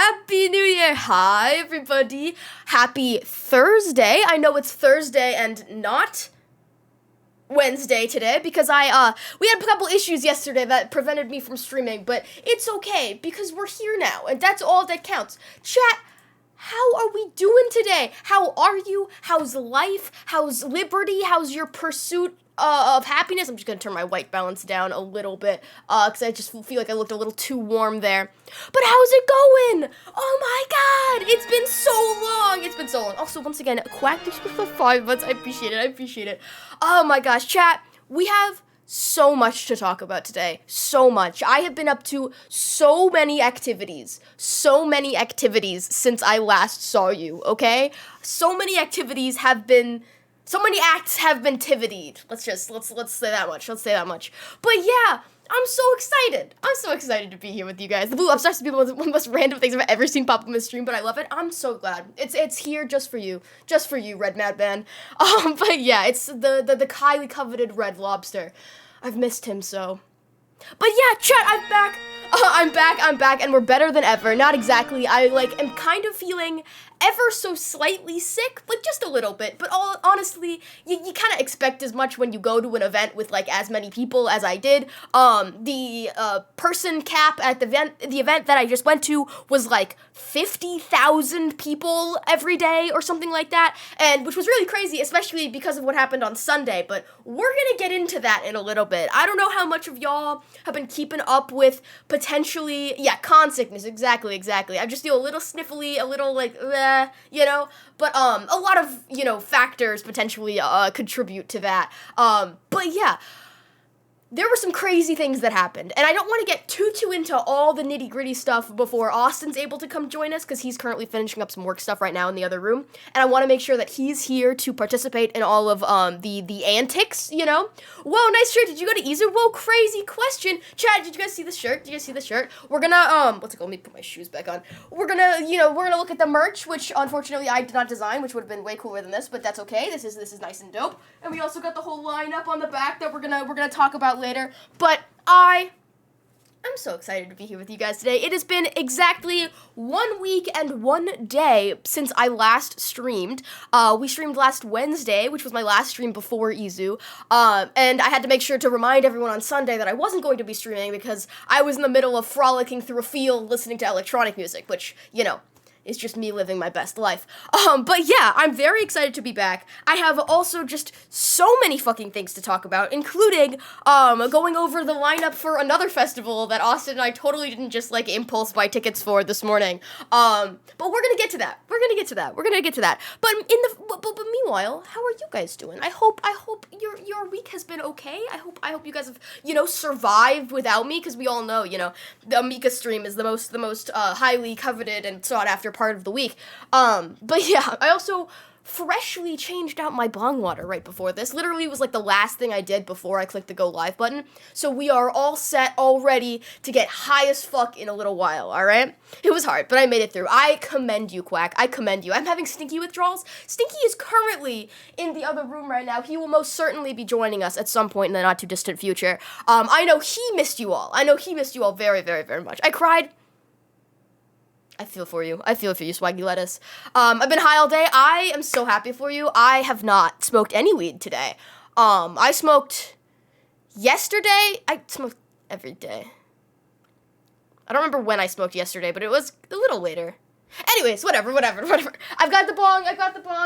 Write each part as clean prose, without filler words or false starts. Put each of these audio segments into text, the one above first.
Happy New Year! Hi, everybody. Happy Thursday. I know it's Thursday and not Wednesday today because we had a couple issues yesterday that prevented me from streaming, but it's okay because we're here now and that's all that counts. Chat, how are we doing today? How are you? How's life? How's liberty? How's your pursuit of happiness? I'm just gonna turn my white balance down a little bit, because I just feel like I looked a little too warm there. But how's it going? Oh my god, it's been so long. It's been so long. Also, once again, Quack, thanks for the 5 months. I appreciate it. Oh my gosh, chat, we have so much to talk about today. So much. I have been up to so many activities since I last saw you, okay? So many acts have been tivitied. Let's say that much. But yeah, I'm so excited to be here with you guys. The blue up starts to be one of the most random things I've ever seen pop up in the stream, but I love it. I'm so glad. It's here just for you, Red Madman. But yeah, it's the highly coveted Red Lobster. I've missed him so. But yeah, chat, I'm back, and we're better than ever. Not exactly. I am kind of feeling ever so slightly sick, just a little bit. But honestly, you kind of expect as much when you go to an event with as many people as I did. The person cap at the event that I just went to was 50,000 people every day or something like that, and which was really crazy, especially because of what happened on Sunday. But we're gonna get into that in a little bit. I don't know how much of y'all have been keeping up with potentially, con sickness, exactly. I just feel a little sniffly, a little but a lot of, factors potentially contribute to that. But yeah, there were some crazy things that happened, and I don't want to get too into all the nitty-gritty stuff before Austin's able to come join us, because he's currently finishing up some work stuff right now in the other room, and I want to make sure that he's here to participate in all of the antics, Whoa, nice shirt. Did you go to EZOO? Whoa, crazy question. Chad, did you guys see the shirt? We're gonna, what's it called? Let me put my shoes back on. We're gonna look at the merch, which unfortunately I did not design, which would have been way cooler than this, but that's okay. This is nice and dope. And we also got the whole lineup on the back that we're gonna talk about later. But I'm so excited to be here with you guys today. It has been exactly 1 week and 1 day since I last streamed. We streamed last Wednesday, which was my last stream before EZOO. And I had to make sure to remind everyone on Sunday that I wasn't going to be streaming because I was in the middle of frolicking through a field listening to electronic music, which, it's just me living my best life. But yeah, I'm very excited to be back. I have also just so many fucking things to talk about, including, going over the lineup for another festival that Austin and I totally didn't just, impulse buy tickets for this morning. But we're gonna get to that. But meanwhile, how are you guys doing? I hope your week has been okay. I hope you guys have, survived without me, because we all know, the Mika stream is the most highly coveted and sought after part of the week. But yeah, I also freshly changed out my bong water right before this. Literally was the last thing I did before I clicked the go live button. So we are all set, all ready to get high as fuck in a little while, alright? It was hard, but I made it through. I commend you, Quack. I commend you. I'm having Stinky withdrawals. Stinky is currently in the other room right now. He will most certainly be joining us at some point in the not too distant future. I know he missed you all. Very, very, very much. I cried. I feel for you, Swaggy Lettuce. I've been high all day. I am so happy for you. I have not smoked any weed today. I smoked yesterday. I smoked every day. I don't remember when I smoked yesterday, but it was a little later. Anyways, whatever. I've got the bong.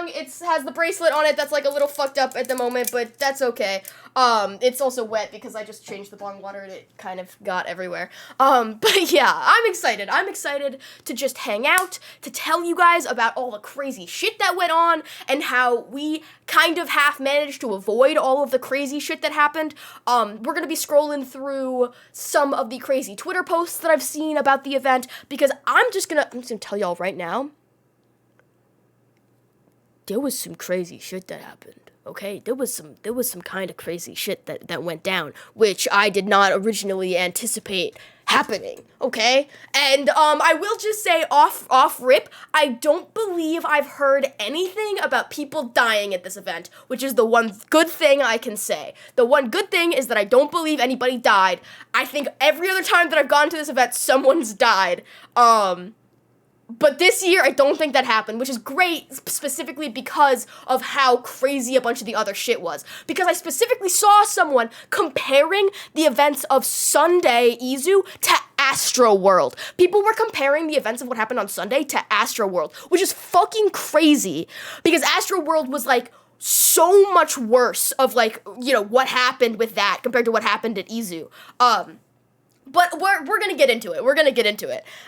It has the bracelet on it that's a little fucked up at the moment, but that's okay. It's also wet because I just changed the bong water and it kind of got everywhere. But yeah, I'm excited to just hang out, to tell you guys about all the crazy shit that went on and how we kind of half managed to avoid all of the crazy shit that happened. We're gonna be scrolling through some of the crazy Twitter posts that I've seen about the event because I'm just gonna tell y'all right now, there was some crazy shit that happened, okay? There was some kind of crazy shit that went down, which I did not originally anticipate happening, okay? And I will just say off rip, I don't believe I've heard anything about people dying at this event, which is the one good thing I can say. The one good thing is that I don't believe anybody died. I think every other time that I've gone to this event, someone's died. But this year, I don't think that happened, which is great, specifically because of how crazy a bunch of the other shit was. Because I specifically saw someone comparing the events of Sunday EZOO to Astro World. People were comparing the events of what happened on Sunday to Astro World, which is fucking crazy. Because Astro World was, like, so much worse of, like, you know, what happened with that compared to what happened at EZOO. But we're gonna get into it.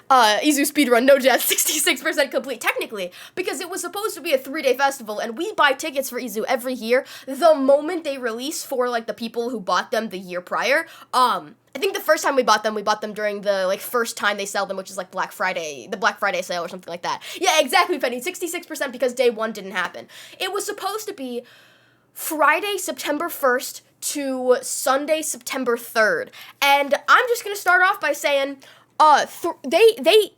EZOO speedrun, no jet, 66% complete, technically, because it was supposed to be a 3-day festival, and we buy tickets for EZOO every year the moment they release for, like, the people who bought them the year prior. I think the first time we bought them during the, like, first time they sell them, which is, like, the Black Friday sale or something like that. Yeah, exactly, Penny, 66% because day one didn't happen. It was supposed to be Friday, September 1st, to Sunday, September 3rd. And I'm just gonna start off by saying, they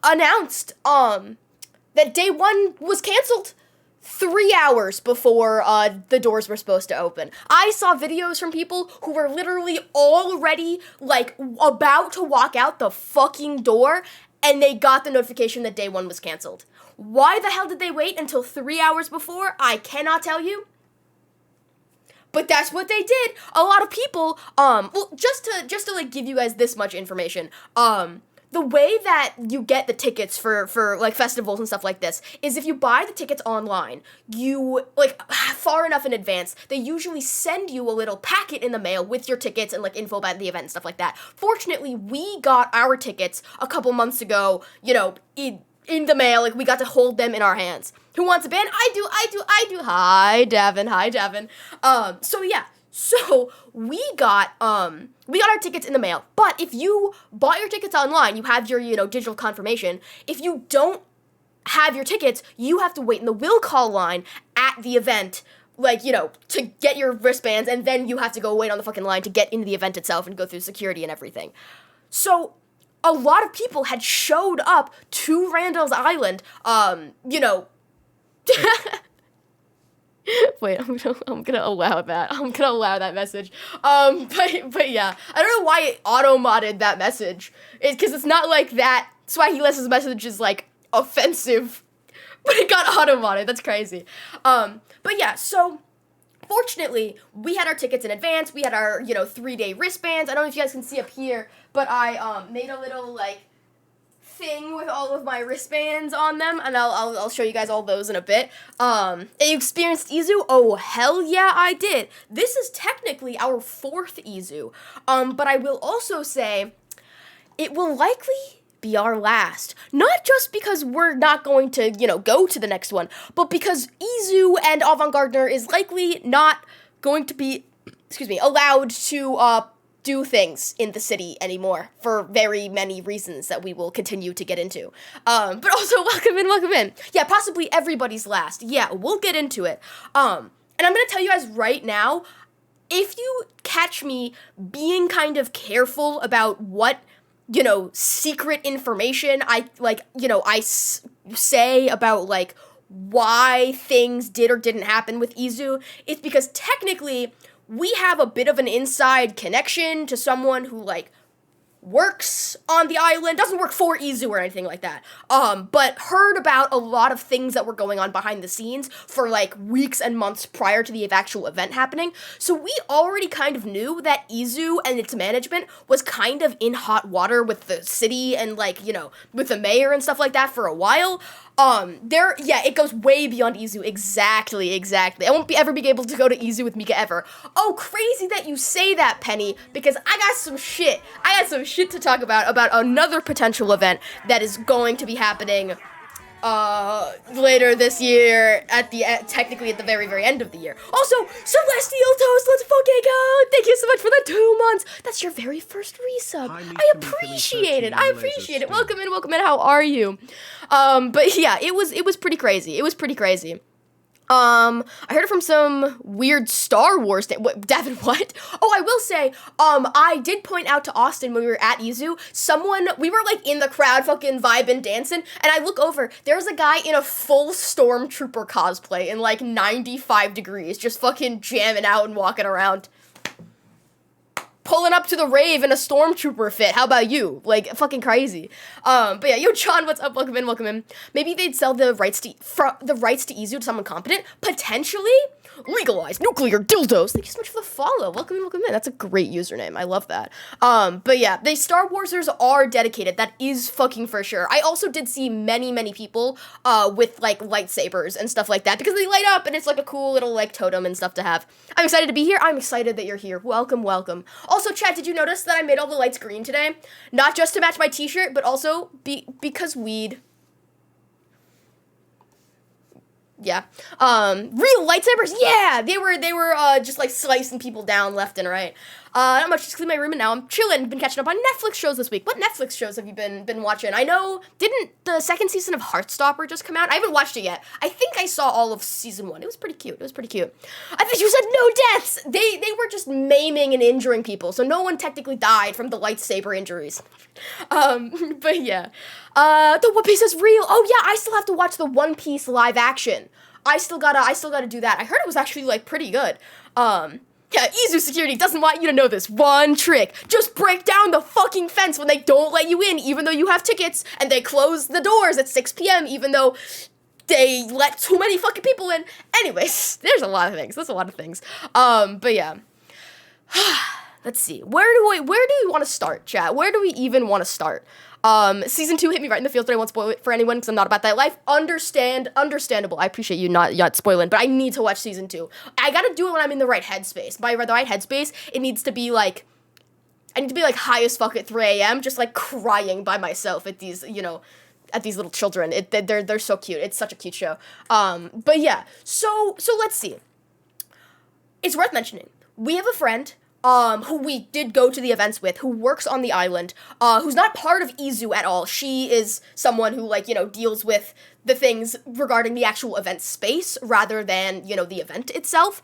announced, that day one was canceled 3 hours before, the doors were supposed to open. I saw videos from people who were literally already, like, about to walk out the fucking door, and they got the notification that day one was canceled. Why the hell did they wait until 3 hours before? I cannot tell you. But that's what they did. A lot of people, well, just to like give you guys this much information, the way that you get the tickets for like festivals and stuff like this is if you buy the tickets online, you, like, far enough in advance, they usually send you a little packet in the mail with your tickets and, like, info about the event and stuff like that. Fortunately, we got our tickets a couple months ago, you know, in the mail, like, we got to hold them in our hands. Who wants a band? I do. Hi, Davin. So yeah. So we got our tickets in the mail. But if you bought your tickets online, you have your, you know, digital confirmation. If you don't have your tickets, you have to wait in the will call line at the event, like, you know, to get your wristbands, and then you have to go wait on the fucking line to get into the event itself and go through security and everything. So a lot of people had showed up to Randall's Island, you know, wait, I'm gonna allow that message. But yeah, I don't know why it auto-modded that message. Because it's not like that Swaggy-Less's message is, like, offensive, but it got auto-modded. That's crazy. But yeah, so fortunately, we had our tickets in advance. We had our, you know, 3-day wristbands. I don't know if you guys can see up here, but I made a little, like, thing with all of my wristbands on them, and I'll show you guys all those in a bit. You experienced EZOO? Oh, hell yeah, I did. This is technically our 4th EZOO. But I will also say, it will likely be our last. Not just because we're not going to, you know, go to the next one, but because EZOO and Avant-Gardener is likely not going to be, allowed to, do things in the city anymore for very many reasons that we will continue to get into. But also, welcome in. Yeah, possibly everybody's last. Yeah, we'll get into it. And I'm gonna tell you guys right now, if you catch me being kind of careful about what, you know, secret information I say about, like, why things did or didn't happen with EZOO, it's because technically we have a bit of an inside connection to someone who, like, works on the island, doesn't work for EZOO or anything like that, but heard about a lot of things that were going on behind the scenes for, like, weeks and months prior to the actual event happening. So we already kind of knew that EZOO and its management was kind of in hot water with the city and, like, you know, with the mayor and stuff like that for a while. It goes way beyond EZOO. Exactly. I won't ever be able to go to EZOO with Mika ever. Oh, crazy that you say that, Penny, because I got some shit to talk about another potential event that is going to be happening, later this year, technically at the very, very end of the year. Also, Celestial Toast, let's fucking go! Thank you so much for the 2 months! That's your very first resub. I appreciate it. Welcome in, how are you? But yeah, it was pretty crazy. I heard it from some weird Star Wars thing. Devin, what? Oh, I will say, I did point out to Austin when we were at EZOO, we were, like, in the crowd fucking vibing, dancing, and I look over, there's a guy in a full Stormtrooper cosplay in, like, 95 degrees, just fucking jamming out and walking around. pulling up to the rave in a stormtrooper fit. How about you? Like, fucking crazy. But yeah, yo, John, what's up? Welcome in, welcome in. Maybe they'd sell the rights to EZOO to someone competent. Potentially. Legalize nuclear dildos. Thank you so much for the follow. Welcome in, welcome in. That's a great username. I love that. But yeah, the Star Warsers are dedicated. That is fucking for sure. I also did see many people with like lightsabers and stuff like that because they light up and it's like a cool little like totem and stuff to have. I'm excited to be here. I'm excited that you're here. Welcome, welcome. Also, chat, did you notice that I made all the lights green today? Not just to match my t-shirt, but also because weed. Yeah. Real lightsabers? Yeah! They were just like slicing people down left and right. Not much, just clean my room and now I'm chilling. Been catching up on Netflix shows this week. What Netflix shows have you been watching? I know, didn't the second season of Heartstopper just come out? I haven't watched it yet. I think I saw all of season 1. It was pretty cute. I think you said no deaths! They were just maiming and injuring people, so no one technically died from the lightsaber injuries. But yeah. The One Piece is real. Oh yeah, I still have to watch the One Piece live action. I still gotta do that. I heard it was actually like pretty good. Yeah, EZOO security doesn't want you to know this one trick. Just break down the fucking fence when they don't let you in, even though you have tickets, and they close the doors at 6 p.m., even though they let too many fucking people in. Anyways, there's a lot of things. But yeah. Let's see. Where do we want to start, chat? Where do we even want to start? Season 2 hit me right in the feels, but I won't spoil it for anyone because I'm not about that life. Understandable. I appreciate you not spoiling, but I need to watch season 2. I gotta do it when I'm in the right headspace. By the right headspace, it needs to be like, I need to be like high as fuck at 3 a.m., just like crying by myself at these, at these little children. They're so cute. It's such a cute show. But yeah, so let's see. It's worth mentioning. We have a friend who we did go to the events with, who works on the island, who's not part of EZOO at all. She is someone who, deals with the things regarding the actual event space rather than, the event itself.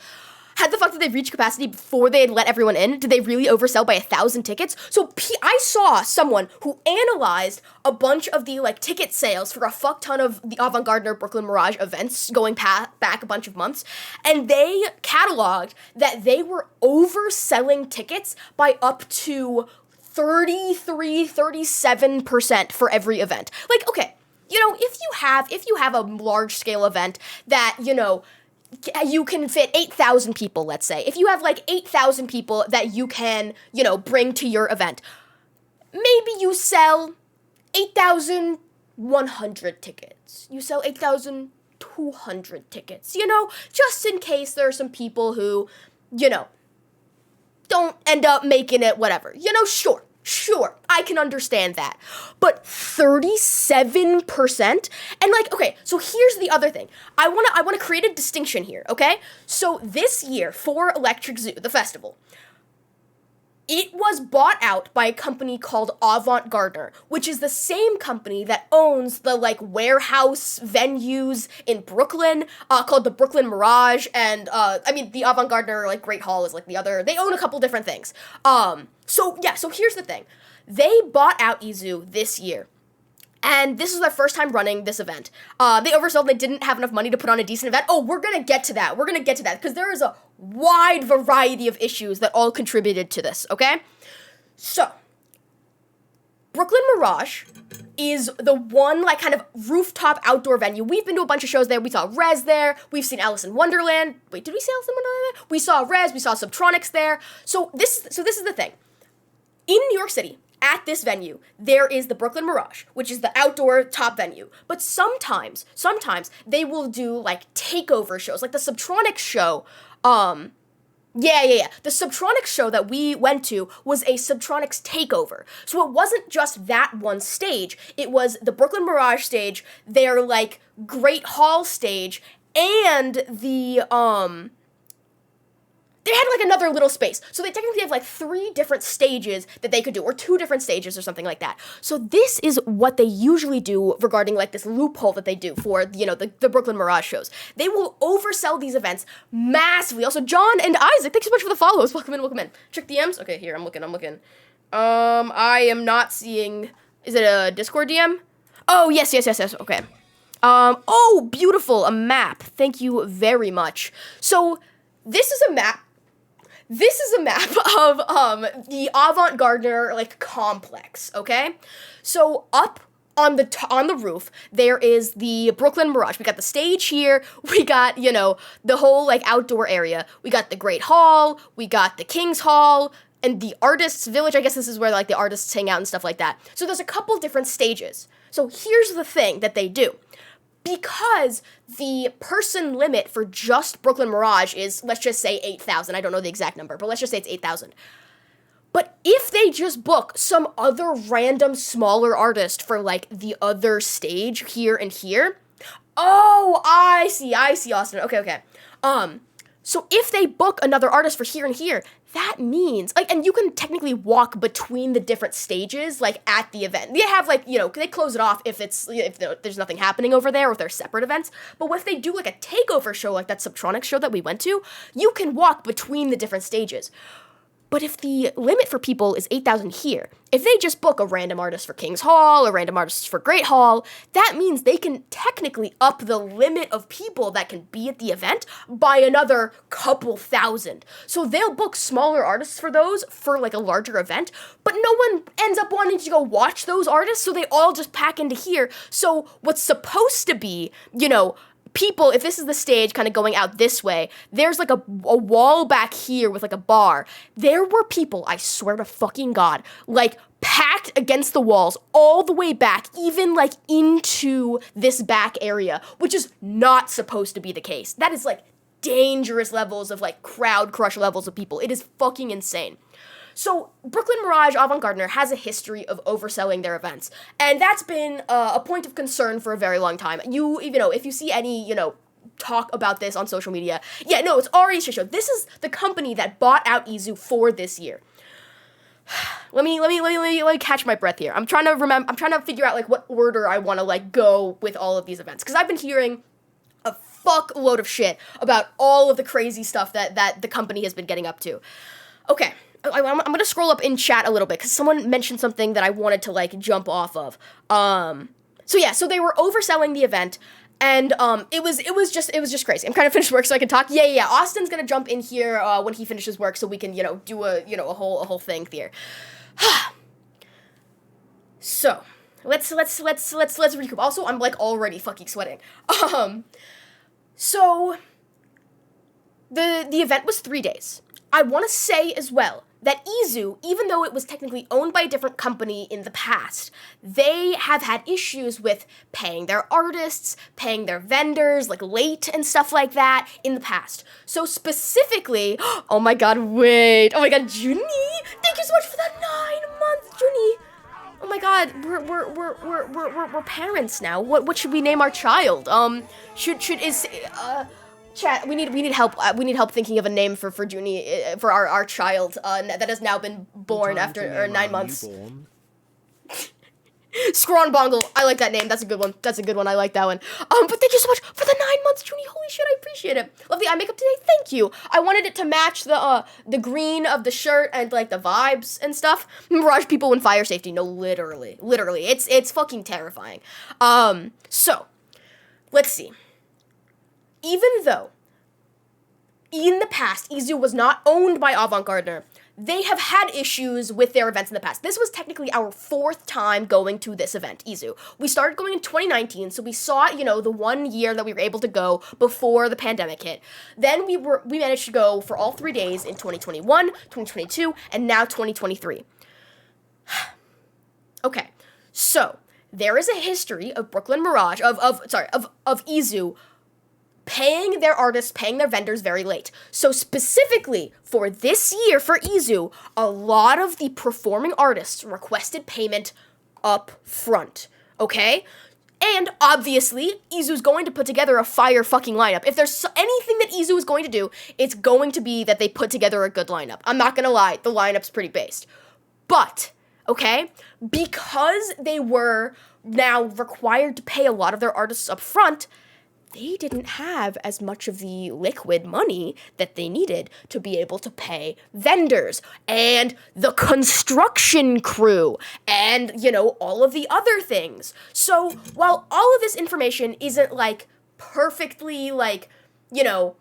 Had the fact that they've reached capacity before they had let everyone in, did they really oversell by 1,000 tickets? So I saw someone who analyzed a bunch of the, ticket sales for a fuck ton of the Avant-Garde Brooklyn Mirage events going back a bunch of months, and they cataloged that they were overselling tickets by up to 37% for every event. Like, okay, if you have a large-scale event that, you can fit 8,000 people, let's say. If you have 8,000 people that you can, bring to your event, maybe you sell 8,100 tickets. You sell 8,200 tickets, just in case there are some people who, don't end up making it, whatever. Sure, I can understand that. But 37%? And okay, so here's the other thing. I wanna create a distinction here, okay? So this year for Electric Zoo, the festival, it was bought out by a company called Avant-Garde, which is the same company that owns the warehouse venues in Brooklyn, called the Brooklyn Mirage, and the Avant-Garde Great Hall is the other. They own a couple different things. So here's the thing. They bought out EZOO this year. And this is their first time running this event. They oversold, they didn't have enough money to put on a decent event. Oh, we're gonna get to that, because there is a wide variety of issues that all contributed to this, okay? So, Brooklyn Mirage is the one, kind of rooftop outdoor venue. We've been to a bunch of shows there. We saw Rez there. We've seen Alice in Wonderland. Wait, did we see Alice in Wonderland there? We saw Rez. We saw Subtronics there. So this is the thing. In New York City, at this venue, there is the Brooklyn Mirage, which is the outdoor top venue. But sometimes they will do takeover shows, like the Subtronics show. The Subtronics show that we went to was a Subtronics takeover. So it wasn't just that one stage. It was the Brooklyn Mirage stage, their Great Hall stage, and the they had another little space. So they technically have 3 different stages that they could do, or 2 different stages or something like that. So this is what they usually do regarding this loophole that they do for, the Brooklyn Mirage shows. They will oversell these events massively. Also, John and Isaac, thanks so much for the follows. Welcome in. Check DMs. Okay, here, I'm looking. I am not seeing, is it a Discord DM? Oh, yes, okay. Oh, beautiful, a map. Thank you very much. So, this is a map this is a map of the Avant-Gardner like complex, okay? So up on the roof, there is the Brooklyn Mirage. We got the stage here. We got, you know, the whole like outdoor area. We got the Great Hall. We got the King's Hall and the Artists Village. I guess this is where like the artists hang out and stuff like that. So there's a couple different stages. So here's the thing that they do. Because the person limit for just Brooklyn Mirage is, let's just say 8,000. I don't know the exact number, but let's just say it's 8,000. But if they just book some other random smaller artist for, like, the other stage here and here. Oh, I see, Austin. Okay. So if they book another artist for here and here, that means, like, and you can technically walk between the different stages, like, at the event. They have, like, you know, they close it off if there's nothing happening over there, or if they're separate events. But if they do, like, a takeover show, like that Subtronics show that we went to, you can walk between the different stages. But if the limit for people is 8,000 here, if they just book a random artist for King's Hall, a random artist for Great Hall, that means they can technically up the limit of people that can be at the event by another couple thousand. So they'll book smaller artists for those for like a larger event, but no one ends up wanting to go watch those artists, so they all just pack into here. So what's supposed to be, you know, people, if this is the stage kind of going out this way, there's like a wall back here with like a bar. There were people, I swear to fucking God, like packed against the walls all the way back, even like into this back area, which is not supposed to be the case. That is like dangerous levels of like crowd crush levels of people. It is fucking insane. So, Brooklyn Mirage Avant-Gardner has a history of overselling their events, and that's been a point of concern for a very long time. You know, if you see any, you know, talk about this on social media, yeah, no, it's already shit show. This is the company that bought out EZOO for this year. Let me catch my breath here. I'm trying to figure out, like, what order I want to, like, go with all of these events, because I've been hearing a fuckload of shit about all of the crazy stuff that the company has been getting up to. Okay. I'm going to scroll up in chat a little bit because someone mentioned something that I wanted to, like, jump off of. So they were overselling the event, and it was just crazy. I'm trying to finish work so I can talk. Yeah. Austin's going to jump in here when he finishes work so we can, you know, do a whole thing here. So, let's recoup. Also, I'm, like, already fucking sweating. So the event was 3 days. I want to say as well that EZOO, even though it was technically owned by a different company in the past, they have had issues with paying their artists, paying their vendors, like, late and stuff like that in the past. So specifically, oh my god, Junie, thank you so much for that 9 months, Junie. Oh my god, we're parents now. What should we name our child? Chat, we need help. We need help thinking of a name for Junie, for our child that has now been born after 9 months. Scrawn Bongle. I like that name. That's a good one. I like that one. But thank you so much for the 9 months, Junie. Holy shit, I appreciate it. Love the eye makeup today. Thank you. I wanted it to match the green of the shirt and like the vibes and stuff. Mirage people when fire safety. No, literally. It's fucking terrifying. So let's see. Even though, in the past, EZOO was not owned by Avant-Gardner, they have had issues with their events in the past. This was technically our 4th time going to this event, EZOO. We started going in 2019, so we saw, you know, the 1 year that we were able to go before the pandemic hit. Then we managed to go for all 3 days in 2021, 2022, and now 2023. Okay, so there is a history of Brooklyn Mirage, of EZOO, paying their artists, paying their vendors very late. So specifically for this year for EZOO, a lot of the performing artists requested payment up front, okay? And obviously, EZOO's going to put together a fire fucking lineup. If there's anything that EZOO is going to do, it's going to be that they put together a good lineup. I'm not gonna lie, the lineup's pretty based. But, okay, because they were now required to pay a lot of their artists up front, they didn't have as much of the liquid money that they needed to be able to pay vendors and the construction crew and, you know, all of the other things. So while all of this information isn't, like, perfectly, like, you know,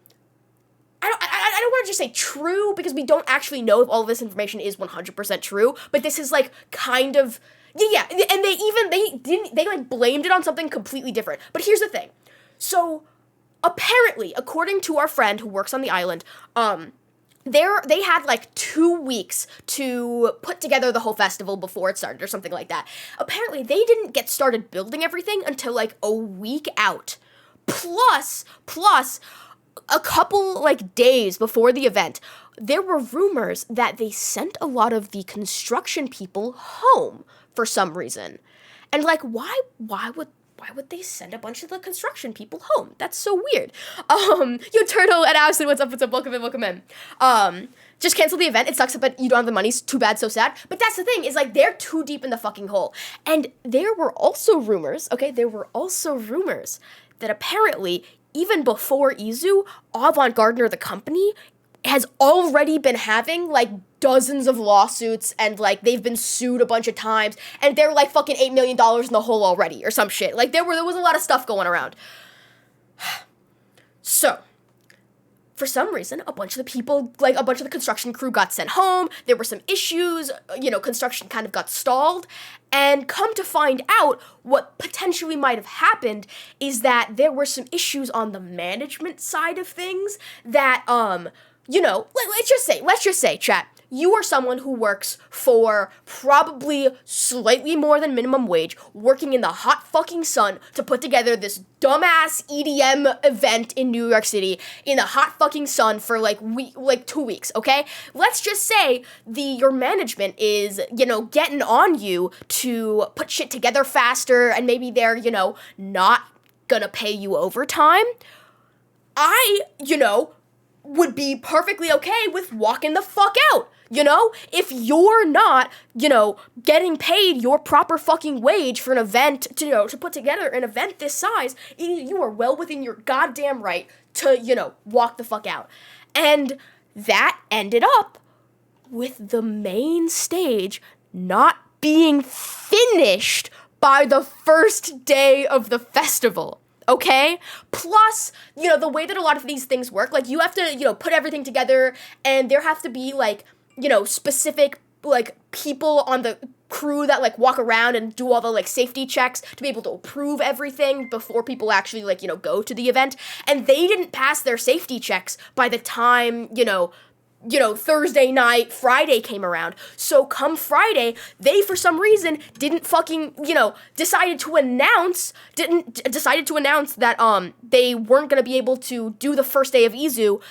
I don't want to just say true, because we don't actually know if all of this information is 100% true, but this is, like, kind of, yeah, and they like, blamed it on something completely different. But here's the thing. So, apparently, according to our friend who works on the island, they had like 2 weeks to put together the whole festival before it started or something like that. Apparently, they didn't get started building everything until like a week out. Plus, a couple like days before the event, there were rumors that they sent a lot of the construction people home for some reason. And like, why would they send a bunch of the construction people home? That's so weird. Yo, Turtle and Allison, what's up? Welcome in. Just cancel the event. It sucks, but you don't have the money. Too bad, so sad. But that's the thing, is like, they're too deep in the fucking hole. And there were also rumors that apparently, even before EZOO, Avant-Gardener, the company, has already been having, like, dozens of lawsuits, and, like, they've been sued a bunch of times, and they're, like, fucking $8 million in the hole already, or some shit. Like, there was a lot of stuff going around. So, for some reason, a bunch of the construction crew got sent home, there were some issues, construction kind of got stalled, and come to find out, what potentially might have happened is that there were some issues on the management side of things that, let's just say, chat, you are someone who works for probably slightly more than minimum wage, working in the hot fucking sun to put together this dumbass EDM event in New York City in the hot fucking sun for like 2 weeks, okay? Let's just say your management is, getting on you to put shit together faster, and maybe they're, not gonna pay you overtime. I, would be perfectly okay with walking the fuck out. If you're not, getting paid your proper fucking wage for an event, to put together an event this size, you are well within your goddamn right to, walk the fuck out. And that ended up with the main stage not being finished by the first day of the festival. Okay? Plus, the way that a lot of these things work, like, you have to, put everything together, and there have to be, like, specific, like, people on the crew that, like, walk around and do all the, like, safety checks to be able to approve everything before people actually, like, go to the event. And they didn't pass their safety checks by the time, Thursday night, Friday came around. So come Friday, they, for some reason, didn't fucking, decided to announce that, they weren't gonna be able to do the first day of EZOO.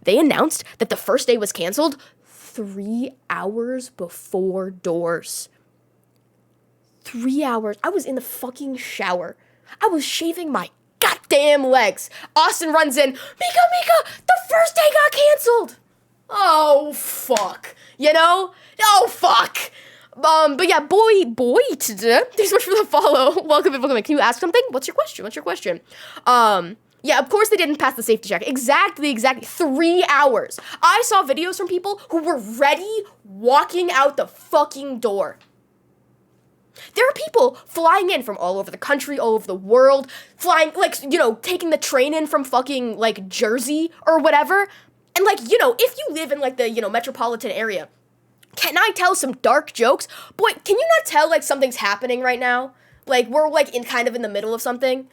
They announced that the first day was canceled 3 hours before doors. 3 hours. I was in the fucking shower. I was shaving my goddamn legs. Austin runs in, Mika, the first day got canceled. Oh, fuck. Oh, fuck. But yeah, boy, thanks so much for the follow. Welcome in. Can you ask something? What's your question? Yeah, of course they didn't pass the safety check. Exactly. 3 hours. I saw videos from people who were ready walking out the fucking door. There are people flying in from all over the country, all over the world, flying, like, taking the train in from fucking, like, Jersey or whatever. And, like, if you live in, like, the, metropolitan area, can I tell some dark jokes? Boy, can you not tell, like, something's happening right now? Like, we're, like, in the middle of something.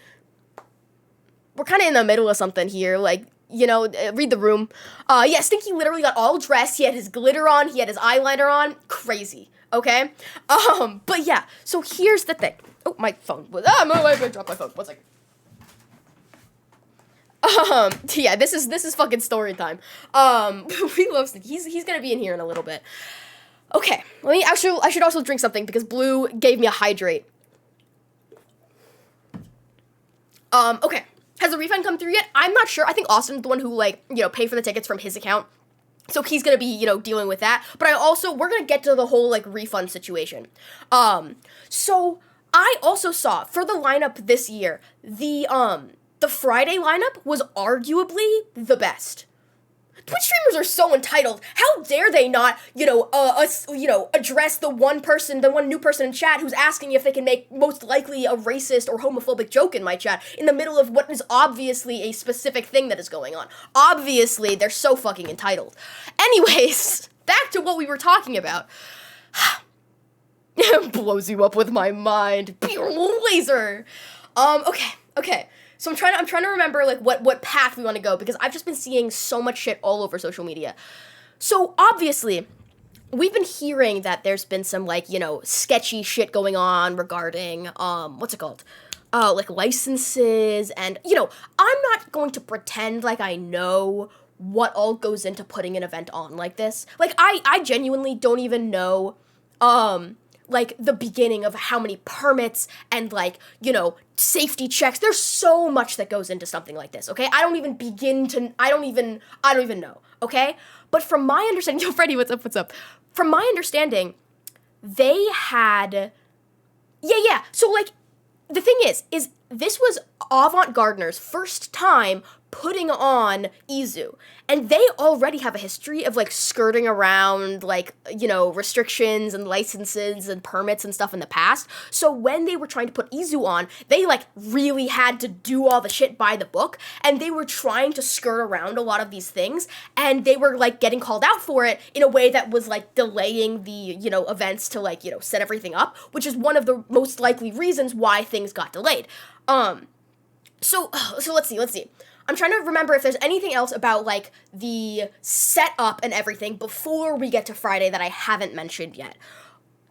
We're kind of in the middle of something here, like, read the room. Yeah, Stinky literally got all dressed, he had his glitter on, he had his eyeliner on, crazy, okay? But yeah, so here's the thing. Oh, my phone, I dropped my phone, 1 second. Yeah, this is fucking story time. We love Stinky. He's gonna be in here in a little bit. Okay, I should also drink something because Blue gave me a hydrate. Okay. Has the refund come through yet? I'm not sure. I think Austin's the one who, like, paid for the tickets from his account. So he's gonna be, dealing with that. But we're gonna get to the whole, like, refund situation. So I also saw, for the lineup this year, the Friday lineup was arguably the best. Twitch streamers are so entitled. How dare they not, address the one new person in chat who's asking if they can make most likely a racist or homophobic joke in my chat in the middle of what is obviously a specific thing that is going on. Obviously, they're so fucking entitled. Anyways, back to what we were talking about. Blows you up with my mind. Laser. Okay. So I'm trying to remember like what path we want to go, because I've just been seeing so much shit all over social media. So obviously, we've been hearing that there's been some like, sketchy shit going on regarding what's it called? Like licenses, and I'm not going to pretend like I know what all goes into putting an event on like this. Like I genuinely don't even know like the beginning of how many permits and like, safety checks. There's so much that goes into something like this, okay? I don't even know, okay? But from my understanding, yo, Freddy, what's up? From my understanding, they had, so like, the thing is this was Avant-Gardener's first time putting on EZOO, and they already have a history of like skirting around like restrictions and licenses and permits and stuff in the past. So when they were trying to put EZOO on, they like really had to do all the shit by the book, and they were trying to skirt around a lot of these things, and they were like getting called out for it in a way that was like delaying the events to like set everything up, which is one of the most likely reasons why things got delayed. So let's see. I'm trying to remember if there's anything else about, like, the setup and everything before we get to Friday that I haven't mentioned yet.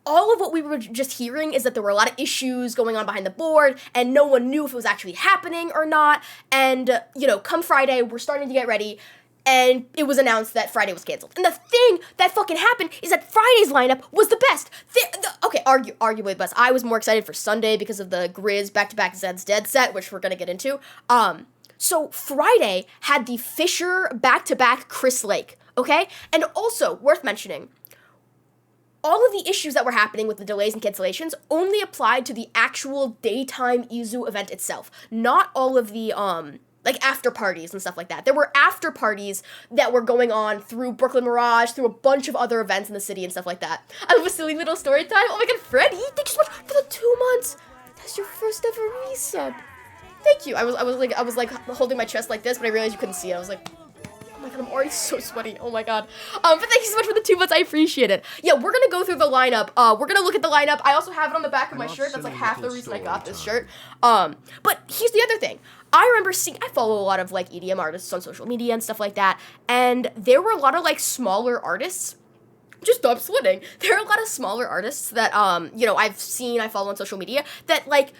All of what we were just hearing is that there were a lot of issues going on behind the board, and no one knew if it was actually happening or not, and, come Friday, we're starting to get ready, and it was announced that Friday was canceled. And the thing that fucking happened is that Friday's lineup was the best. Arguably the best. I was more excited for Sunday because of the Grizz back-to-back Zed's Dead set, which we're gonna get into. So Friday had the Fisher back-to-back Chris Lake, okay? And also, worth mentioning, all of the issues that were happening with the delays and cancellations only applied to the actual daytime EZOO event itself, not all of the, like, after parties and stuff like that. There were after parties that were going on through Brooklyn Mirage, through a bunch of other events in the city and stuff like that. I love a silly little story time. Oh my god, Freddie, thank you so much for the 2 months. That's your first ever resub. Thank you. I was like holding my chest like this, but I realized you couldn't see it. I was like, oh my god, I'm already so sweaty. Oh my god. But thank you so much for the 2 months. I appreciate it. Yeah, we're gonna go through the lineup. We're gonna look at the lineup. I also have it on the back of my shirt. That's like half the reason I got this shirt. But here's the other thing. I remember I follow a lot of like EDM artists on social media and stuff like that, and there were a lot of like smaller artists. Just stop sweating. There are a lot of smaller artists that I follow on social media that like,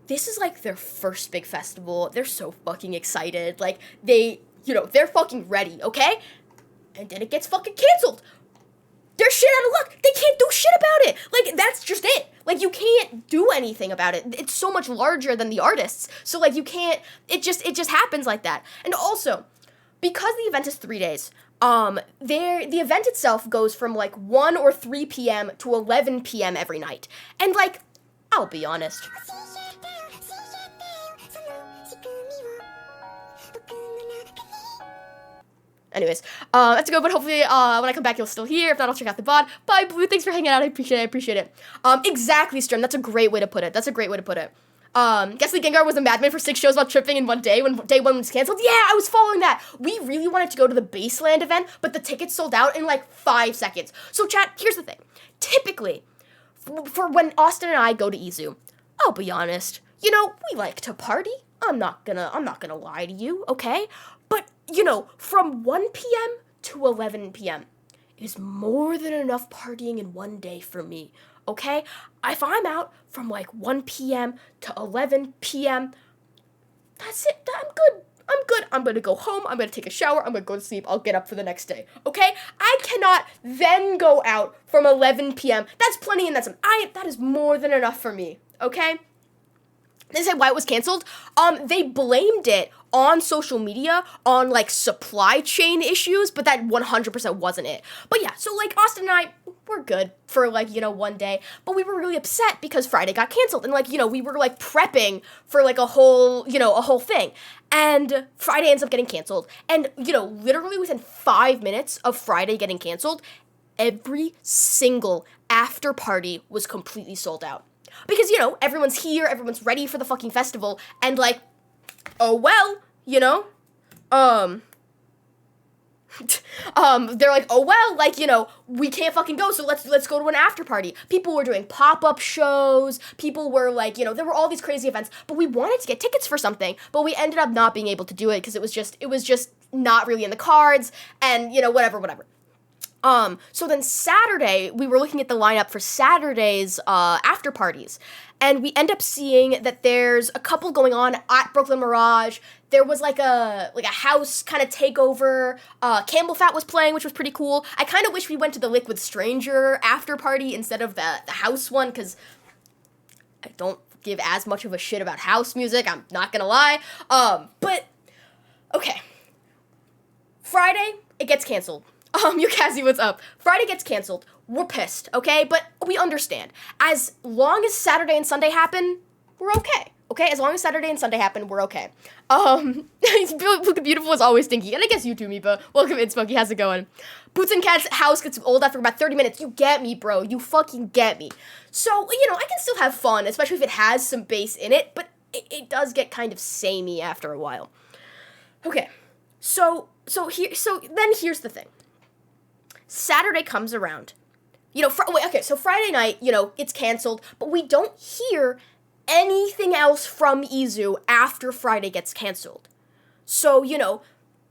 this is like their first big festival. They're so fucking excited. Like they're fucking ready, okay? And then it gets fucking canceled. They're shit out of luck. They can't do shit about it. Like, that's just it. Like, you can't do anything about it. It's so much larger than the artists. So, like, you can't, it just happens like that. And also, because the event is 3 days, the event itself goes from, like, 1 or 3 p.m. to 11 p.m. every night. And, like, I'll be honest. Anyways, I have to go, but hopefully, when I come back, you'll still hear. If not, I'll check out the VOD. Bye, Blue. Thanks for hanging out. I appreciate it. Exactly, Strim. That's a great way to put it. Gasly Gengar was a madman for 6 shows while tripping in one day when day 1 was canceled. Yeah, I was following that. We really wanted to go to the Baseland event, but the tickets sold out in, like, 5 seconds. So, chat, here's the thing. Typically, for when Austin and I go to EZOO, I'll be honest, we like to party. I'm not gonna lie to you, okay? But, from 1 p.m. to 11 p.m. is more than enough partying in one day for me, okay? If I'm out from, like, 1 p.m. to 11 p.m., that's it. I'm good. I'm gonna go home. I'm gonna take a shower. I'm gonna go to sleep. I'll get up for the next day, okay? I cannot then go out from 11 p.m. That's plenty, and that is more than enough for me, okay? They said why it was canceled. They blamed it on social media on, like, supply chain issues, but that 100% wasn't it. But yeah, so, like, Austin and I, we're good for, like, you know, one day, but we were really upset because Friday got canceled, and, like, you know, we were, like, prepping for, like, a whole thing, and Friday ends up getting canceled, and, you know, literally within 5 minutes of Friday getting canceled, every single after party was completely sold out. Because, you know, everyone's here, everyone's ready for the fucking festival, and, like, oh well, you know, they're like, oh well, like, you know, we can't fucking go, so let's go to an after party. People were doing pop-up shows, people were like, you know, there were all these crazy events, but we wanted to get tickets for something, but we ended up not being able to do it, because it was just not really in the cards, and, you know, whatever. So then Saturday, we were looking at the lineup for Saturday's after parties, and we end up seeing that there's a couple going on at Brooklyn Mirage. There was like a house kind of takeover. Campbell Fat was playing, which was pretty cool. I kind of wish we went to the Liquid Stranger after party instead of the house one, because I don't give as much of a shit about house music, I'm not gonna lie. But, okay. Friday, it gets canceled. Cassie, what's up? Friday gets canceled. We're pissed, okay? But we understand. As long as Saturday and Sunday happen, we're okay. Okay? As long as Saturday and Sunday happen, we're okay. Beautiful is always stinky. And I guess you too, Mipa. Welcome in, Smokey. How's it going? Boots and Cat's house gets old after about 30 minutes. You get me, bro. You fucking get me. So, you know, I can still have fun, especially if it has some bass in it, but it does get kind of samey after a while. Okay. So here's the thing. Saturday comes around. You know, so Friday night, you know, it's canceled, but we don't hear anything else from EZOO after Friday gets canceled. So, you know,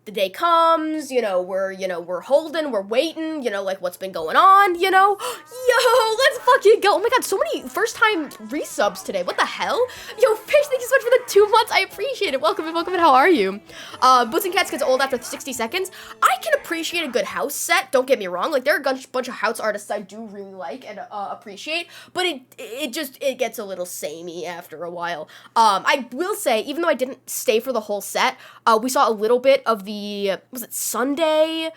the day comes, you know, we're holding, we're waiting, you know, like, what's been going on, you know? Yo, let's fucking go. Oh my god, so many first-time resubs today. What the hell? Yo, Fish, thank you so much for the 2 months. I appreciate it. Welcome in, how are you? Boots and Cats gets old after 60 seconds. I can appreciate a good house set, don't get me wrong. Like, there are a bunch of house artists I do really like and appreciate, but it gets a little samey after a while. I will say, even though I didn't stay for the whole set, we saw a little bit of was it Sunday?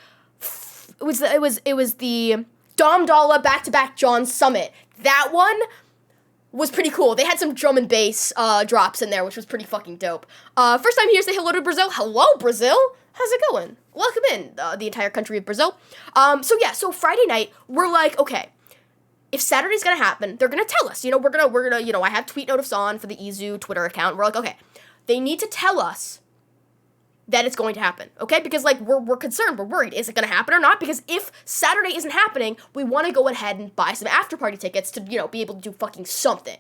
It was the Dom Dalla back-to-back John Summit. That one was pretty cool. They had some drum and bass drops in there, which was pretty fucking dope. First time here, say hello to Brazil. Hello, Brazil. How's it going? Welcome in, the entire country of Brazil. So Friday night, we're like, okay, if Saturday's gonna happen, they're gonna tell us. You know, we're gonna, you know, I have tweet notifs on for the EZOO Twitter account. We're like, okay, they need to tell us that it's going to happen, okay? Because, like, we're concerned, we're worried. Is it going to happen or not? Because if Saturday isn't happening, we want to go ahead and buy some after-party tickets to, you know, be able to do fucking something.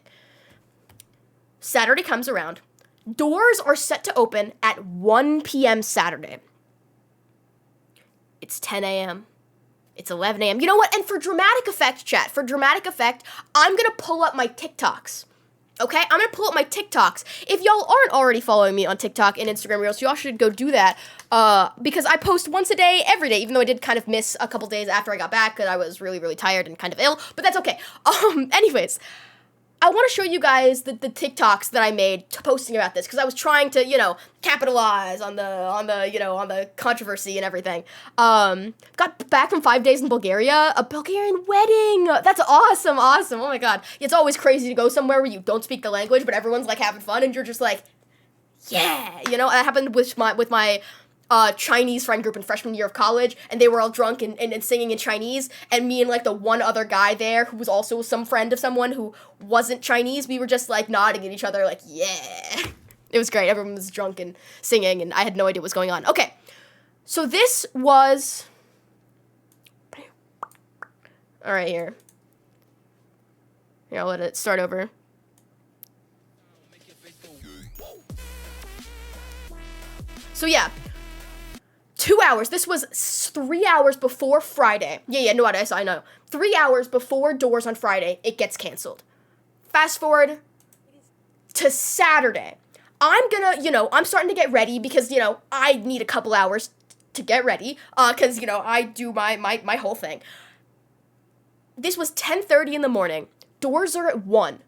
Saturday comes around. Doors are set to open at 1 p.m. Saturday. It's 10 a.m. It's 11 a.m. You know what? And for dramatic effect, chat, I'm going to pull up my TikToks. Okay, I'm gonna pull up my TikToks. If y'all aren't already following me on TikTok and Instagram Reels, y'all should go do that, because I post once a day, every day, even though I did kind of miss a couple days after I got back, because I was really, really tired and kind of ill, but that's okay. Anyways, I want to show you guys the TikToks that I made posting about this, because I was trying to, you know, capitalize on the controversy and everything. Got back from 5 days in Bulgaria, a Bulgarian wedding. That's awesome. Oh my god. It's always crazy to go somewhere where you don't speak the language, but everyone's like having fun, and you're just like, yeah. You know, that happened with my Chinese friend group in freshman year of college, and they were all drunk and singing in Chinese, and me and, like, the one other guy there, who was also some friend of someone who wasn't Chinese, we were just, like, nodding at each other, like, yeah. It was great. Everyone was drunk and singing, and I had no idea what was going on. Okay, so this was... Alright, here. I'll let it start over. So, yeah. 2 hours. This was 3 hours before Friday. Yeah, no, I know. 3 hours before doors on Friday, it gets canceled. Fast forward to Saturday. I'm gonna, you know, I'm starting to get ready because, you know, I need a couple hours to get ready, because, you know, I do my whole thing. This was 10:30 in the morning. Doors are at 1.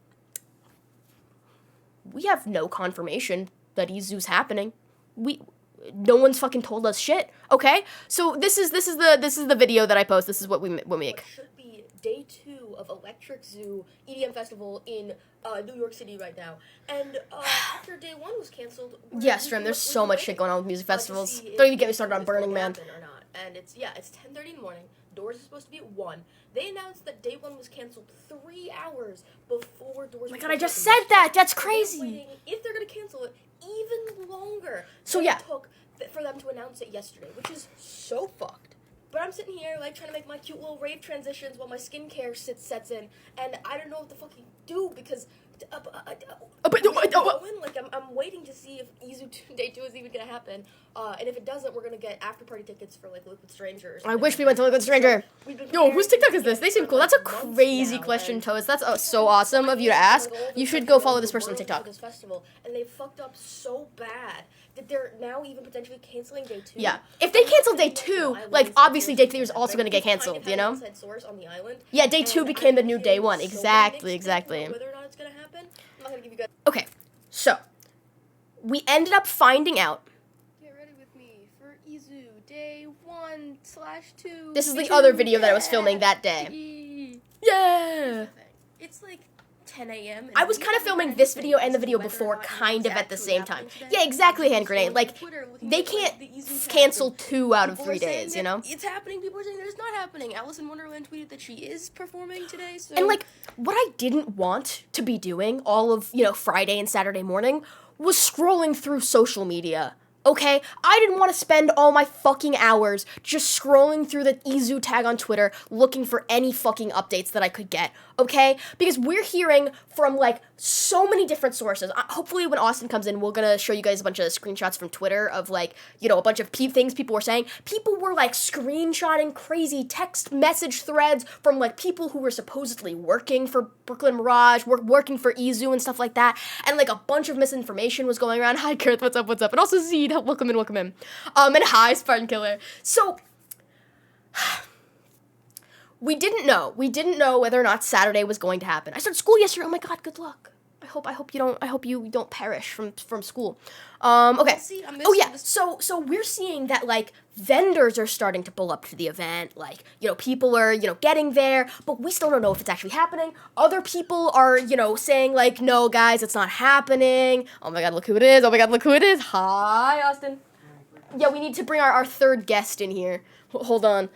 We have no confirmation that EZOO's happening. no one's fucking told us shit. Okay, so this is the video that I post. This is what we make. What should be day 2 of Electric Zoo EDM Festival in New York City right now, and after day 1 was canceled. Yeah, Strim, there's so much shit going on with music festivals. Don't even get me started on Burning Man. Or not. And it's 10:30 in the morning. Doors are supposed to be at 1. They announced that day 1 was canceled 3 hours before doors. Oh my god, I just said that. That's crazy. If they're gonna cancel it, even longer. So yeah, it took for them to announce it yesterday, which is so fucked. But I'm sitting here like trying to make my cute little rave transitions while my skincare sets in, and I don't know what to fucking do because. I'm waiting to see if EZOO Day 2 is even gonna happen, and if it doesn't, we're gonna get after party tickets for like Liquid Stranger. I wish we went to Liquid Stranger. Yo, whose TikTok is this? They seem cool. That's a crazy question, Toast. That's so awesome of you to ask. You should go follow this person on TikTok. This festival, and they fucked up so bad that they're now even potentially canceling day 2. Yeah, if they cancel day 2, like obviously day 3 is also gonna get canceled. You know? Yeah, day 2 became the new day 1. Exactly. Whether or not it's gonna happen, I'm not gonna give you guys. Okay, so we ended up finding out. Get ready with me for EZOO Day 1/2. This is the other video that I was filming that day. Yeah. It's like 10 a.m. I was kind of filming this video and the video before kind of at the same time. Yeah, exactly, hand grenade. Like, they can't cancel 2 out of 3 days, you know? It's happening. People are saying that it's not happening. Alice in Wonderland tweeted that she is performing today, so... And, like, what I didn't want to be doing all of, Friday and Saturday morning was scrolling through social media. Okay? I didn't want to spend all my fucking hours just scrolling through the EZOO tag on Twitter looking for any fucking updates that I could get. Okay? Because we're hearing from, like, so many different sources. Hopefully when Austin comes in, we're gonna show you guys a bunch of screenshots from Twitter of, like, a bunch of things people were saying. People were, like, screenshotting crazy text message threads from, like, people who were supposedly working for Brooklyn Mirage, working for EZOO and stuff like that. And, like, a bunch of misinformation was going around. Hi, Kurth, what's up? And also Zed, welcome in. And hi, Spartan Killer. So... We didn't know whether or not Saturday was going to happen. I started school yesterday. Oh my god, good luck. I hope you don't perish from school. Okay. Oh yeah. So we're seeing that like vendors are starting to pull up to the event. Like, people are, getting there, but we still don't know if it's actually happening. Other people are, saying like, no guys, it's not happening. Oh my god, look who it is. Hi, Austin. Yeah, we need to bring our third guest in here. Hold on.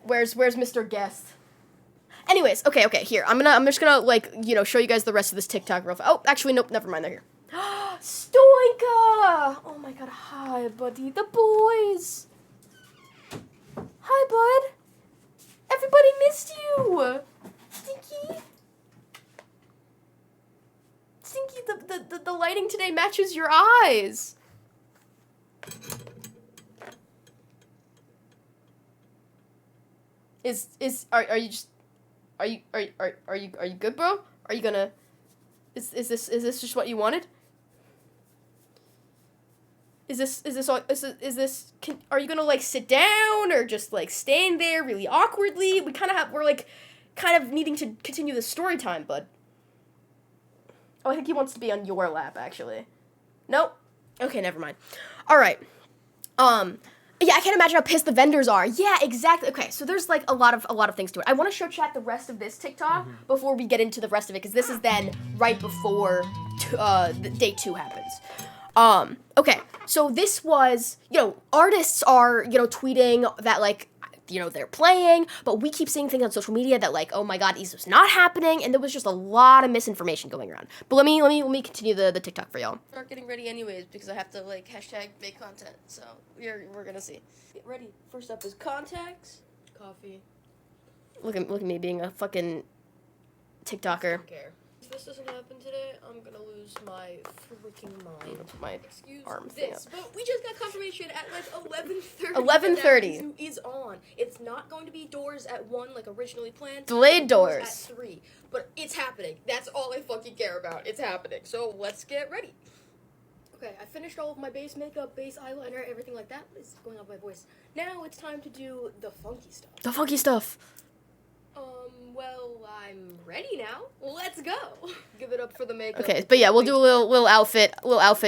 Where's Mr. Guest? Anyways, okay, here. I'm just gonna, like, show you guys the rest of this TikTok real fast. Oh, actually, nope, never mind, they're here. Stoinka! Oh my god, hi, buddy. The boys! Hi, bud. Everybody missed you! Stinky, the lighting today matches your eyes. Are you good, bro? Are you gonna, is this just what you wanted? Are you gonna like sit down or just like stand there really awkwardly? We're like kind of needing to continue the story time, bud. Oh, I think he wants to be on your lap, actually. Nope. Okay, never mind. All right. Yeah, I can't imagine how pissed the vendors are. Yeah, exactly. Okay, so there's like a lot of things to it. I want to show chat the rest of this TikTok before we get into the rest of it, because this is then right before the day 2 happens. Okay, so this was, artists are, tweeting that like, they're playing, but we keep seeing things on social media that like, oh my god, EZOO's not happening, and there was just a lot of misinformation going around. But let me continue the TikTok for y'all. Start getting ready anyways, because I have to like hashtag make content, so we're gonna see. Get ready. First up is contacts, coffee. Look at me being a fucking TikToker. If this doesn't happen today, I'm gonna lose my freaking mind. My Excuse arm this, but we just got confirmation at like 11:30. 11:30 is on. It's not going to be doors at 1 like originally planned. Delayed doors at 3, but it's happening. That's all I fucking care about. It's happening. So let's get ready. Okay, I finished all of my base makeup, base eyeliner, everything like that. It's going off my voice. Now it's time to do the funky stuff. The funky stuff. Well, I'm ready now. Let's go. Give it up for the makeup. Okay, but yeah, we'll do a little outfit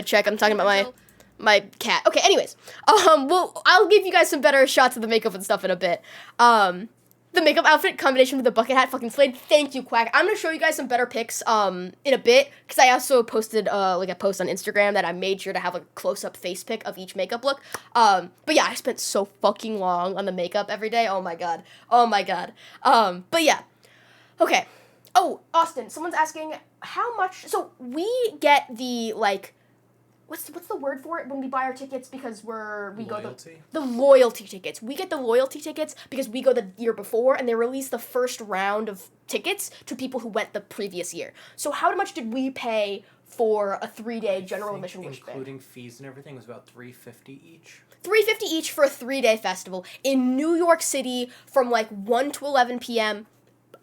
check. I'm talking about my cat. Okay, anyways, I'll give you guys some better shots of the makeup and stuff in a bit. The makeup outfit combination with the bucket hat fucking slayed. Thank you, Quack. I'm gonna show you guys some better pics in a bit, because I also posted like a post on Instagram that I made sure to have a close-up face pic of each makeup look. But yeah, I spent so fucking long on the makeup every day. Oh my god. But yeah. Okay. Oh, Austin, someone's asking how much. So we get the like, what's the word for it when we buy our tickets because we go the loyalty tickets. We get the loyalty tickets because we go the year before, and they release the first round of tickets to people who went the previous year. So how much did we pay for a 3-day general admission? Including fees and everything, was about $350 each. $350 each for a 3-day festival in New York City from like 1 to 11 p.m.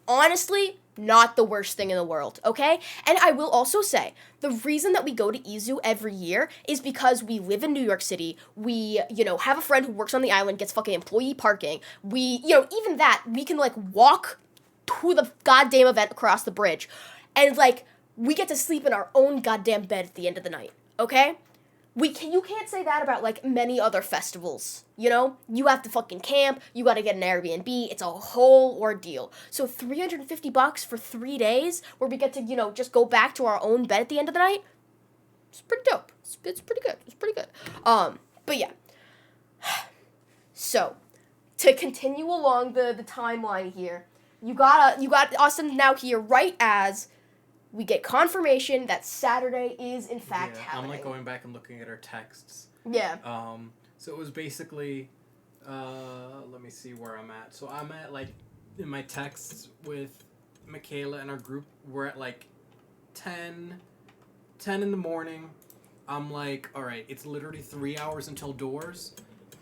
Honestly, not the worst thing in the world, okay? And I will also say, the reason that we go to EZOO every year is because we live in New York City. We, have a friend who works on the island, gets fucking employee parking. We, even that, we can, like, walk to the goddamn event across the bridge. And, like, we get to sleep in our own goddamn bed at the end of the night, okay? You can't say that about, like, many other festivals, You have to fucking camp, you gotta get an Airbnb, it's a whole ordeal. So $350 for 3 days, where we get to, just go back to our own bed at the end of the night, it's pretty dope. It's pretty good. But yeah. So, to continue along the timeline here, you got Austin now here right as we get confirmation that Saturday is in fact happening. I'm like going back and looking at our texts. Yeah. So it was basically, let me see where I'm at. So I'm at like in my texts with Michaela and our group. We're at like 10 in the morning. I'm like, all right, it's literally 3 hours until doors.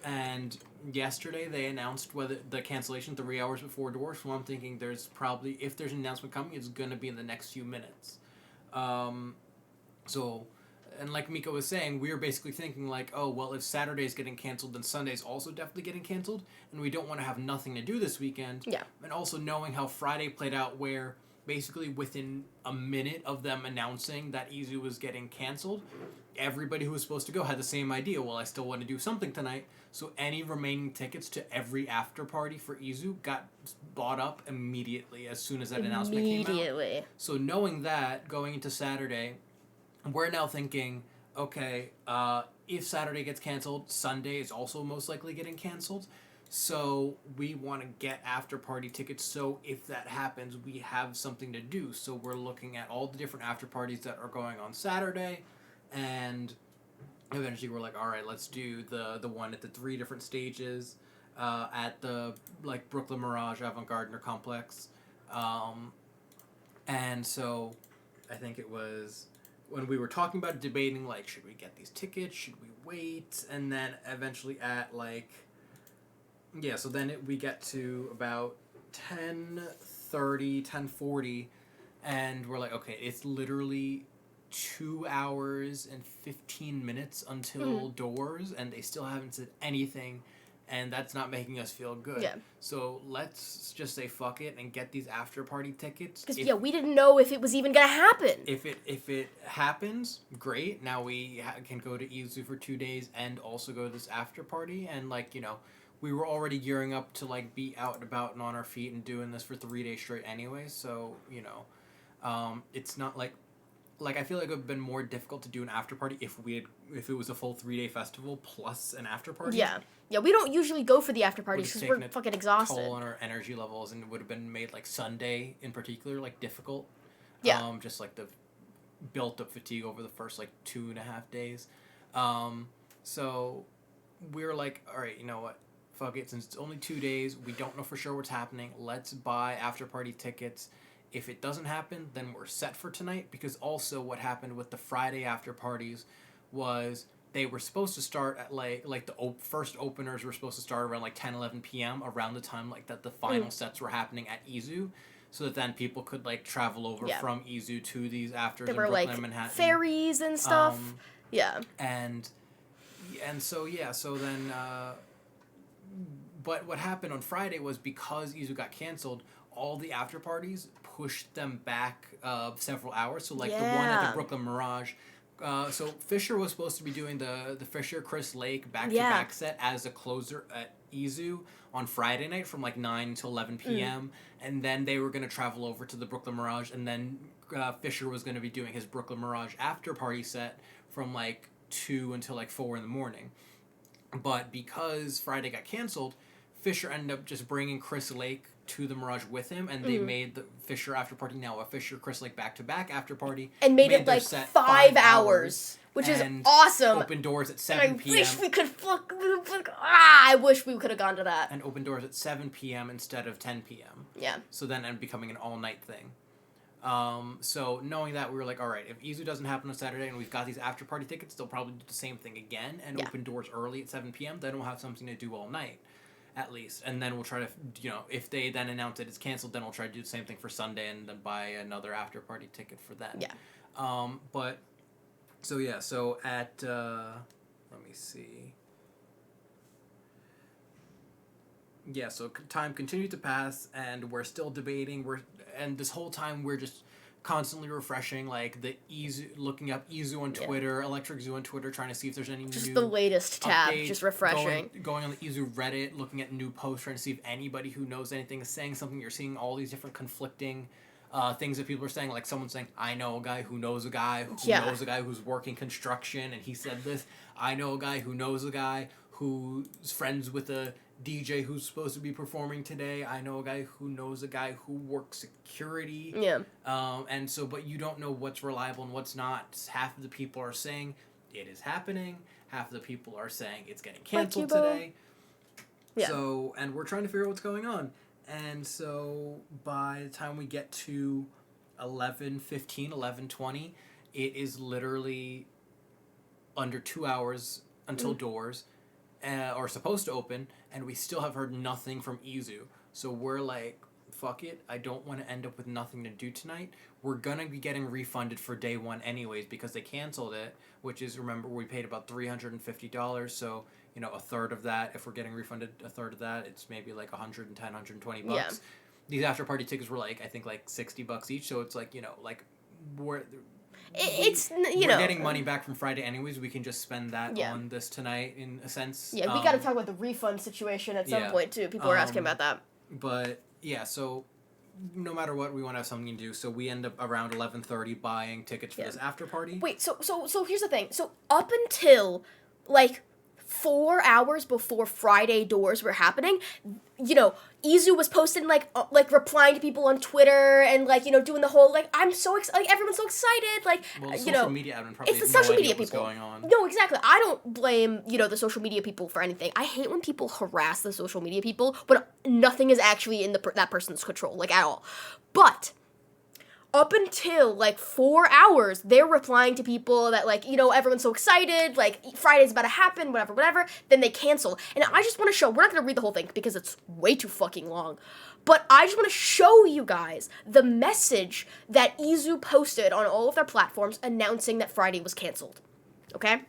And yesterday they announced whether the cancellation 3 hours before doors. So I'm thinking there's probably, if there's an announcement coming, it's going to be in the next few minutes. So, and like Mika was saying, we were basically thinking like, oh, well, if Saturday's getting canceled, then Sunday's also definitely getting canceled. And we don't want to have nothing to do this weekend. Yeah. And also knowing how Friday played out, where basically within a minute of them announcing that EZOO was getting canceled, everybody who was supposed to go had the same idea. Well, I still want to do something tonight. So any remaining tickets to every after party for EZOO got bought up immediately as soon as that announcement came out. So knowing that, going into Saturday, we're now thinking, okay, if Saturday gets canceled, Sunday is also most likely getting canceled. So we want to get after party tickets, so if that happens, we have something to do. So we're looking at all the different after parties that are going on Saturday, and eventually we're like, all right, let's do the one at the 3 different stages at the like Brooklyn Mirage Avant-Garde Complex. And so I think it was when we were talking about it, debating like, should we get these tickets, should we wait, and then eventually at like, yeah, so then we get to about 10:30, 10:40, and we're like, okay, it's literally 2 hours and 15 minutes until doors, and they still haven't said anything, and that's not making us feel good. Yeah. So let's just say fuck it and get these after party tickets. Because we didn't know if it was even gonna happen. If it happens, great. Now we can go to EZOO for 2 days and also go to this after party, and like, we were already gearing up to like be out and about and on our feet and doing this for 3 days straight anyway. So it's not like I feel like it would have been more difficult to do an after party if it was a full 3-day festival plus an after party. Yeah, we don't usually go for the after parties because we're fucking exhausted. Toll on our energy levels, and it would have been made like Sunday in particular like difficult. Yeah. Just like the built up fatigue over the first like 2.5 days. So we were like, all right, you know what? Fuck it, since it's only 2 days, we don't know for sure what's happening. Let's buy after party tickets. If it doesn't happen, then we're set for tonight, because also what happened with the Friday after parties was they were supposed to start at like the first openers were supposed to start around like 10, 11 p.m. around the time like that the final sets were happening at EZOO, so that then people could like travel over from EZOO to these afters in Brooklyn and Manhattan. Ferries and stuff. And so then but what happened on Friday was, because EZOO got canceled, all the after parties pushed them back several hours. So like the one at the Brooklyn Mirage. So Fisher was supposed to be doing the Fisher Chris Lake back-to-back set as a closer at EZOO on Friday night from like 9 to 11 p.m. And then they were going to travel over to the Brooklyn Mirage, and then Fisher was going to be doing his Brooklyn Mirage after-party set from like 2 until like 4 in the morning. But because Friday got canceled, Fisher ended up just bringing Chris Lake to the Mirage with him, and they made the Fisher after party now a Fisher Chris Lake back-to-back after party. And made it like 5 hours, which is awesome. Open doors at 7 p.m. I wish we could I wish we could have gone to that. And open doors at 7 p.m. instead of 10 p.m. Yeah. So then it ended up becoming an all-night thing. So knowing that, we were like, all right, if EZOO doesn't happen on Saturday and we've got these after-party tickets, they'll probably do the same thing again and open doors early at 7 p.m. Then we'll have something to do all night. At least, and then we'll try to, if they then announce that it's canceled, then we'll try to do the same thing for Sunday and then buy another after party ticket for that. Yeah. So at let me see. Yeah, so time continued to pass, and we're still debating. And this whole time we're just constantly refreshing, like the EZOO, looking up EZOO on Twitter, Electric Zoo on Twitter, trying to see if there's any just new the latest tab, updates, just refreshing. Going on the EZOO Reddit, looking at new posts, trying to see if anybody who knows anything is saying something. You're seeing all these different conflicting things that people are saying, like someone saying, I know a guy who knows a guy who knows a guy who's working construction, and he said this. I know a guy who knows a guy who's friends with a DJ who's supposed to be performing today. I know a guy who knows a guy who works security. Yeah. And so, but you don't know what's reliable and what's not. Half of the people are saying it is happening. Half of the people are saying it's getting canceled today. Yeah. So, and we're trying to figure out what's going on. And so by the time we get to 11:15, 11:20, it is literally under 2 hours until doors are supposed to open, and we still have heard nothing from EZOO. So we're like, fuck it, I don't want to end up with nothing to do tonight. We're going to be getting refunded for day one anyways because they canceled it, which is, remember, we paid about $350, so, a third of that, if we're getting refunded a third of that, it's maybe like $110, $120. Yeah. These after-party tickets were like, I think like $60 each, so it's like, we're getting money back from Friday anyways. We can just spend that on this tonight in a sense. Yeah, we got to talk about the refund situation at some point too. People are asking about that. But yeah, so no matter what, we want to have something to do. So we end up around 11:30 buying tickets for this after party. Wait, so here's the thing. So up until like 4 hours before Friday doors were happening, EZOO was posting like replying to people on Twitter and doing the whole I'm so excited, everyone's so excited, social media admin probably it's the social media people going on. No, exactly. I don't blame the social media people for anything. I hate when people harass the social media people when nothing is actually in that person's control at all. But up until 4 hours, they're replying to people that everyone's so excited, Friday's about to happen, whatever. Then they cancel. And I just want to show, we're not going to read the whole thing because it's way too fucking long. But I just want to show you guys the message that EZOO posted on all of their platforms announcing that Friday was canceled. Okay?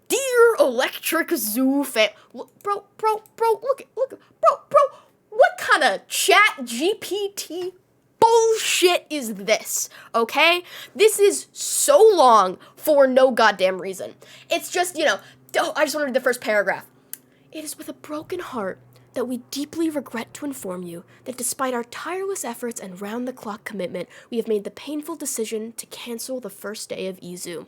Dear Electric Zoo fan, bro, look, bro. What kind of chat GPT bullshit is this, okay? This is so long for no goddamn reason. It's just, I just want to read the first paragraph. It is with a broken heart that we deeply regret to inform you that despite our tireless efforts and round-the-clock commitment, we have made the painful decision to cancel the first day of EZOO.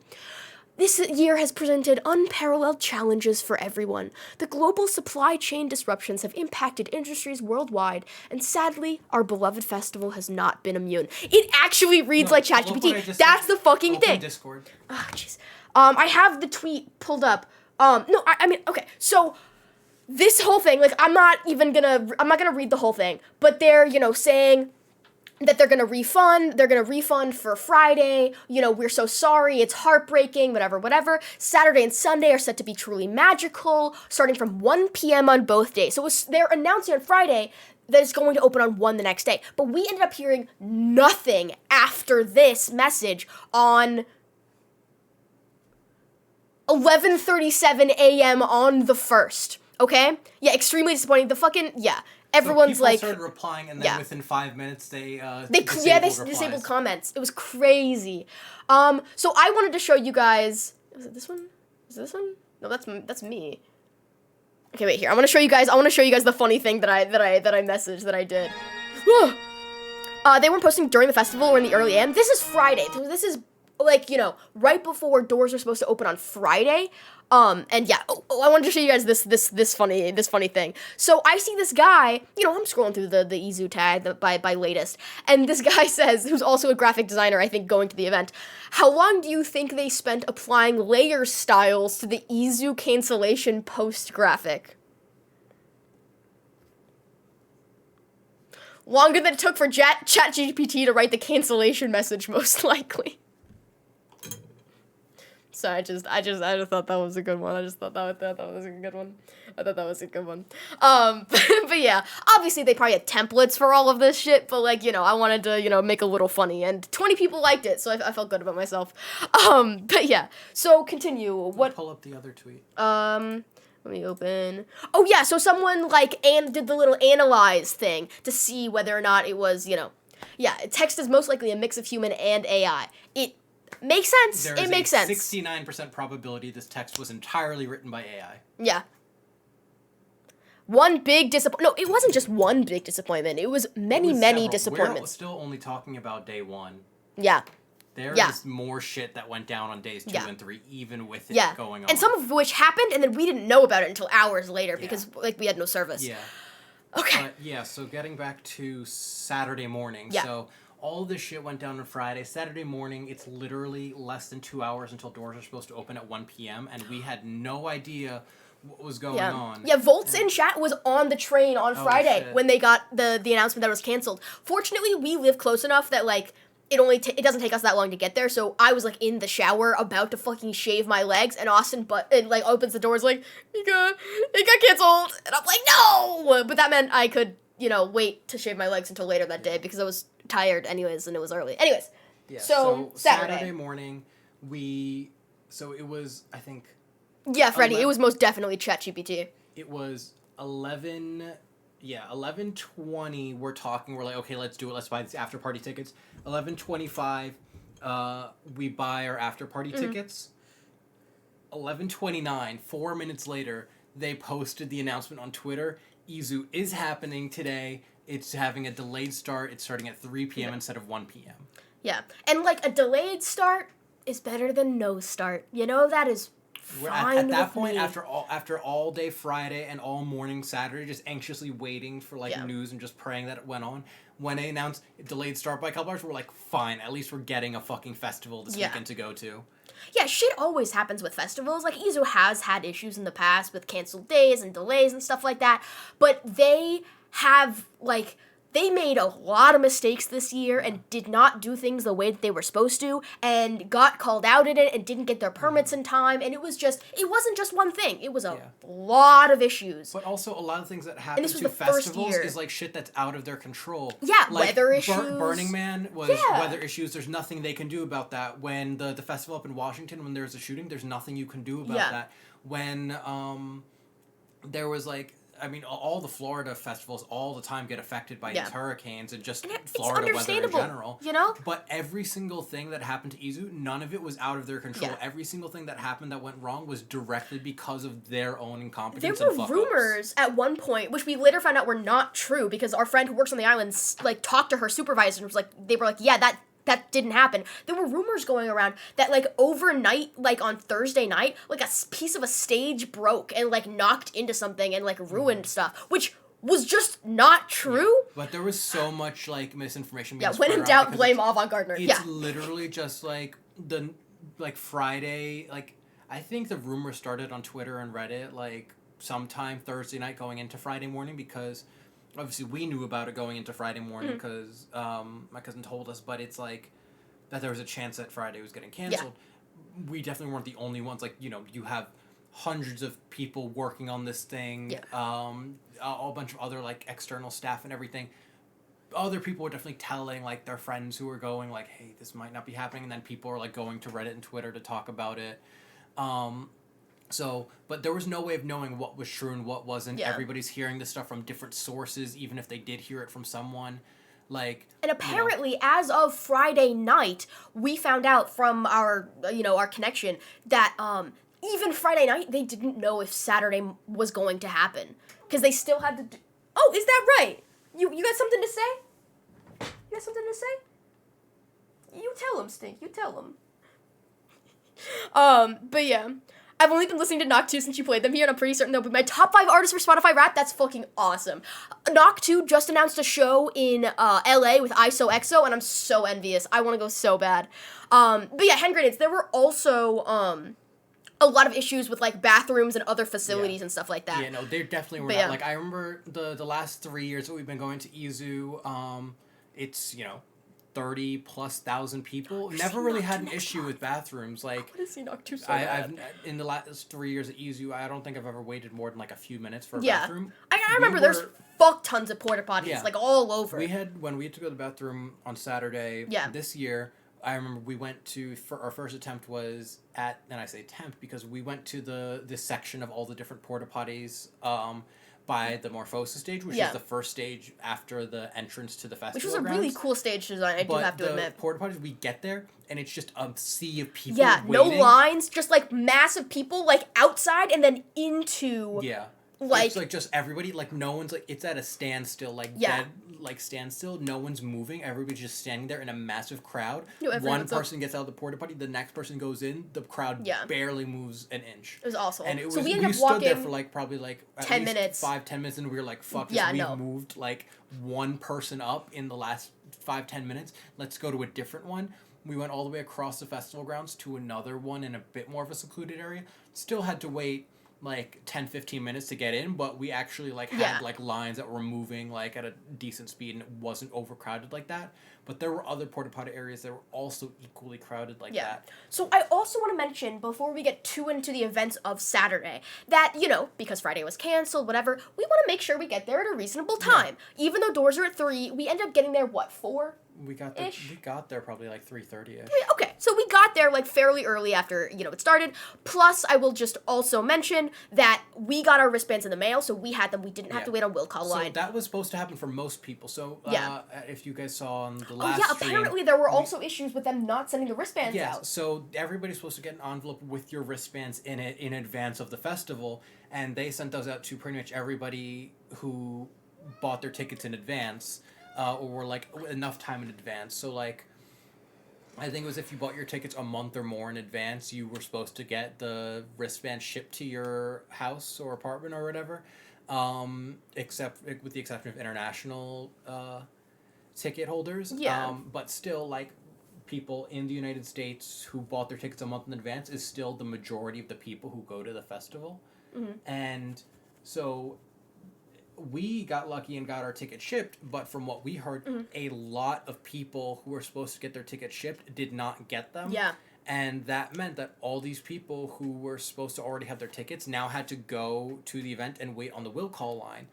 This year has presented unparalleled challenges for everyone. The global supply chain disruptions have impacted industries worldwide, and sadly, our beloved festival has not been immune. It actually reads like ChatGPT. That's the fucking thing. Discord. Oh, jeez. I have the tweet pulled up. Okay. So this whole thing, I'm not gonna read the whole thing, but they're, saying that they're going to refund for Friday, we're so sorry, it's heartbreaking, whatever. Saturday and Sunday are set to be truly magical, starting from 1 p.m. on both days. So they're announcing on Friday that it's going to open on 1 the next day. But we ended up hearing nothing after this message on 11:37 a.m. on the 1st. Okay? Yeah, extremely disappointing. everyone's people like, started replying, and then yeah. within 5 minutes they they disabled disabled replies. comments. It was crazy. So I wanted to show you guys. Was it this one? Is it this one? No, that's me. Okay, wait here. I want to show you guys the funny thing that I messaged that I did. They weren't posting during the festival or in the early AM. This is Friday. This is like, you know, right before doors are supposed to open on Friday. And yeah, I wanted to show you guys this funny thing. So I see this guy, you know, I'm scrolling through the EZOO tag by latest, and this guy says, who's also a graphic designer, I think, going to the event, how long do you think they spent applying layer styles to the EZOO cancellation post graphic? Longer than it took for ChatGPT to write the cancellation message, most likely. So I just thought that was a good one. I thought that was a good one. But yeah, obviously they probably had templates for all of this shit, but like, you know, I wanted to, you know, make a little funny, and 20 people liked it, so I felt good about myself. But yeah, so continue. What? Pull up the other tweet. Let me open. Oh yeah, so someone like did the little analyze thing to see whether or not it was, you know, yeah, text is most likely a mix of human and AI. It makes sense. It makes sense. 69% probability this text was entirely written by AI. Yeah. One big disappointment. No, it wasn't just one big disappointment. It was many several. disappointments. We're still only talking about day one. Yeah. There Yeah. is more shit that went down on days 2 Yeah. and 3, even with it Yeah. going on. And some of which happened, and then we didn't know about it until hours later because like we had no service. Yeah. Okay. But yeah, so getting back to Saturday morning. Yeah. So all this shit went down on Friday. Saturday morning, it's literally less than 2 hours until doors are supposed to open at 1 p.m. And we had no idea what was going on. Yeah, Volts in chat was on the train on Friday shit. when they got the announcement that it was canceled. Fortunately, we live close enough that like it doesn't take us that long to get there. So I was like in the shower about to fucking shave my legs, and Austin like opens the doors like it got canceled, and I'm like no, but that meant I could, you know, wait to shave my legs until later that day because I was tired anyways and it was early. Anyways, Yeah, so Saturday morning, so it was, I think... Yeah, Freddie, it was most definitely ChatGPT. It was 11:20, we're talking, we're like, okay, let's do it, let's buy these after-party tickets. 11:25, we buy our after-party tickets. 11:29, 4 minutes later, they posted the announcement on Twitter. EZOO is happening today. It's having a delayed start. It's starting at 3 p.m. instead of 1 p.m. Yeah, and like a delayed start is better than no start. You know, that is fine at that with point, me. after all day Friday and all morning Saturday, just anxiously waiting for like news and just praying that it went on. When they announced a delayed start by a couple hours, we're like, fine, at least we're getting a fucking festival this weekend to go to. Yeah, shit always happens with festivals. Like, EZOO has had issues in the past with canceled days and delays and stuff like that. But they have, like, they made a lot of mistakes this year and did not do things the way that they were supposed to and got called out in it and didn't get their permits in time. And it wasn't just one thing. It was a lot of issues. But also a lot of things that happen to the festivals is like shit that's out of their control. Yeah, like, weather issues. Burning Man was weather issues. There's nothing they can do about that. When the festival up in Washington, when there's a shooting, there's nothing you can do about that. When there was like, I mean, all the Florida festivals all the time get affected by these hurricanes and just Florida weather in general. You know? But every single thing that happened to EZOO, none of it was out of their control. Yeah. Every single thing that happened that went wrong was directly because of their own incompetence. There were rumors at one point, which we later found out were not true because our friend who works on the island like talked to her supervisor and was like, they were like, yeah, that didn't happen. There were rumors going around that, like, overnight, like, on Thursday night, like, a piece of a stage broke and, like, knocked into something and, like, ruined stuff, which was just not true. Yeah. But there was so much, like, misinformation being when in doubt, blame Avant-Gardner. It's literally just, like, Friday, like, I think the rumor started on Twitter and Reddit, like, sometime Thursday night going into Friday morning because... Obviously, we knew about it going into Friday morning because my cousin told us, but it's like that there was a chance that Friday was getting canceled. Yeah. We definitely weren't the only ones. Like, you know, you have hundreds of people working on this thing, a bunch of other, like, external staff and everything. Other people were definitely telling, like, their friends who were going, like, hey, this might not be happening. And then people are, like, going to Reddit and Twitter to talk about it. So, but there was no way of knowing what was true and what wasn't. Yeah. Everybody's hearing this stuff from different sources, even if they did hear it from someone. Like, And apparently, as of Friday night, we found out from our, our connection that even Friday night, they didn't know if Saturday was going to happen. Because they still had to do... Oh, is that right? You got something to say? You got something to say? You tell him, Stink. You tell him. But yeah. I've only been listening to Knock 2 since you played them here, and I'm pretty certain they'll be my top 5 artists for Spotify Rap. That's fucking awesome. Knock 2 just announced a show in LA with EZOO, and I'm so envious. I want to go so bad. But yeah, hand grenades. There were also a lot of issues with like bathrooms and other facilities and stuff like that. Yeah, no, they definitely were But not. yeah. Like, I remember the last 3 years that we've been going to EZOO, it's, 30,000+ people. Never really had an issue with bathrooms. Like, I want to see Knock 2 so bad. I've in the last 3 years at EZOO, I don't think I've ever waited more than like a few minutes for a Yeah. bathroom. I remember there's fuck tons of porta potties, Yeah. like all over. When we had to go to the bathroom on Saturday this year, I remember we went to, for our first attempt was at, and I say attempt because we went to this section of all the different porta potties by the Morphosis stage, which is the first stage after the entrance to the festival Which was a grounds. really cool stage design, I do have to admit. But the porta potties, we get there, and it's just a sea of people Yeah, no waiting. lines, just like massive people like outside and then into... Yeah. Like, it's like just everybody, like no one's like, it's at a standstill, like dead, like standstill. No one's moving. Everybody's just standing there in a massive crowd. One person gets out of the porta potty, the next person goes in, the crowd barely moves an inch. It was awesome. And it was, so we stood there for like probably like 10 minutes. 5-10 minutes, and we were like, fuck this, we moved like one person up in the last 5-10 minutes. Let's go to a different one. We went all the way across the festival grounds to another one in a bit more of a secluded area. Still had to wait like 10-15 minutes to get in, but we actually like had like lines that were moving like at a decent speed, and it wasn't overcrowded like that. But there were other porta potty areas that were also equally crowded like that. So I also want to mention, before we get too into the events of Saturday, that, because Friday was canceled, whatever, we want to make sure we get there at a reasonable time. Even though doors are at 3, we end up getting there, 4? We got there probably like 3:30ish. Okay, so we got there like fairly early after, it started. Plus, I will just also mention that we got our wristbands in the mail, so we had them. We didn't have to wait on will call line. So that was supposed to happen for most people. So if you guys saw on the last stream, apparently there were also issues with them not sending the wristbands out. Yeah, so everybody's supposed to get an envelope with your wristbands in it in advance of the festival, and they sent those out to pretty much everybody who bought their tickets in advance. Or like enough time in advance. So like, I think it was if you bought your tickets a month or more in advance, you were supposed to get the wristband shipped to your house or apartment or whatever. Except with the exception of international ticket holders. Yeah. But still, like, people in the United States who bought their tickets a month in advance is still the majority of the people who go to the festival. Mm-hmm. And so we got lucky and got our ticket shipped, but from what we heard, a lot of people who were supposed to get their ticket shipped did not get them. Yeah. And that meant that all these people who were supposed to already have their tickets now had to go to the event and wait on the will call line.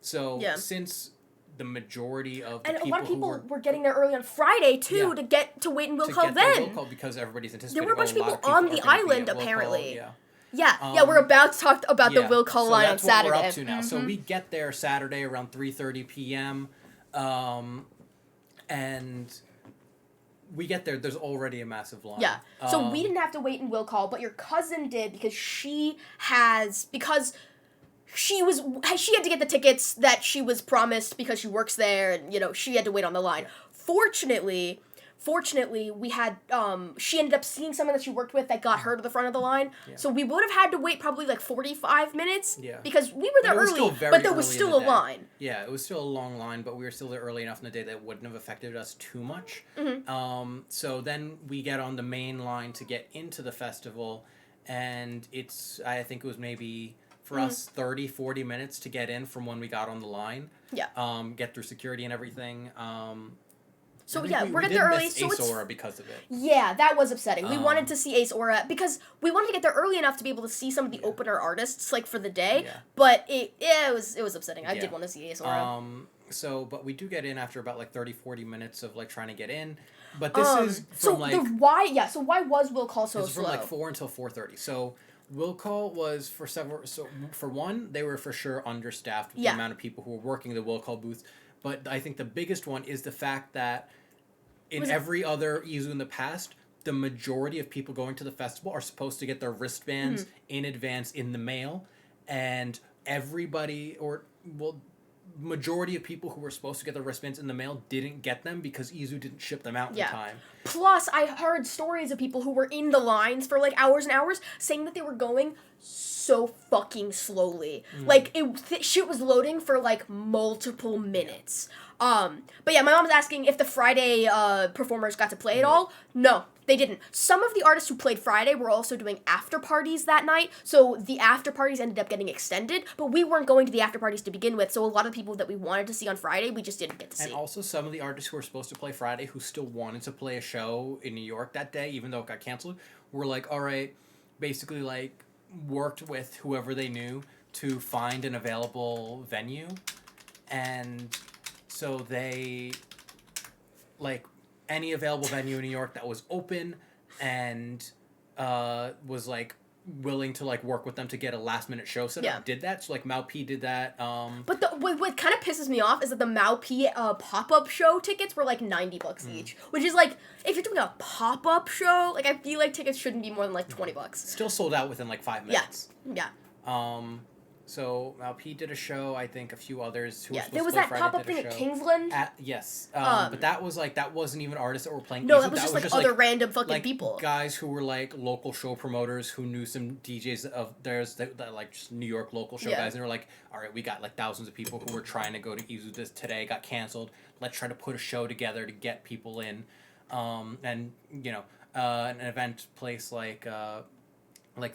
So since the majority of the a lot of people were getting there early on Friday too to wait and will call then. The will call because everybody's anticipating. There were a bunch of people on the island apparently. Call, Yeah, we're about to talk about the will call line on Saturday. That's what we're up to now. So we get there Saturday around 3:30 p.m. And we get there, there's already a massive line. Yeah. So we didn't have to wait in will call, but your cousin did because she had to get the tickets that she was promised because she works there, and she had to wait on the line. Yeah. Fortunately, we had, she ended up seeing someone that she worked with that got her to the front of the line. Yeah. So we would have had to wait probably like 45 minutes. Yeah. Because we were there early, but there was still a line. Yeah, it was still a long line, but we were still there early enough in the day that it wouldn't have affected us too much. Mm-hmm. So then we get on the main line to get into the festival, and I think it was maybe, for us, 30-40 minutes to get in from when we got on the line. Yeah. Get through security and everything. So yeah, we're getting there early. So Ace Aura because of it. Yeah, that was upsetting. We wanted to see Ace Aura because we wanted to get there early enough to be able to see some of the opener artists like for the day. Yeah. But it was upsetting. I did want to see Ace Aura. But we do get in after about like 30-40 minutes of like trying to get in. But this is from why was Will Call so slow? From like 4 until 4:30. So Will call was for several. So for one, they were for sure understaffed with Yeah. the amount of people who were working the will call booths. But I think the biggest one is the fact that in every other EZOO in the past, the majority of people going to the festival are supposed to get their wristbands in advance in the mail, and everybody majority of people who were supposed to get their wristbands in the mail didn't get them because EZOO didn't ship them out in time. Plus, I heard stories of people who were in the lines for like hours and hours saying that they were going so fucking slowly. Like shit was loading for like multiple minutes. But yeah, my mom was asking if the Friday performers got to play at all. No, they didn't. Some of the artists who played Friday were also doing after parties that night, so the after parties ended up getting extended, but we weren't going to the after parties to begin with, so a lot of the people that we wanted to see on Friday, we just didn't get to see. And also some of the artists who were supposed to play Friday who still wanted to play a show in New York that day, even though it got canceled, were like, all right, basically like worked with whoever they knew to find an available venue, and so they, like, any available venue in New York that was open and was, like, willing to, like, work with them to get a last-minute show set up, did that. So, like, Mal P did that. But what kind of pisses me off is that the Mal P pop-up show tickets were, like, $90 each. Which is, like, if you're doing a pop-up show, like, I feel like tickets shouldn't be more than, like, $20. Still sold out within, like, 5 minutes. Yeah. So Mal P did a show. I think a few others who were supposed there was to play that Friday pop-up did a thing at show. Kingsland. Yes. But that was like, that wasn't even artists that were playing. No, EZOO. that was just other random fucking like, people. Guys who were like local show promoters who knew some DJs of theirs that like just New York local show guys. And they were like, all right, we got like thousands of people who were trying to go to EZOO this today, got canceled. Let's try to put a show together to get people in. And you know, an event place like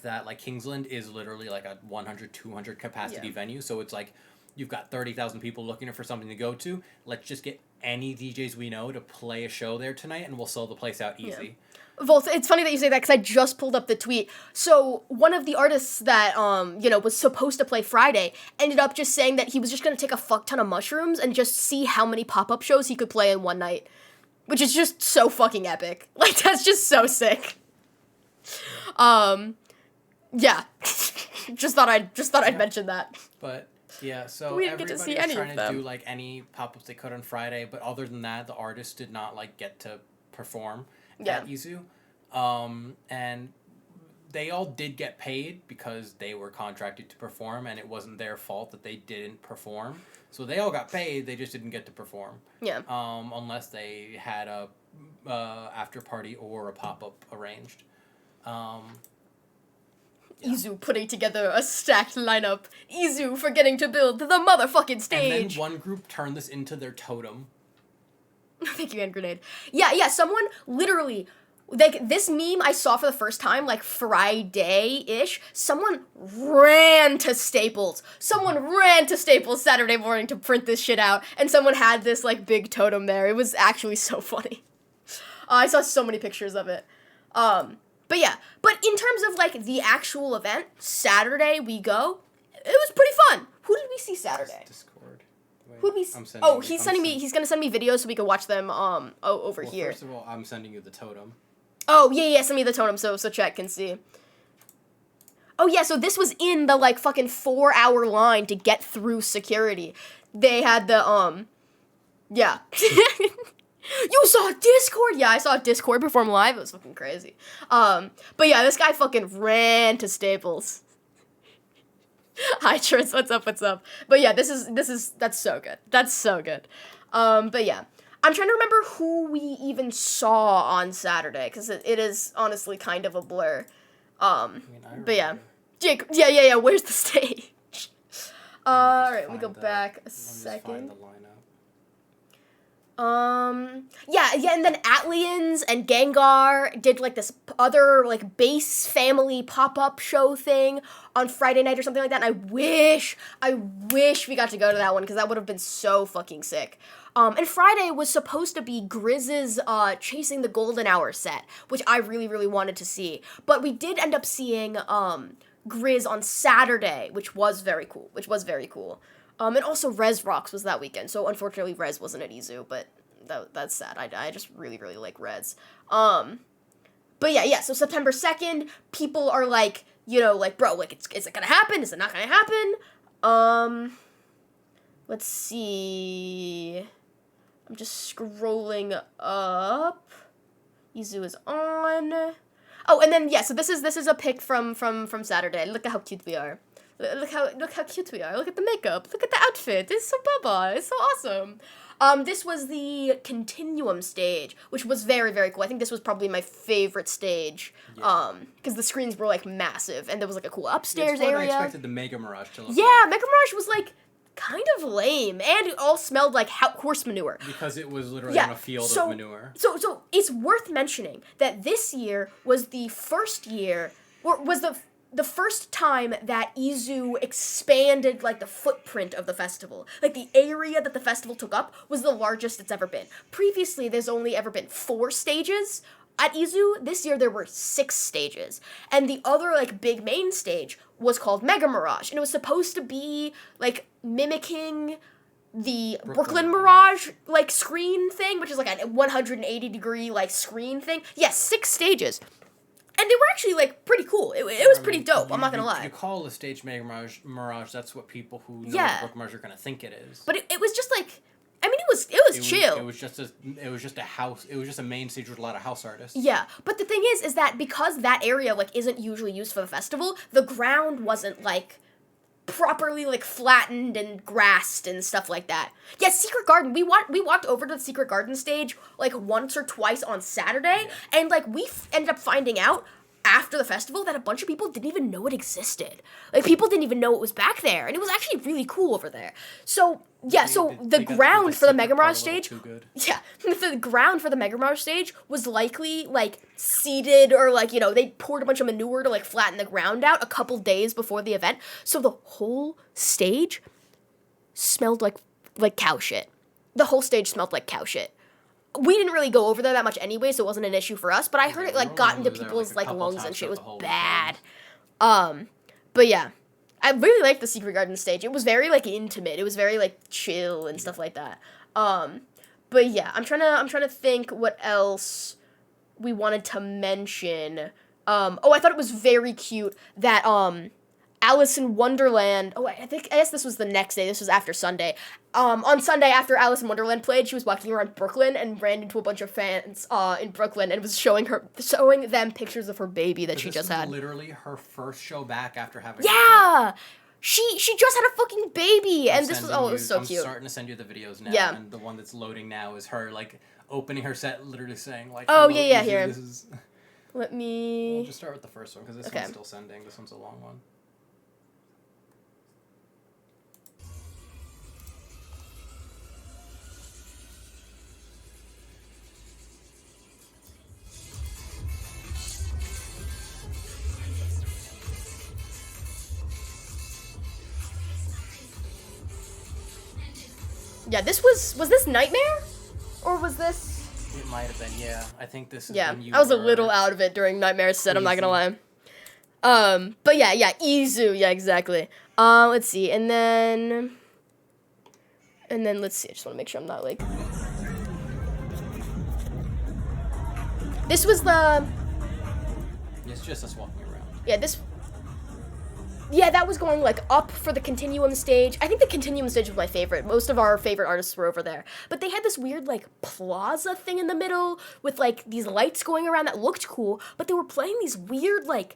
that, like Kingsland is literally like a 100, 200 capacity venue. So it's like, you've got 30,000 people looking for something to go to. Let's just get any DJs we know to play a show there tonight, and we'll sell the place out easy. Volt, it's funny that you say that, because I just pulled up the tweet. So, one of the artists that, was supposed to play Friday ended up just saying that he was just going to take a fuck ton of mushrooms and just see how many pop-up shows he could play in one night. Which is just so fucking epic. Like, that's just so sick. Yeah. just thought I'd mention that. But yeah, so we didn't get to see any trying of them. to do like any pop-ups they could on Friday, but other than that, the artists did not like get to perform at EZOO. And they all did get paid because they were contracted to perform, and it wasn't their fault that they didn't perform. So they all got paid, they just didn't get to perform. Yeah. Unless they had a after party or a pop-up arranged. EZOO putting together a stacked lineup. EZOO forgetting to build the motherfucking stage. And then one group turned this into their totem. Thank you, hand grenade. Yeah, someone literally, like, this meme I saw for the first time, like, Friday-ish. Someone ran to Staples Saturday morning to print this shit out, and someone had this, like, big totem there. It was actually so funny. I saw so many pictures of it. But yeah, but in terms of, like, the actual event, Saturday we go, it was pretty fun. Who did we see Saturday? Discord. Wait, Who did we see? Oh, he's gonna send me videos so we can watch them, over here. First of all, I'm sending you the totem. Oh, yeah, send me the totem so chat can see. Oh, yeah, so this was in the, like, fucking 4-hour line to get through security. They had the, yeah. You saw Discord? Yeah, I saw Discord perform live. It was fucking crazy. But yeah, this guy fucking ran to Staples. Hi, Tris. What's up? But yeah, that's so good. That's so good. But yeah. I'm trying to remember who we even saw on Saturday, because it is honestly kind of a blur. But yeah. Jake, yeah, where's the stage? Alright, let me go back a second. Yeah, and then Atlians and Gengar did, like, this other, like, base family pop-up show thing on Friday night or something like that, and I wish we got to go to that one, because that would have been so fucking sick. And Friday was supposed to be Grizz's, Chasing the Golden Hour set, which I really, really wanted to see, but we did end up seeing, Grizz on Saturday, which was very cool. And also Rez Rocks was that weekend, so unfortunately Rez wasn't at EZOO, but that's sad. I just really, really like Rez. But yeah, so September 2nd, people are, like, you know, like, bro, like, is it gonna happen? Is it not gonna happen? Let's see. I'm just scrolling up. EZOO is on. Oh, and then yeah, so this is a pic from Saturday. Look at how cute we are. Look how cute we are. Look at the makeup. Look at the outfit. It's so baba. It's so awesome. This was the Continuum stage, which was very, very cool. I think this was probably my favorite stage. Yeah. Because the screens were like massive, and there was like a cool upstairs It's what area. I expected the Mega Mirage to look Yeah, like. Mega Mirage was like kind of lame, and it all smelled like horse manure. Because it was literally on a field of manure. So it's worth mentioning that this year was the first year, or was the first time that EZOO expanded like the footprint of the festival. Like the area that the festival took up was the largest it's ever been. Previously, there's only ever been 4 stages. At EZOO, this year there were 6 stages. And the other like big main stage was called Mega Mirage. And it was supposed to be like mimicking the Brooklyn Mirage like screen thing, which is like a 180 degree like screen thing. Yes, 6 stages. And they were actually, like, pretty cool. It was pretty dope, I'm not gonna lie. You call the stage Mega Mirage, that's what people who know Yeah. Brooklyn Mirage are gonna think it is. But it was just, like, I mean, it was chill. It was just a house, it was just a main stage with a lot of house artists. Yeah, but the thing is that because that area, like, isn't usually used for the festival, the ground wasn't, like, properly, like, flattened and grassed and stuff like that. Yeah, Secret Garden, we walked over to the Secret Garden stage, like, once or twice on Saturday, and, like, we ended up finding out after the festival that a bunch of people didn't even know it existed. Like, people didn't even know it was back there, and it was actually really cool over there. So, yeah, the ground for the Mega Mirage stage, yeah, the ground for the Mega Mirage stage was likely, like, seeded, or, like, you know, they poured a bunch of manure to, like, flatten the ground out a couple days before the event, so the whole stage smelled like cow shit. The whole stage smelled like cow shit. We didn't really go over there that much anyway, so it wasn't an issue for us, but I heard it, like, got into people's, like, lungs and shit. It was bad. But yeah. I really liked the Secret Garden stage. It was very, like, intimate. It was very, like, chill and stuff like that. But yeah, I'm trying to think what else we wanted to mention. I thought it was very cute that, Alice in Wonderland. Oh, I guess this was the next day. This was after Sunday. On Sunday, after Alice in Wonderland played, she was walking around Brooklyn and ran into a bunch of fans in Brooklyn and was showing them pictures of her baby that she just had. Literally her first show back after having. Yeah, she just had a fucking baby, and this was it was so cute. I'm starting to send you the videos now. Yeah. And the one that's loading now is her like opening her set, literally saying like. Oh yeah, here. This is. Let me. We'll just start with the first one because this one's still sending. This one's a long one. Yeah, this was this Nightmare? Or was this... It might have been, yeah. I think this is yeah, when you I was a little out of it during Nightmare's set, I'm not gonna lie. But yeah, EZOO, yeah, exactly. Let's see, and then let's see, I just wanna make sure I'm not, like... This was the... It's just us walking around. Yeah, yeah, that was going, like, up for the Continuum stage. I think the Continuum stage was my favorite. Most of our favorite artists were over there. But they had this weird, like, plaza thing in the middle with, like, these lights going around that looked cool, but they were playing these weird, like,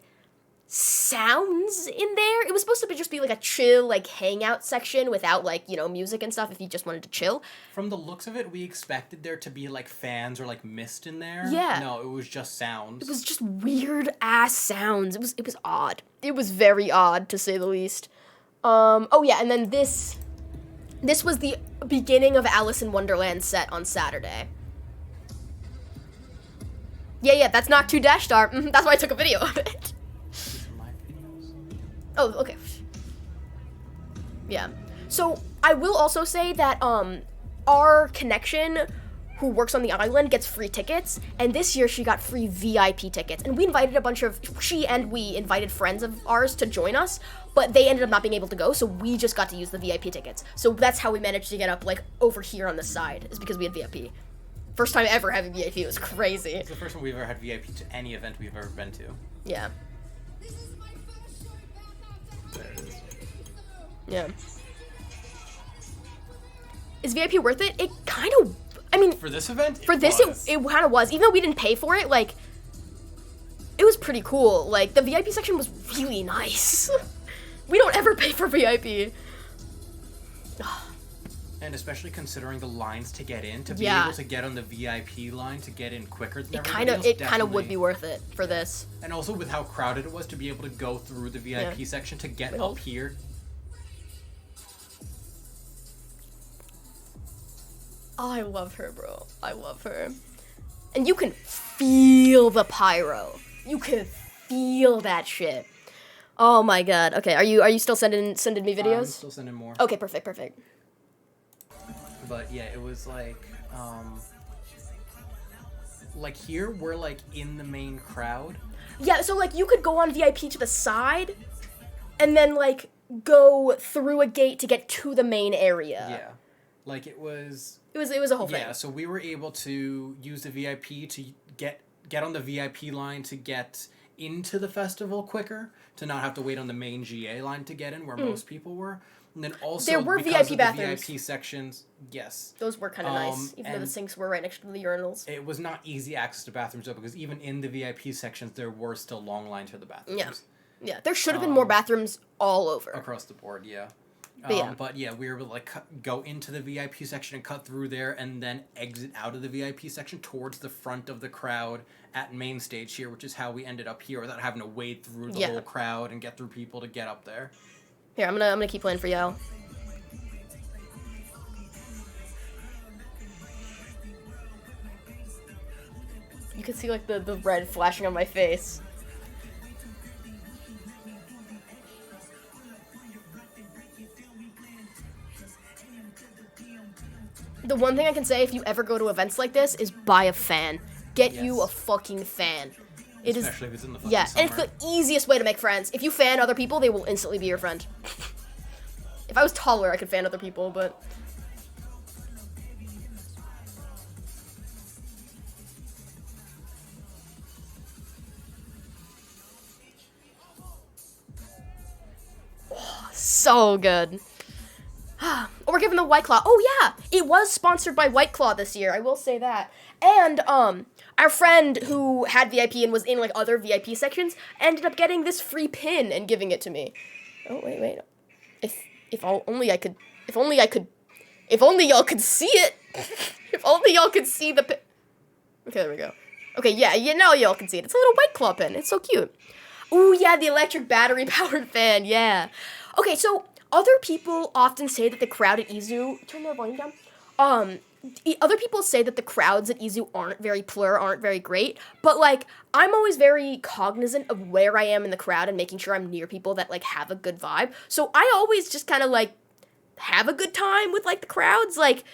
sounds in there. It was supposed to just be, like, a chill, like, hangout section without, like, you know, music and stuff if you just wanted to chill. From the looks of it, we expected there to be, like, fans or, like, mist in there. Yeah. No, it was just sounds. It was just weird-ass sounds. It was odd. It was very odd, to say the least. Oh, yeah, and then this was the beginning of Alice in Wonderland set on Saturday. Yeah, that's not 2 Dash Star. That's why I took a video of it. These are my videos. Oh, okay. Yeah. So, I will also say that, our connection who works on the island gets free tickets, and this year she got free VIP tickets. And we invited we invited friends of ours to join us, but they ended up not being able to go, so we just got to use the VIP tickets. So that's how we managed to get up, like, over here on the side, is because we had VIP. First time ever having VIP, it was crazy. It's the first time we've ever had VIP to any event we've ever been to. Yeah. Yeah. Is VIP worth it? It kind of, I mean, For this event? for this, it kind of was. Even though we didn't pay for it, like, it was pretty cool. Like, the VIP section was really nice. We don't ever pay for VIP. And especially considering the lines to get in, to be Yeah. able to get on the VIP line to get in quicker than It everybody kind of, else, it kind of definitely. would be worth it for this. And also with how crowded it was to be able to go through the VIP Yeah. section to get Wait, up hold. here. Oh, I love her, bro. I love her. And you can feel the pyro. You can feel that shit. Oh my god. Okay, are you still sending me I'm videos? still sending more. Okay, perfect. But yeah, it was like here we're like in the main crowd. Yeah, so like you could go on VIP to the side and then like go through a gate to get to the main area. Yeah. Like it was It was a whole Yeah, thing. so we were able to use the VIP to get on the VIP line to get into the festival quicker, to not have to wait on the main GA line to get in where most people were. And then also There were because VIP of bathrooms. the VIP sections, yes. Those were kind of nice, even though the and sinks were right next to the urinals. it was not easy access to bathrooms though, because even in the VIP sections there were still long lines for the bathrooms. Yeah. Yeah, there should have been more bathrooms all over. Across the board, yeah. But yeah. We were able to like go into the VIP section and cut through there, and then exit out of the VIP section towards the front of the crowd at main stage here, which is how we ended up here without having to wade through the whole crowd and get through people to get up there. Here, I'm gonna keep playing for y'all. You can see like the red flashing on my face. The one thing I can say if you ever go to events like this is buy a fan. Get you a fucking fan. It is, Especially if it's in the fucking yeah, summer. and it's the easiest way to make friends. If you fan other people, they will instantly be your friend. If I was taller, I could fan other people, but... Oh, so good. We're giving the White Claw. Oh yeah, it was sponsored by White Claw this year. I will say that. And our friend who had VIP and was in like other VIP sections ended up getting this free pin and giving it to me. Oh wait. If only y'all could see it. If only y'all could see the pin. Okay, there we go. Okay, yeah, now y'all can see it. It's a little White Claw pin. It's so cute. Ooh, yeah, the electric battery powered fan. Yeah. Okay, so other people often say that the crowd at EZOO, turn the volume down. Other people say that the crowds at EZOO aren't very great, but like I'm always very cognizant of where I am in the crowd and making sure I'm near people that like have a good vibe. So I always just kind of like have a good time with like the crowds. Like,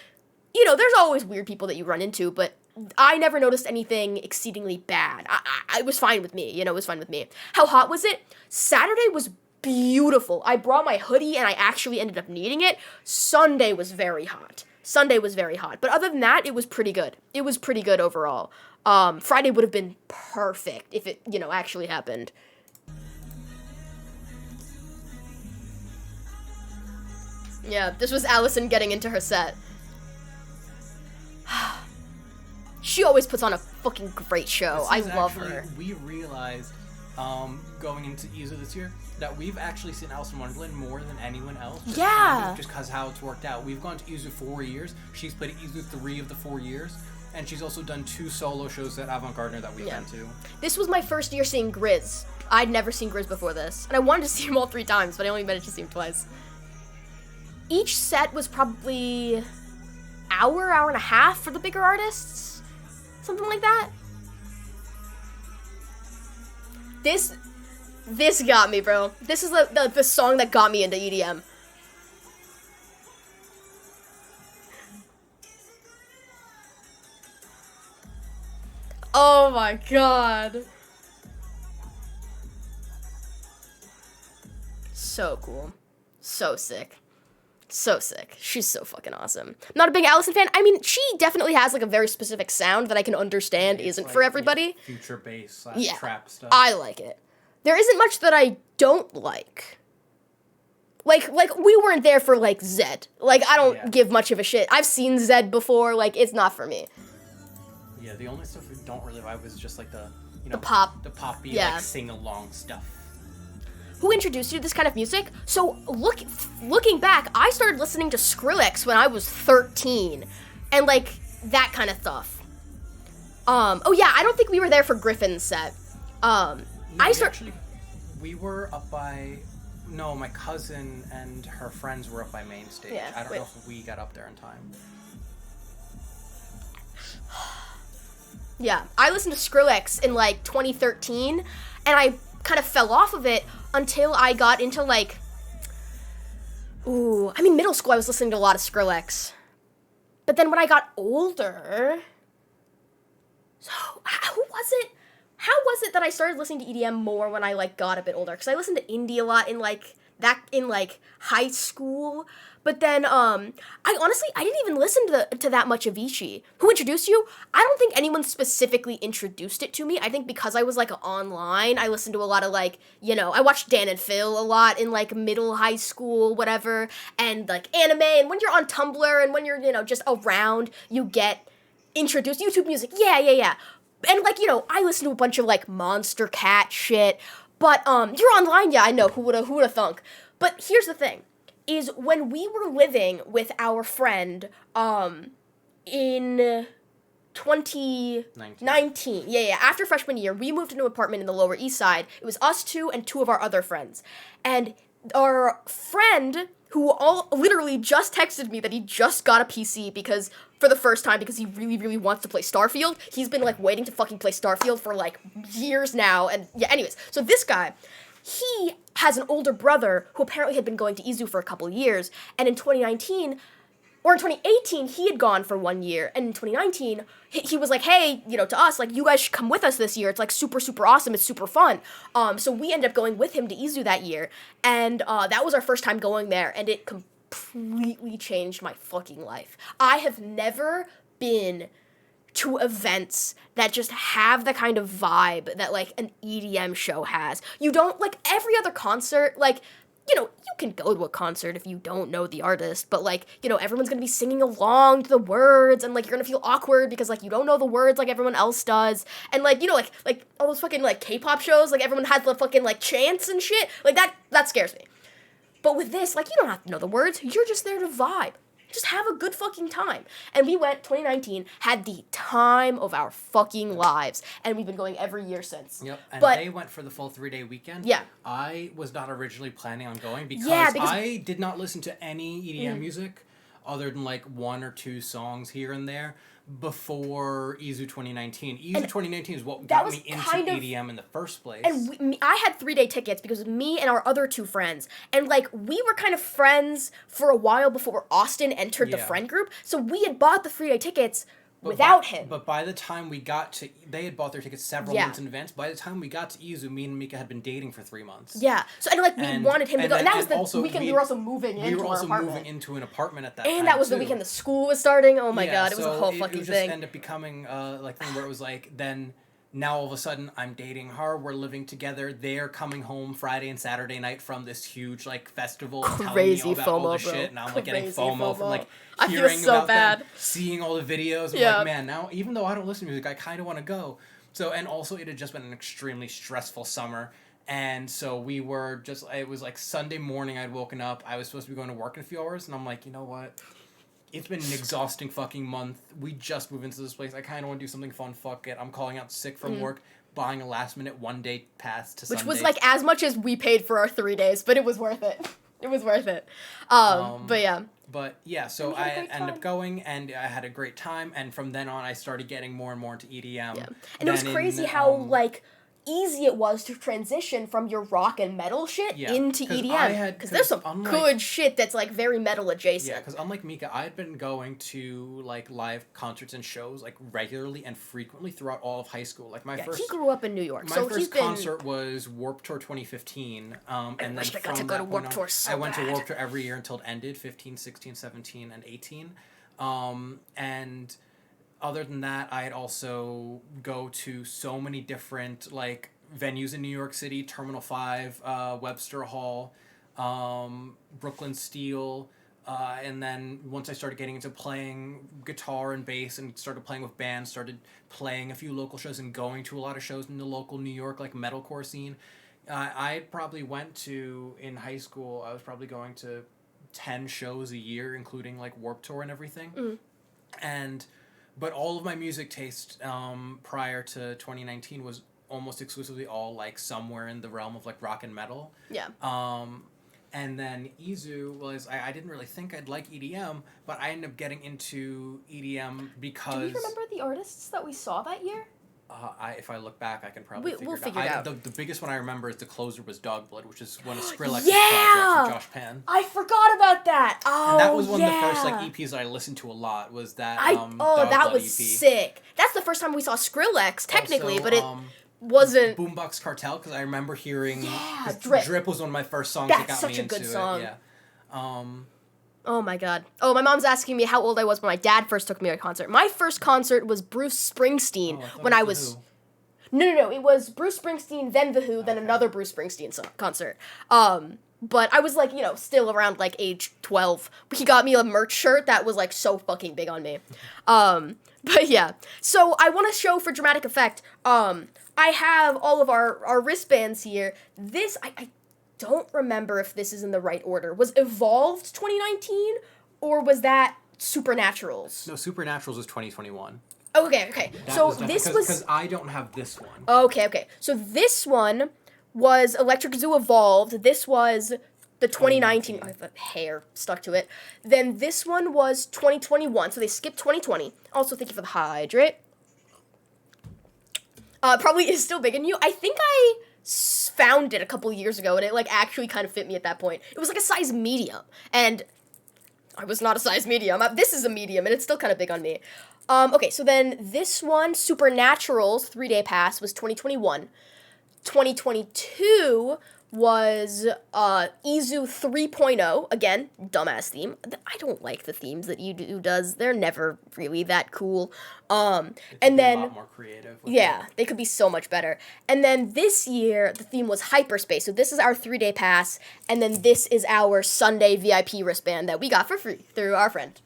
you know, there's always weird people that you run into, but I never noticed anything exceedingly bad. It was fine with me, you know, it was fine with me. How hot was it? Saturday was beautiful. I brought my hoodie and I actually ended up needing it. Sunday was very hot. But other than that, it was pretty good. It was pretty good overall. Friday would have been perfect if it, you know, actually happened. Yeah, this was Allison getting into her set. She always puts on a fucking great show. I love her. We realized, going into EZOO this year, that we've actually seen Alice in Wonderland more than anyone else. Yeah. Just because how it's worked out. We've gone to EZOO 4 years. She's played at EZOO 3 of the 4 years. And she's also done 2 solo shows at Avant Gardner that we've been to. This was my first year seeing Grizz. I'd never seen Grizz before this. And I wanted to see him all 3 times, but I only managed to see him twice. Each set was probably hour and a half for the bigger artists. Something like that. This got me, bro. This is the song that got me into EDM. Oh my god. So cool. So sick. So sick. She's so fucking awesome. Not a big Allison fan. I mean, she definitely has like a very specific sound that I can understand isn't like, for everybody. Future bass / trap stuff. I like it. There isn't much that I don't like. Like we weren't there for like Zed. Like I don't Yeah. give much of a shit. I've seen Zed before. Like it's not for me. Yeah, the only stuff we don't really vibe was just like the, you know, pop. the poppy, Yeah. like sing along stuff. Who introduced you to this kind of music? So looking back, I started listening to Skrillex when I was 13, and like that kind of stuff. Oh yeah, I don't think we were there for Griffin's set. We were up by. No, my cousin and her friends were up by main stage. Yeah, I don't know if we got up there in time. Yeah, I listened to Skrillex in like 2013, and I kind of fell off of it until I got into like, middle school I was listening to a lot of Skrillex. But then when I got older, so how was it that I started listening to EDM more when I like got a bit older? Because I listened to indie a lot in high school. But then I didn't even listen to that much Avicii. Who introduced you? I don't think anyone specifically introduced it to me. I think because I was like online, I listened to a lot of like, I watched Dan and Phil a lot in like middle high school, whatever, and like anime. And when you're on Tumblr and when you're, just around, you get introduced. YouTube music, yeah. And like, I listened to a bunch of like Monster Cat shit. But you're online, yeah, I know, who would have thunk. But here's the thing. Is when we were living with our friend in 2019. Yeah, after freshman year, we moved into an apartment in the Lower East Side. It was us two and two of our other friends. And our friend, who all literally just texted me that he just got a PC for the first time because he really, really wants to play Starfield. He's been like waiting to fucking play Starfield for like years now. And yeah, anyways, so this guy, he has an older brother who apparently had been going to EZOO for a couple years, and in 2018, he had gone for 1 year, and in 2019, he was like, hey, to us, like, you guys should come with us this year, it's, like, super, super awesome, it's super fun, so we ended up going with him to EZOO that year, and that was our first time going there, and it completely changed my fucking life. I have never been to events that just have the kind of vibe that, like, an EDM show has. You don't, like, every other concert, like, you can go to a concert if you don't know the artist, but, like, everyone's gonna be singing along to the words, and, like, you're gonna feel awkward because, like, you don't know the words like everyone else does, and, like, like, all those fucking, like, K-pop shows, like, everyone has the fucking, like, chants and shit, like, that scares me. But with this, like, you don't have to know the words, you're just there to vibe. Just have a good fucking time. And we went 2019, had the time of our fucking lives, and we've been going every year since. Yep, and but they went for the full 3-day weekend. Yeah. I was not originally planning on going because I did not listen to any EDM music other than like one or two songs here and there before EZOO 2019. EZOO 2019 is what got me into EDM in the first place. And I had 3-day tickets because me and our other two friends, and like we were kind of friends for a while before Austin entered the friend group, so we had bought the 3-day tickets without him. But by the time we got to... They had bought their tickets several months in advance. By the time we got to EZOO, me and Mika had been dating for 3 months. Yeah. So, and like, we wanted him to go. And that was the weekend we were also moving into our apartment. We were also moving into an apartment at that time, and that was the weekend the school was starting. Oh my god, it was a whole fucking thing. It just ended up becoming, like, thing where it was like, then... Now all of a sudden I'm dating her, we're living together, they're coming home Friday and Saturday night from this huge like festival, crazy telling me about FOMO, all this bro. shit, and I'm like getting FOMO from like I feel hearing so about bad. them, seeing all the videos. I'm like, man, now even though I don't listen to music, I kind of want to go. So, and also it had just been an extremely stressful summer, and so we were just, it was like Sunday morning I'd woken up, I was supposed to be going to work in a few hours, and I'm like, you know what? It's been an exhausting fucking month. We just moved into this place. I kind of want to do something fun. Fuck it. I'm calling out sick from work, buying a last-minute 1-day pass to Sunday. Which was, like, as much as we paid for our 3 days, but it was worth it. It was worth it. But, yeah. But, yeah, so I ended up going, and I had a great time, and from then on, I started getting more and more into EDM. Yeah. And it was crazy how, like... easy it was to transition from your rock and metal shit into EDM. Because there's some good shit that's, like, very metal adjacent. Yeah, because unlike Mika, I had been going to, like, live concerts and shows, like, regularly and frequently throughout all of high school. Like, he grew up in New York, so first concert was Warped Tour 2015. And then I got to go to Warped Tour I went to Warped Tour every year until it ended, 15, 16, 17, and 18. And... other than that, I'd also go to so many different, like, venues in New York City, Terminal 5, Webster Hall, Brooklyn Steel. And then once I started getting into playing guitar and bass and started playing with bands, started playing a few local shows and going to a lot of shows in the local New York like metalcore scene. I probably went to, in high school, I was probably going to 10 shows a year, including like Warped Tour and everything. But all of my music taste prior to 2019 was almost exclusively all like somewhere in the realm of like rock and metal. Yeah. And then EZOO was, I didn't really think I'd like EDM, but I ended up getting into EDM because... Do you remember the artists that we saw that year? If I look back, I can probably We'll figure it out. The biggest one I remember is the closer was Dogblood, which is one of Skrillex's Yeah! projects with Josh Penn. I forgot about that. Oh, And that was one yeah. of the first like EPs that I listened to a lot. Was that that Dogblood was EP. sick. That's the first time we saw Skrillex, technically, Also, but it wasn't. Boombox Cartel, because I remember hearing... Yeah, 'cause Drip. Drip was one of my first songs That's that got such me a into good it. song. Yeah. Oh my god. Oh, my mom's asking me how old I was when my dad first took me to a concert. My first concert was Bruce Springsteen when I was... No. It was Bruce Springsteen, then The Who, then another Bruce Springsteen concert. But I was like, still around like age 12. He got me a merch shirt that was like so fucking big on me. But yeah. So I want to show for dramatic effect. I have all of our wristbands here. This, I don't remember if this is in the right order. Was Evolved 2019 or was that Supernaturals? No, Supernaturals was 2021. Okay. So this was... Because I don't have this one. Okay. So this one was Electric Zoo Evolved. This was the 2019. I have a hair stuck to it. Then this one was 2021. So they skipped 2020. Also, thank you for the hydrate. Probably is still big in you. I think I found it a couple years ago, and it like actually kind of fit me at that point. It was like a size medium, and I was not a size medium. This is a medium, and it's still kind of big on me. Okay, so then this one, Supernaturals 3-day pass, was 2021. 2022 was EZOO 3.0. Again, dumbass theme. I don't like the themes that EZOO does. They're never really that cool. And then... a lot more creative. Yeah, they could be so much better. And then this year, the theme was hyperspace. So this is our 3-day pass, and then this is our Sunday VIP wristband that we got for free through our friend.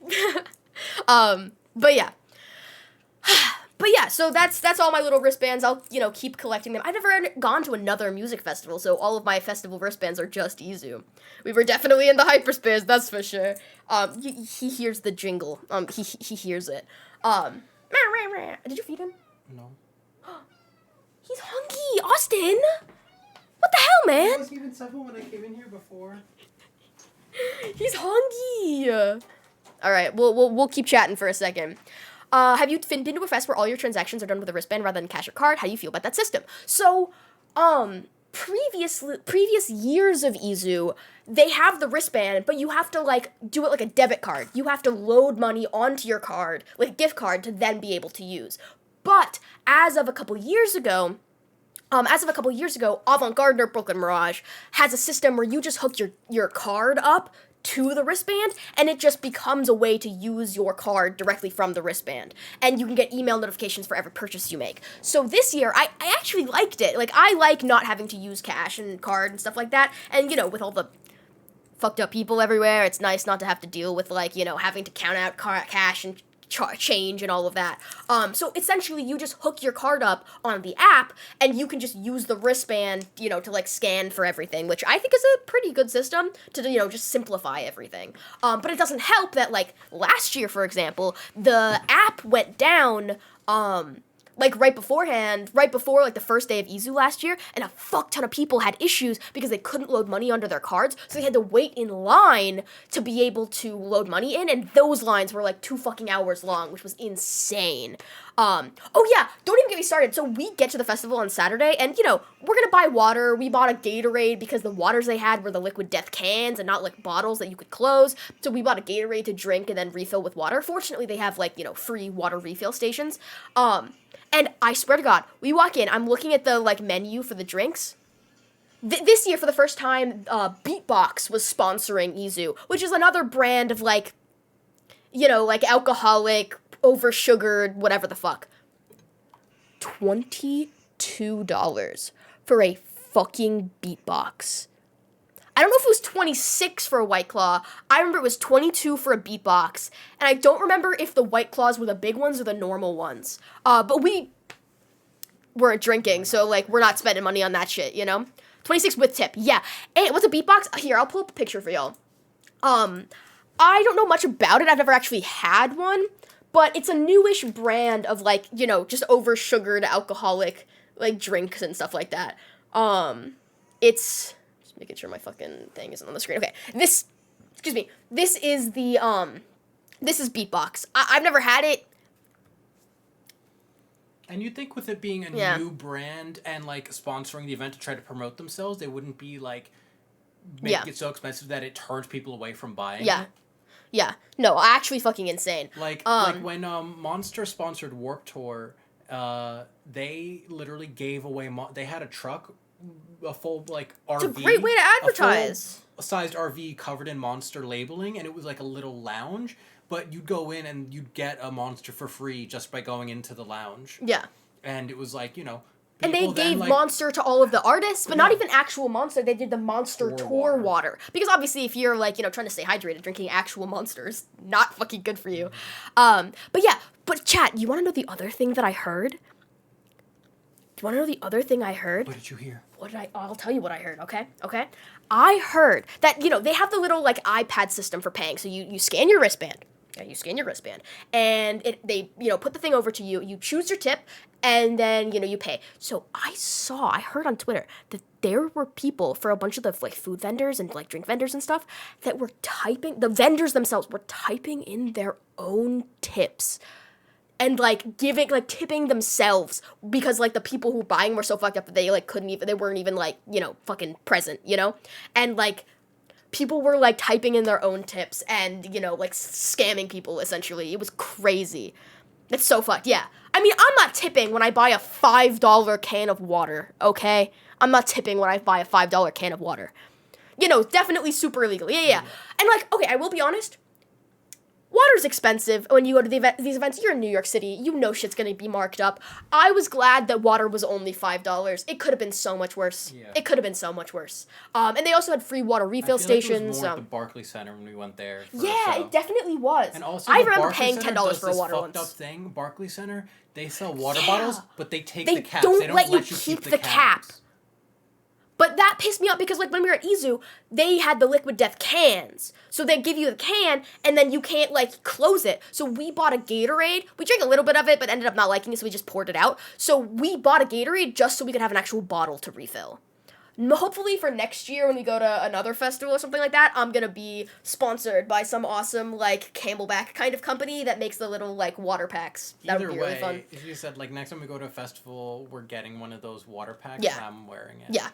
But yeah. So that's all my little wristbands. I'll, keep collecting them. I've never gone to another music festival, so all of my festival wristbands are just EZOO. We were definitely in the hyperspace, that's for sure. He hears the jingle. He hears it. Did you feed him? No. He's hungry, Austin. What the hell, man? I wasn't even 7 when I came in here before. He's hungry. All right, we'll keep chatting for a second. Have you been to a fest where all your transactions are done with a wristband rather than cash or card? How do you feel about that system? So, previous years of EZOO, they have the wristband, but you have to, do it like a debit card. You have to load money onto your card, like a gift card, to then be able to use. But, as of a couple years ago, Avant-Garde or Brooklyn Mirage has a system where you just hook your card up to the wristband, and it just becomes a way to use your card directly from the wristband. And you can get email notifications for every purchase you make. So this year, I actually liked it. Like, I like not having to use cash and card and stuff like that. And, with all the fucked up people everywhere, it's nice not to have to deal with, having to count out cash and change and all of that. So essentially you just hook your card up on the app and you can just use the wristband, to scan for everything, which I think is a pretty good system to, just simplify everything. But it doesn't help that last year, for example, the app went down, right before the first day of EZOO last year, and a fuck ton of people had issues because they couldn't load money onto their cards, so they had to wait in line to be able to load money in, and those lines were 2 fucking hours long, which was insane. Oh yeah, don't even get me started. So we get to the festival on Saturday, and we're gonna buy water. We bought a Gatorade because the waters they had were the Liquid Death cans and not bottles that you could close. So we bought a Gatorade to drink and then refill with water. Fortunately, they have free water refill stations. And I swear to God, we walk in, I'm looking at the, menu for the drinks. This year, for the first time, Beatbox was sponsoring EZOO, which is another brand of, alcoholic, over-sugared, whatever the fuck. $22 for a fucking Beatbox. I don't know if it was 26 for a White Claw. I remember it was 22 for a beatbox. And I don't remember if the White Claws were the big ones or the normal ones. But we weren't drinking, so, like, we're not spending money on that shit, you know? 26 with tip, yeah. Hey, what's a beatbox? Here, I'll pull up a picture for y'all. I don't know much about it. I've never actually had one. But it's a newish brand of, like, you know, just over-sugared alcoholic, like, drinks and stuff like that. It's... Just making sure my fucking thing isn't on the screen. Okay, this is the, this is Beatbox. I've never had it. And you'd think with it being a new brand and, like, sponsoring the event to try to promote themselves, they wouldn't be, like, making it so expensive that it turns people away from buying it. Yeah. No, actually fucking insane. Like when Monster sponsored Warp Tour, they literally gave away... they had a truck, a full, like, RV. It's a great way to advertise. A sized RV covered in Monster labeling, and it was like a little lounge. But you'd go in and you'd get a Monster for free just by going into the lounge. Yeah. And it was like, you know... And they gave Monster to all of the artists, but not even actual Monster. They did the Monster Tour water. Because obviously if you're, like, you know, trying to stay hydrated, drinking actual Monster is not fucking good for you. But chat, you want to know the other thing that I heard? Do you want to know the other thing I heard? What did you hear? I'll tell you what I heard, okay? I heard that, you know, they have the little, like, iPad system for paying. So you scan your wristband. Yeah, you scan your wristband, and they, you know, put the thing over to you. You choose your tip, and then, you know, you pay. So I heard on Twitter that there were people for a bunch of the, like, food vendors and, like, drink vendors and stuff that were typing, the vendors themselves were typing in their own tips. And, like, tipping themselves because, like, the people who were buying were so fucked up that they, like, they weren't even, like, you know, fucking present, you know? And, like, people were, like, typing in their own tips and, you know, like, scamming people, essentially. It was crazy. It's so fucked, yeah. I mean, I'm not tipping when I buy a $5 can of water, okay? I'm not tipping when I buy a $5 can of water. You know, definitely super illegal. Yeah. And, like, okay, I will be honest. Water's expensive when you go to these events. You're in New York City. You know shit's going to be marked up. I was glad that water was only $5. It could have been so much worse. Yeah. It could have been so much worse. And they also had free water refill stations. It was more at the Barclays Center when we went there. Yeah, it definitely was. And also I remember paying $10 for a water once. Fucked up thing, Barclays Center, they sell water bottles, but they take the caps. They don't let you keep the cap. But that pissed me off because, like, when we were at EZOO, they had the Liquid Death cans. So they give you the can, and then you can't, like, close it. So we bought a Gatorade. We drank a little bit of it, but ended up not liking it, so we just poured it out. So we bought a Gatorade just so we could have an actual bottle to refill. Hopefully for next year when we go to another festival or something like that, I'm gonna be sponsored by some awesome, like, Camelback kind of company that makes the little, like, water packs. That would be really fun. If you said, like, next time we go to a festival, we're getting one of those water packs, I'm wearing it. Yeah.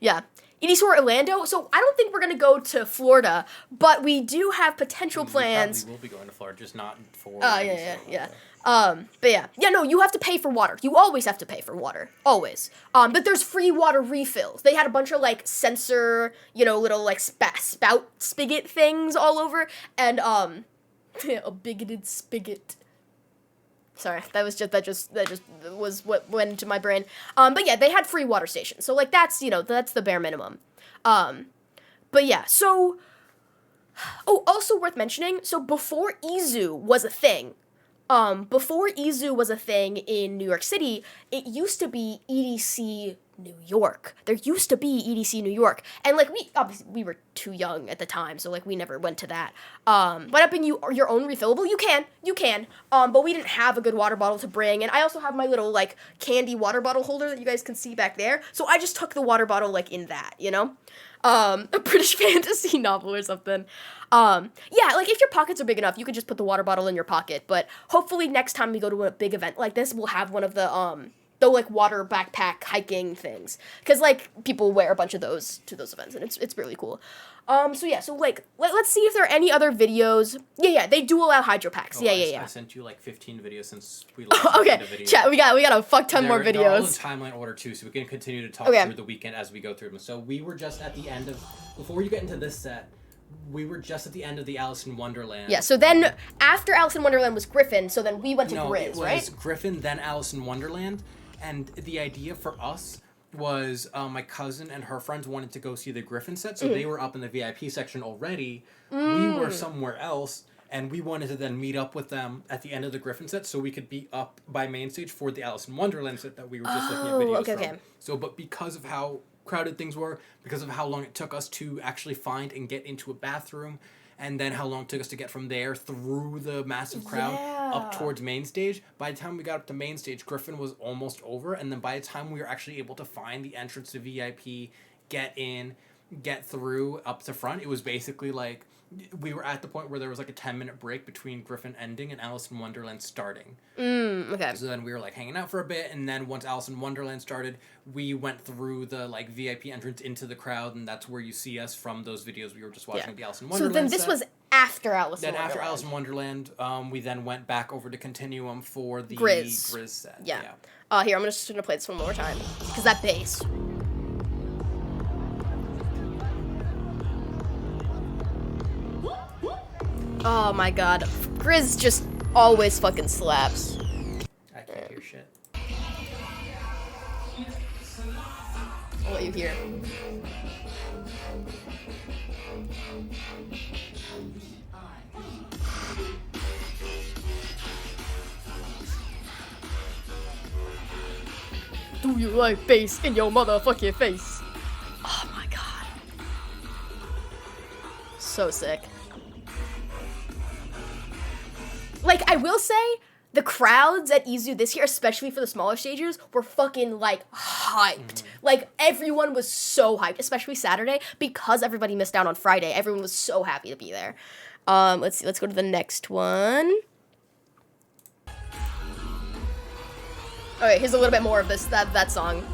Yeah. EZOO Orlando. So I don't think we're gonna go to Florida, but we do have potential plans. We will be going to Florida, just not for. Yeah. But yeah, no, you have to pay for water. You always have to pay for water, always. But there's free water refills. They had a bunch of, like, sensor, you know, little, like, spout spigot things all over, and a bigoted spigot. Sorry, that just was what went into my brain. But yeah, they had free water stations. So, like, that's, you know, that's the bare minimum. But yeah, so... Oh, also worth mentioning, so before EZOO was a thing, in New York City, it used to be EDC New York. There used to be EDC New York. And, like, we were too young at the time, so, like, we never went to that. Went up in your own refillable? You can. But we didn't have a good water bottle to bring, and I also have my little, like, candy water bottle holder that you guys can see back there, so I just took the water bottle, like, in that, you know? A British fantasy novel or something. Yeah, like, if your pockets are big enough, you could just put the water bottle in your pocket, but hopefully next time we go to a big event like this, we'll have one of the like, water backpack hiking things, because, like, people wear a bunch of those to those events, and it's really cool. So like, let's see if there are any other videos. Yeah, they do allow hydro packs. Yeah. I sent you, like, 15 videos since we last okay, the video. Chat, we got a fuck ton more videos. They're all in timeline order, too, so we can continue to talk through the weekend as we go through them. So we were just at the end of, before you get into this set, we were just at the end of the Alice in Wonderland. Yeah, so then, after Alice in Wonderland was Griffin, so then we went to Grizz, right? No, it was Griffin, then Alice in Wonderland, and the idea for us was my cousin and her friends wanted to go see the Griffin set, so they were up in the VIP section already. We were somewhere else, and we wanted to then meet up with them at the end of the Griffin set so we could be up by main stage for the Alice in Wonderland set that we were just looking at videos from. Okay. So, but because of how crowded things were, because of how long it took us to actually find and get into a bathroom, and then how long it took us to get from there through the massive crowd up towards main stage. By the time we got up to main stage, Griffin was almost over, and then by the time we were actually able to find the entrance to VIP, get in, get through up to front, it was basically like we were at the point where there was like a 10-minute break between Griffin ending and Alice in Wonderland starting. Okay. So then we were like hanging out for a bit, and then once Alice in Wonderland started, we went through the like VIP entrance into the crowd, and that's where you see us from those videos we were just watching the Alice in Wonderland. So then this set. was after Alice in Then Wonderland. after Alice in Wonderland, we then went back over to Continuum for the Grizz set. Yeah. Here, I'm just gonna play this one more time because that bass. Oh my god. Grizz just always fucking slaps. I can't hear shit. I'll let you hear. Do you like bass in your motherfucking face? Oh my god. So sick. Like, I will say, the crowds at EZOO this year, especially for the smaller stages, were fucking, like, hyped. Like, everyone was so hyped, especially Saturday, because everybody missed out on Friday. Everyone was so happy to be there. Let's see, let's go to the next one. Alright, here's a little bit more of that song.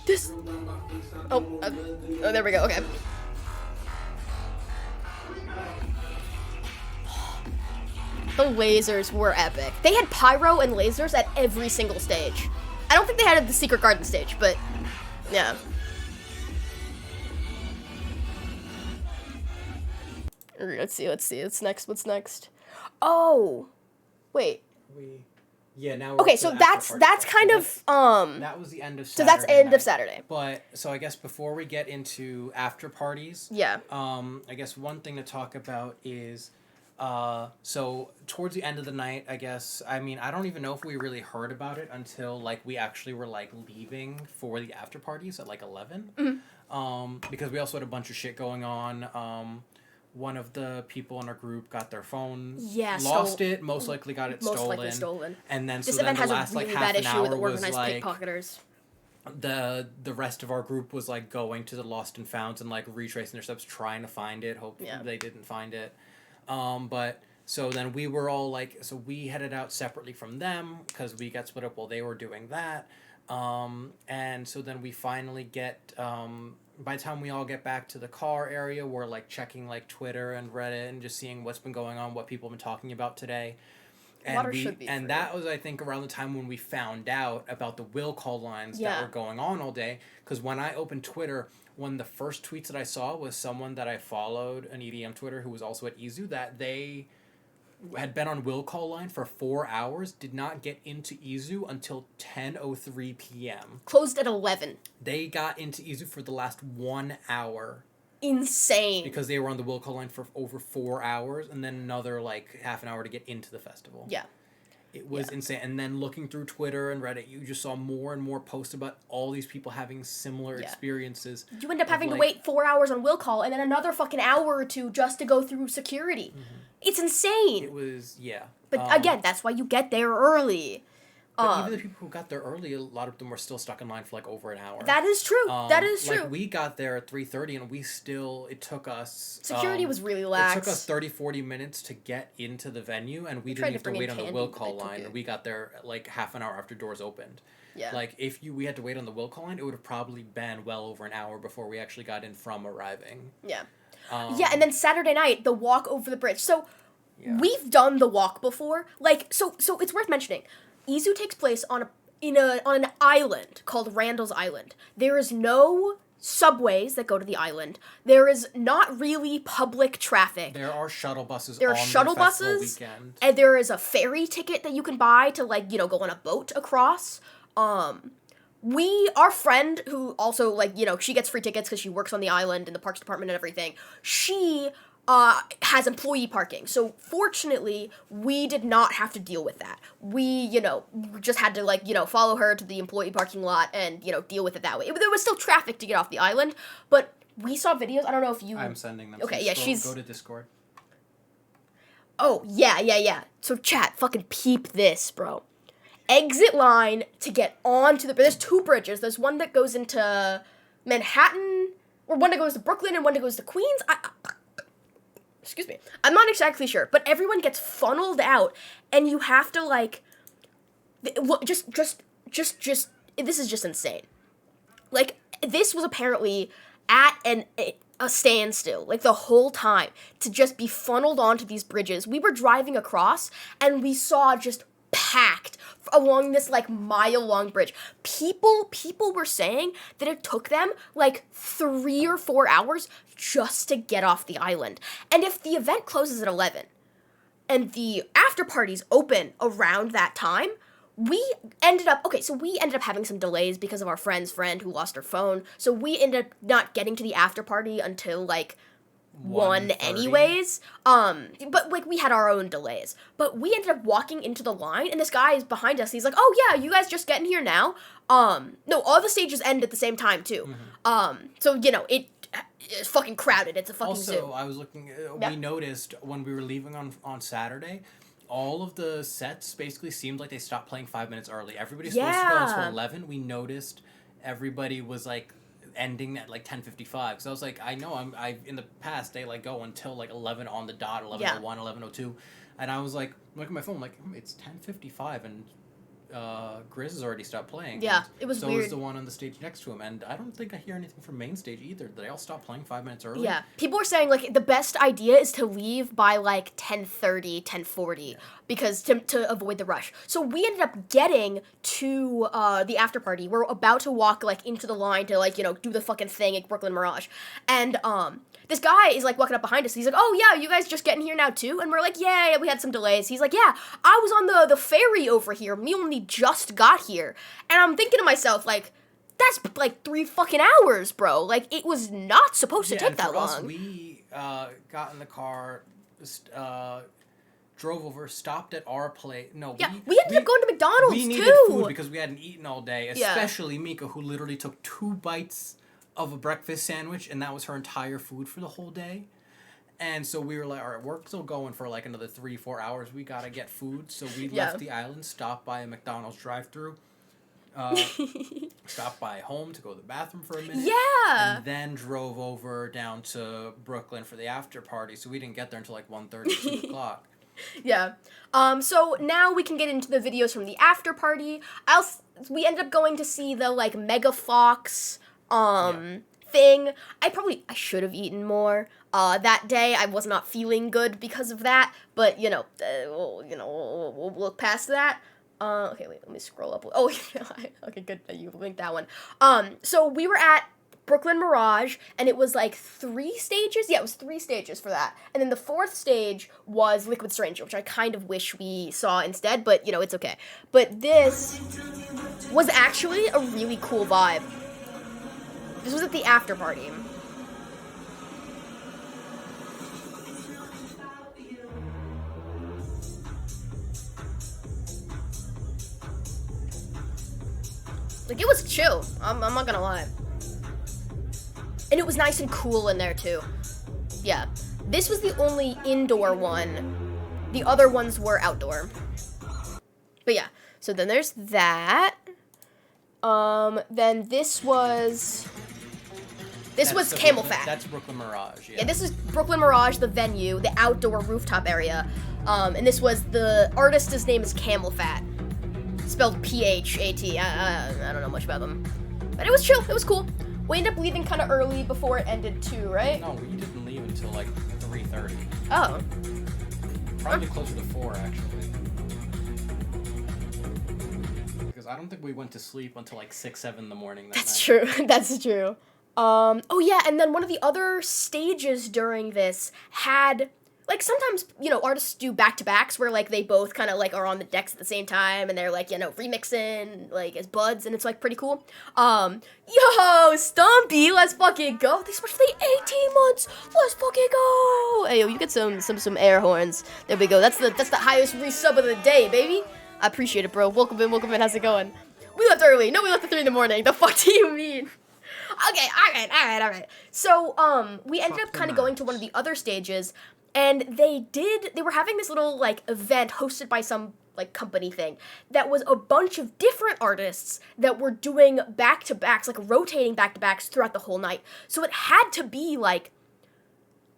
This... Oh, there we go, okay. The lasers were epic. They had pyro and lasers at every single stage. I don't think they had it at the Secret Garden stage, but yeah. Let's see. What's next? Oh, wait. Now we're Okay, up to so the that's after party. kind of That was the end of So Saturday that's end night. of Saturday. But so I guess before we get into after parties, Yeah. I guess one thing to talk about is so towards the end of the night, I guess, I mean, I don't even know if we really heard about it until like we actually were like leaving for the after parties at like 11. Because we also had a bunch of shit going on. One of the people in our group got their phone, lost it, most likely got it stolen. And then This so then event the has last a really like half bad an issue with hour was organized like pickpocketers. the rest of our group was like going to the lost and founds and like retracing their steps, trying to find it. Hopefully they didn't find it. But so then we were all like, so we headed out separately from them because we got split up while they were doing that. And so then we finally get, by the time we all get back to the car area, we're like checking like Twitter and Reddit and just seeing what's been going on, what people have been talking about today. And Water should be free. that was, I think, around the time when we found out about the will call lines that were going on all day. Because when I opened Twitter, one of the first tweets that I saw was someone that I followed, an EDM Twitter, who was also at EZOO, that they had been on will call line for 4 hours, did not get into EZOO until 10:03 p.m. Closed at 11. They got into EZOO for the last 1 hour. Insane. Because they were on the will call line for over 4 hours, and then another like half an hour to get into the festival. Yeah. It was insane. And then looking through Twitter and Reddit, you just saw more and more posts about all these people having similar experiences. You end up having to wait 4 hours on will call and then another fucking hour or two just to go through security. It's insane. It was, But again, that's why you get there early. But even the people who got there early, a lot of them were still stuck in line for like over an hour. That is true. That is true. Like we got there at 3:30 and it took us... Security was really lax. It took us 30-40 minutes to get into the venue, and we didn't have to wait on the will call line. And we got there like half an hour after doors opened. Yeah. Like if we had to wait on the will call line, it would have probably been well over an hour before we actually got in from arriving. Yeah. And then Saturday night, the walk over the bridge. So we've done the walk before. Like, so it's worth mentioning. EZOO takes place on an island called Randall's Island. There is no subways that go to the island. There is not really public traffic. There are shuttle buses. There are on shuttle the festival buses, weekend. and there is a ferry ticket that you can buy to, like, you know, go on a boat across. Our friend who also, like, you know, she gets free tickets because she works on the island in the parks department and everything. She has employee parking. So fortunately, we did not have to deal with that. We, you know, just had to, like, you know, follow her to the employee parking lot and, you know, deal with it that way. There was still traffic to get off the island, but we saw videos. I don't know if you... I'm sending them. Okay, so yeah, she's... Go to Discord. Oh, yeah. So chat, fucking peep this, bro. Exit line to get onto the... There's 2 bridges. There's one that goes into Manhattan, or one that goes to Brooklyn, and one that goes to Queens. Excuse me. I'm not exactly sure, but everyone gets funneled out, and you have to, like... Just... This is just insane. Like, this was apparently at a standstill, like, the whole time, to just be funneled onto these bridges. We were driving across, and we saw just packed along this, like, mile-long bridge. People were saying that it took them, like, 3 or 4 hours just to get off the island. And if the event closes at 11, and the after parties open around that time, we ended up having some delays because of our friend's friend who lost her phone, so we ended up not getting to the after party until, like, 1 anyways. But, like, we had our own delays. But we ended up walking into the line, and this guy is behind us. He's like, "Oh, yeah, you guys just getting here now?" No, all the stages end at the same time, too. Mm-hmm. So, you know, it's fucking crowded. It's a fucking zoo. Also, I was looking, we noticed when we were leaving on Saturday, all of the sets basically seemed like they stopped playing 5 minutes early. Everybody's supposed to go until 11. We noticed everybody was, like, ending at, like, 10:55. So I was like, I know I in the past they, like, go until, like, 11 on the dot, 11:01, 11:02, and I was like, looking at my phone, like, it's 10:55 and Grizz has already stopped playing. Yeah, it was so weird. So is the one on the stage next to him, and I don't think I hear anything from main stage either. They all stopped playing 5 minutes early. Yeah, people were saying, like, the best idea is to leave by, like, 10:30, 10:40, because to avoid the rush. So we ended up getting to the after party. We're about to walk, like, into the line to, like, you know, do the fucking thing at Brooklyn Mirage, and this guy is, like, walking up behind us. He's like, "Oh, yeah, you guys just getting here now, too?" And we're like, yeah, we had some delays. He's like, "Yeah, I was on the ferry over here. Me only just got here." And I'm thinking to myself, like, that's, like, 3 fucking hours, bro. Like, it was not supposed to take that long. Us, we got in the car, drove over, stopped at our place. No, yeah, we ended up going to McDonald's, we needed too. food because we hadn't eaten all day, especially Mika, who literally took 2 bites of a breakfast sandwich, and that was her entire food for the whole day. And so we were like, all right, we're still going for, like, another 3-4 hours. We gotta get food. So we left the island, stopped by a McDonald's drive-thru, stopped by home to go to the bathroom for a minute. Yeah. And then drove over down to Brooklyn for the after party. So we didn't get there until, like, 1:30, 2 o'clock. Yeah. So now we can get into the videos from the after party. We ended up going to see the, like, Mega Fox thing. I should have eaten more. That day I was not feeling good because of that, but we'll look past that. Okay, wait, let me scroll up. Oh, okay, good that you linked that one. So we were at Brooklyn Mirage, and it was like 3 stages. Yeah, it was 3 stages for that. And then the 4th stage was Liquid Stranger, which I kind of wish we saw instead, but, it's okay. But this was actually a really cool vibe. This was at the after party. Like, it was chill. I'm not gonna lie. And it was nice and cool in there, too. Yeah. This was the only indoor one. The other ones were outdoor. But yeah. So then there's that. Then this was Camel Fat. That's Brooklyn Mirage, Yeah, this is Brooklyn Mirage, the venue, the outdoor rooftop area. And this was, the artist's name is Camel Fat. Spelled P-H-A-T. I don't know much about them. But it was chill. It was cool. We ended up leaving kind of early before it ended too, right? No, we didn't leave until like 3:30. Oh. Probably closer to 4, actually. Because I don't think we went to sleep until like 6, 7 in the morning that night. That's true. That's true. Oh yeah, and then one of the other stages during this had, like, sometimes, artists do back-to-backs where, like, they both kind of, like, are on the decks at the same time, and they're, like, remixing, like, as buds, and it's, like, pretty cool. Yo, Stumpy, let's fucking go. Thanks so much for the 18 months. Let's fucking go. Hey, yo, you get some air horns. There we go. That's the highest resub of the day, baby. I appreciate it, bro. Welcome in. How's it going? We left early. No, we left at 3 in the morning. The fuck do you mean? Okay, all right. So, we ended up kind of going to one of the other stages, and they were having this little, like, event hosted by some, like, company thing that was a bunch of different artists that were doing back-to-backs, like, rotating back-to-backs throughout the whole night. So it had to be, like,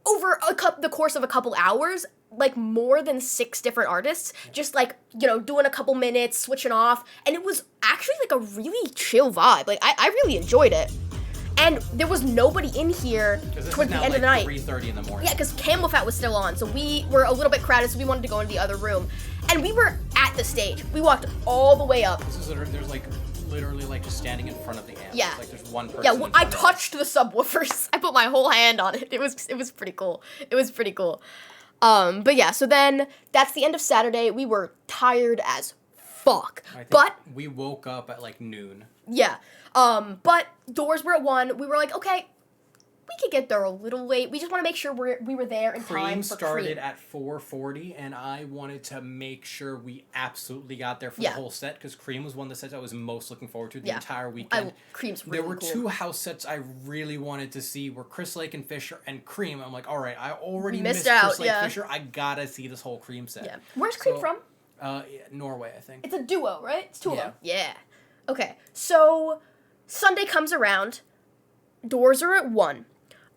over the course of a couple hours, like, more than 6 different artists, just, like, doing a couple minutes, switching off, and it was actually, like, a really chill vibe. Like, I really enjoyed it. And there was nobody in here towards the end of the night. 3:30 in the morning. Yeah, because Camel Fat was still on, so we were a little bit crowded, so we wanted to go into the other room. And we were at the stage. We walked all the way up. There's like literally like just standing in front of the amp. Yeah. Like there's one person. Yeah, I touched the subwoofers. I put my whole hand on it. It was pretty cool. But yeah, so then that's the end of Saturday. We were tired as fuck. But we woke up at like noon. Yeah. But doors were at 1. We were like, okay, we could get there a little late. We just want to make sure we were there in time for Cream started Cream. at 4:40, and I wanted to make sure we absolutely got there for the whole set, because Cream was one of the sets I was most looking forward to the entire weekend. Cream's really There were cool. 2 house sets I really wanted to see, were Chris Lake and Fisher and Cream. I'm like, all right, I already missed Chris Lake Fisher. I gotta see this whole Cream set. Yeah. Where's Cream from? Norway, I think. It's a duo, right? It's 2 of them. Yeah. Okay, so Sunday comes around. Doors are at 1.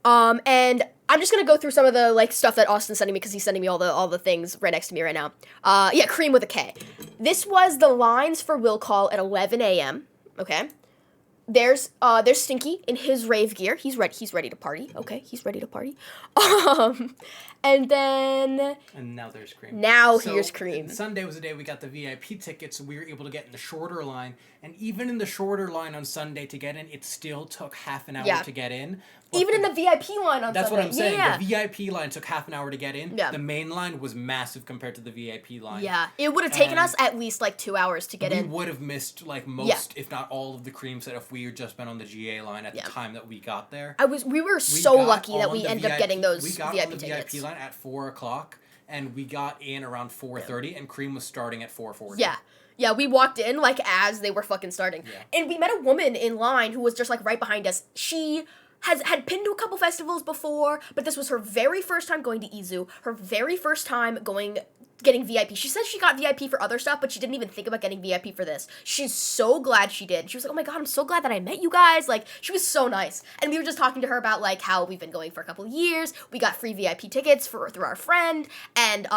And I'm just gonna go through some of the, like, stuff that Austin's sending me, because he's sending me all the things right next to me right now. Yeah, Cream with a K. This was the lines for Will Call at 11 a.m. Okay. There's Stinky in his rave gear. He's ready to party. Okay, he's ready to party. And then... And now there's Cream. Here's Cream. Sunday was the day we got the VIP tickets, so we were able to get in the shorter line. And even in the shorter line on Sunday to get in, it still took half an hour to get in. Even in the VIP line on Sunday. That's what I'm saying. Yeah. The VIP line took half an hour to get in. Yeah. The main line was massive compared to the VIP line. Yeah. It would have taken us at least, like, 2 hours to get in. We would have missed, like, most, if not all of the Cream set if we had just been on the GA line at the time that we got there. We were so lucky that we ended up getting those VIP tickets. We got on the VIP line at 4 o'clock, and we got in around 4:30, and Cream was starting at 4:40. Yeah. Yeah, we walked in, like, as they were fucking starting. Yeah. And we met a woman in line who was just, like, right behind us. She had been to a couple festivals before, but this was her very first time going to EZOO, her very first time getting VIP. She says she got VIP for other stuff, but she didn't even think about getting VIP for this. She's so glad she did. She was like, oh my god, I'm so glad that I met you guys. Like, she was so nice. And we were just talking to her about, like, how we've been going for a couple years. We got free VIP tickets through our friend, and,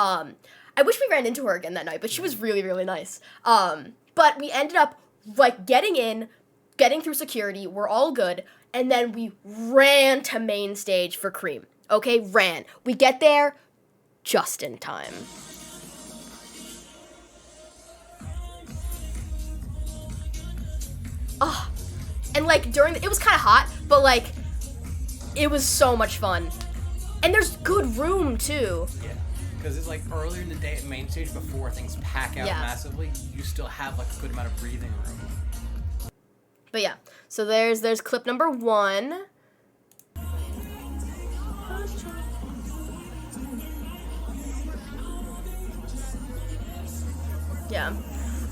I wish we ran into her again that night, but she was really, really nice. But we ended up, like, getting through security. We're all good. And then we ran to main stage for Cream. Okay, ran. We get there just in time. Oh, and, like, it was kind of hot, but, like, it was so much fun. And there's good room, too. Yeah. Because it's like earlier in the day at main stage before things pack out massively, you still have like a good amount of breathing room. But yeah, so there's clip number 1. Yeah.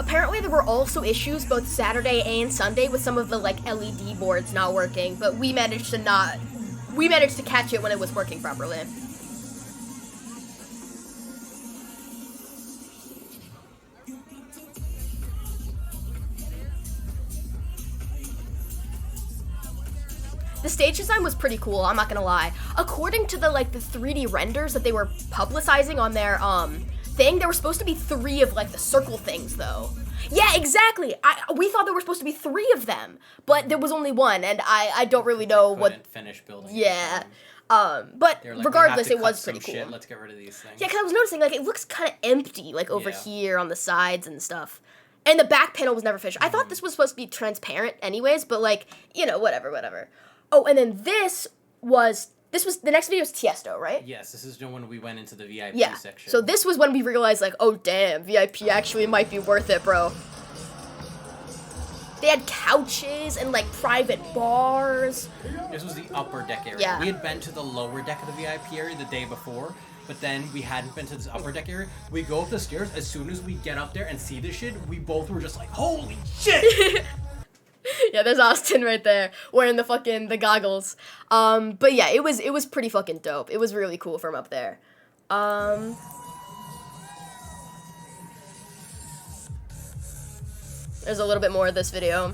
Apparently there were also issues both Saturday and Sunday with some of the, like, LED boards not working, but we managed to catch it when it was working properly. The stage design was pretty cool, I'm not gonna lie. According to the 3D renders that they were publicizing on their, thing, there were supposed to be 3 of, like, the circle things, though. Yeah, exactly! We thought there were supposed to be 3 of them, but there was only 1, and I don't really know what... Couldn't finish building. Yeah. But like, regardless, it was pretty cool. Shit. Let's get rid of these things. Yeah, because I was noticing, like, it looks kind of empty, like, over here on the sides and stuff. And the back panel was never finished. I thought this was supposed to be transparent anyways, but, like, whatever. Oh, and then this was the next video was Tiesto, right? Yes, this is when we went into the VIP Yeah. section. So this was when we realized, like, oh damn, VIP actually might be worth it, bro. They had couches and like private bars. This was the upper deck area. Yeah. We had been to the lower deck of the VIP area the day before, but then we hadn't been to this upper deck area. We go up the stairs. As soon as we get up there and see this shit, we both were just like, holy shit! Yeah, there's Austin right there wearing the goggles. But yeah, it was pretty fucking dope. It was really cool from up there. There's a little bit more of this video.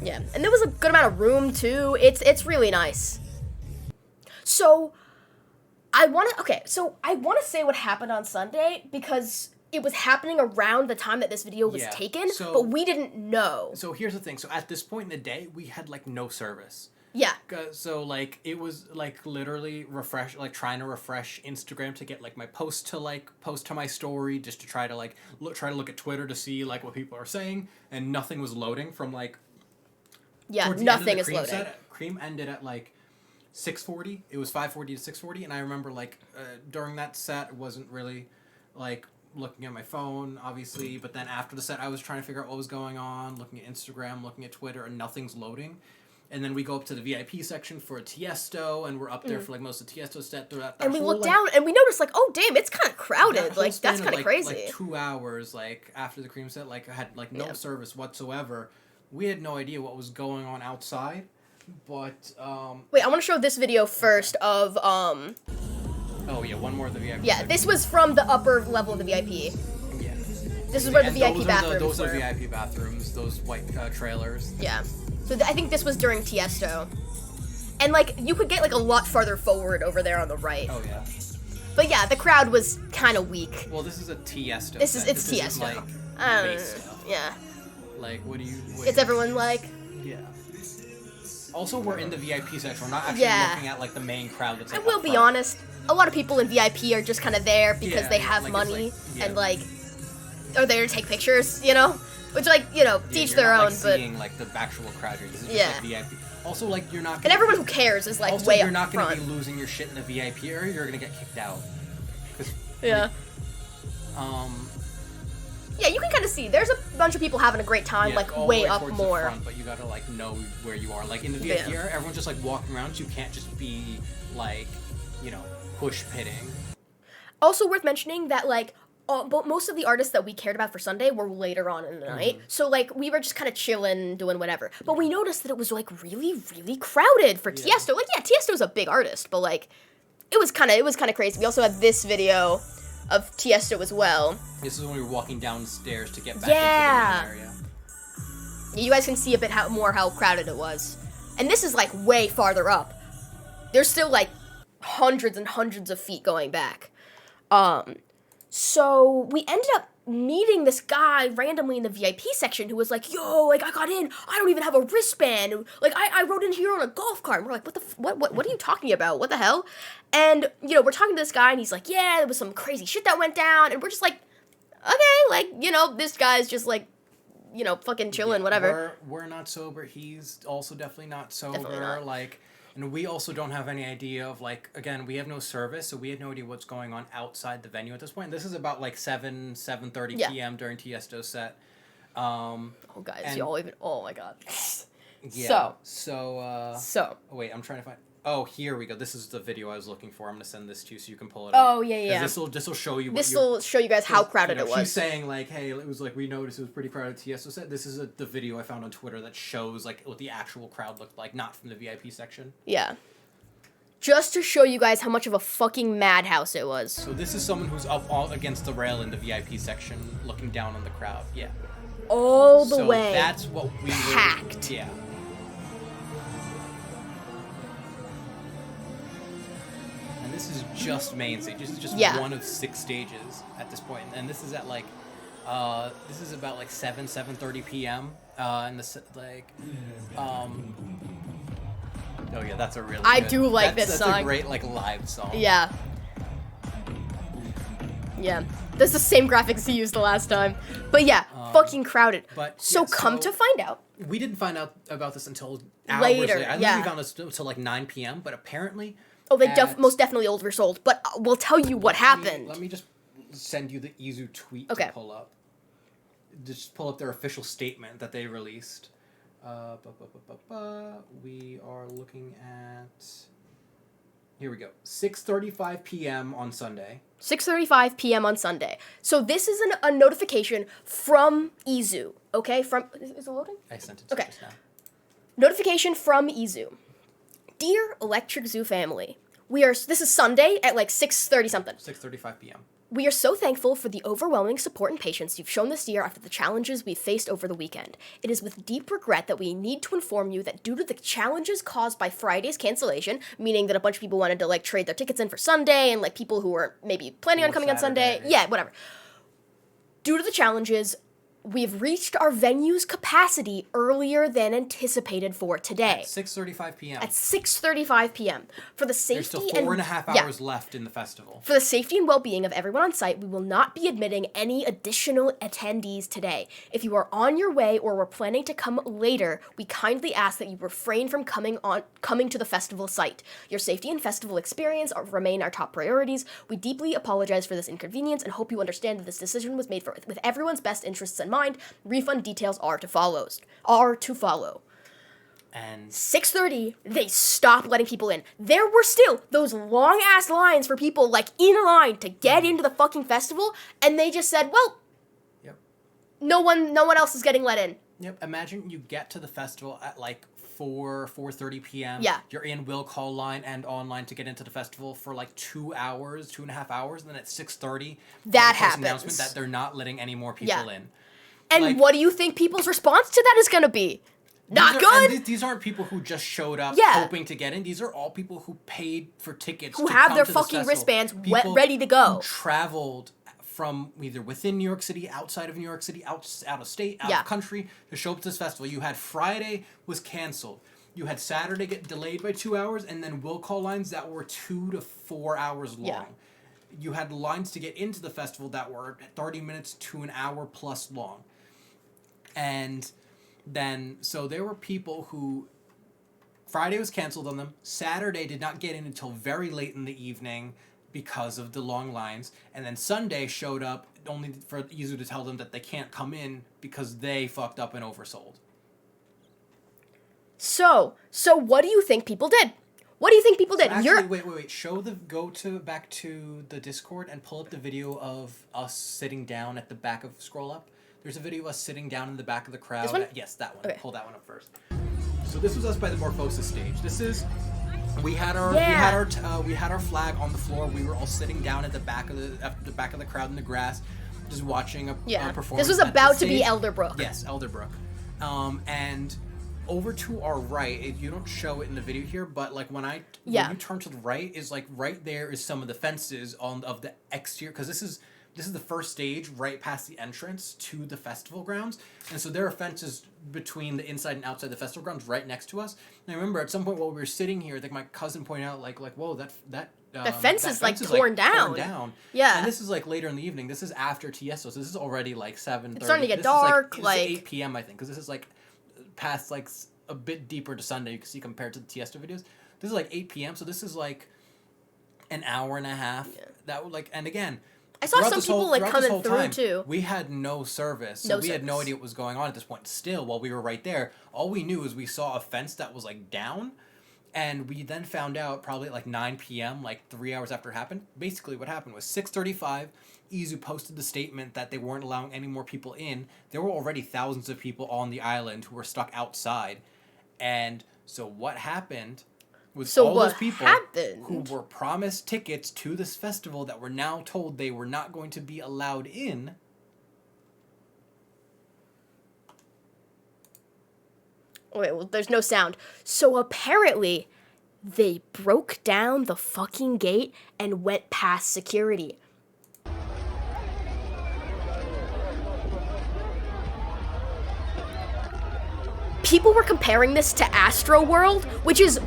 Yeah, and there was a good amount of room too. It's really nice. So I want to say what happened on Sunday because it was happening around the time that this video was taken, but we didn't know. So here's the thing. So at this point in the day, we had like no service. Yeah. So like it was like literally trying to refresh Instagram to get like my post to my story, just to try to like look at Twitter to see like what people are saying, and nothing was loading from like. Yeah, nothing is loading. Cream ended at like 6:40. It was 5:40 to 6:40, and I remember like during that set, it wasn't really like looking at my phone, obviously, but then after the set, I was trying to figure out what was going on, looking at Instagram, looking at Twitter, and nothing's loading. And then we go up to the VIP section for Tiesto, and we're up there for like most of Tiesto's set throughout. And we look down, and we notice like, oh damn, it's kind of crowded. Like that's kind of crazy. Like 2 hours, like after the Cream set, like I had like no service whatsoever. We had no idea what was going on outside, but wait, I want to show this video first of Oh yeah, one more of the VIP. Yeah, this was from the upper level of the VIP. Yeah. This is where the VIP bathrooms Those were. are VIP bathrooms, those white trailers. Yeah. So I think this was during Tiesto. And, like, you could get, like, a lot farther forward over there on the right. Oh, yeah. But, yeah, the crowd was kind of weak. Well, this is a Tiesto. It's This Tiesto. isn't, like, base stuff. Yeah. Like, what do you... It's everyone, like... Yeah. Also, we're in the VIP section. We're not actually looking at, like, the main crowd that's, like, I will be honest. A lot of people in VIP are just kind of there because they have like, money like, and, like, are there to take pictures, you know? Which, like, you know, each their not, own, like, but... seeing, like, the actual crowd here. This is just, like, VIP. Also, like, you're not gonna... And everyone who cares is, like, also, way up you're not front. gonna be losing your shit in the VIP area. You're gonna get kicked out. Yeah. Yeah, you can kind of see. There's a bunch of people having a great time, like, all way the way up towards more. the front, but you gotta, like, know where you are. Like, in the VIP area, everyone's just, like, walking around. So you can't just be, like, you know, push pitting. Also worth mentioning that, like, but most of the artists that we cared about for Sunday were later on in the night. So, like, we were just kind of chilling, doing whatever. But we noticed that it was, like, really, really crowded for Tiesto. Like, yeah, Tiesto's a big artist, but, like, it was kind of crazy. We also had this video of Tiesto as well. This is when we were walking downstairs to get back into the main area. You guys can see a bit more how crowded it was. And this is, like, way farther up. There's still, like, hundreds and hundreds of feet going back. So we ended up meeting this guy randomly in the VIP section who was like, yo, like, I got in, I don't even have a wristband, like, I rode in here on a golf cart, and we're like, what are you talking about, what the hell? And, you know, we're talking to this guy, and he's like, yeah, there was some crazy shit that went down, and we're just like, okay, like, you know, this guy's just, like, you know, fucking chilling, whatever. We're not sober, he's also definitely not sober, Definitely not. like... And we also don't have any idea of, like, again, we have no service, so we had no idea what's going on outside the venue at this point. This is about, like, 7:30 p.m. during Tiesto's set. Oh, guys, y'all even... Oh, my God. Yeah. So. Oh, wait, I'm trying to find... Oh, here we go. This is the video I was looking for. I'm going to send this to you so you can pull it up. Oh, yeah. This will show you what This will show you guys how crowded it was. She's saying, like, hey, it was like, we noticed it was pretty crowded at Tiesto set. This is the video I found on Twitter that shows, like, what the actual crowd looked like, not from the VIP section. Yeah. Just to show you guys how much of a fucking madhouse it was. So this is someone who's up all against the rail in the VIP section, looking down on the crowd. Yeah. All the way. So that's what we packed. Yeah. This is just main stage. This is just one of 6 stages at this point, and this is at like, this is about like 7:30 p.m. And this like, oh yeah, that's a really. I do like this song. That's a great like live song. Yeah. Yeah. That's the same graphics he used the last time, but yeah, fucking crowded. But so yeah, come to find out. We didn't find out about this until hours Later, later. I think yeah. we found this until like 9 p.m. But apparently, Oh, they at- most definitely oversold. But we'll tell you what happened. Let me just send you the EZOO tweet Okay. to pull up. Just pull up their official statement that they released. We are looking at. Here we go. 6:35 p.m. on Sunday. 6:35 p.m. on Sunday. So this is a notification from EZOO. Okay, is it loading? I sent it to Okay. you just now. Notification from EZOO. Dear Electric Zoo family, this is Sunday at like 6:30 something. 6:35 p.m. We are so thankful for the overwhelming support and patience you've shown this year after the challenges we've faced over the weekend. It is with deep regret that we need to inform you that due to the challenges caused by Friday's cancellation, meaning that a bunch of people wanted to like trade their tickets in for Sunday and like people who were maybe planning on Or coming on Sunday, Saturday. yeah, whatever. Due to the challenges, we've reached our venue's capacity earlier than anticipated for today. 6:35 p.m. At 6:35 p.m. For the There's safety still and 4.5 yeah. hours left in the festival. For the safety and well-being of everyone on site, we will not be admitting any additional attendees today. If you are on your way or were planning to come later, we kindly ask that you refrain from coming to the festival site. Your safety and festival experience remain our top priorities. We deeply apologize for this inconvenience and hope you understand that this decision was made with everyone's best interests in mind. Refund details are to follow. And 6:30, they stopped letting people in. There were still those long ass lines for people like in a line to get into the fucking festival, and they just said, "Well, yep. no one else is getting let in." Yep. Imagine you get to the festival at like 4:30 p.m. Yeah. You're in will call line and online to get into the festival for like 2 hours, 2.5 hours, and then at 6:30, That there's happens. an announcement that they're not letting any more people Yeah. in. And Like- what do you think people's response to that is going to be? Not These are- good. and these aren't people who just showed up Yeah. hoping to get in. These are all people who paid for tickets. Who to have come their to this fucking festival. wristbands People ready to go. Who traveled from either within New York City, outside of New York City, out of state, out Yeah. of country to show up to this festival. You had Friday was canceled. You had Saturday get delayed by 2 hours, and then will call lines that were 2 to 4 hours long. Yeah. You had lines to get into the festival that were 30 minutes to an hour plus long. And then, so there were people who Friday was canceled on them. Saturday did not get in until very late in the evening because of the long lines. And then Sunday showed up only for EZOO to tell them that they can't come in because they fucked up and oversold. So what do you think people did? What do you think people did? Actually, wait. Back to the Discord and pull up the video of us sitting down at the back of, scroll up. There's a video of us sitting down in the back of the crowd. This one? Yes, that one. Okay. Pull that one up first. So this was us by the Morphosis stage. We had our flag on the floor. We were all sitting down at the back of the crowd in the grass, just watching a performance. This was at the about to be stage. Elderbrook. Yes, Elderbrook. And over to our right, you don't show it in the video here, but like when you turn to the right, is like right there is some of the fences of the exterior, because this is the first stage right past the entrance to the festival grounds, and so there are fences between the inside and outside the festival grounds right next to us. And I remember at some point while we were sitting here, I think my cousin pointed out like whoa, that fence is like torn down. Yeah. And this is like later in the evening. This is after Tiesto, so this is already like 7:30. It's starting to get This dark. Is like 8 p.m. I think, because this is like past like a bit deeper to Sunday. You can see compared to the Tiesto videos. This is like 8 p.m. So this is like an hour and a half. Yeah. That would like, and again, I saw some people like coming through too. we had no service, so we had no idea what was going on at this point. Still, while we were right there, all we knew is we saw a fence that was like down, and we then found out probably at like 9 p.m., like 3 hours after it happened. Basically, what happened was 6:35. EZOO posted the statement that they weren't allowing any more people in. There were already thousands of people on the island who were stuck outside, and so what happened was all those people who were promised tickets to this festival that were now told they were not going to be allowed in. Wait, well, there's no sound. So apparently, they broke down the fucking gate and went past security. People were comparing this to Astro World, which is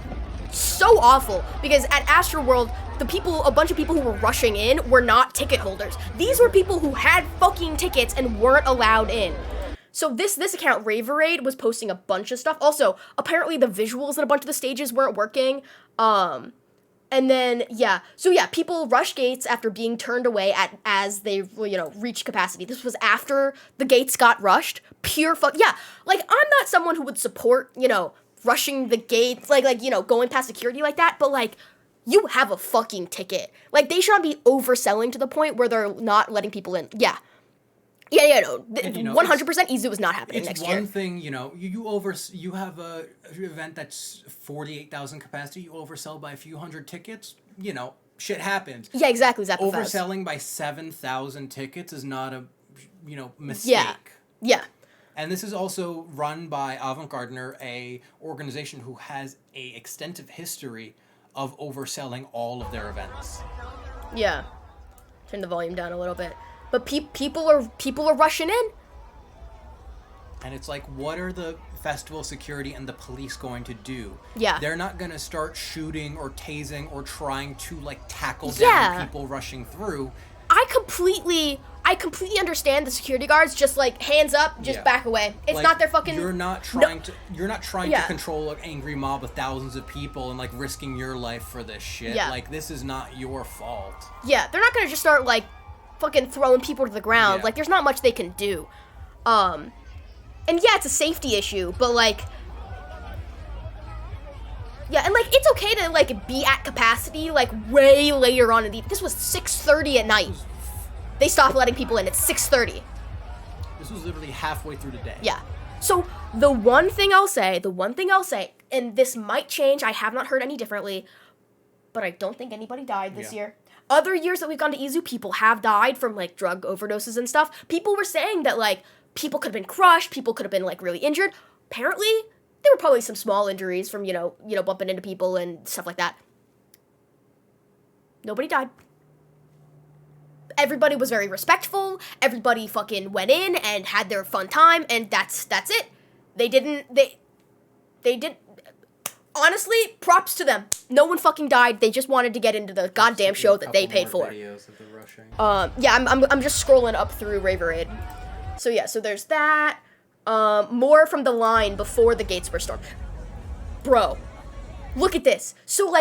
so awful, because at Astro World, a bunch of people who were rushing in were not ticket holders. These were people who had fucking tickets and weren't allowed in. So this account, Raverade, was posting a bunch of stuff. Also, apparently the visuals in a bunch of the stages weren't working. And then, yeah. So, yeah, people rush gates after being turned away as they, reach capacity. This was after the gates got rushed. Pure fuck. Yeah, like, I'm not someone who would support, rushing the gates, going past security like that. But, like, you have a fucking ticket. Like, they shouldn't be overselling to the point where they're not letting people in. Yeah. Yeah, no. 100% EZOO is not happening next year. It's one thing, you have a event that's 48,000 capacity, you oversell by a few hundred tickets, shit happens. Yeah, exactly. Overselling by 7,000 tickets is not a, mistake. Yeah. And this is also run by Avant-Gardner, a organization who has a extensive history of overselling all of their events. Yeah. Turn the volume down a little bit. But people are rushing in. And it's like, what are the festival security and the police going to do? Yeah. They're not going to start shooting or tasing or trying to, tackle down people rushing through. I completely understand the security guards just, hands up, just back away. It's not their fucking... You're not trying to control an angry mob of thousands of people and, risking your life for this shit. Yeah. This is not your fault. Yeah, they're not going to just start, fucking throwing people to the ground. Yeah. There's not much they can do. And yeah, it's a safety issue, but yeah, and it's okay to be at capacity way later on in the... This was 6:30 at night. They stopped letting people in at 6:30. This was literally halfway through the day. Yeah. So the one thing I'll say, and this might change, I have not heard any differently, but I don't think anybody died this year. Other years that we've gone to EZOO, people have died from, drug overdoses and stuff. People were saying that, people could have been crushed, people could have been, really injured. Apparently, there were probably some small injuries from, bumping into people and stuff like that. Nobody died. Everybody was very respectful. Everybody fucking went in and had their fun time, and that's it. They did... Honestly, props to them. No one fucking died. They just wanted to get into the goddamn show that they paid for. Videos of the rushing. Yeah, I'm just scrolling up through Raverade. So yeah, so there's that. More from the line before the gates were stormed. Bro, look at this. So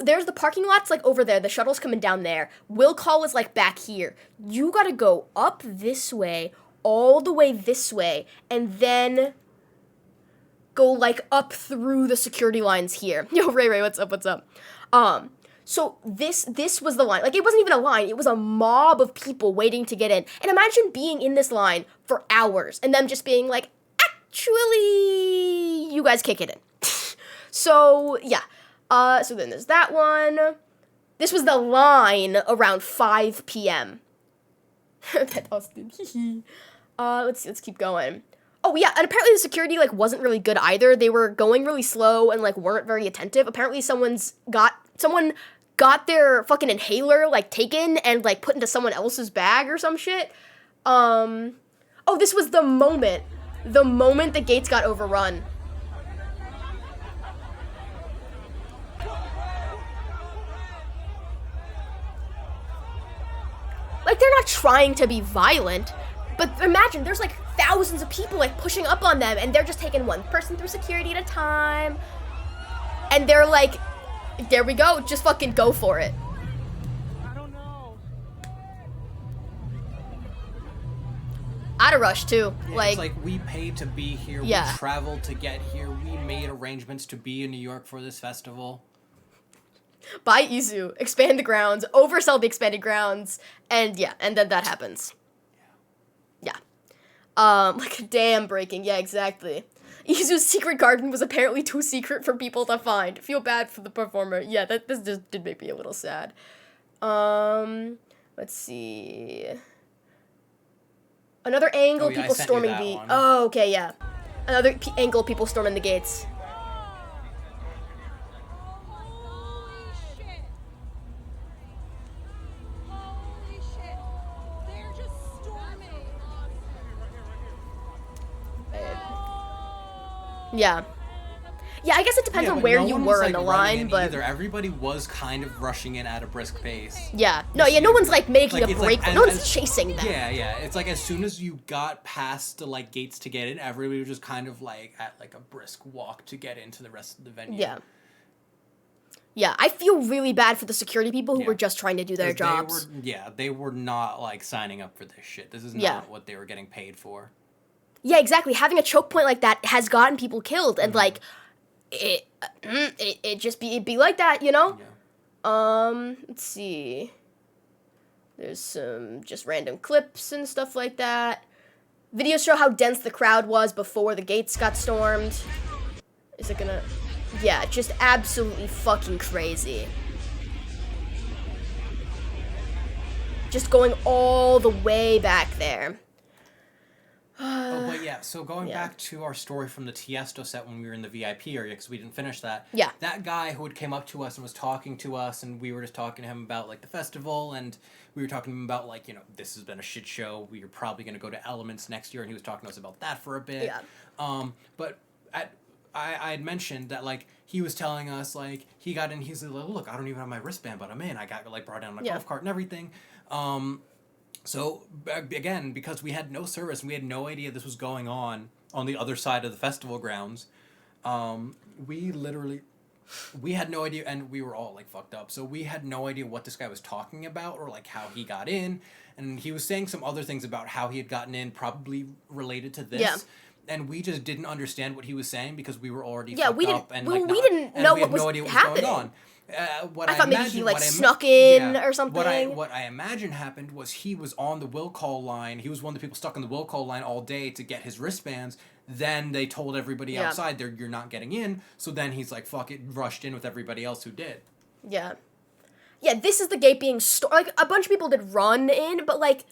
there's the parking lots over there. The shuttle's coming down there. Will call is back here. You gotta go up this way, all the way this way, and then go up through the security lines here. Yo, Ray, what's up? So this was the line. It wasn't even a line. It was a mob of people waiting to get in. And imagine being in this line for hours and them just being actually, you guys can't get in. So, yeah. So then there's that one. This was the line around 5 p.m. Pet Austin. Let's keep going. Oh, yeah, and apparently the security, wasn't really good either. They were going really slow and, weren't very attentive. Apparently someone got their fucking inhaler, taken and, put into someone else's bag or some shit. Oh, this was the moment the gates got overrun. They're not trying to be violent, but imagine, there's, thousands of people, pushing up on them, and they're just taking one person through security at a time. And they're there we go, just fucking go for it. I don't know. I'd have rushed, too. Yeah, it's we paid to be here, yeah. We traveled to get here, we made arrangements to be in New York for this festival. Buy EZOO, expand the grounds, oversell the expanded grounds, and yeah, and then that happens. Yeah. Dam breaking, yeah, exactly. EZOO's secret garden was apparently too secret for people to find. Feel bad for the performer. Yeah, this just did make me a little sad. Let's see. Another angle, people storming the... one. Oh, okay, yeah. Another angle, people storming the gates. Holy shit. They're just storming. Yeah. Yeah, I guess it depends Yeah, on but where no you one were was, in the like, running line, in but either. Everybody was kind of rushing in at a brisk pace. yeah, no, no one's like making Like, a it's break. like, No and- one's chasing them. Yeah. It's like as soon as you got past the like gates to get in, everybody was just kind of like at like a brisk walk to get into the rest of the venue. Yeah. Yeah, I feel really bad for the security people who Yeah. were just trying to do their 'Cause jobs. They were not like signing up for this shit. This is Yeah. not what they were getting paid for. Yeah, exactly. Having a choke point like that has gotten people killed, and like, it it'd be like that, you know. Yeah. Let's see. There's some just random clips and stuff like that. Videos show how dense the crowd was before the gates got stormed. Is it gonna? Yeah, just absolutely fucking crazy. Just going all the way back there. Oh, but yeah, so going Yeah. back to our story from the Tiesto set when we were in the VIP area, because we didn't finish that. Yeah. That guy who had came up to us and was talking to us, and we were just talking to him about, like, the festival, and we were talking to him about, like, you know, this has been a shit show, we are probably going to go to Elements next year, and he was talking to us about that for a bit. Yeah. But I had mentioned that, like, he was telling us, like, he got in, he's like, look, I don't even have my wristband, but I'm in. I got, like, brought down my Yeah. golf cart and everything. So, again, because we had no service and we had no idea this was going on the other side of the festival grounds, we had no idea, and we were all, like, fucked up. So we had no idea what this guy was talking about or, like, how he got in. And he was saying some other things about how he had gotten in, probably related to this. Yeah. And we just didn't understand what he was saying because we were already Yeah, fucked we didn't- up. And, well, like, we not- didn't and know we what had was no idea what happening. was going on. What I thought maybe imagine- he, like, what I im- snuck in or What something. I imagine happened was he was on the will call line. He was one of the people stuck on the will call line all day to get his wristbands. Then they told everybody Yeah. outside, you're not getting in. So then he's like, fuck it, rushed in with everybody else who did. Yeah. Yeah, this is the gate being like, a bunch of people did run in, but, like,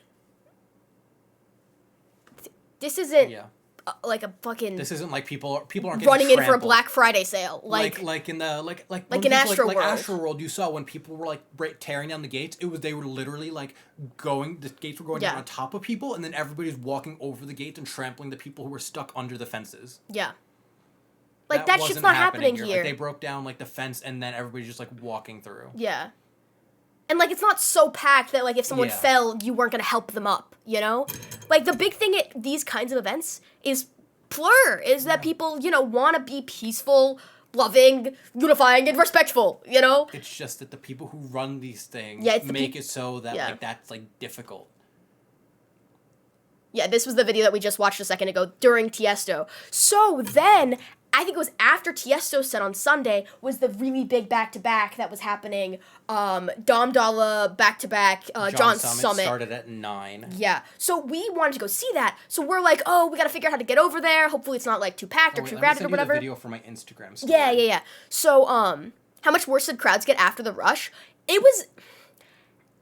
this isn't, Yeah. Like, a fucking This isn't like people aren't getting running in for a trampled. Black Friday sale. Like in the like when in people, Astro like World. Astro World, you saw when people were like tearing down the gates. They were literally like the gates were going Yeah. down on top of people, and then everybody's walking over the gates and trampling the people who were stuck under the fences. yeah. Like, that shit's wasn't not happening here. here. Like, they broke down like the fence, and then everybody's just like walking through. Yeah. And, like, it's not so packed that, like, if someone Yeah. fell, you weren't gonna help them up, you know? Like, the big thing at these kinds of events is is that people, you know, want to be peaceful, loving, unifying, and respectful, you know? It's just that the people who run these things Yeah, it's the make it so that yeah. like that's like difficult. Yeah, this was the video that we just watched a second ago during Tiesto. So then, I think it was after Tiesto set on Sunday, was the really big back-to-back that was happening. Dom Dalla back-to-back, John Summit. Started at 9. Yeah, so we wanted to go see that. So we're like, oh, we gotta figure out how to get over there. Hopefully it's not, like, too packed or too crowded or whatever. The video for my Instagram story. Yeah. So, how much worse did crowds get after the rush? It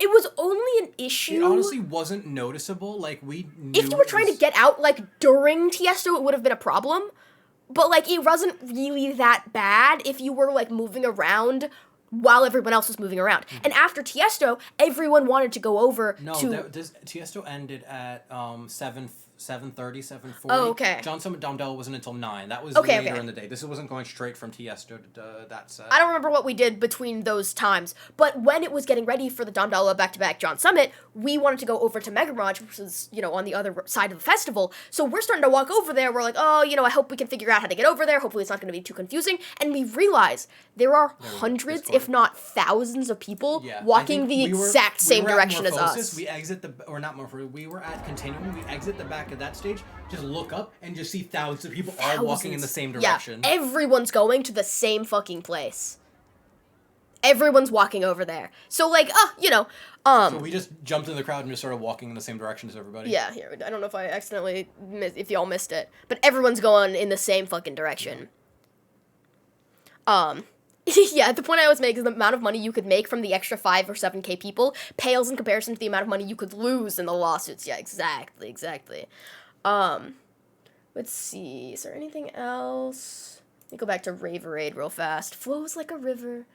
was only an issue. It honestly wasn't noticeable. Like, we knew If you were trying to get out, like, during Tiesto, it would have been a problem. But, like, it wasn't really that bad if you were, like, moving around while everyone else was moving around. Mm-hmm. And after Tiesto, everyone wanted to go over to... Tiesto ended at 7:30, 7:40. Oh, okay. John Summit Dom Dalla wasn't until 9. That was Okay, later okay. in the day. This wasn't going straight from Tiesto to that set. I don't remember what we did between those times, but when it was getting ready for the Dom Dalla back-to-back John Summit, we wanted to go over to MikaMiba, which was, you know, on the other side of the festival. So we're starting to walk over there. We're like, oh, you know, I hope we can figure out how to get over there. Hopefully it's not going to be too confusing. And we realize there are hundreds, Discord. if not thousands of people Yeah, I walking think the we were- exact same we were at direction as Morphosis. us. We exit we were at Continuum. We exit the back of that stage, just look up and just see thousands of people all walking in the same direction. Yeah, everyone's going to the same fucking place. Everyone's walking over there. So, like, you know, So we just jumped in the crowd and just started walking in the same direction as everybody. Yeah, here, I don't know if I accidentally if y'all missed it, but everyone's going in the same fucking direction. Yeah, the point I always make is the amount of money you could make from the extra 5 or 7K people pales in comparison to the amount of money you could lose in the lawsuits. Yeah, exactly. Let's see, is there anything else? Let me go back to Raverade real fast. Flows like a river.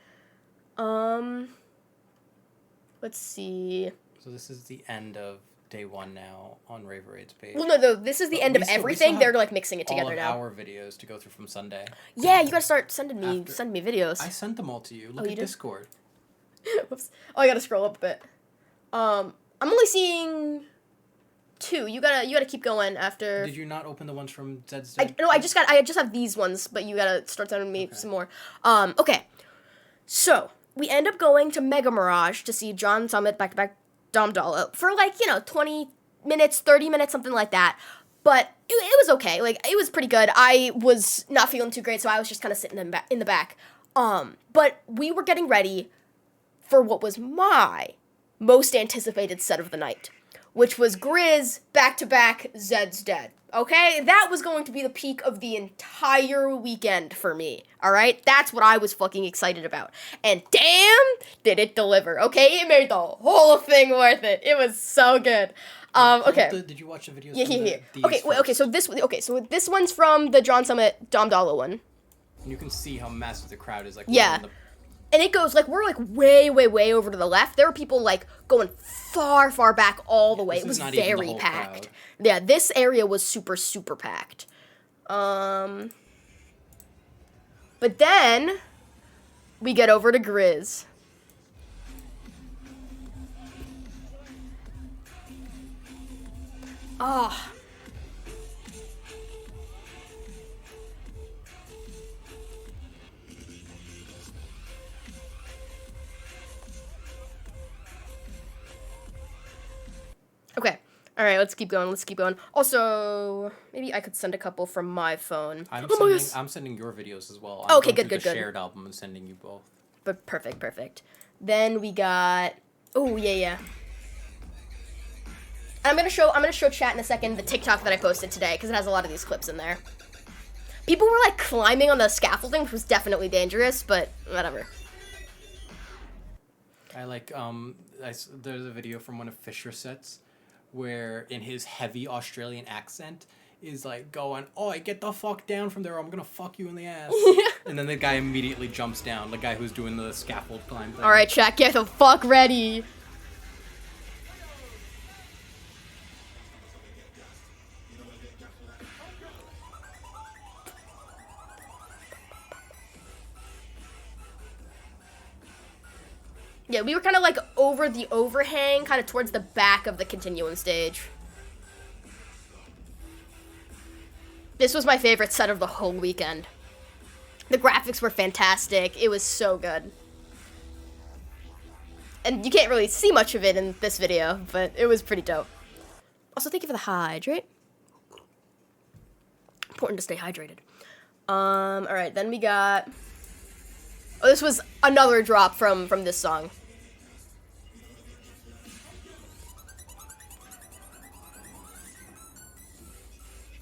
Let's see. So this is the end of day one now on Raver Aid's page. Well, no, this is the end of everything. They're like mixing it together now. All of our videos to go through from Sunday. Yeah, you gotta start sending me videos. I sent them all to you. Look at Discord. Whoops. Oh, I gotta scroll up a bit. I'm only seeing 2. You gotta keep going after. Did you not open the ones from Zed's? I just have these ones, but you gotta start sending me some more. Okay. So we end up going to Mega Mirage to see John Summit back-to-back Dom Dollar for 20 minutes, 30 minutes, something like that. But it was okay. It was pretty good. I was not feeling too great, so I was just kind of sitting in the back. But we were getting ready for what was my most anticipated set of the night, which was Grizz back-to-back Zed's Dead. Okay? That was going to be the peak of the entire weekend for me. Alright? That's what I was fucking excited about. And damn, did it deliver. Okay? It made the whole thing worth it. It was so good. Okay. Did you watch the videos? Yeah. Okay, so this one's from the John Summit Dom Dollar one. And you can see how massive the crowd is. Yeah. And it goes, we're, way over to the left. There were people, going far back all the way. It was very packed. Crowd. Yeah, this area was super, super packed. But then, we get over to Grizz. Oh. Okay. All right, let's keep going. Also, maybe I could send a couple from my phone. I'm sending your videos as well. Okay, good. Shared album and sending you both. But perfect. Then we got. Oh yeah. I'm gonna show chat in a second the TikTok that I posted today because it has a lot of these clips in there. People were climbing on the scaffolding, which was definitely dangerous, but whatever. There's a video from one of Fisher's sets where in his heavy Australian accent is going, "Oh, get the fuck down from there, or I'm gonna fuck you in the ass." And then the guy immediately jumps down, the guy who's doing the scaffold climb thing. Alright, chat, get the fuck ready. Yeah, we were kind of over the overhang, kind of towards the back of the continuum stage. This was my favorite set of the whole weekend. The graphics were fantastic. It was so good. And you can't really see much of it in this video, but it was pretty dope. Also, thank you for the hydrate. Important to stay hydrated. Alright, then we got... Oh, this was another drop from this song.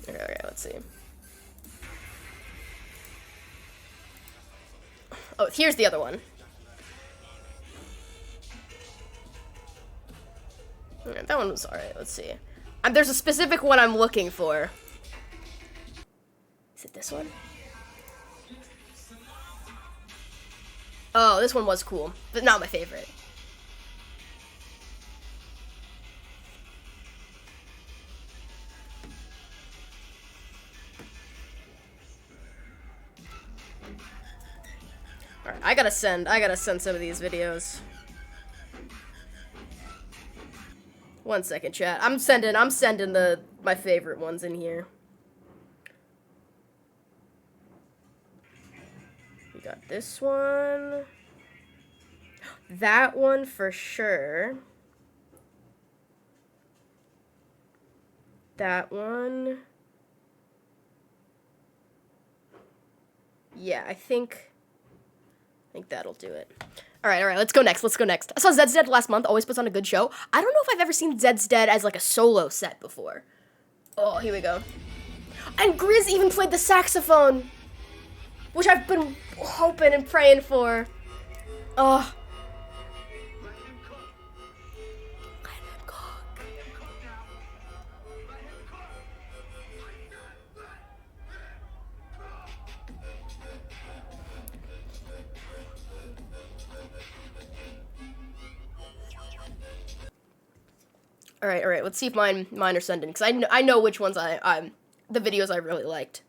Okay, let's see. Oh, here's the other one. Okay, that one was alright, let's see. There's a specific one I'm looking for. Is it this one? Oh, this one was cool, but not my favorite. Alright, I gotta send some of these videos. One second, chat. I'm sending my favorite ones in here. We got this one. That one for sure. That one. Yeah, I think that'll do it. All right, let's go next. I saw Zed's Dead last month, always puts on a good show. I don't know if I've ever seen Zed's Dead as a solo set before. Oh, here we go. And Grizz even played the saxophone, which I've been hoping and praying for. Oh. All right. Let's see if mine are sending, because I know which ones the videos I really liked.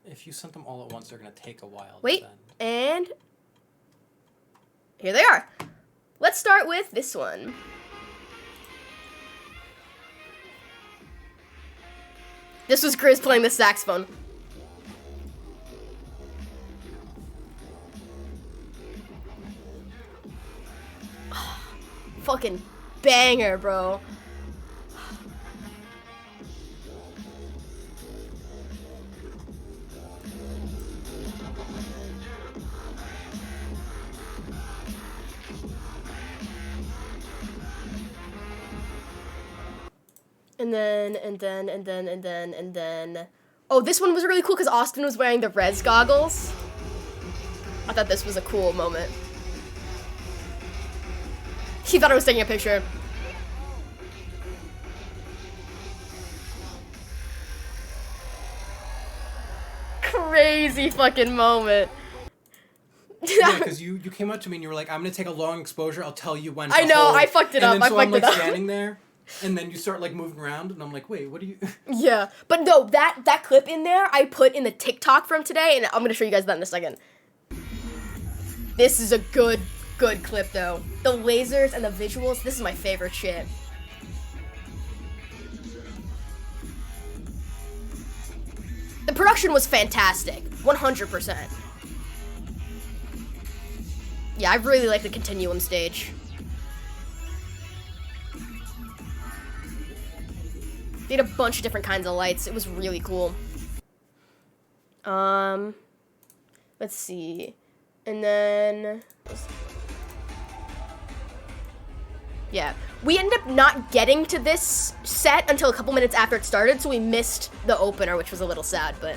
If you sent them all at once, they're gonna take a while. to Wait, send. and here they are. Let's start with this one. This was Grizz playing the saxophone. Fucking banger, bro. And then. Oh, this one was really cool because Austin was wearing the res goggles. I thought this was a cool moment. He thought I was taking a picture. Crazy fucking moment. Yeah, because you came up to me and you were like, I'm gonna take a long exposure, I'll tell you when to I know, hold. I fucked it up, And then so I'm like up. standing there, and then you start like moving around, and I'm like, wait, what are you... Yeah, but no, that clip in there, I put in the TikTok from today, and I'm gonna show you guys that in a second. This is a good clip, though. The lasers and the visuals, this is my favorite shit. The production was fantastic, 100%. Yeah, I really like the Continuum stage. They had a bunch of different kinds of lights. It was really cool. Let's see. And then... Yeah. We ended up not getting to this set until a couple minutes after it started, so we missed the opener, which was a little sad, but...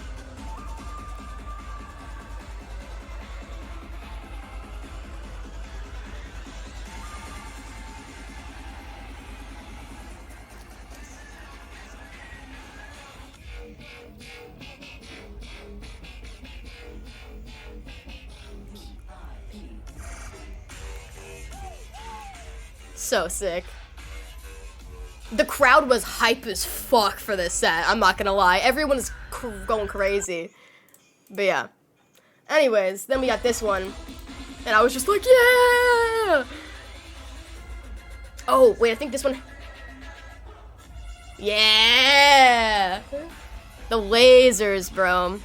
So sick. The crowd was hype as fuck for this set, I'm not gonna lie. Everyone is going crazy. But yeah. Anyways, then we got this one. And I was just like, yeah! Oh, wait, I think this one... Yeah! The lasers, bro.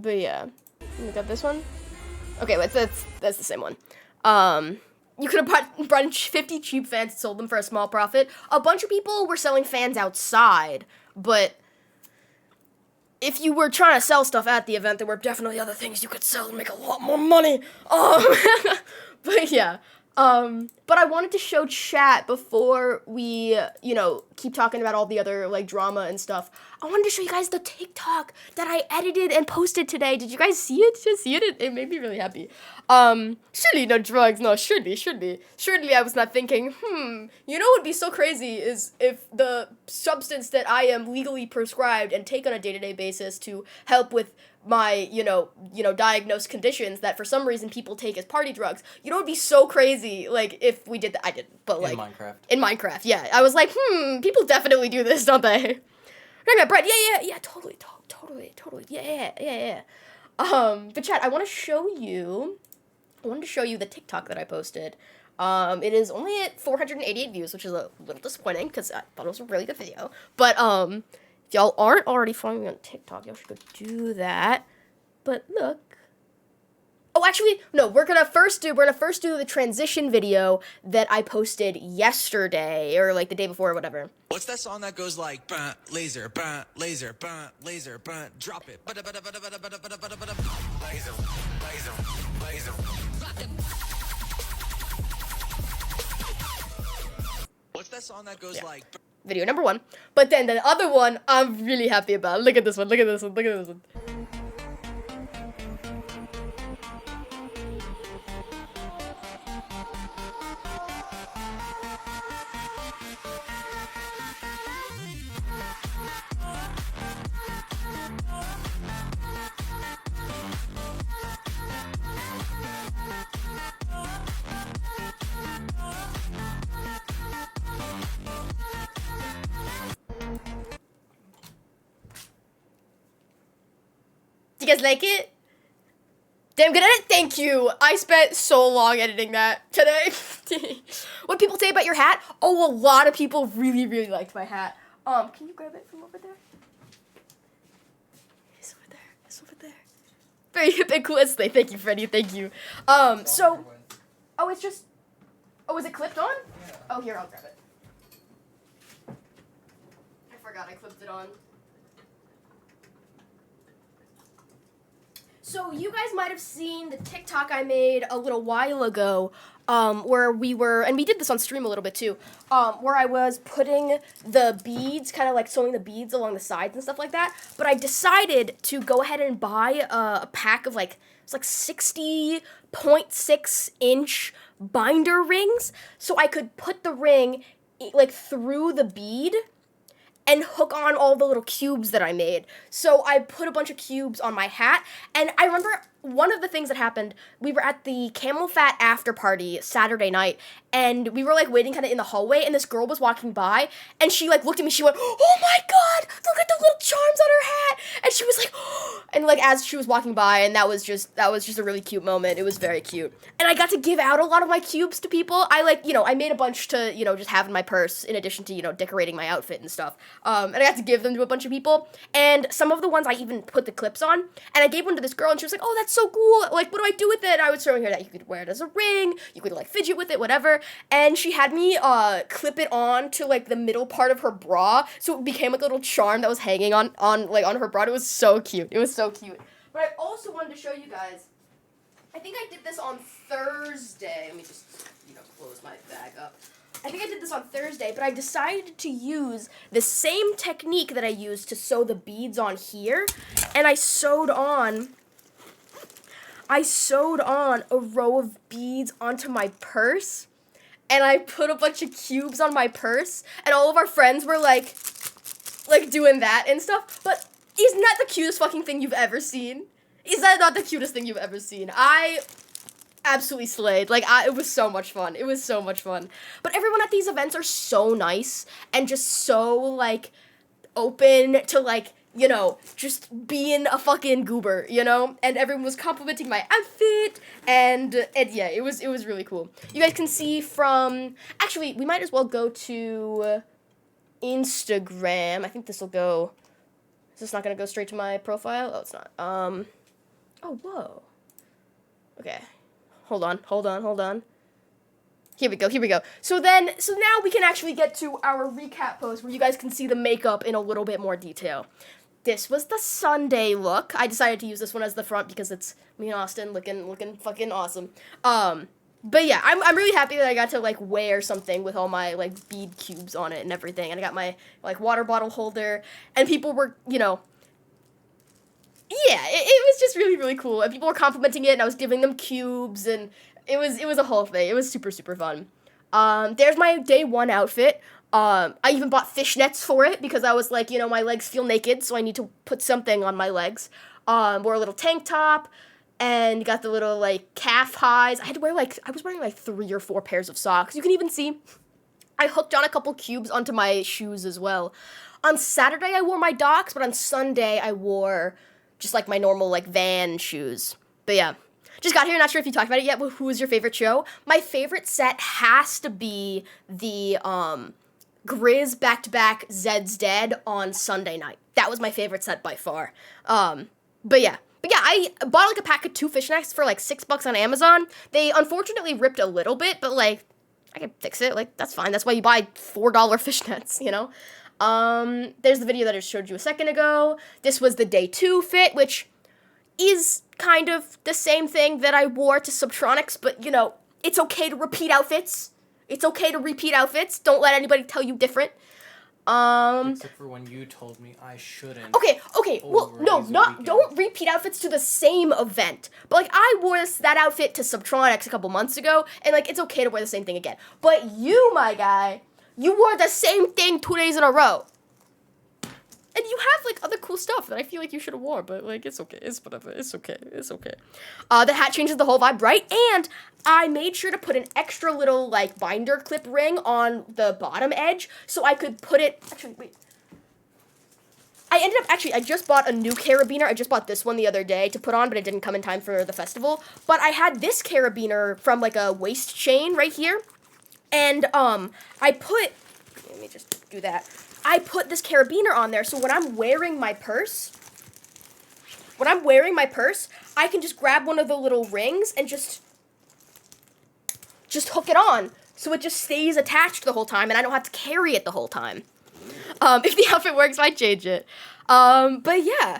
But yeah, we got this one. Okay, wait, that's the same one. You could have brought 50 cheap fans and sold them for a small profit. A bunch of people were selling fans outside, but if you were trying to sell stuff at the event, there were definitely other things you could sell and make a lot more money. But yeah. But I wanted to show chat before we, keep talking about all the other, drama and stuff. I wanted to show you guys the TikTok that I edited and posted today. Did you guys see it? Did you see it? It made me really happy. Surely no drugs. No, surely. Surely I was not thinking, you know what would be so crazy is if the substance that I am legally prescribed and take on a day-to-day basis to help with my, diagnosed conditions that for some reason people take as party drugs. You know, it'd be so crazy, if we did that. I didn't, but, In Minecraft, yeah. I was like, people definitely do this, don't they? No, Brett, yeah, totally, yeah. But chat, I wanted to show you the TikTok that I posted. It is only at 488 views, which is a little disappointing, because I thought it was a really good video. But, if y'all aren't already following me on TikTok, y'all should go do that. But look. Oh, actually, no, we're gonna first do the transition video that I posted yesterday, or the day before or whatever. What's that song that goes like, bah, laser, bah, laser, bah, laser, bah, drop it. Laser, laser, laser. What's that song that goes like... Video number 1. But then the other one, I'm really happy about. Look at this one. You guys like it? Damn good at it? Thank you. I spent so long editing that today. What people say about your hat? Oh, a lot of people really, really liked my hat. Can you grab it from over there? It's over there. It's over there. Very hip and cool. Thank you, Freddie. Thank you. So, oh, it's just, oh, is it clipped on? Yeah. Oh, here, I'll grab it. I forgot I clipped it on. So you guys might have seen the TikTok I made a little while ago, where we were, and we did this on stream a little bit too, where I was putting the beads, kind of like sewing the beads along the sides and stuff like that. But I decided to go ahead and buy a pack of it's like 60.6 inch binder rings, so I could put the ring like through the bead and hook on all the little cubes that I made. So I put a bunch of cubes on my hat, and I remember one of the things that happened, we were at the Camel Fat after party Saturday night, and we were like waiting kind of in the hallway, and this girl was walking by, and she like looked at me, she went, "Oh my god, look at the little charms on her hat!" And she was like, and like as she was walking by, and that was just a really cute moment. It was very cute. And I got to give out a lot of my cubes to people. I I made a bunch to, just have in my purse in addition to, decorating my outfit and stuff. And I got to give them to a bunch of people, and some of the ones I even put the clips on, and I gave one to this girl, and she was like, "Oh, that's so cool, like, what do I do with it?" And I was showing her that you could wear it as a ring, you could, like, fidget with it, whatever, and she had me, clip it on to, like, the middle part of her bra, so it became, like, a little charm that was hanging on her bra. It was so cute. It was so cute. But I also wanted to show you guys, I think I did this on Thursday. Let me just, close my bag up. I think I did this on Thursday, but I decided to use the same technique that I used to sew the beads on here, and I sewed on a row of beads onto my purse, and I put a bunch of cubes on my purse, and all of our friends were like doing that and stuff. But isn't that the cutest fucking thing you've ever seen? Is that not the cutest thing you've ever seen? I absolutely slayed. It was so much fun. It was so much fun. But everyone at these events are so nice and just so, open to, just being a fucking goober, And everyone was complimenting my outfit, and yeah, it was really cool. You guys can see from, actually, we might as well go to Instagram. I think this will go, is this not going to go straight to my profile? Oh, it's not. Oh, whoa. Okay. Hold on. Here we go. So now we can actually get to our recap post where you guys can see the makeup in a little bit more detail. This was the Sunday look. I decided to use this one as the front because it's me and Austin looking fucking awesome. But yeah, I'm really happy that I got to wear something with all my bead cubes on it and everything. And I got my water bottle holder, and people were, yeah, it was just really, really cool. And people were complimenting it, and I was giving them cubes, and it was a whole thing. It was super, super fun. There's my day one outfit. I even bought fishnets for it because I was like, my legs feel naked, so I need to put something on my legs. Wore a little tank top, and got the little, calf highs. I had to wear, I was wearing, 3 or 4 pairs of socks. You can even see I hooked on a couple cubes onto my shoes as well. On Saturday, I wore my Docs, but on Sunday, I wore just, my normal, Van shoes. But, yeah. Just got here, not sure if you talked about it yet, but who was your favorite show? My favorite set has to be the, Grizz back-to-back Zed's Dead on Sunday night. That was my favorite set by far. But yeah, I bought, a pack of 2 fishnets for, $6 on Amazon. They unfortunately ripped a little bit, but, I can fix it. That's fine. That's why you buy $4 fishnets, There's the video that I showed you a second ago. This was the day 2 fit, which is kind of the same thing that I wore to Subtronics, but, it's okay to repeat outfits. It's okay to repeat outfits. Don't let anybody tell you different. Except for when you told me I shouldn't. Okay. Well, no, don't repeat outfits to the same event. But, I wore that outfit to Subtronics a couple months ago, and, it's okay to wear the same thing again. But you, my guy, you wore the same thing 2 days in a row. And you have, other cool stuff that I feel like you should have worn, but, it's okay. It's whatever. It's okay. The hat changes the whole vibe, right? And I made sure to put an extra little, binder clip ring on the bottom edge so I could put it... Actually, wait. I just bought a new carabiner. I just bought this one the other day to put on, but it didn't come in time for the festival. But I had this carabiner from like a waist chain right here. And let me just do that. I put this carabiner on there, so when I'm wearing my purse, I can just grab one of the little rings and just hook it on. So it just stays attached the whole time, and I don't have to carry it the whole time. If the outfit works, I change it. But yeah.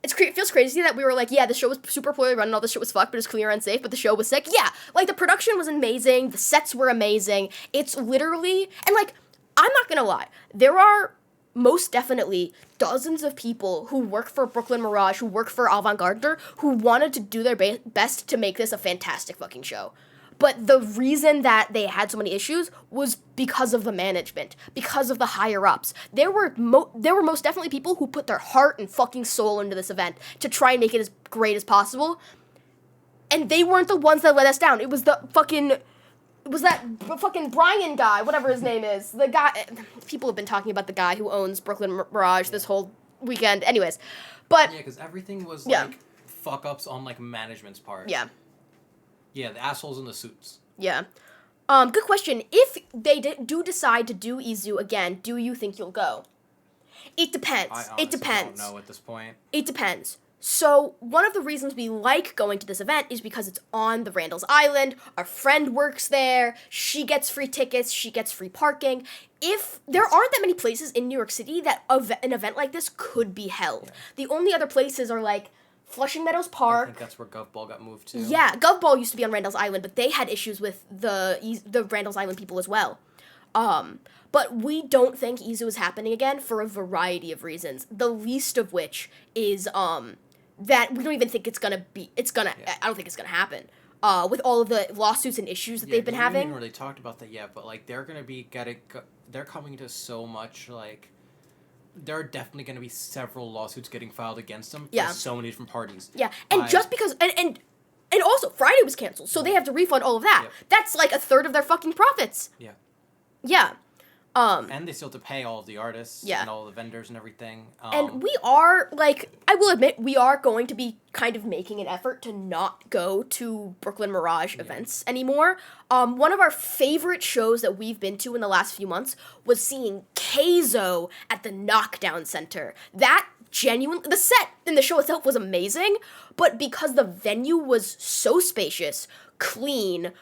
It feels crazy that we were like, yeah, the show was super poorly run and all this shit was fucked, but it's clear and unsafe, but the show was sick. Yeah, like, the production was amazing, the sets were amazing. It's literally, and like, I'm not gonna lie, there are most definitely dozens of people who work for Brooklyn Mirage, who work for Avant Garde, who wanted to do their best to make this a fantastic fucking show. But the reason that they had so many issues was because of the management, because of the higher-ups. There were most definitely people who put their heart and fucking soul into this event to try and make it as great as possible. And they weren't the ones that let us down. It was that fucking Brian guy, whatever his name is. The guy, people have been talking about the guy who owns Brooklyn Mirage this whole weekend. Anyways, but... Yeah, because everything was, like, fuck-ups on, like, management's part. Yeah. Yeah, the assholes in the suits. Yeah. Good question. If they do decide to do EZOO again, do you think you'll go? It depends. I honestly don't know at this point. It depends. So, one of the reasons we like going to this event is because it's on the Randall's Island. Our friend works there. She gets free tickets. She gets free parking. If there aren't that many places in New York City that an event like this could be held. Yeah. The only other places are like Flushing Meadows Park. I think that's where Gov Ball got moved to. Yeah, Gov Ball used to be on Randall's Island, but they had issues with the Randall's Island people as well. But we don't think EZOO is happening again for a variety of reasons. The least of which is that we don't even think I don't think it's gonna happen. With all of the lawsuits and issues that they've been having. We haven't really talked about that yet, but like they're coming to so much like. There are definitely going to be several lawsuits getting filed against them from so many different parties. Yeah, and just because... And also, Friday was canceled, so they have to refund all of that. Yep. That's like a third of their fucking profits. Yeah. Yeah. And they still have to pay all of the artists and all the vendors and everything. And we are, like, I will admit, we are going to be kind of making an effort to not go to Brooklyn Mirage events anymore. One of our favorite shows that we've been to in the last few months was seeing EZOO at the Knockdown Center. That genuinely, the set and the show itself was amazing, but because the venue was so spacious, clean,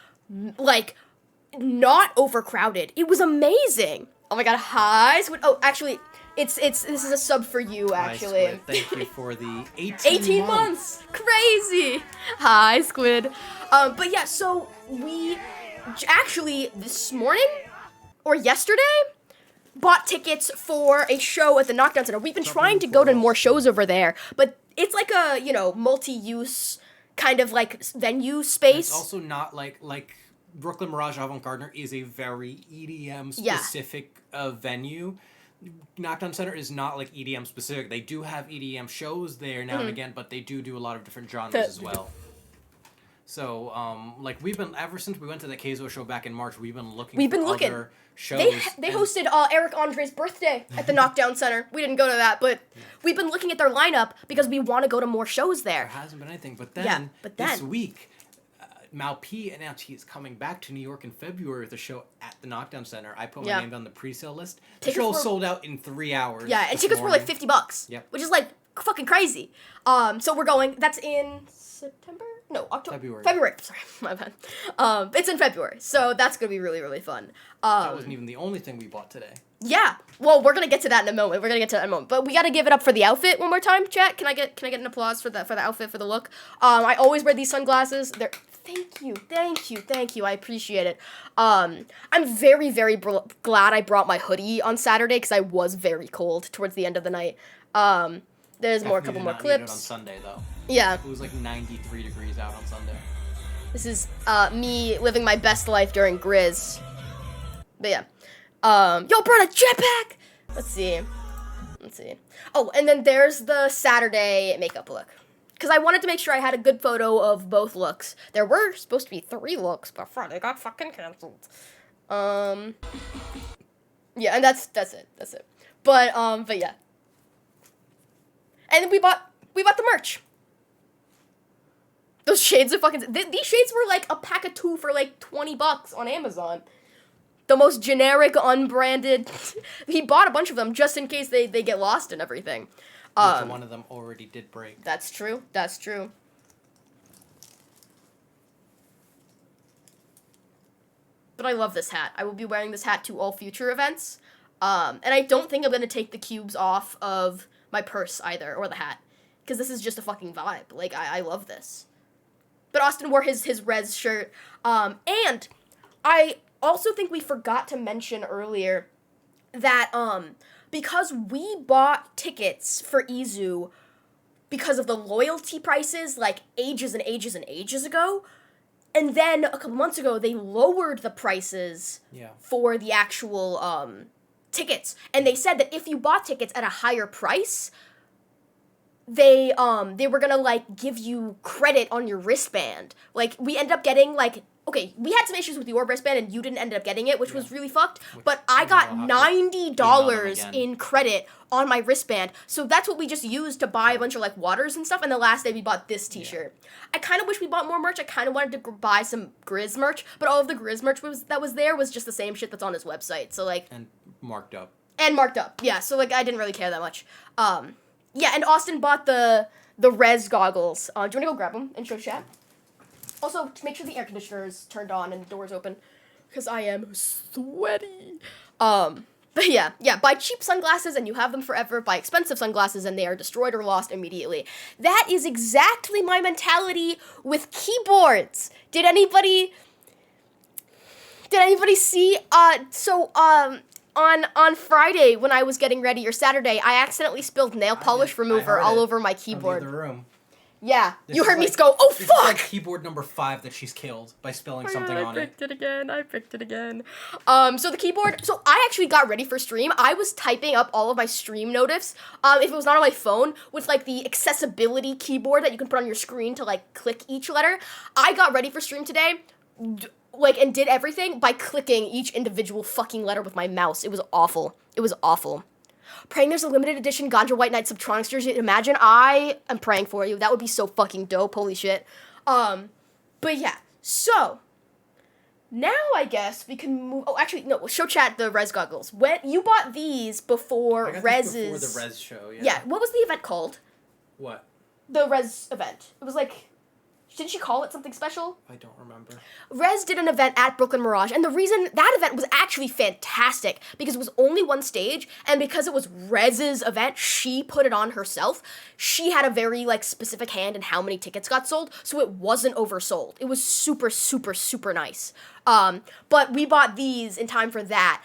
like, not overcrowded. It was amazing. Oh my god, hi, Squid. Oh, actually, this is a sub for you, actually. Hi, Squid. Thank you for the 18 months. Crazy. Hi, Squid. But yeah, so we actually this morning or yesterday bought tickets for a show at the Knockdown Center. We've been trying to go to more shows over there, but it's like a, multi-use kind of like venue space. It's also not like Brooklyn Mirage Avant Garde is a very EDM specific venue. Knockdown Center is not like EDM specific. They do have EDM shows there now and again, but they do a lot of different genres as well. So, we've been, ever since we went to the EZOO show back in March, we've been looking for other shows. They hosted Eric Andre's birthday at the Knockdown Center. We didn't go to that, but we've been looking at their lineup because we want to go to more shows there. There hasn't been anything, but then this week, Mal P announced he's coming back to New York in February with a show at the Knockdown Center. I put my name on the pre-sale list. The show sold out in 3 hours. Yeah, and tickets were like $50. Yep. Which is like fucking crazy. So we're going. That's in September? No, October. February. Sorry, my bad. It's in February, so that's gonna be really, really fun. That wasn't even the only thing we bought today. Yeah. Well, we're gonna get to that in a moment. But we gotta give it up for the outfit one more time, chat. Can I get an applause for the outfit, for the look? I always wear these sunglasses. Thank you. I appreciate it. I'm very, very glad I brought my hoodie on Saturday because I was very cold towards the end of the night. There's a couple more clips. Need it on Sunday though. Yeah. It was like 93 degrees out on Sunday. This is me living my best life during Grizz. But yeah. Yo, brought a jetpack! Let's see. Oh, and then there's the Saturday makeup look. Because I wanted to make sure I had a good photo of both looks. There were supposed to be 3 looks, but Friday got fucking canceled. Yeah, and that's it. But yeah. And we bought the merch. Those shades are fucking... These shades were like a pack of 2 for like $20 on Amazon. The most generic, unbranded... He bought a bunch of them just in case they get lost and everything. One of them already did break. That's true. That's true. But I love this hat. I will be wearing this hat to all future events. And I don't think I'm going to take the cubes off of my purse either, or the hat. Because this is just a fucking vibe. Like, I love this. But Austin wore his Rez shirt. And I also think we forgot to mention earlier that because we bought tickets for EZOO because of the loyalty prices, like, ages and ages and ages ago, and then a couple months ago, they lowered the prices for the actual tickets. And they said that if you bought tickets at a higher price, they were gonna, like, give you credit on your wristband. Like, we ended up getting, like, okay, we had some issues with your wristband and you didn't end up getting it, which was really fucked. But I got $90 in credit on my wristband. So that's what we just used to buy a bunch of, like, waters and stuff. And the last day we bought this t-shirt. I kind of wish we bought more merch. I kind of wanted to buy some Grizz merch. But all of the Grizz merch that was there was just the same shit that's on his website. So, like... And marked up. Yeah, so, like, I didn't really care that much. Yeah, and Austin bought the Rez goggles. Do you want to go grab them and show chat? Also, make sure the air conditioner is turned on and the door's open, because I am sweaty. But yeah, buy cheap sunglasses and you have them forever. Buy expensive sunglasses and they are destroyed or lost immediately. That is exactly my mentality with keyboards. Did anybody see, on Friday when I was getting ready, or Saturday, I accidentally spilled nail polish remover all over my keyboard. From the other room. Yeah, This you is heard me like- go, oh This fuck! is like keyboard number 5 that she's killed by spilling something on it. I picked it again. So the keyboard, so I actually got ready for stream. I was typing up all of my stream notifs, if it was not on my phone, with, like, the accessibility keyboard that you can put on your screen to, like, click each letter. I got ready for stream today, and did everything by clicking each individual fucking letter with my mouse. It was awful. Praying there's a limited edition Ganja White Knight Subtronics jersey. Imagine, I am praying for you. That would be so fucking dope. Holy shit. But yeah. So, now I guess we can move... Oh, actually, no. Show chat the Rez goggles. When you bought these before I got Rez's... this before the Rez show, yeah. Yeah. What was the event called? What? The Rez event. It was like... Didn't she call it something special? I don't remember. Rez did an event at Brooklyn Mirage, and the reason that event was actually fantastic, because it was only one stage, and because it was Rez's event, she put it on herself. She had a very, like, specific hand in how many tickets got sold, so it wasn't oversold. It was super, super, super nice. But we bought these in time for that.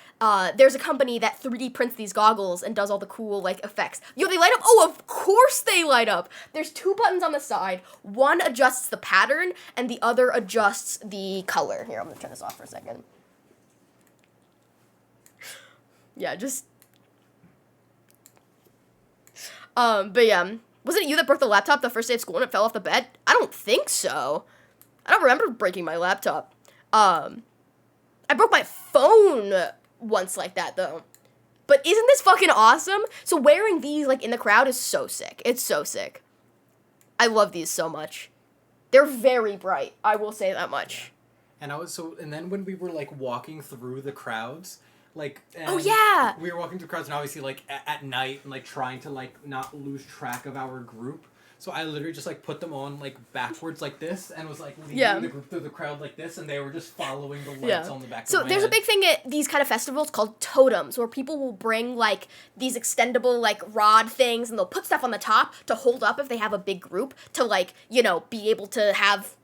There's a company that 3D prints these goggles and does all the cool, like, effects. Yo, they light up? Oh, of course they light up! There's 2 buttons on the side. One adjusts the pattern, and the other adjusts the color. Here, I'm gonna turn this off for a second. Yeah, just... but yeah. Wasn't it you that broke the laptop the first day of school and it fell off the bed? I don't think so. I don't remember breaking my laptop. I broke my phone once like that, though. But isn't this fucking awesome? So wearing these, like, in the crowd is so sick. It's so sick. I love these so much. They're very bright, I will say that much. And and then when we were, like, walking through the crowds, like... Oh, yeah! We were walking through crowds and obviously, like, at night and, like, trying to, like, not lose track of our group. So I literally just, like, put them on, like, backwards like this and was, like, leading the group through the crowd like this, and they were just following the lights on the back of my So there's a big thing at these kind of festivals called totems, where people will bring, like, these extendable, like, rod things, and they'll put stuff on the top to hold up if they have a big group, to, like, you know, be able to have,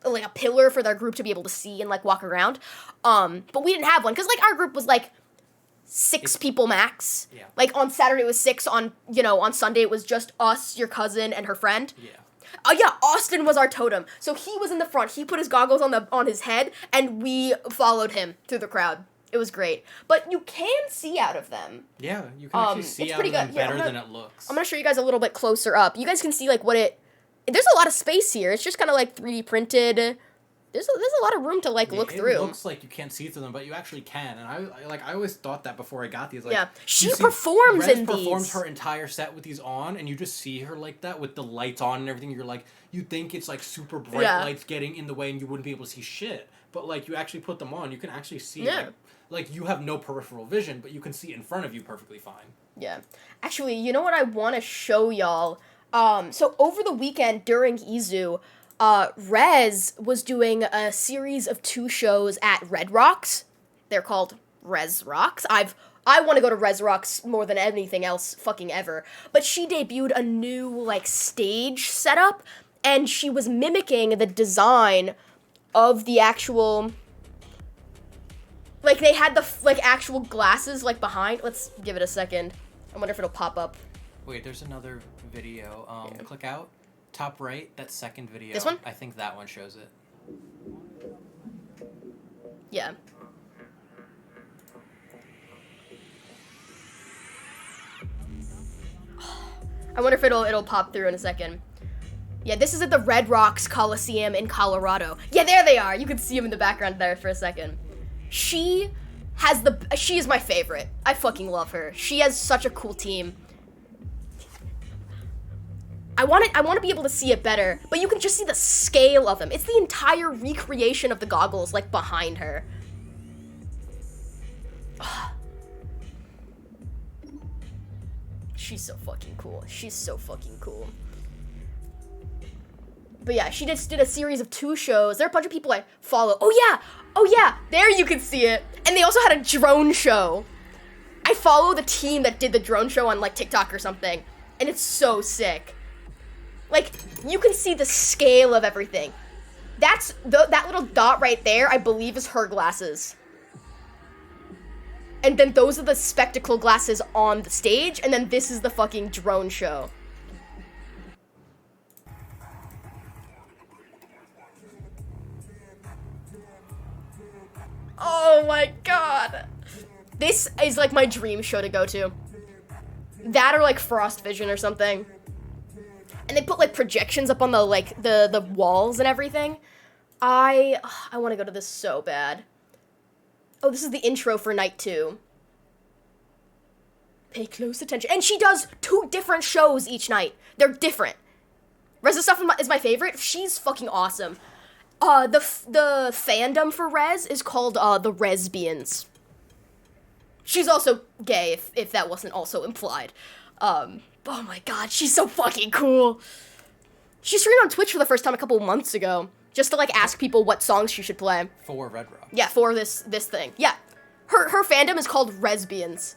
like, a pillar for their group to be able to see and, like, walk around. But we didn't have one, because, like, our group was, like, 6 people max. Yeah. Like, on Saturday it was 6, on Sunday it was just us, your cousin, and her friend. Yeah. Oh yeah, Austin was our totem. So he was in the front. He put his goggles on his head, and we followed him through the crowd. It was great. But you can see out of them. Yeah, you can actually see it's out pretty of them good. Here, better than it looks. I'm gonna show you guys a little bit closer up. You guys can see, like, there's a lot of space here. It's just kind of, like, 3D printed. There's a lot of room to like look through. It looks like you can't see through them, but you actually can. And I always thought that before I got these. Like, yeah, she you see, performs Rez in performs these. her entire set with these on, and you just see her like that with the lights on and everything. You're like, you think it's like super bright lights getting in the way, and you wouldn't be able to see shit. But like, you actually put them on, you can actually see. Yeah. Like you have no peripheral vision, but you can see in front of you perfectly fine. Yeah. Actually, you know what I want to show y'all? So over the weekend during EZOO, Rez was doing a series of 2 shows at Red Rocks. They're called Rez Rocks. I want to go to Rez Rocks more than anything else fucking ever. But she debuted a new, like, stage setup, and she was mimicking the design of the actual... Like, they had the, like, actual glasses, like, behind. Let's give it a second. I wonder if it'll pop up. Wait, there's another video. Click out. Top right, that second video. This one? I think that one shows it. Yeah. I wonder if it'll pop through in a second. Yeah, this is at the Red Rocks Coliseum in Colorado. Yeah, there they are. You can see them in the background there for a second. She is my favorite. I fucking love her. She has such a cool team. I want to be able to see it better, but you can just see the scale of them. It's the entire recreation of the goggles, like, behind her. She's so fucking cool. She's so fucking cool. But yeah, she just did a series of 2 shows. There are a bunch of people I follow. Oh yeah, there you can see it. And they also had a drone show. I follow the team that did the drone show on, like, TikTok or something, and it's so sick. Like, you can see the scale of everything. That little dot right there, I believe, is her glasses. And then those are the spectacle glasses on the stage, and then this is the fucking drone show. Oh my god. This is like my dream show to go to. That or like Frost Vision or something. And they put like projections up on the like the walls and everything. I want to go to this so bad. Oh, this is the intro for night 2. Pay close attention. And she does 2 different shows each night. They're different. Rez's stuff is my favorite. She's fucking awesome. The fandom for Rez is called the Resbians. She's also gay, if that wasn't also implied. Oh my god, she's so fucking cool. She streamed on Twitch for the first time a couple months ago, just to like ask people what songs she should play. For Red Rock. Yeah, for this thing. Yeah, her fandom is called Resbians.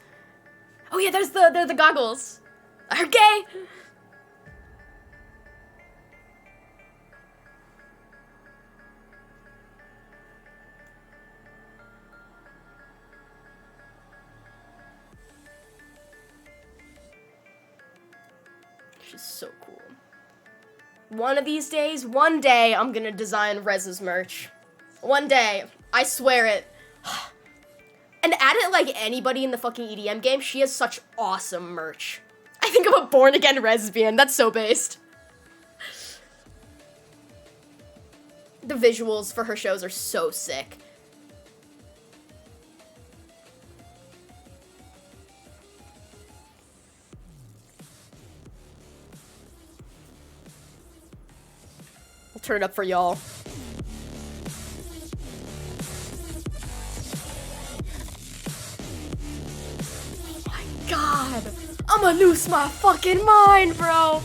Oh yeah, there's the goggles. Are gay. She's so cool. One of these days, one day, I'm gonna design Rez's merch. One day. I swear it. And add it like anybody in the fucking EDM game, she has such awesome merch. I think I'm a born-again Resbian. That's so based. The visuals for her shows are so sick. I'll turn it up for y'all. My God, I'ma lose my fucking mind, bro.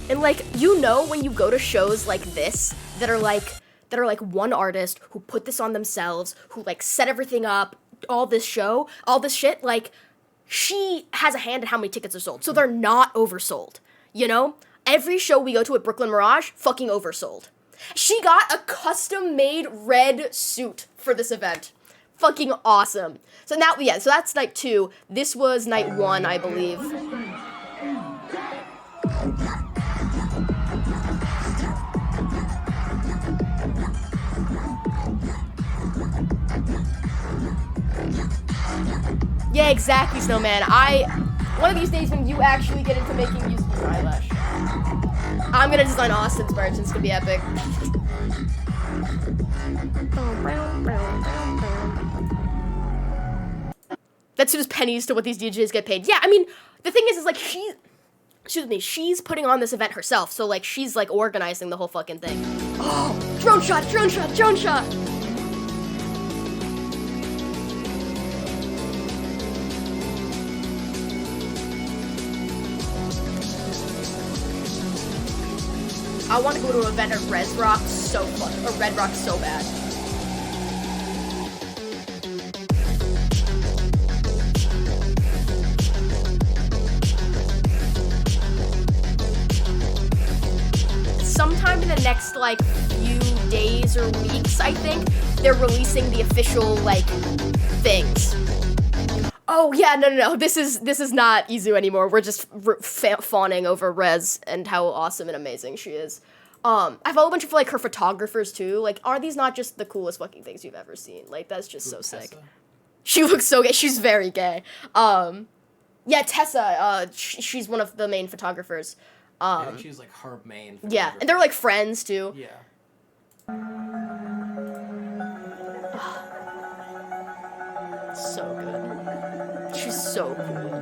And like, you know, when you go to shows like this that are like one artist who put this on themselves, who like set everything up, all this shit, like, she has a hand in how many tickets are sold, so they're not oversold, you know? Every show we go to at Brooklyn Mirage, fucking oversold. She got a custom-made red suit for this event. Fucking awesome. So now, yeah, so that's night 2. This was night 1, I believe. Yeah, exactly, Snowman. One of these days when you actually get into making music with your eyelash. I'm gonna design Austin's merch. It's gonna be epic. That's who does pennies to what these DJs get paid. Yeah, I mean, the thing is like she's putting on this event herself, so like she's like organizing the whole fucking thing. Oh, drone shot, drone shot, drone shot. I want to go to an event at Red Rock so bad. Sometime in the next like few days or weeks, I think they're releasing the official like things. Oh yeah, no. This is not EZOO anymore. We're just fawning over Rez and how awesome and amazing she is. I follow a bunch of like her photographers too. Like, are these not just the coolest fucking things you've ever seen? Like, that's just so sick. She looks so gay. She's very gay. Yeah, Tessa. She's one of the main photographers. Yeah, she's like her main. Yeah, and they're like friends too. Yeah. So good. She's so cool.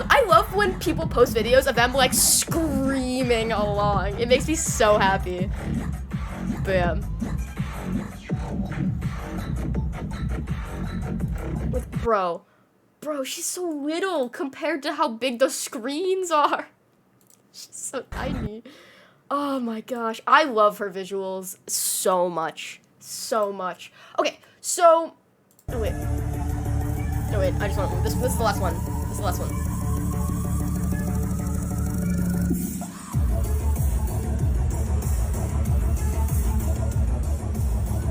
I love when people post videos of them like screaming along. It makes me so happy. Bam. Like, bro, she's so little compared to how big the screens are. She's so tiny. Oh my gosh. I love her visuals so much. So much. Okay, so... Oh, wait. No, wait. I just want... This is the last one. This is the last one.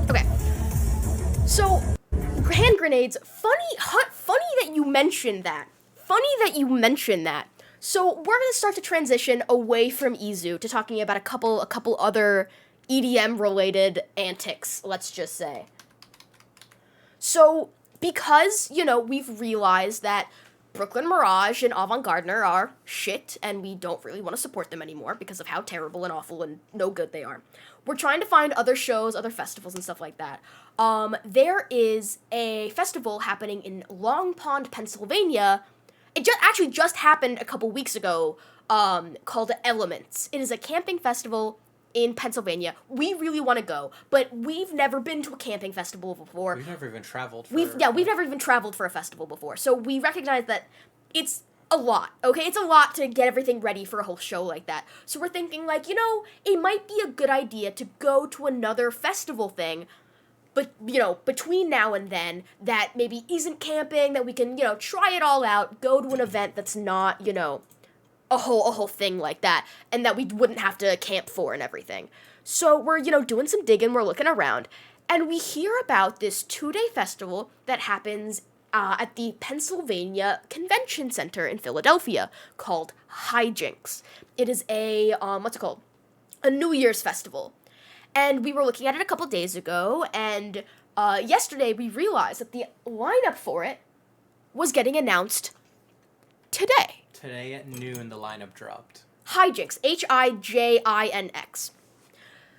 Okay. So, hand grenades. Funny that you mentioned that. So we're gonna start to transition away from EZOO to talking about a couple other EDM related antics, let's just say. So because, you know, we've realized that Brooklyn Mirage and Avant Gardner are shit and we don't really want to support them anymore because of how terrible and awful and no good they are. We're trying to find other shows, other festivals and stuff like that. There is a festival happening in Long Pond, Pennsylvania. It just happened a couple weeks ago, called Elements. It is a camping festival in Pennsylvania. We really want to go, but we've never been to a camping festival before. We've never even traveled. We've never even traveled for a festival before, so we recognize that it's a lot, okay? It's a lot to get everything ready for a whole show like that. So we're thinking, like, you know, it might be a good idea to go to another festival thing, but, you know, between now and then, that maybe isn't camping, that we can, you know, try it all out, go to an event that's not, you know, a whole thing like that, and that we wouldn't have to camp for and everything. So we're, you know, doing some digging, we're looking around, and we hear about this 2-day festival that happens at the Pennsylvania Convention Center in Philadelphia called Hijinks. It is a, a New Year's festival. And we were looking at it a couple days ago, and yesterday we realized that the lineup for it was getting announced today. Today at noon, the lineup dropped. Hijinks, Hijinx.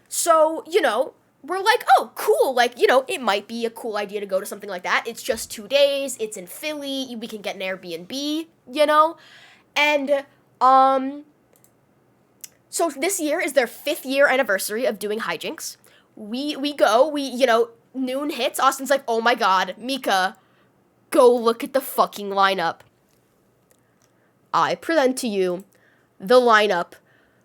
So, you know, we're like, oh, cool, like, you know, it might be a cool idea to go to something like that. It's just 2 days, it's in Philly, we can get an Airbnb, you know? And, so this year is their 5th year anniversary of doing Hijinks. We go, you know, noon hits, Austin's like, oh my god, Mika, go look at the fucking lineup. I present to you the lineup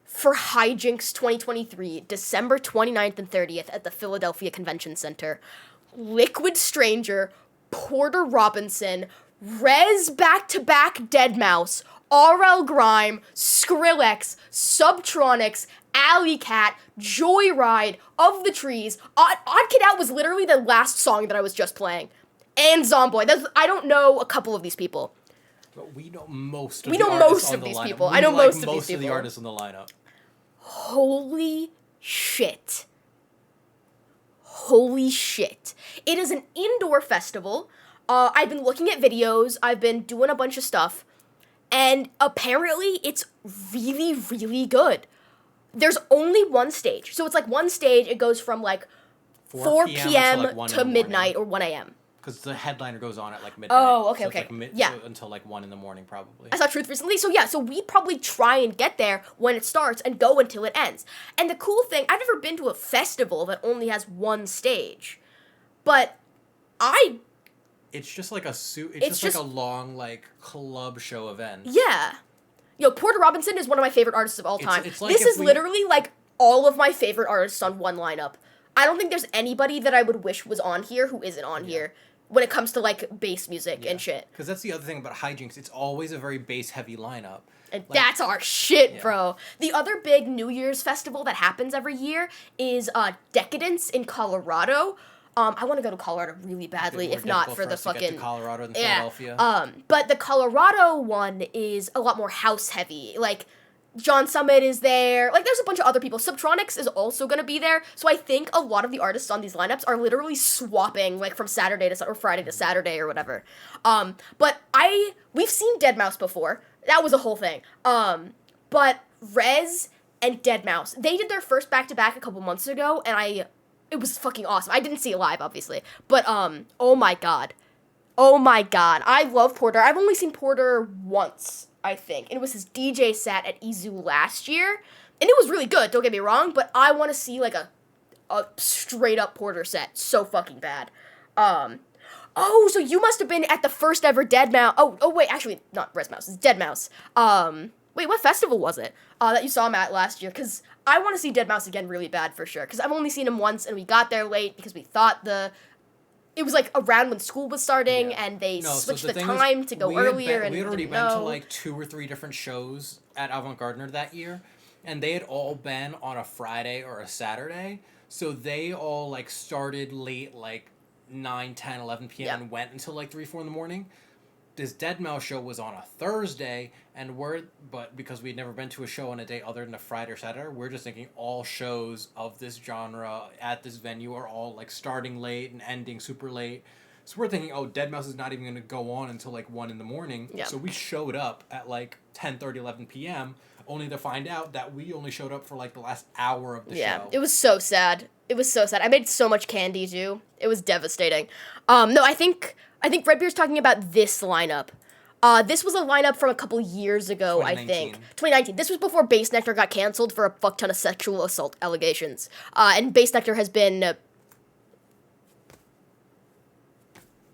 for Hijinks 2023, December 29th and 30th at the Philadelphia Convention Center. Liquid Stranger, Porter Robinson, Rez back-to-back Deadmau5, RL Grime, Skrillex, Subtronics, Alley Cat, Joyride, Of the Trees. Odd Kid Out was literally the last song that I was just playing. And Zomboy. I don't know a couple of these people. But we know most of we the know artists most on of the these lineup. people. We I know like most of these most of the people. artists on the lineup. Holy shit. holy shit. It is an indoor festival. I've been looking at videos. I've been doing a bunch of stuff. And apparently it's really, really good. There's only one stage. So it's like one stage. It goes from like 4 p.m. until, like, 1 in to the morning. midnight or 1 a.m. Because the headliner goes on at like midnight. Oh, okay, so it's, okay. like, Yeah. until like 1 in the morning, probably. I saw Truth recently. So yeah, so we probably try and get there when it starts and go until it ends. And the cool thing, I've never been to a festival that only has one stage. But It's just like a it's just like a long like club show event. yeah. Yo, Porter Robinson is one of my favorite artists of all time. It's like this if is we- literally like all of my favorite artists on one lineup. I don't think there's anybody that I would wish was on here who isn't on here when it comes to like bass music and shit. Because that's the other thing about Hijinks. It's always a very bass heavy lineup. And Like- that's our shit, Yeah. bro. The other big New Year's festival that happens every year is Decadence in Colorado. I want to go to Colorado really badly, More if not difficult for the us to get fucking to Colorado than yeah. Philadelphia. But the Colorado one is a lot more house heavy. Like John Summit is there. Like there's a bunch of other people. Subtronics is also gonna be there. So I think a lot of the artists on these lineups are literally swapping like from Saturday to or Friday to Saturday or whatever. But we've seen Deadmau5 before. That was a whole thing. But Rez and Deadmau5, they did their first back-to-back a couple months ago, and it was fucking awesome. I didn't see it live, obviously. But, oh my god. Oh my god. I love Porter. I've only seen Porter once, I think. And it was his DJ set at EZOO last year. And it was really good, don't get me wrong, but I want to see, like, a straight-up Porter set. So fucking bad. Oh, so you must have been at the first ever Deadmau5. Oh, wait, actually, not Rez Mouse. It's Deadmau5. Wait, what festival was it that you saw him at last year? Because I want to see Deadmau5 again really bad for sure. Because I've only seen him once, and we got there late because we thought it was like around when school was starting, and they switched the time to go earlier. We and had already didn't been to know. like 2 or 3 different shows at Avant Gardner that year, and they had all been on a Friday or a Saturday. So they all like started late, like 9, 10, 11 p.m. and went until like 3, 4 in the morning. This Deadmau5 show was on a Thursday, but because we'd never been to a show on a day other than a Friday or Saturday, we're just thinking all shows of this genre at this venue are all like starting late and ending super late. So we're thinking, oh, Deadmau5 is not even going to go on until like 1 in the morning. Yeah. So we showed up at like 10:30, 11 p.m. only to find out that we only showed up for like the last hour of the show. It was so sad. It was so sad. I made so much candy too. It was devastating. No, I think Redbeard's talking about this lineup. This was a lineup from a couple years ago, I think. 2019. This was before Bass Nectar got canceled for a fuck ton of sexual assault allegations. And Bass Nectar has been,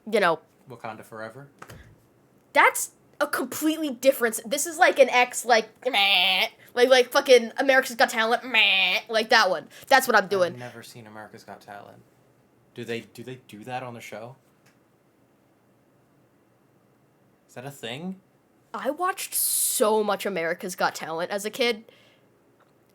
Wakanda Forever. That's a completely different. This is like an ex, like fucking America's Got Talent, like that one. That's what I'm doing. I've never seen America's Got Talent. Do they do that on the show? Is that a thing? I watched so much America's Got Talent as a kid.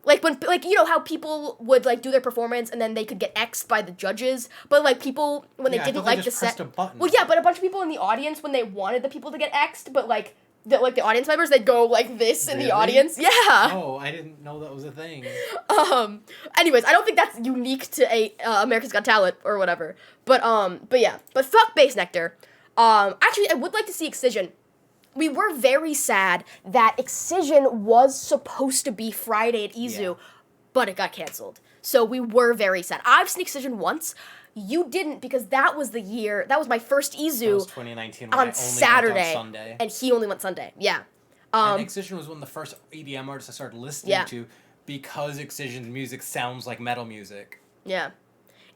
Like when, how people would like do their performance and then they could get X'd by the judges, but like people when they I didn't thought they like the just pressed set. a button. Well, yeah, but a bunch of people in the audience when they wanted the people to get X'd, but like the audience members, they'd go like this in the Really? audience. Yeah. Oh, I didn't know that was a thing. Anyways, I don't think that's unique to America's Got Talent or whatever. But yeah. But fuck Bass Nectar. Actually, I would like to see Excision. We were very sad that Excision was supposed to be Friday at EZOO, but it got canceled. So we were very sad. I've seen Excision once. You didn't, because that was the year. That was my first That was EZOO 2019 when I on only Saturday, went on Sunday. and he only went Sunday. Yeah. And Excision was one of the first EDM artists I started listening Yeah. to because Excision's music sounds like metal music. Yeah.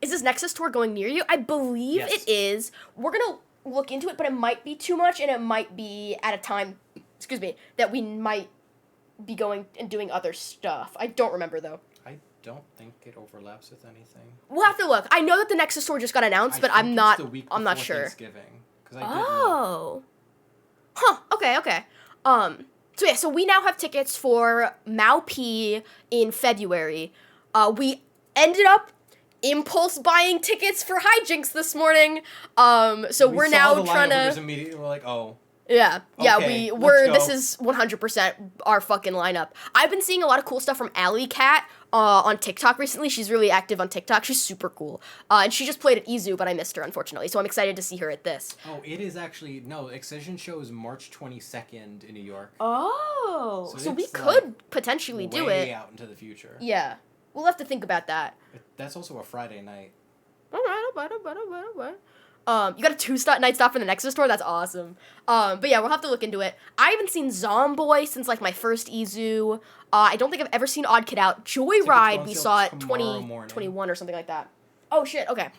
Is this Nexus tour going near you? I believe Yes. it is. We're going to look into it, but it might be too much, and it might be at a time, that we might be going and doing other stuff. I don't remember, though. I don't think it overlaps with anything. We'll have to look. I know that the Nexus tour just got announced, but I'm not sure. Thanksgiving, 'cause I did look. Oh. Huh. Okay. So we now have tickets for Mau P in February. We ended up impulse buying tickets for Hijinks this morning. So We we're saw now the trying lineup, we to. just immediately were like, oh. Yeah, Okay, this let's is 100% our fucking lineup. I've been seeing a lot of cool stuff from Alley Cat on TikTok recently. She's really active on TikTok. She's super cool. And she just played at EZOO, but I missed her, unfortunately. So I'm excited to see her at this. Oh, it is actually no. Excision show is March 22nd in New York. Oh, so we it's, could potentially do way it. out into the future. Yeah, we'll have to think about that. That's also a Friday night. Alright. You got a 2-night stop for the Nexus store? That's awesome. But yeah, we'll have to look into it. I haven't seen Zomboy since, like, my first EZOO. I don't think I've ever seen Odd Kid Out. Joyride, we saw it 2021 or something like that. Oh, shit, okay.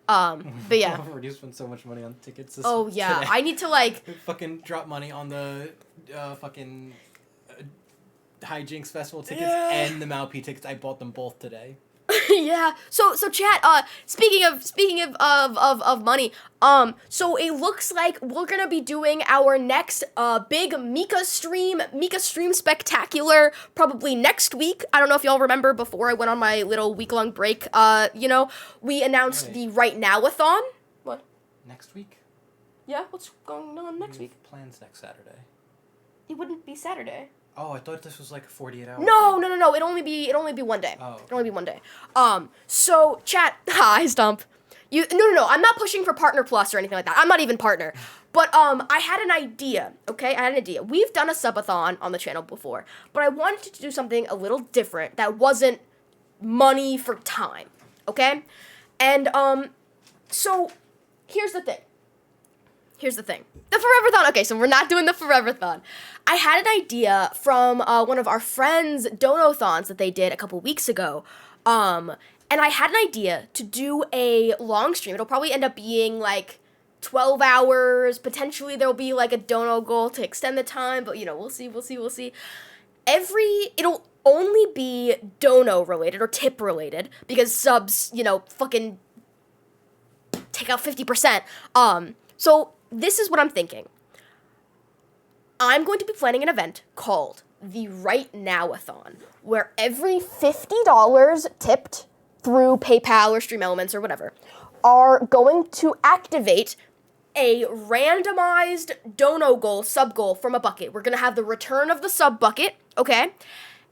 But yeah. I've already spent so much money on tickets today. I need to, like... fucking drop money on the fucking Hijinks Festival tickets and the Malp tickets. I bought them both today. Yeah. So chat, speaking of money, so it looks like we're gonna be doing our next big Mika stream spectacular probably next week. I don't know if y'all remember before I went on my little week-long break, we announced the Right Now-a-thon. What? Next week? Yeah, what's going on next We week? have plans next Saturday. It wouldn't be Saturday. Oh, I thought this was like a 48 hour. No. It'd only be one day. Oh. It'd only be one day. So chat. Hi, Stump. No. I'm not pushing for Partner Plus or anything like that. I'm not even partner. But I had an idea. Okay, I had an idea. We've done a subathon on the channel before, but I wanted to do something a little different that wasn't money for time. Okay, and so here's the thing. The Forever-thon. Okay, so we're not doing the Forever-thon. I had an idea from one of our friends' Dono-thons that they did a couple weeks ago. And I had an idea to do a long stream. It'll probably end up being like 12 hours. Potentially there'll be like a dono goal to extend the time, but we'll see. It'll only be dono related or tip related because subs, fucking take out 50%. So this is what I'm thinking. I'm going to be planning an event called the Right Now-a-thon, where every $50 tipped through PayPal or Stream Elements or whatever are going to activate a randomized dono goal, sub goal from a bucket. We're going to have the return of the sub bucket, okay?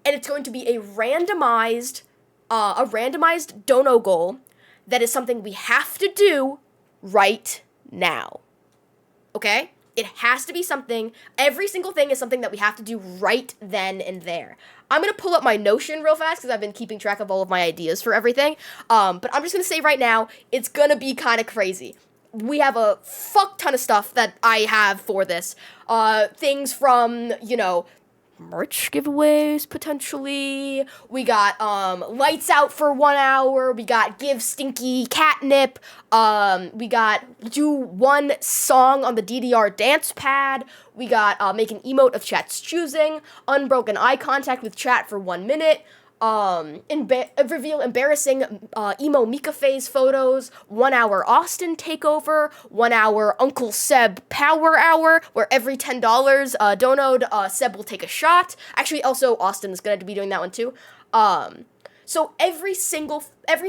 And it's going to be a randomized dono goal that is something we have to do right now. Okay? It has to be something, every single thing is something that we have to do right then and there. I'm going to pull up my Notion real fast because I've been keeping track of all of my ideas for everything. But I'm just going to say right now, it's going to be kind of crazy. We have a fuck ton of stuff that I have for this. Things from, merch giveaways, potentially. We got, lights out for 1 hour. We got give stinky catnip. We got do one song on the DDR dance pad. We got, make an emote of chat's choosing. Unbroken eye contact with chat for 1 minute. Reveal embarrassing emo Mika phase photos, 1 hour Austin takeover, 1 hour Uncle Seb power hour, where every $10 donoed, Seb will take a shot. Actually, also Austin is going to be doing that one too. So every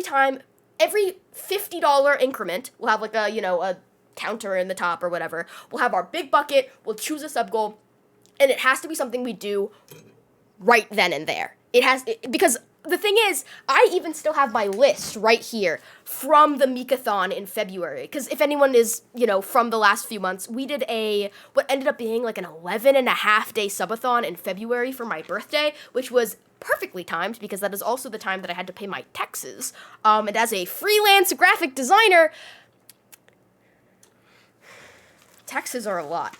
time, every $50 increment, we'll have like a counter in the top or whatever. We'll have our big bucket, we'll choose a sub goal, and it has to be something we do right then and there. Because the thing is, I even still have my list right here from the Mikathon in February. Because if anyone is, from the last few months, we did what ended up being like an 11.5-day subathon in February for my birthday, which was perfectly timed because that is also the time that I had to pay my taxes. And as a freelance graphic designer, taxes are a lot.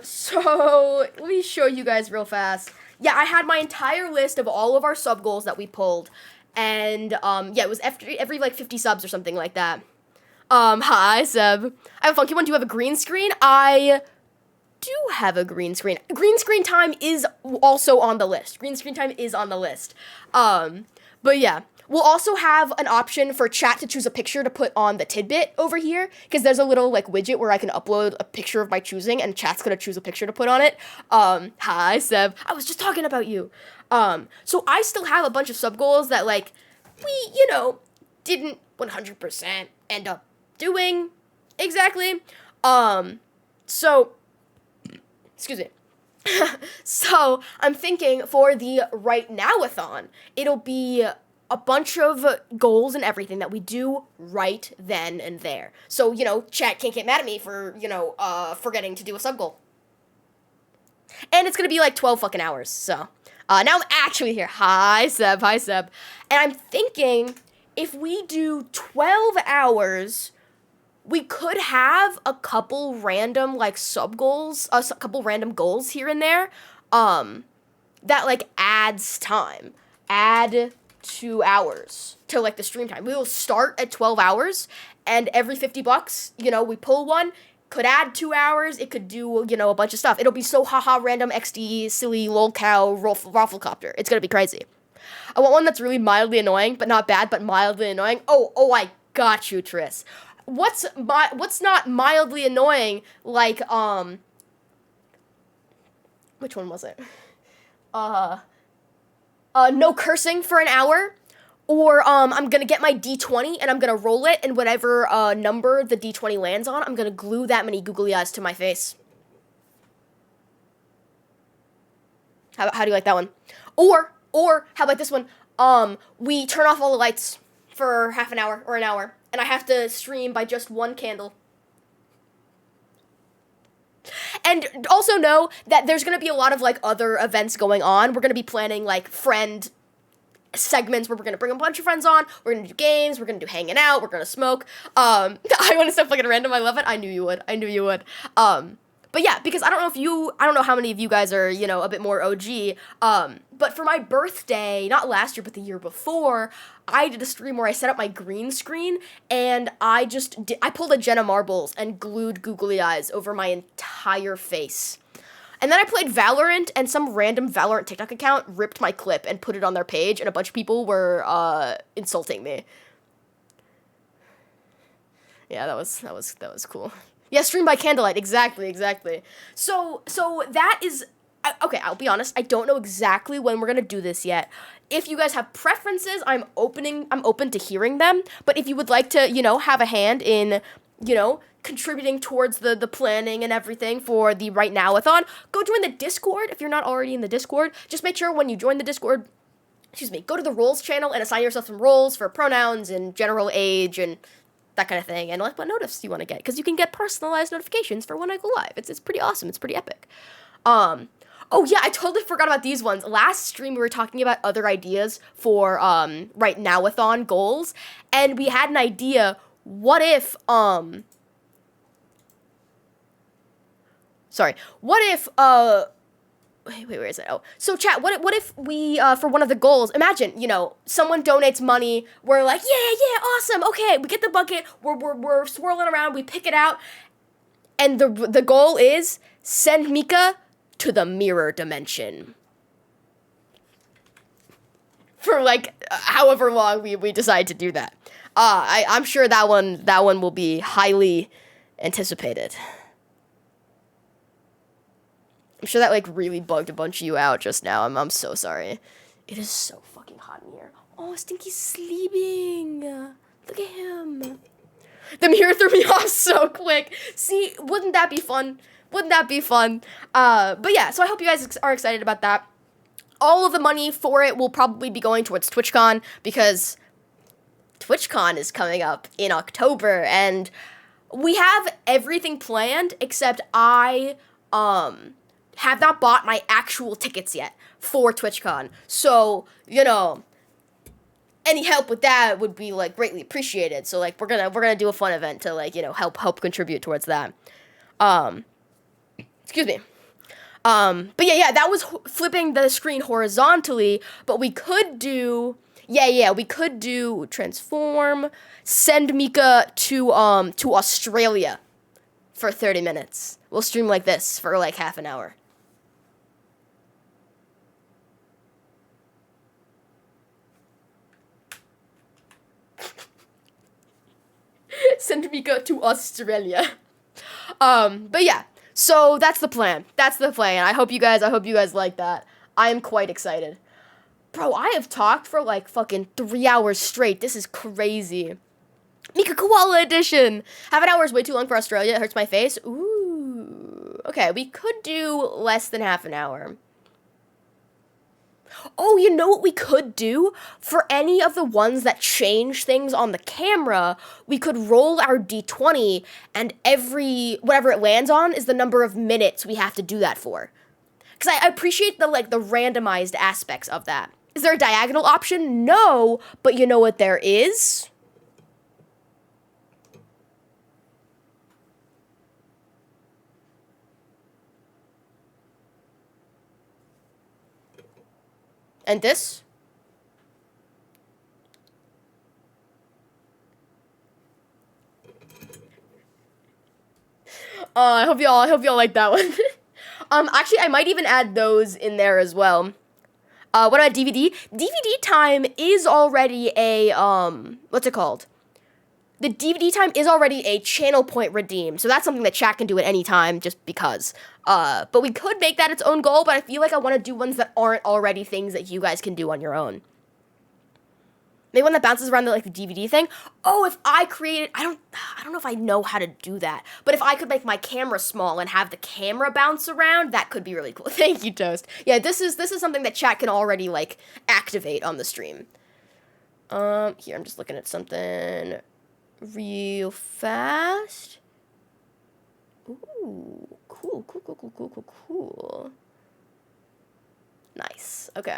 So let me show you guys real fast. Yeah, I had my entire list of all of our sub goals that we pulled, and it was every like 50 subs or something like that. Hi Seb. I have a funky one. Do you have a green screen? I do have a green screen. Green screen time is also on the list. But yeah. We'll also have an option for chat to choose a picture to put on the tidbit over here, because there's a little like widget where I can upload a picture of my choosing, and chat's gonna choose a picture to put on it. Hi Seb, I was just talking about you. So I still have a bunch of sub goals that like we, didn't 100% end up doing exactly. So Excuse me. So I'm thinking for the Right Now-a-thon, it'll be a bunch of goals and everything that we do right then and there. So, chat can't get mad at me for, forgetting to do a sub goal. And it's gonna be like 12 fucking hours, so. Now I'm actually here. Hi, Seb. And I'm thinking if we do 12 hours, we could have a couple random, like, sub goals, a couple random goals here and there, that, like, adds time. Add 2 hours to, like, the stream time. We will start at 12 hours, and every $50, we pull one, could add 2 hours, it could do, a bunch of stuff. It'll be so haha random XD, silly, lol cow, rafflecopter. It's gonna be crazy. I want one that's really mildly annoying, but not bad, but mildly annoying. Oh, I got you, Triss. What's not mildly annoying, like, which one was it? No cursing for an hour, or, I'm gonna get my D20, and I'm gonna roll it, and whatever, number the D20 lands on, I'm gonna glue that many googly eyes to my face. How do you like that one? Or, how about this one? We turn off all the lights for half an hour, or an hour, and I have to stream by just one candle. And also know that there's going to be a lot of, like, other events going on. We're going to be planning, like, friend segments where we're going to bring a bunch of friends on. We're going to do games. We're going to do hanging out. We're going to smoke. I want to stuff like at random. I love it. I knew you would. But yeah, because I don't know how many of you guys are, a bit more OG. But for my birthday, not last year, but the year before, I did a stream where I set up my green screen, and I pulled a Jenna Marbles and glued googly eyes over my entire face. And then I played Valorant, and some random Valorant TikTok account ripped my clip and put it on their page, and a bunch of people were, insulting me. Yeah, that was cool. Yeah, stream by candlelight, exactly. So that is, okay, I'll be honest, I don't know exactly when we're gonna do this yet. If you guys have preferences, I'm open to hearing them, but if you would like to, have a hand in, contributing towards the planning and everything for the Right Now-a-thon, go join the Discord if you're not already in the Discord. Just make sure when you join the Discord, go to the roles channel and assign yourself some roles for pronouns and general age and that kind of thing, and like what notice you want to get, because you can get personalized notifications for when I go live. It's pretty awesome. It's pretty epic. Oh yeah, I totally forgot about these ones. Last stream we were talking about other ideas for Right Now-a-thon goals, and we had an idea. What if Wait, where is it? Oh, so chat, what if we, for one of the goals, imagine, someone donates money, we're like, yeah, awesome, okay, we get the bucket, we're swirling around, we pick it out, and the goal is, send Mika to the mirror dimension. For, like, however long we decide to do that. I'm sure that one will be highly anticipated. I'm sure that, like, really bugged a bunch of you out just now. I'm so sorry. It is so fucking hot in here. Oh, Stinky's sleeping. Look at him. The mirror threw me off so quick. See, wouldn't that be fun? But yeah, so I hope you guys are excited about that. All of the money for it will probably be going towards TwitchCon, because TwitchCon is coming up in October, and we have everything planned, except I, have not bought my actual tickets yet for TwitchCon. So, any help with that would be, like, greatly appreciated. So, like, we're gonna do a fun event to, like, help contribute towards that. Excuse me. But yeah, that was flipping the screen horizontally, but we could do, we could do transform, send Mika to Australia for 30 minutes. We'll stream like this for, like, half an hour. Send Mika to Australia. But yeah, so that's the plan. I hope you guys like that. I am quite excited. Bro, I have talked for like fucking 3 hours straight. This is crazy. Mika Koala edition. Half an hour is way too long for Australia. It hurts my face. Ooh. Okay, we could do less than half an hour. Oh, you know what we could do? For any of the ones that change things on the camera, we could roll our d20, and whatever it lands on is the number of minutes we have to do that for. Because I appreciate the randomized aspects of that. Is there a diagonal option? No, but you know what there is? And this? I hope y'all like that one. Actually, I might even add those in there as well. What about DVD? DVD time is already a, what's it called? The DVD time is already a channel point redeem, so that's something that chat can do at any time, just because. But we could make that its own goal, but I feel like I want to do ones that aren't already things that you guys can do on your own. Maybe one that bounces around the DVD thing. Oh, if I created, I don't know if I know how to do that, but if I could make my camera small and have the camera bounce around, that could be really cool. Thank you, Toast. Yeah, this is something that chat can already activate on the stream. Here, I'm just looking at something real fast. Ooh, cool. Nice. Okay.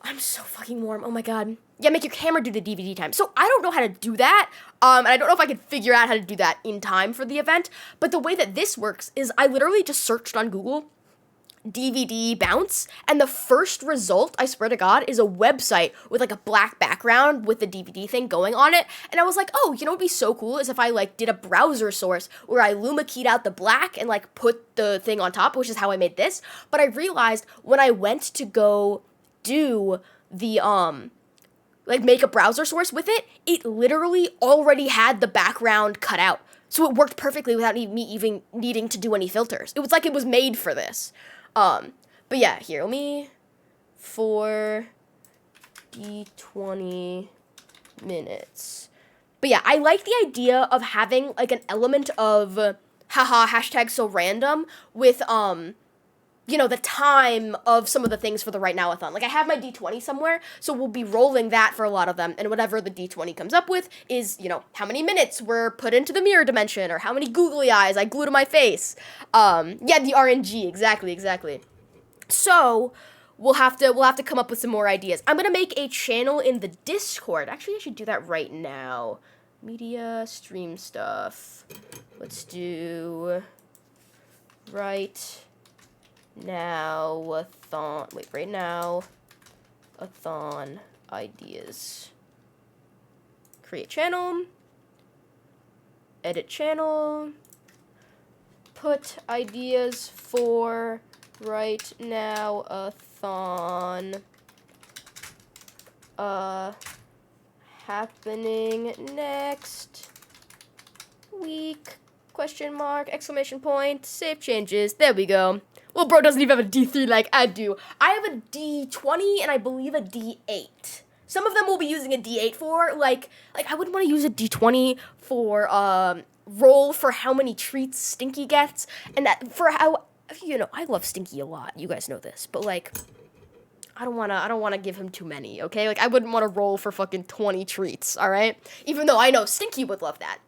I'm so fucking warm. Oh my god. Yeah, make your camera do the DVD time. So I don't know how to do that. And I don't know if I can figure out how to do that in time for the event. But the way that this works is I literally just searched on Google DVD bounce, and the first result, I swear to God, is a website with a black background with the DVD thing going on it. And I was like, oh, you know what would be so cool is if I did a browser source where I luma keyed out the black and put the thing on top, which is how I made this. But I realized when I went to go do the make a browser source with it, it literally already had the background cut out. So it worked perfectly without me even needing to do any filters. It was like it was made for this. But yeah, here, let me, for d20 minutes. But yeah, I like the idea of having, an element of, haha, hashtag so random with, the time of some of the things for the Right Now-a-thon. I have my d20 somewhere, so we'll be rolling that for a lot of them, and whatever the d20 comes up with is, how many minutes were put into the mirror dimension, or how many googly eyes I glue to my face. Yeah, the RNG, exactly. So, we'll have to come up with some more ideas. I'm gonna make a channel in the Discord. Actually, I should do that right now. Media, stream stuff. Let's do right now-a-thon. Wait, right now-a-thon ideas. Create channel. Edit channel. Put ideas for right now-a-thon. Happening next week. Question mark, exclamation point, save changes. There we go. Well, bro doesn't even have a D3 like I do. I have a D20 and I believe a D8. Some of them will be using a D8 for, I wouldn't want to use a D20 for, roll for how many treats Stinky gets, and that for how, I love Stinky a lot, you guys know this, but, I don't wanna give him too many, okay? I wouldn't want to roll for fucking 20 treats, alright? Even though I know Stinky would love that.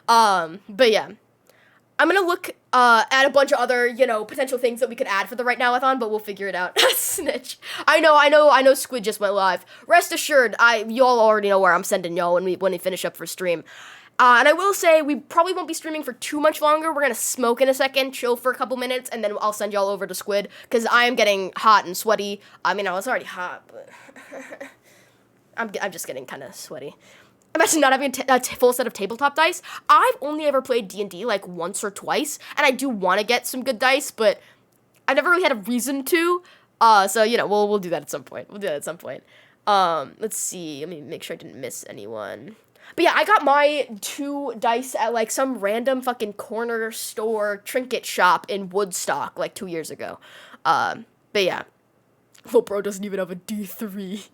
But yeah. I'm gonna look, at a bunch of other, potential things that we could add for the Right Now-a-thon, but we'll figure it out. Snitch. I know Squid just went live. Rest assured, y'all already know where I'm sending y'all when we finish up for stream. And I will say, we probably won't be streaming for too much longer. We're gonna smoke in a second, chill for a couple minutes, and then I'll send y'all over to Squid, because I am getting hot and sweaty. I mean, I was already hot, but I'm just getting kind of sweaty. Imagine not having a full set of tabletop dice. I've only ever played D&D once or twice, and I do want to get some good dice, but I never really had a reason to. So we'll do that at some point. Let's see. Let me make sure I didn't miss anyone. But yeah, I got my 2 dice at some random fucking corner store trinket shop in Woodstock 2 years ago. But yeah. Well, bro doesn't even have a D3.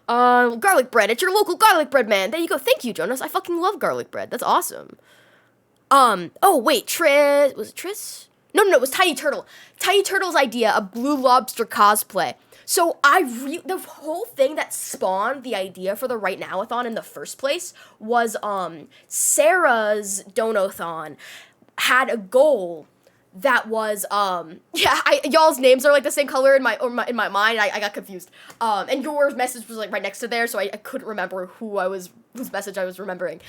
Garlic bread. It's your local garlic bread man. There you go. Thank you, Jonas. I fucking love garlic bread. That's awesome. Oh wait, was it Tris? No, it was Tiny Turtle. Tiny Turtle's idea, a Blue Lobster cosplay. So the whole thing that spawned the idea for the Right Now-a-thon in the first place was Sarah's Donathon had a goal that was y'all's names are like the same color in my mind. I got confused. And your message was like right next to there, so I couldn't remember whose message I was remembering.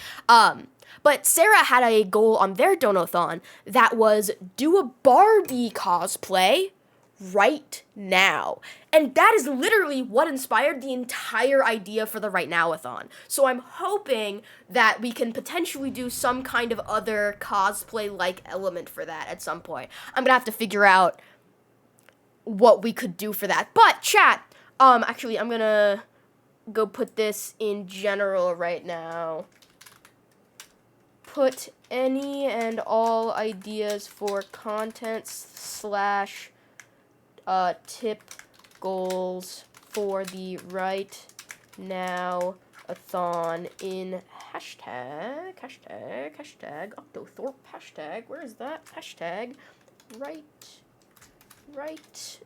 But Sarah had a goal on their Donathon that was do a Barbie cosplay right now. And that is literally what inspired the entire idea for the Right Now-a-thon. So I'm hoping that we can potentially do some kind of other cosplay-like element for that at some point. I'm gonna have to figure out what we could do for that. But chat, actually I'm gonna go put this in general right now. Put any and all ideas for content / tip goals for the Right Now-a-thon in hashtag Octothorpe hashtag. Where is that? Hashtag Right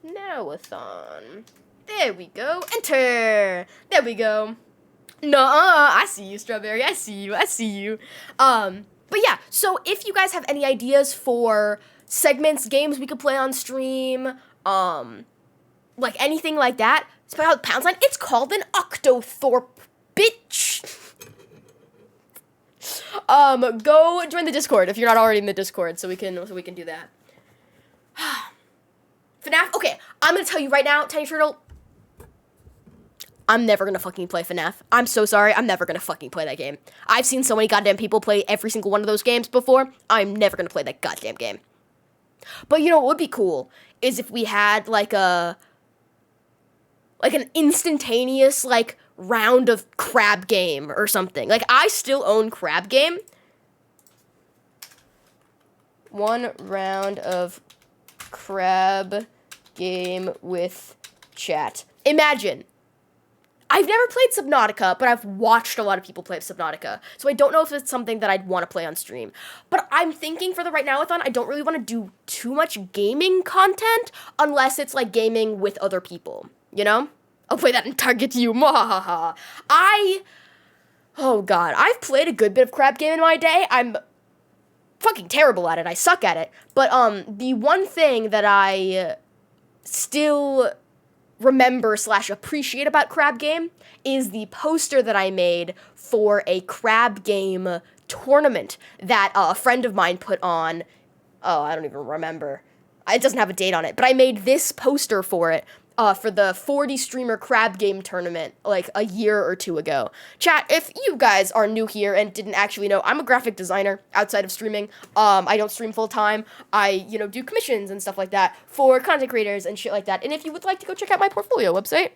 Now-a-thon. There we go. Enter. There we go. I see you, Strawberry. I see you. But yeah, so if you guys have any ideas for segments, games we could play on stream, like anything like that, spell out #, it's called an Octothorpe, bitch. Go join the Discord if you're not already in the Discord, so we can do that. FNAF, okay, I'm gonna tell you right now, Tiny Turtle, I'm never gonna fucking play FNAF. I'm so sorry, I'm never gonna fucking play that game. I've seen so many goddamn people play every single one of those games before, I'm never gonna play that goddamn game. But you know what would be cool is if we had like an instantaneous like round of Crab Game or something. Like I still own Crab Game. 1 round of Crab Game with chat. Imagine. I've never played Subnautica, but I've watched a lot of people play Subnautica, so I don't know if it's something that I'd want to play on stream. But I'm thinking for the Right Now-a-thon, I don't really want to do too much gaming content, unless it's like gaming with other people, you know? I'll play that and target you, mwahaha. Oh god, I've played a good bit of Crab Game in my day. I'm fucking terrible at it, I suck at it. But the one thing that I still remember / appreciate about Crab Game is the poster that I made for a Crab Game tournament that a friend of mine put on. Oh, I don't even remember. It doesn't have a date on it, but I made this poster for it for the 40 streamer Crab Game tournament like a year or 2 ago. Chat, if you guys are new here and didn't actually know, I'm a graphic designer outside of streaming. I don't stream full time. I, do commissions and stuff like that for content creators and shit like that. And if you would like to go check out my portfolio website,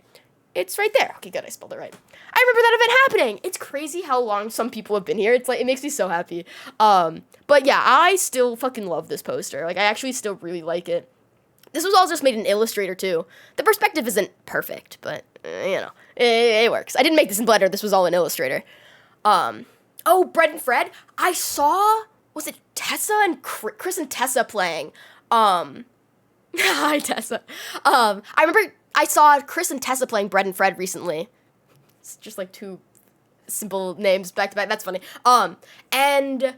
it's right there. Okay, good, I spelled it right. I remember that event happening. It's crazy how long some people have been here. It's like, it makes me so happy. But yeah, I still fucking love this poster. Like, I actually still really like it. This was all just made in Illustrator, too. The perspective isn't perfect, but, it works. I didn't make this in Blender. This was all in Illustrator. Oh, Bread and Fred. I saw, was it Tessa and Chris and Tessa playing? Hi, Tessa. I remember I saw Chris and Tessa playing Bread and Fred recently. It's just like 2 simple names back to back. That's funny. And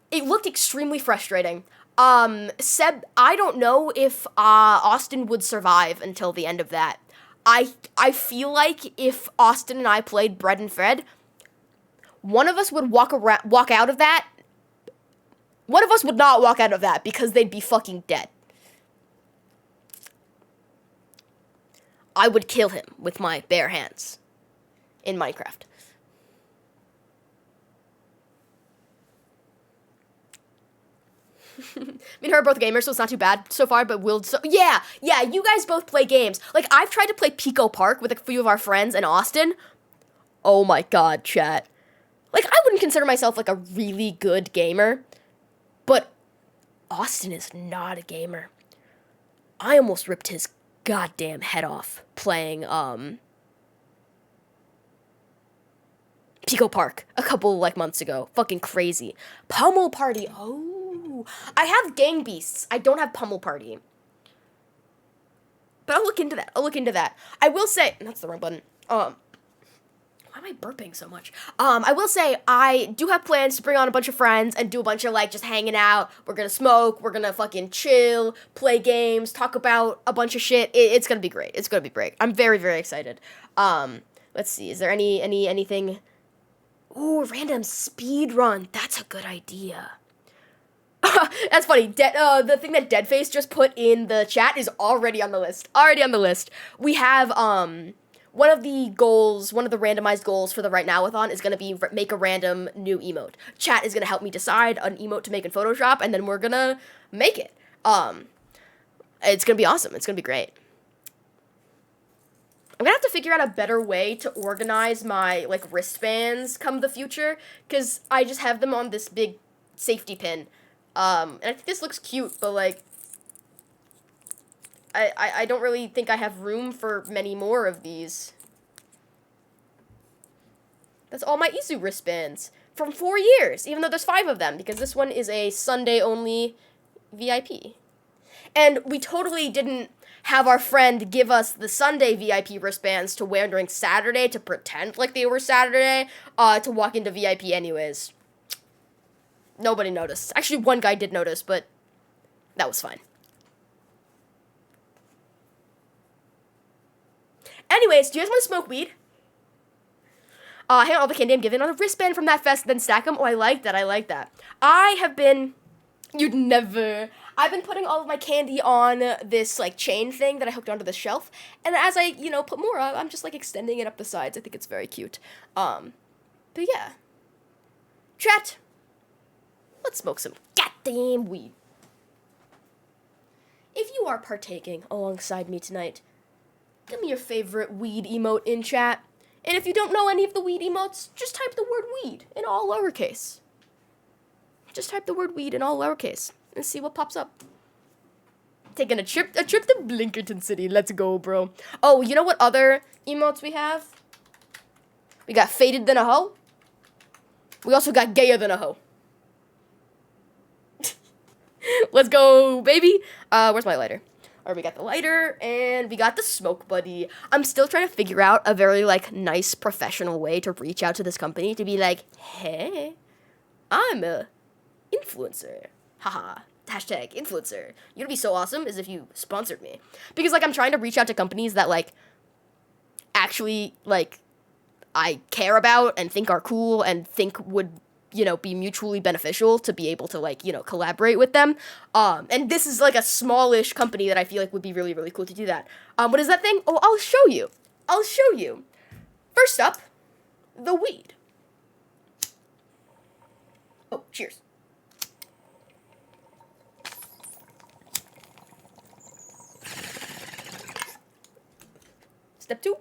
it looked extremely frustrating. Seb, I don't know if Austin would survive until the end of that. I feel like if Austin and I played Bread and Fred, one of us would walk out of that. One of us would not walk out of that because they'd be fucking dead. I would kill him with my bare hands in Minecraft. I mean, her are both gamers, so it's not too bad so far, but yeah, you guys both play games. Like, I've tried to play Pico Park with a few of our friends in Austin. Oh my god, chat. Like, I wouldn't consider myself, like, a really good gamer, but Austin is not a gamer. I almost ripped his goddamn head off playing, Pico Park a couple like months ago. Fucking crazy. Pummel Party. Oh, I have Gang Beasts. I don't have Pummel Party. But I'll look into that. I will say, that's the wrong button. Why am I burping so much? I will say I do have plans to bring on a bunch of friends and do a bunch of like just hanging out. We're gonna smoke. We're gonna fucking chill, play games, talk about a bunch of shit. It's gonna be great. It's gonna be great. I'm very, very excited. Let's see. Is there anything? Ooh, random speed run. That's a good idea. That's funny. The thing that Deadface just put in the chat is already on the list. We have one of the randomized goals for the Right Now-a-thon is going to be make a random new emote. Chat is going to help me decide an emote to make in Photoshop, and then we're going to make it. It's going to be awesome. It's going to be great. I'm going to have to figure out a better way to organize my, like, wristbands come the future, because I just have them on this big safety pin. And I think this looks cute, but, like, I don't really think I have room for many more of these. That's all my EZOO wristbands from 4 years, even though there's 5 of them, because this one is a Sunday-only VIP. And we totally didn't have our friend give us the Sunday VIP wristbands to wear during Saturday to pretend like they were Saturday, to walk into VIP anyways. Nobody noticed. Actually, one guy did notice, but that was fine. Anyways, do you guys want to smoke weed? Hang on all the candy I'm given on a wristband from that fest, then stack them. Oh, I like that. I've been putting all of my candy on this, like, chain thing that I hooked onto the shelf, and as I, put more, I'm just, like, extending it up the sides. I think it's very cute. But yeah. Chat, let's smoke some goddamn weed. If you are partaking alongside me tonight, give me your favorite weed emote in chat. And if you don't know any of the weed emotes, just type the word weed in all lowercase. And see what pops up. Taking a trip to Blinkerton City. Let's go, bro. Oh, you know what other emotes we have? We got Faded Than a Hoe. We also got Gayer Than a Hoe. Let's go, baby. Where's my lighter? Alright, we got the lighter, and we got the smoke buddy. I'm still trying to figure out a very, like, nice, professional way to reach out to this company to be like, hey, I'm a influencer. Haha. Hashtag influencer. You'd be so awesome as if you sponsored me. Because, like, I'm trying to reach out to companies that, like, actually, like, I care about and think are cool and think would, be mutually beneficial to be able to, like, collaborate with them. And this is, like, a smallish company that I feel like would be really, really cool to do that. What is that thing? Oh, I'll show you. First up, the weed. Oh, cheers. Step 2.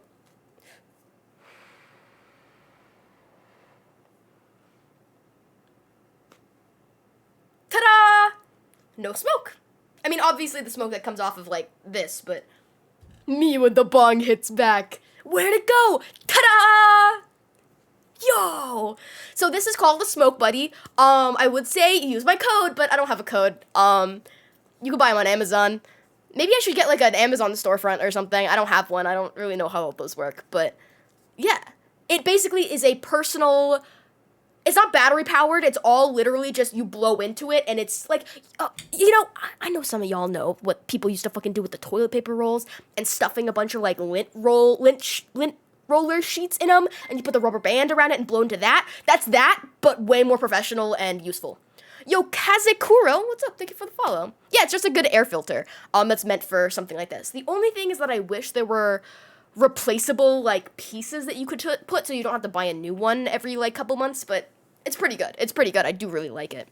Ta-da! No smoke. I mean, obviously the smoke that comes off of, like, this, but me when the bong hits back. Where'd it go? Ta-da! Yo! So this is called the Smoke Buddy. I would say use my code, but I don't have a code. You can buy them on Amazon. Maybe I should get, like, an Amazon storefront or something. I don't have one. I don't really know how all those work, but yeah. It basically is a personal... It's not battery powered. It's all literally just you blow into it, and it's like, I know some of y'all know what people used to fucking do with the toilet paper rolls and stuffing a bunch of like lint roller sheets in them, and you put the rubber band around it and blow into that. That's that, but way more professional and useful. Yo, Kazekuro, what's up? Thank you for the follow. Yeah, it's just a good air filter. That's meant for something like this. The only thing is that I wish there were replaceable, like, pieces that you could put so you don't have to buy a new one every, like, couple months, but it's pretty good. I do really like it.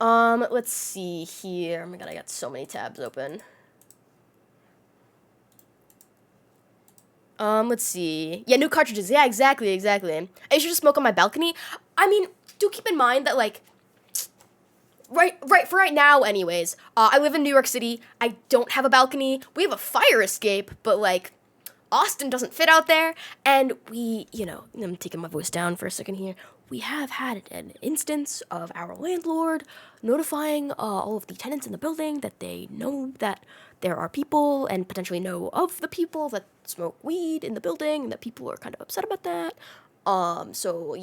Let's see here. Oh my god, I got so many tabs open. Let's see. Yeah, new cartridges. Yeah, exactly. I should just smoke on my balcony. I mean, do keep in mind that, like, for right now, anyways, I live in New York City. I don't have a balcony. We have a fire escape, but, like, Austin doesn't fit out there, and we, I'm taking my voice down for a second here. We have had an instance of our landlord notifying all of the tenants in the building that they know that there are people and potentially know of the people that smoke weed in the building, and that people are kind of upset about that. So,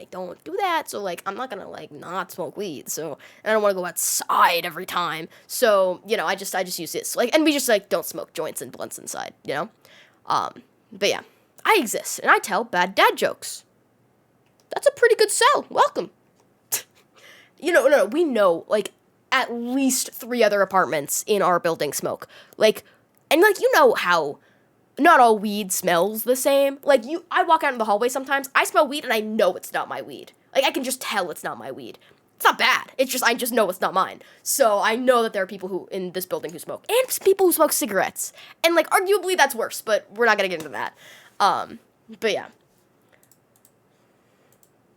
don't do that. So, I'm not gonna, not smoke weed. So, and I don't want to go outside every time. So, I just use this. And we just, don't smoke joints and blunts inside, But yeah, I exist, and I tell bad dad jokes. That's a pretty good sell. Welcome. No, we know, at least 3 other apartments in our building smoke. How not all weed smells the same. I walk out in the hallway sometimes, I smell weed, and I know it's not my weed. I can just tell it's not my weed. It's not bad. It's just, I just know it's not mine. So I know that there are people who, in this building who smoke. And people who smoke cigarettes. And, arguably that's worse, but we're not gonna get into that. But yeah.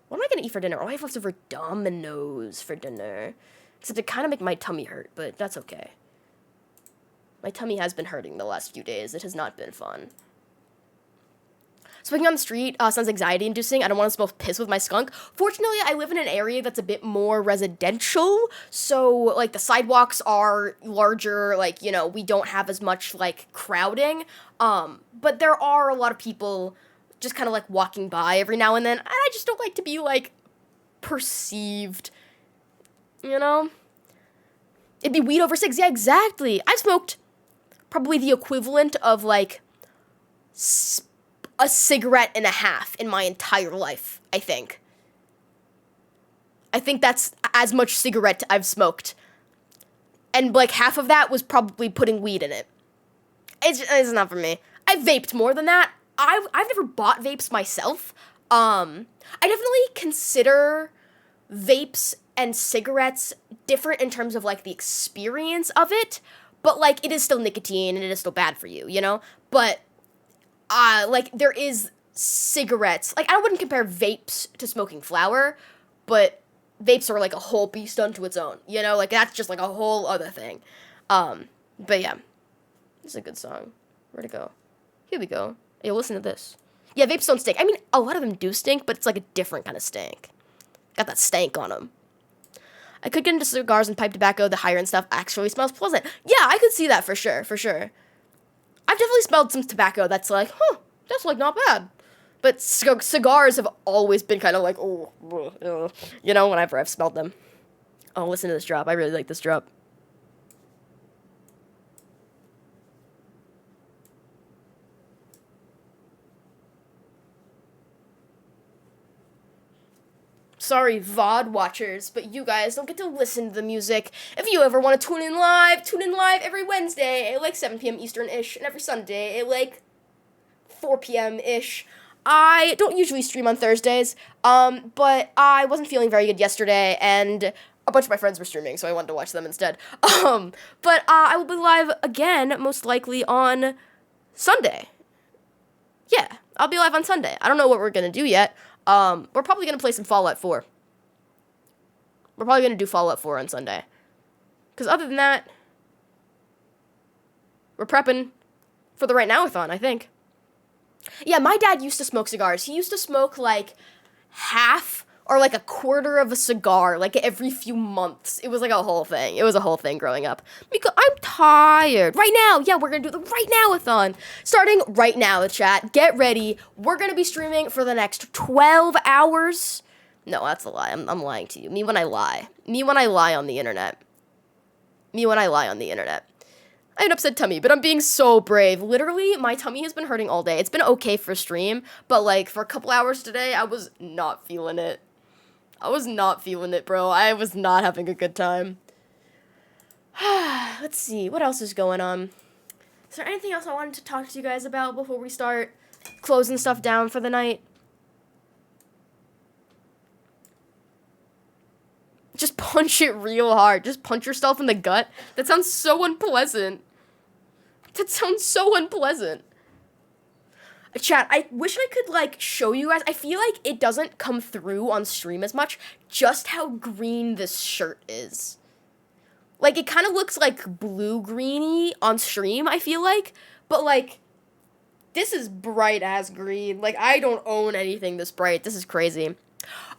What am I gonna eat for dinner? Oh, I have leftover Dominoes for dinner. Except it kind of make my tummy hurt, but that's okay. My tummy has been hurting the last few days. It has not been fun. Smoking on the street sounds anxiety-inducing. I don't want to smell piss with my skunk. Fortunately, I live in an area that's a bit more residential, so, the sidewalks are larger, we don't have as much, crowding, but there are a lot of people just kind of, walking by every now and then, and I just don't like to be, perceived, It'd be weed over 6, yeah, exactly. I've smoked probably the equivalent of, a cigarette and a half in my entire life, I think. I think that's as much cigarette I've smoked. And, half of that was probably putting weed in it. It's not for me. I vaped more than that. I've never bought vapes myself. I definitely consider vapes and cigarettes different in terms of, the experience of it. But, it is still nicotine and it is still bad for you, But there is cigarettes. I wouldn't compare vapes to smoking flower, but vapes are, a whole beast unto its own, That's just, a whole other thing. But yeah. This is a good song. Where'd it go? Here we go. Hey, listen to this. Yeah, vapes don't stink. I mean, a lot of them do stink, but it's, a different kind of stink. Got that stank on them. I could get into cigars and pipe tobacco. The higher end stuff actually smells pleasant. Yeah, I could see that for sure, for sure. I've definitely smelled some tobacco that's that's not bad. But cigars have always been kind of whenever I've smelled them. Oh, listen to this drop. I really like this drop. Sorry, VOD watchers, but you guys don't get to listen to the music. If you ever want to tune in live every Wednesday at 7 p.m. Eastern-ish, and every Sunday at 4 p.m.-ish. I don't usually stream on Thursdays, but I wasn't feeling very good yesterday, and a bunch of my friends were streaming, so I wanted to watch them instead. But I will be live again, most likely on Sunday. Yeah, I'll be live on Sunday. I don't know what we're gonna do yet. We're probably gonna play some Fallout 4. We're probably gonna do Fallout 4 on Sunday. Because other than that, we're prepping for the Right Now-a-thon, I think. Yeah, my dad used to smoke cigars. He used to smoke, half or, a quarter of a cigar, every few months. It was, a whole thing. It was a whole thing growing up. Because I'm tired. Right now, yeah, we're gonna do the Right Now-a-thon. Starting right now, chat. Get ready. We're gonna be streaming for the next 12 hours. No, that's a lie. I'm lying to you. Me when I lie. Me when I lie on the internet. Me when I lie on the internet. I have an upset tummy, but I'm being so brave. Literally, my tummy has been hurting all day. It's been okay for stream, but, for a couple hours today, I was not feeling it. I was not feeling it, bro. I was not having a good time. Let's see. What else is going on? Is there anything else I wanted to talk to you guys about before we start closing stuff down for the night? Just punch it real hard. Just punch yourself in the gut. That sounds so unpleasant. That sounds so unpleasant. Chat, I wish I could, show you guys. I feel like it doesn't come through on stream as much, just how green this shirt is. It kind of looks, blue-greeny on stream, I feel like. But, This is bright ass green. Like, I don't own anything this bright. This is crazy.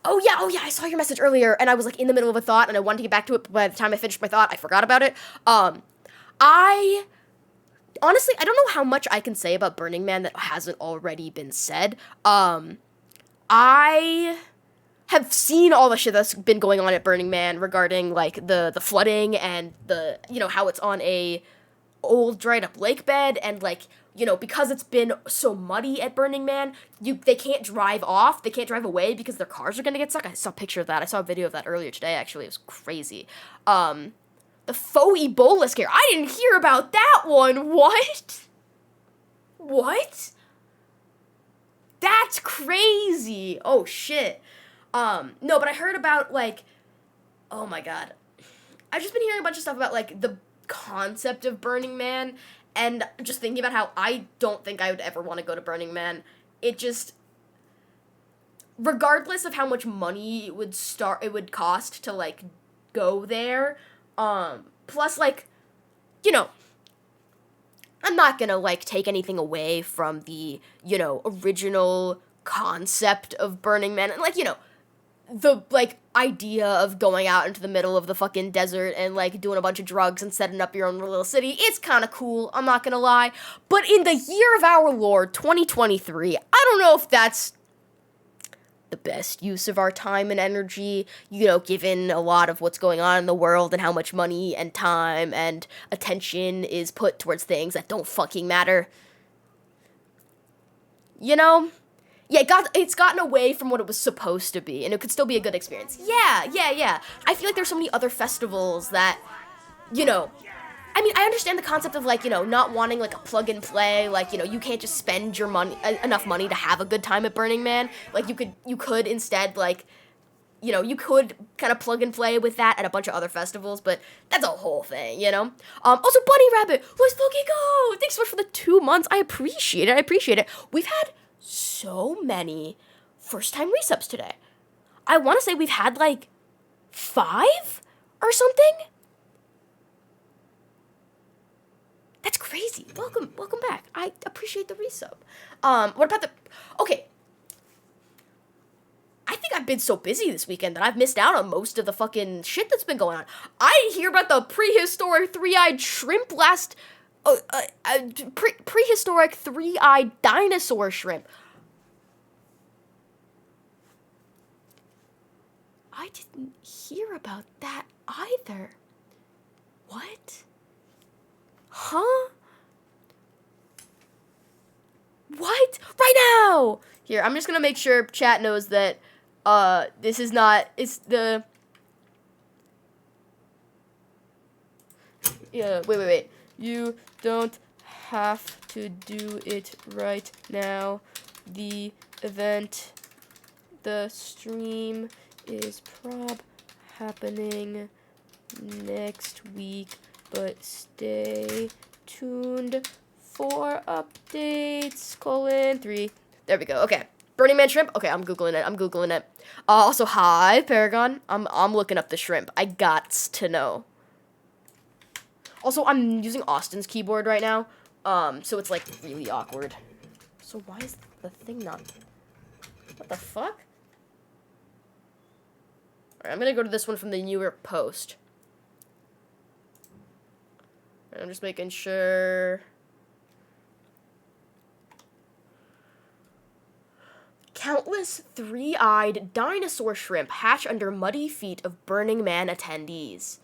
Oh yeah, I saw your message earlier, and I was like in the middle of a thought, and I wanted to get back to it, but by the time I finished my thought, I forgot about it. I honestly, I don't know how much I can say about Burning Man that hasn't already been said. I have seen all the shit that's been going on at Burning Man regarding like the flooding and the, you know, how it's on a old dried up lake bed, and like, you know, because it's been so muddy at Burning Man, they can't drive off, they can't drive away because their cars are gonna get stuck. I saw a picture of that. I saw a video of that earlier today, actually. It was crazy. The faux Ebola scare. I didn't hear about that one. What? That's crazy. Oh, shit. No, but I heard about, like, oh my god. I've just been hearing a bunch of stuff about, like, the concept of Burning Man, and just thinking about how I don't think I would ever want to go to Burning Man. It just, regardless of how much money it would cost to, like, go there, plus, like, you know, I'm not gonna, like, take anything away from the, you know, original concept of Burning Man, and, like, you know, the, like, idea of going out into the middle of the fucking desert and, like, doing a bunch of drugs and setting up your own little city, it's kind of cool, I'm not gonna lie, but in the year of our Lord, 2023, I don't know if that's the best use of our time and energy, you know, given a lot of what's going on in the world and how much money and time and attention is put towards things that don't fucking matter. You know? Yeah, it's gotten away from what it was supposed to be, and it could still be a good experience. Yeah. I feel like there's so many other festivals that, you know, I mean, I understand the concept of, like, you know, not wanting, like, a plug and play, like, you know, you can't just spend your money, enough money to have a good time at Burning Man. Like, you could instead, like, you know, you could kind of plug and play with that at a bunch of other festivals, but that's a whole thing, you know? Also, Bunny Rabbit, let's fucking go! Thanks so much for the 2 months, I appreciate it. We've had so many first-time resubs today. I want to say we've had, like, 5 or something? That's crazy. Welcome back. I appreciate the resub. What about okay. I think I've been so busy this weekend that I've missed out on most of the fucking shit that's been going on. I didn't hear about the prehistoric three-eyed shrimp prehistoric three-eyed dinosaur shrimp. I didn't hear about that either. What? Huh? What? Right now! Here, I'm just gonna make sure chat knows that, this is not, it's the... Yeah, wait. You don't have to do it right now. The stream is happening next week, but stay tuned for updates, :3. There we go. Okay. Burning Man shrimp? Okay, I'm Googling it. Also, hi, Paragon. I'm looking up the shrimp. I gots to know. Also, I'm using Austin's keyboard right now, so it's, like, really awkward. So why is the thing not... What the fuck? Alright, I'm gonna go to this one from the New York Post. I'm just making sure... Countless three-eyed dinosaur shrimp hatch under muddy feet of Burning Man attendees.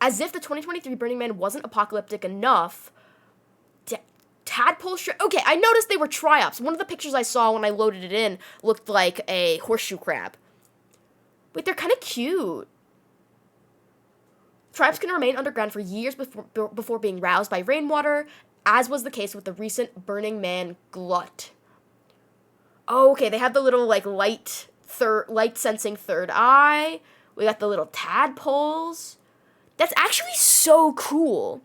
As if the 2023 Burning Man wasn't apocalyptic enough, tadpole shrimp... Okay, I noticed they were triops. One of the pictures I saw when I loaded it in looked like a horseshoe crab. Wait, they're kind of cute. Tribes can remain underground for years before being roused by rainwater, as was the case with the recent Burning Man glut. Oh, okay, they have the little, like, light-sensing third eye. We got the little tadpoles. That's actually so cool.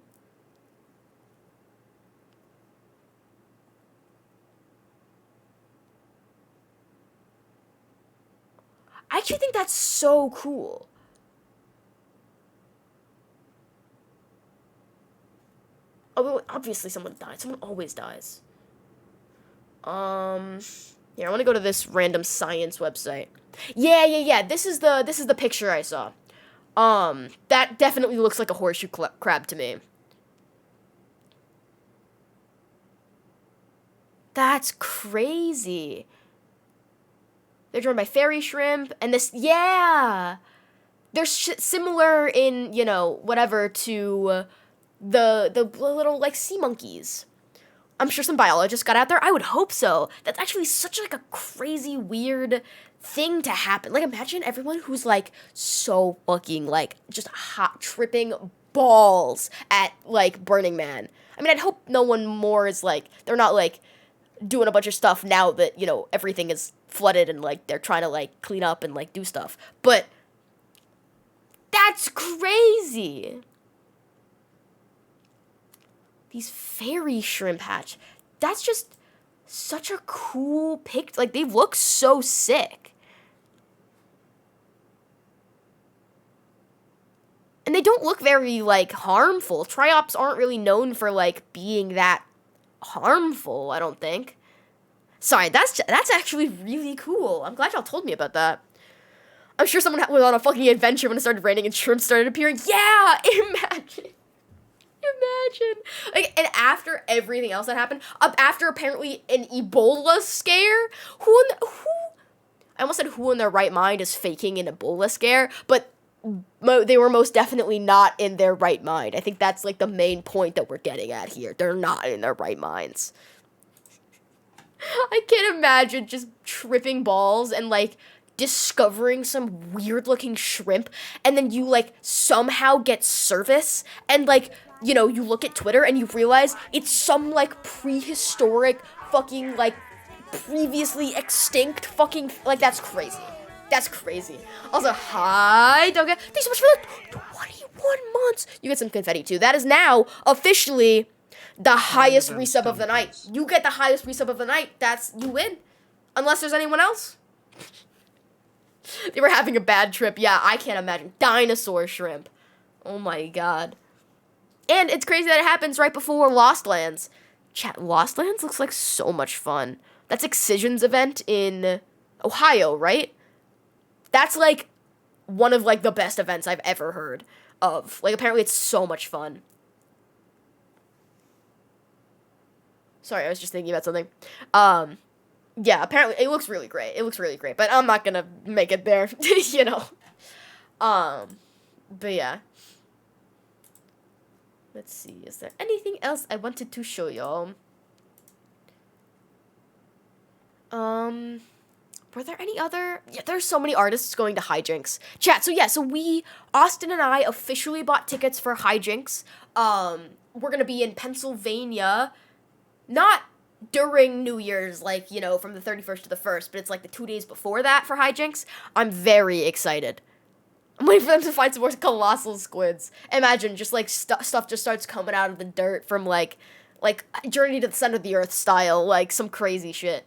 I actually think that's so cool. Oh, obviously someone died. Someone always dies. Here, I want to go to this random science website. Yeah. This is the picture I saw. That definitely looks like a horseshoe crab to me. That's crazy. They're drawn by fairy shrimp, and this, yeah! They're similar in, you know, whatever, to the little, like, sea monkeys. I'm sure some biologists got out there. I would hope so. That's actually such, like, a crazy, weird thing to happen. Like, imagine everyone who's, like, so fucking, like, just hot tripping balls at, like, Burning Man. I mean, I'd hope no one more is, like, they're not, like, doing a bunch of stuff now that, you know, everything is flooded and, like, they're trying to, like, clean up and, like, do stuff. But that's crazy. These fairy shrimp hatch. That's just such a cool pic. Like, they look so sick. And they don't look very, like, harmful. Triops aren't really known for, like, being that harmful, I don't think. Sorry, that's actually really cool. I'm glad y'all told me about that. I'm sure someone was on a fucking adventure when it started raining and shrimp started appearing. Yeah, imagine. Like, and after everything else that happened, after apparently an Ebola scare, I almost said who in their right mind is faking an Ebola scare, but they were most definitely not in their right mind. I think that's, like, the main point that we're getting at here. They're not in their right minds. I can't imagine just tripping balls and, like, discovering some weird-looking shrimp, and then you, like, somehow get service, and, like, you know, you look at Twitter and you realize it's some, like, prehistoric fucking, like, previously extinct fucking, like, that's crazy. That's crazy. Also, hi, Doga. Thanks so much for the 21 months. You get some confetti, too. That is now officially the highest resub of the night. You get the highest resub of the night. You win. Unless there's anyone else. They were having a bad trip. Yeah, I can't imagine. Dinosaur shrimp. Oh my god. And it's crazy that it happens right before Lost Lands. Chat, Lost Lands looks like so much fun. That's Excision's event in Ohio, right? That's, like, one of, like, the best events I've ever heard of. Like, apparently it's so much fun. Sorry, I was just thinking about something. Yeah, apparently it looks really great. But I'm not gonna make it there, you know. But yeah. Let's see, is there anything else I wanted to show y'all? Were there any other? Yeah, there's so many artists going to Hijinks. Chat, so Austin and I officially bought tickets for Hijinks. We're gonna be in Pennsylvania, not during New Year's, like, you know, from the 31st to the 1st, but it's like the 2 days before that for Hijinks. I'm very excited. I'm waiting for them to find some more colossal squids. Imagine, just, like, stuff just starts coming out of the dirt from, like, Journey to the Center of the Earth style, like, some crazy shit.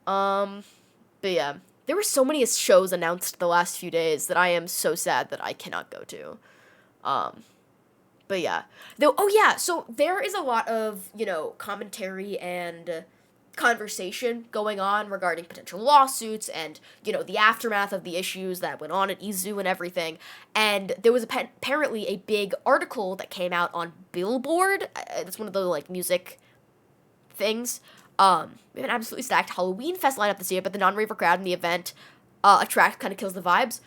But yeah. There were so many shows announced the last few days that I am so sad that I cannot go to. But yeah. So there is a lot of, you know, commentary and conversation going on regarding potential lawsuits and, you know, the aftermath of the issues that went on at EZOO and everything. And there was apparently a big article that came out on Billboard. It's one of the, like, music things. We have an absolutely stacked Halloween Fest lineup this year, but the non-raver crowd in the event attract kind of kills the vibes.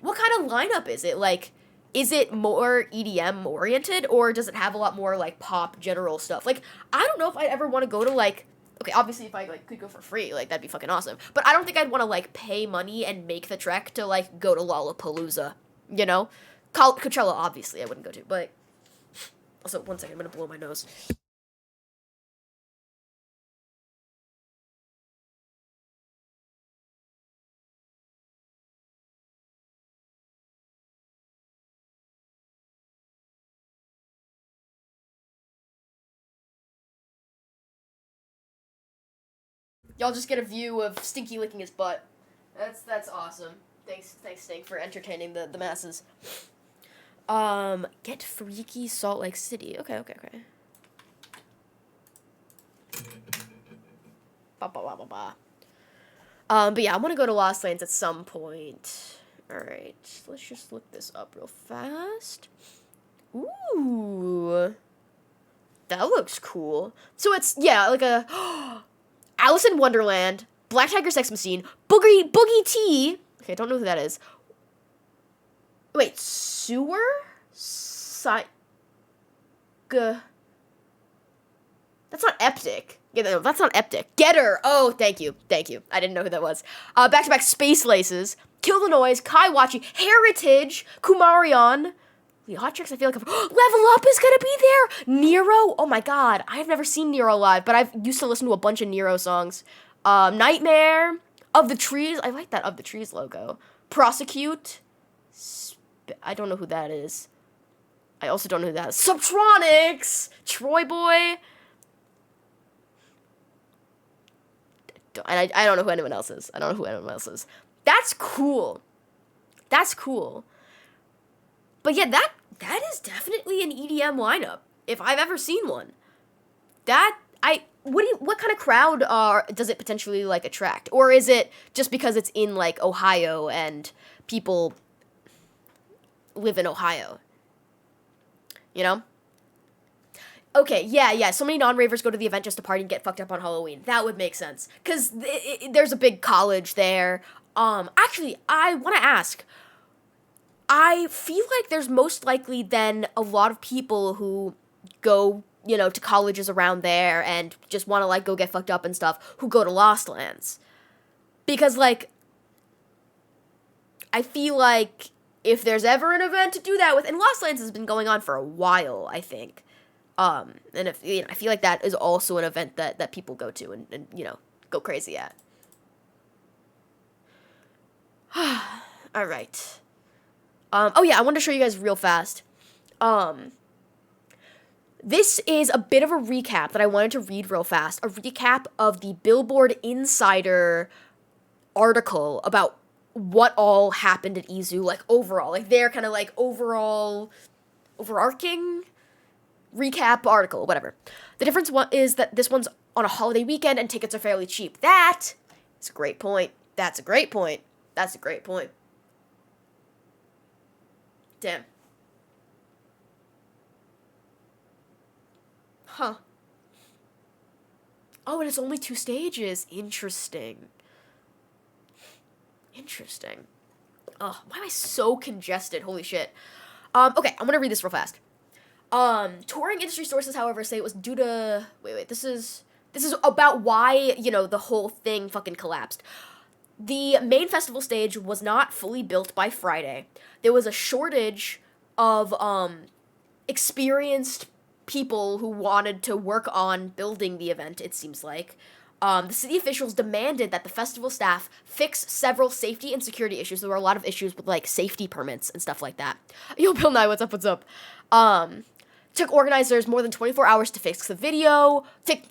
What kind of lineup is it? Like, is it more EDM oriented, or does it have a lot more, like, pop general stuff? Like, I don't know if I'd ever want to go to, like, okay, obviously if I, like, could go for free, like, that'd be fucking awesome. But I don't think I'd want to, like, pay money and make the trek to, like, go to Lollapalooza, you know? Coachella, obviously, I wouldn't go to, but also, one second, I'm gonna blow my nose. Y'all just get a view of Stinky licking his butt. That's awesome. Thanks, Stink, for entertaining the masses. Get freaky Salt Lake City. Okay. Ba ba ba ba ba. But yeah, I want to go to Lost Lands at some point. All right, let's just look this up real fast. Ooh, that looks cool. So it's like a Alice in Wonderland, Black Tiger Sex Machine, Boogie T. Okay, I don't know who that is. Wait, Sewer? That's not Eptic. Yeah, no, that's not Eptic. Getter. Oh, thank you. I didn't know who that was. Back-to-back Space Laces, Kill the Noise, Kaiwachi, Heritage, Kumarion. The Hot Tricks, I feel like Level Up is gonna be there. Nero. Oh my god, I have never seen Nero live, but I've used to listen to a bunch of Nero songs. Nightmare, Of the Trees. I like that Of the Trees logo. Prosecute. I don't know who that is. I also don't know who that is. Subtronics! Troy Boy! And I don't know who anyone else is. That's cool. But yeah, that is definitely an EDM lineup, if I've ever seen one. What kind of crowd does it potentially, like, attract? Or is it just because it's in, like, Ohio and people live in Ohio? You know? Okay, yeah, so many non-ravers go to the event just to party and get fucked up on Halloween. That would make sense. Because there's a big college there. Actually, I want to ask. I feel like there's most likely then a lot of people who go, to colleges around there and just want to, like, go get fucked up and stuff, who go to Lost Lands. Because, like, I feel like if there's ever an event to do that with, and Lost Lands has been going on for a while, I think. And if I feel like that is also an event that people go to and go crazy at. All right. Oh yeah, I wanted to show you guys real fast. This is a bit of a recap that I wanted to read real fast. A recap of the Billboard Insider article about what all happened at EZOO, like overall, like their kind of like overarching recap article, whatever. The difference is that this one's on a holiday weekend and tickets are fairly cheap. That is a great point. That's a great point. Damn. Huh. Oh, and it's only 2 stages. Interesting. Oh, why am I so congested? Holy shit. Okay, I'm gonna read this real fast. Touring industry sources, however, say it was due to... Wait, this is about why, the whole thing fucking collapsed. The main festival stage was not fully built by Friday. There was a shortage of, experienced people who wanted to work on building the event, it seems like. The city officials demanded that the festival staff fix several safety and security issues. There were a lot of issues with, like, safety permits and stuff like that. Yo, Bill Nye, what's up? Took organizers more than 24 hours to fix the video, fix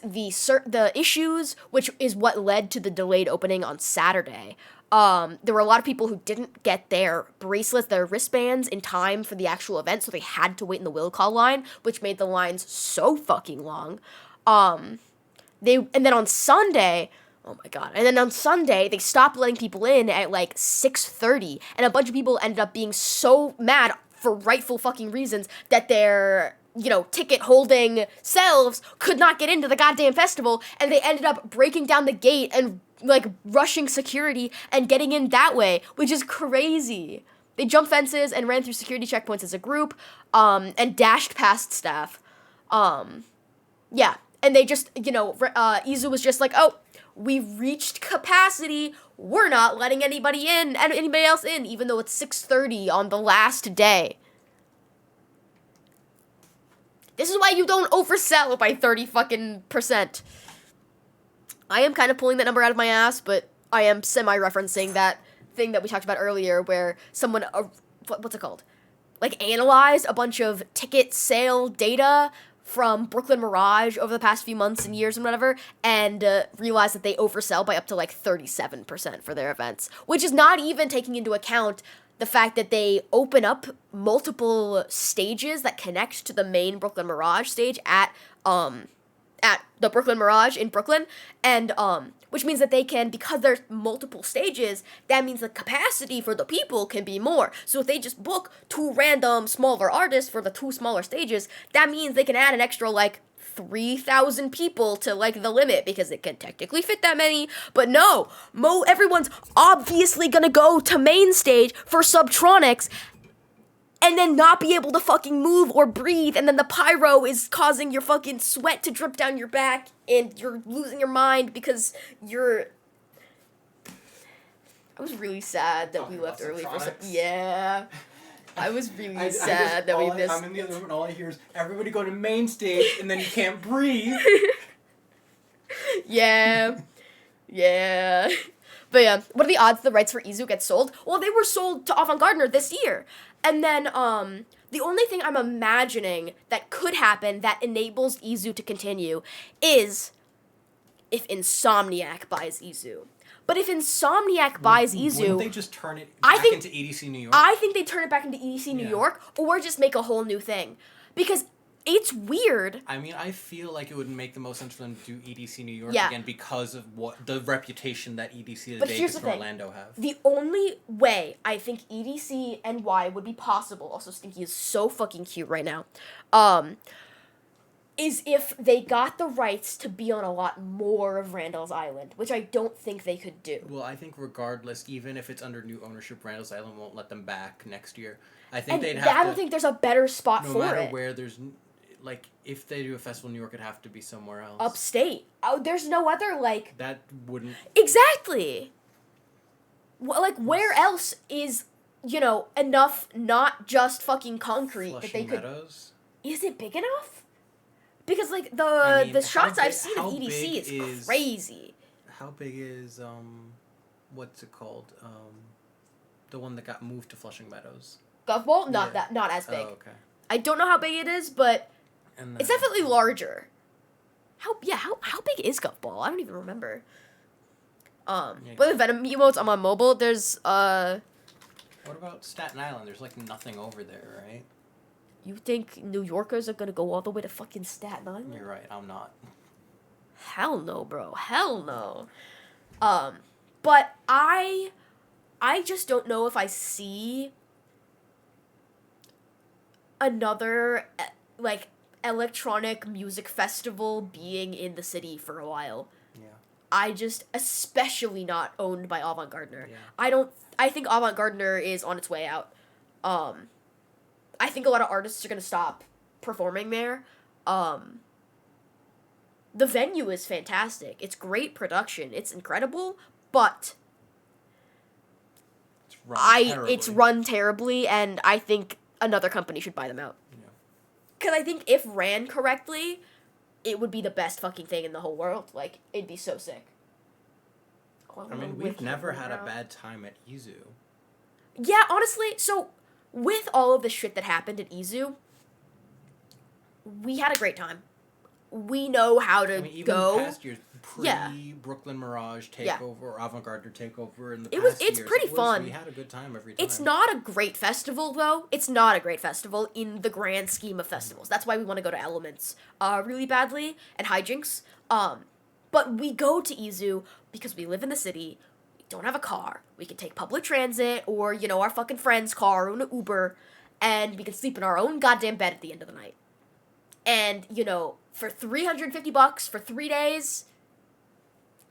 the issues, which is what led to the delayed opening on Saturday. There were a lot of people who didn't get their bracelets, their wristbands in time for the actual event, so they had to wait in the will call line, which made the lines so fucking long. And then on Sunday, they stopped letting people in at like 6:30, and a bunch of people ended up being so mad for rightful fucking reasons that their, ticket holding selves could not get into the goddamn festival, and they ended up breaking down the gate and, like, rushing security and getting in that way, which is crazy. They jumped fences and ran through security checkpoints as a group, and dashed past staff. Yeah, and they just, EZOO was just like, oh, we reached capacity, we're not letting anybody else in, even though it's 6:30 on the last day. This is why you don't oversell by 30%. I am kind of pulling that number out of my ass, but I am semi-referencing that thing that we talked about earlier where someone, what's it called? Like, analyzed a bunch of ticket sale data from Brooklyn Mirage over the past few months and years and whatever, and realized that they oversell by up to, like, 37% for their events, which is not even taking into account the fact that they open up multiple stages that connect to the main Brooklyn Mirage stage at at the Brooklyn Mirage in Brooklyn, and which means that they can, because there's multiple stages, that means the capacity for the people can be more. So if they just book 2 random smaller artists for the 2 smaller stages, that means they can add an extra, like, 3,000 people to, like, the limit, because it can technically fit that many. But no, everyone's obviously gonna go to main stage for Subtronics, and then not be able to fucking move or breathe, and then the pyro is causing your fucking sweat to drip down your back, and you're losing your mind because you're... I was really sad that we left early for some... Yeah. I was really sad that we missed... I'm in the other room, and all I hear is, everybody go to main stage, and then you can't breathe. Yeah. Yeah. But yeah, what are the odds the rights for EZOO get sold? Well, they were sold to Avant-Garde this year. And then, the only thing I'm imagining that could happen that enables EZOO to continue is if Insomniac buys EZOO. But if Insomniac buys EZOO... Wouldn't they just turn it back into EDC New York? I think they turn it back into EDC New York, or just make a whole new thing. Because it's weird. I mean, I feel like it would make the most sense for them to do EDC New York Yeah. again because of what the reputation that EDC the But here's Vegas the and thing. Orlando have. The only way I think EDC NY would be possible, also Stinky is so fucking cute right now, is if they got the rights to be on a lot more of Randall's Island, which I don't think they could do. Well, I think regardless, even if it's under new ownership, Randall's Island won't let them back next year. I think And they'd have I to... don't think there's a better spot no for matter it. where there's... Like, if they do a festival in New York, it'd have to be somewhere else. Upstate. Oh, there's no other, like... That wouldn't... Exactly! Well, like, where else is, you know, enough not just fucking concrete that they Flushing could... Meadows? Is it big enough? Because, like, I mean, the shots how I've big- seen of how EDC big is is- crazy. How big is, what's it called? The one that got moved to Flushing Meadows. Golf ball? Not Yeah. that, not as big. Oh, okay. I don't know how big it is, but And it's then- definitely larger. How big is golf ball? I don't even remember. Yeah. But the Venom emotes on my mobile, there's What about Staten Island? There's, like, nothing over there, right? You think New Yorkers are gonna go all the way to fucking Staten Island? You're right, I'm not. Hell no, bro. Hell no. But I just don't know if I see another like electronic music festival being in the city for a while. Yeah. I just, especially not owned by Avant-Garde. Yeah. I think Avant-Garde is on its way out. I think a lot of artists are gonna stop performing there. The venue is fantastic. It's great production. It's incredible, but it's run terribly, and I think another company should buy them out. Yeah. Because I think if ran correctly, it would be the best fucking thing in the whole world. Like, it'd be so sick. I mean, we've never had a bad time at EZOO. Yeah, honestly, so with all of the shit that happened at EZOO, we had a great time. We know how to I mean, even go. past years, pre-Brooklyn Mirage takeover or Avant-Garde takeover in the past It's years, pretty fun. We had a good time every time. It's not a great festival, though. It's not a great festival in the grand scheme of festivals. That's why we want to go to Elements really badly, and Hijinks. But we go to EZOO because we live in the city, we don't have a car, we can take public transit, or, you know, our fucking friend's car, or an Uber, and we can sleep in our own goddamn bed at the end of the night. And, you know, for $350 for 3 days,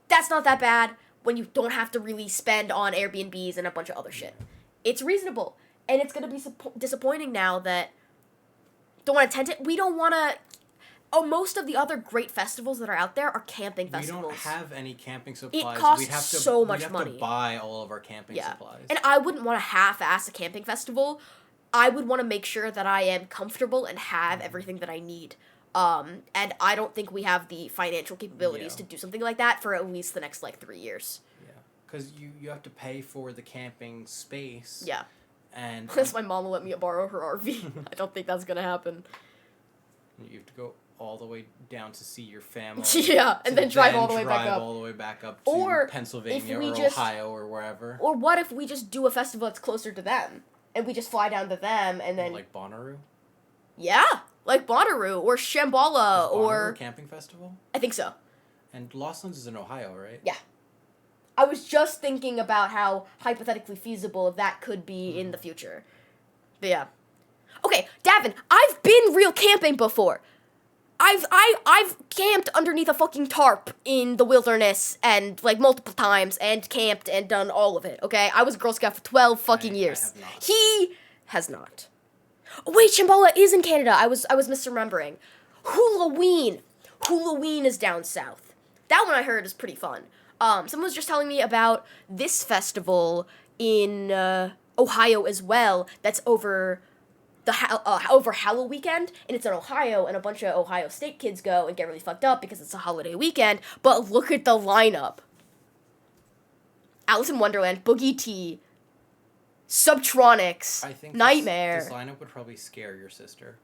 that's not that bad when you don't have to really spend on Airbnbs and a bunch of other shit. It's reasonable. And it's going to be disappointing now that don't want to tent it. We don't want to... Oh, most of the other great festivals that are out there are camping festivals. We don't have any camping supplies. It costs we'd have to, so much we'd have money. to buy all of our camping supplies. And I wouldn't want to half-ass a camping festival. I would want to make sure that I am comfortable and have everything that I need. And I don't think we have the financial capabilities to do something like that for at least the next, 3 years. Yeah, because you have to pay for the camping space. Yeah. And Unless my mom will let me borrow her RV. I don't think that's going to happen. you have to go all the way down to see your family. Yeah, and then drive all the way back drive up. all the way back up to Or Pennsylvania if we or just- Ohio or wherever. Or what if we just do a festival that's closer to them? And we just fly down to them, and then... Like Bonnaroo? Yeah! like Bonnaroo or Shambhala Is Bonnaroo a or camping festival? I think so. And Lost Lands is in Ohio, right? Yeah. I was just thinking about how hypothetically feasible that could be in the future. But yeah. Okay, Davin, I've been real camping before. I've camped underneath a fucking tarp in the wilderness and like multiple times and camped and done all of it, okay? I was a Girl Scout for 12 fucking I years. have not. He has not. Oh, wait, Shambhala is in Canada. I was misremembering. Halloween is down south. That one I heard is pretty fun. Someone was just telling me about this festival in Ohio as well. That's over over Halloween weekend, and it's in Ohio, and a bunch of Ohio State kids go and get really fucked up because it's a holiday weekend. But look at the lineup: Alice in Wonderland, Boogie T, Subtronics, I think Nightmare. This lineup would probably scare your sister.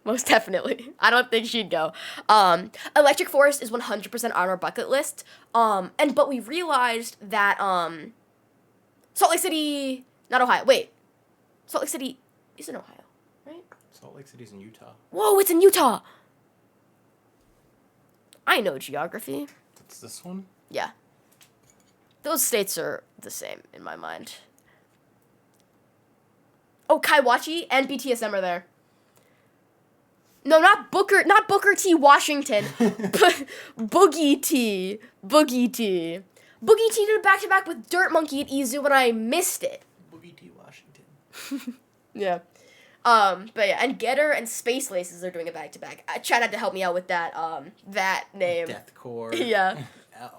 Most definitely. I don't think she'd go. Electric Forest is 100% on our bucket list. But we realized that Salt Lake City, not Ohio. Wait, Salt Lake City is in Ohio, right? Salt Lake City's in Utah. Whoa, it's in Utah. I know geography. It's this one? Yeah. Those states are the same in my mind. Oh, Kaiwachi and BTSM are there. No, not Booker T. Washington, but Boogie T. Boogie T. Boogie T did a back-to-back with Dirt Monkey at EZOO, and I missed it. Boogie T. Washington. Yeah. But yeah, and Getter and Space Laces are doing a back-to-back. Chad had to help me out with that, that name. Deathcore. Yeah.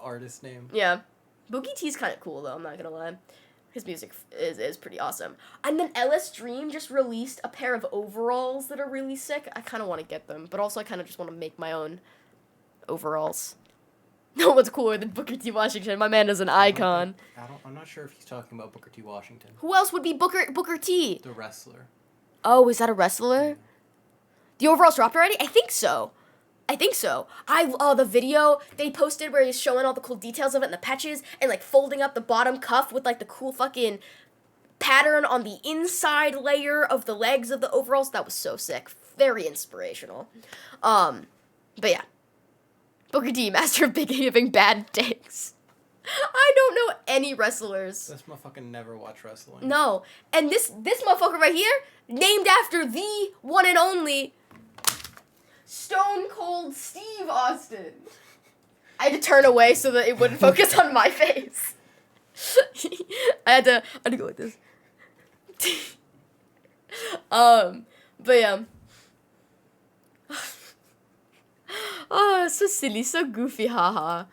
Artist name. Yeah. Boogie T's kind of cool, though, I'm not gonna lie. His music is pretty awesome. And then LS Dream just released a pair of overalls that are really sick. I kind of want to get them, but also I kind of just want to make my own overalls. No one's cooler than Booker T. Washington. My man is an icon. I'm not sure if he's talking about Booker T. Washington. Who else would be Booker T? The wrestler. Oh, is that a wrestler? The overalls dropped already? I think so. The video they posted where he's showing all the cool details of it and the patches and like folding up the bottom cuff with like the cool fucking pattern on the inside layer of the legs of the overalls. That was so sick. Very inspirational. But yeah. Booker T, master of giving bad takes. I don't know any wrestlers. This motherfucker never watched wrestling. No. And this motherfucker right here, named after the one and only Stone Cold Steve Austin. I had to turn away so that it wouldn't focus on my face. I had to go like this. But yeah. Oh, so silly, so goofy, haha.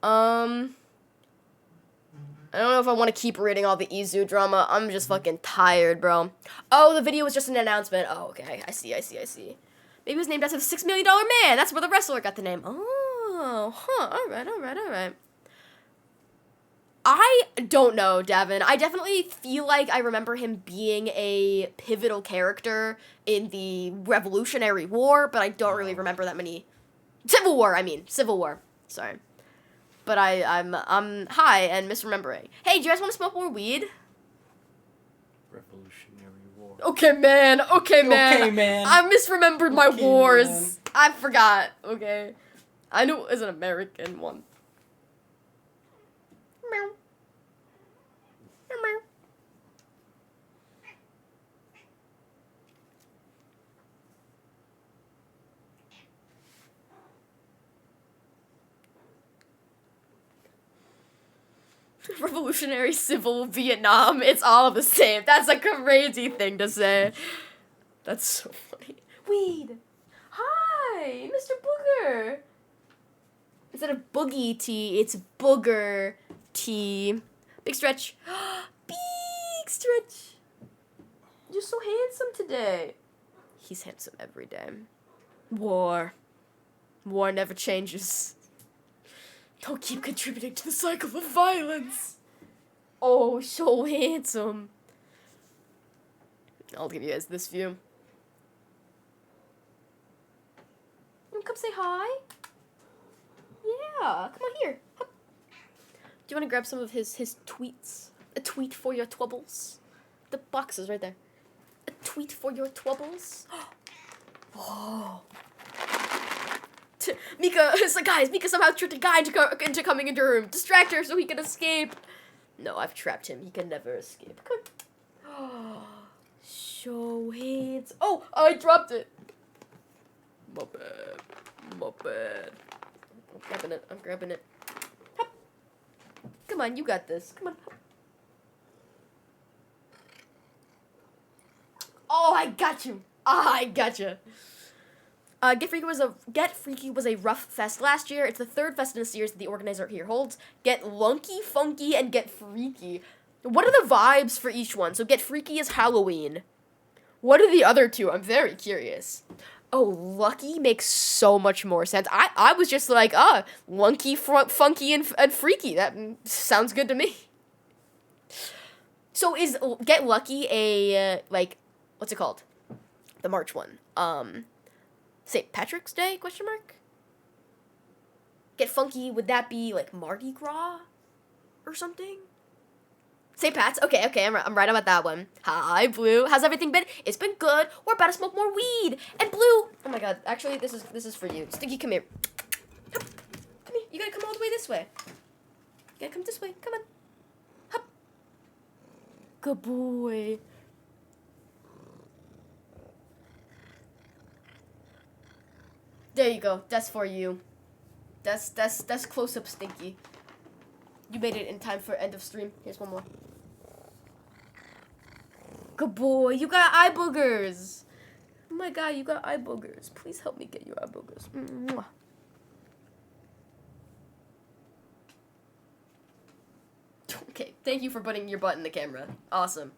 I don't know if I want to keep reading all the EZOO drama. I'm just fucking tired, bro. Oh, the video was just an announcement. Oh, okay. I see. Maybe it was named after the $6 Million Man. That's where the wrestler got the name. Oh, huh. All right. I don't know, Davin. I definitely feel like I remember him being a pivotal character in the Revolutionary War, but I don't really remember that many. Civil War. Sorry. But I'm high and misremembering. Hey, do you guys want to smoke more weed? Revolutionary War. Okay, man. Okay, man. I misremembered my Okay, wars. man. I forgot. Okay. I knew it was an American one. Meow. Meow. Revolutionary, Civil, Vietnam, it's all the same. That's a crazy thing to say. That's so funny. Weed. Hi, Mr. Booger. Instead of Boogie T, it's Booger T. Big stretch. Big stretch. You're so handsome today. He's handsome every day. War never changes. Don't keep contributing to the cycle of violence. Oh, so handsome. I'll give you guys this view. You wanna come say hi? Yeah, come on here. Hup. Do you want to grab some of his tweets? A tweet for your twubbles. The box is right there. A tweet for your twubbles. Oh. Mika, it's like, guys, Mika somehow tricked a guy into coming into her room. Distract her so he can escape. No, I've trapped him. He can never escape. Show hands. Oh, I dropped it. My bad. My bad. I'm grabbing it. I'm grabbing it. Hup. Come on, you got this. Come on. Oh, I got you. I gotcha. Get Freaky was a rough fest last year. It's the third fest in a series that the organizer here holds. Get Lunky, Funky, and Get Freaky. What are the vibes for each one? So Get Freaky is Halloween. What are the other two? I'm very curious. Oh, Lucky makes so much more sense. I was just like, Lunky, Funky, and Freaky. That sounds good to me. So is Get Lucky a, what's it called? The March one. St. Patrick's Day, question mark? Get Funky, would that be, Mardi Gras? Or something? St. Pat's? Okay, I'm right about that one. Hi, Blue. How's everything been? It's been good. We're about to smoke more weed. And Blue, oh my god, actually, this is for you. Stinky, come here. Hup. Come here. You gotta come all the way this way. You gotta come this way. Come on. Hup. Good boy. There you go. That's for you. That's close up Stinky. You made it in time for end of stream. Here's one more. Good boy. You got eye boogers. Oh my god, you got eye boogers. Please help me get your eye boogers. Mwah. Okay, thank you for putting your butt in the camera. Awesome.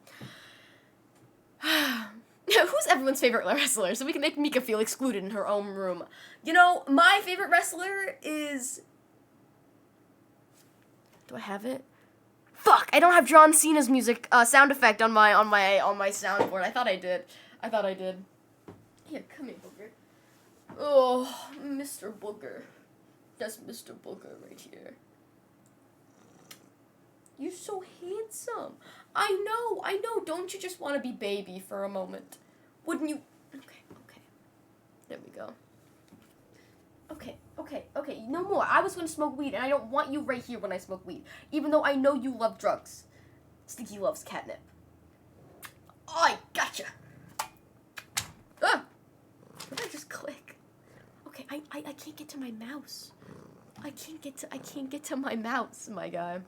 Who's everyone's favorite wrestler? So we can make Mika feel excluded in her own room. You know, my favorite wrestler is... Do I have it? Fuck! I don't have John Cena's music sound effect on my soundboard. I thought I did. Here, come here, Booger. Oh, Mr. Booger. That's Mr. Booger right here. You're so handsome. I know. Don't you just want to be baby for a moment? Wouldn't you? Okay. There we go. Okay. No more. I was going to smoke weed, and I don't want you right here when I smoke weed. Even though I know you love drugs. Stinky loves catnip. Oh, I gotcha. Ah! What did I just click? Okay, I can't get to my mouse. I can't get to my mouse, my guy.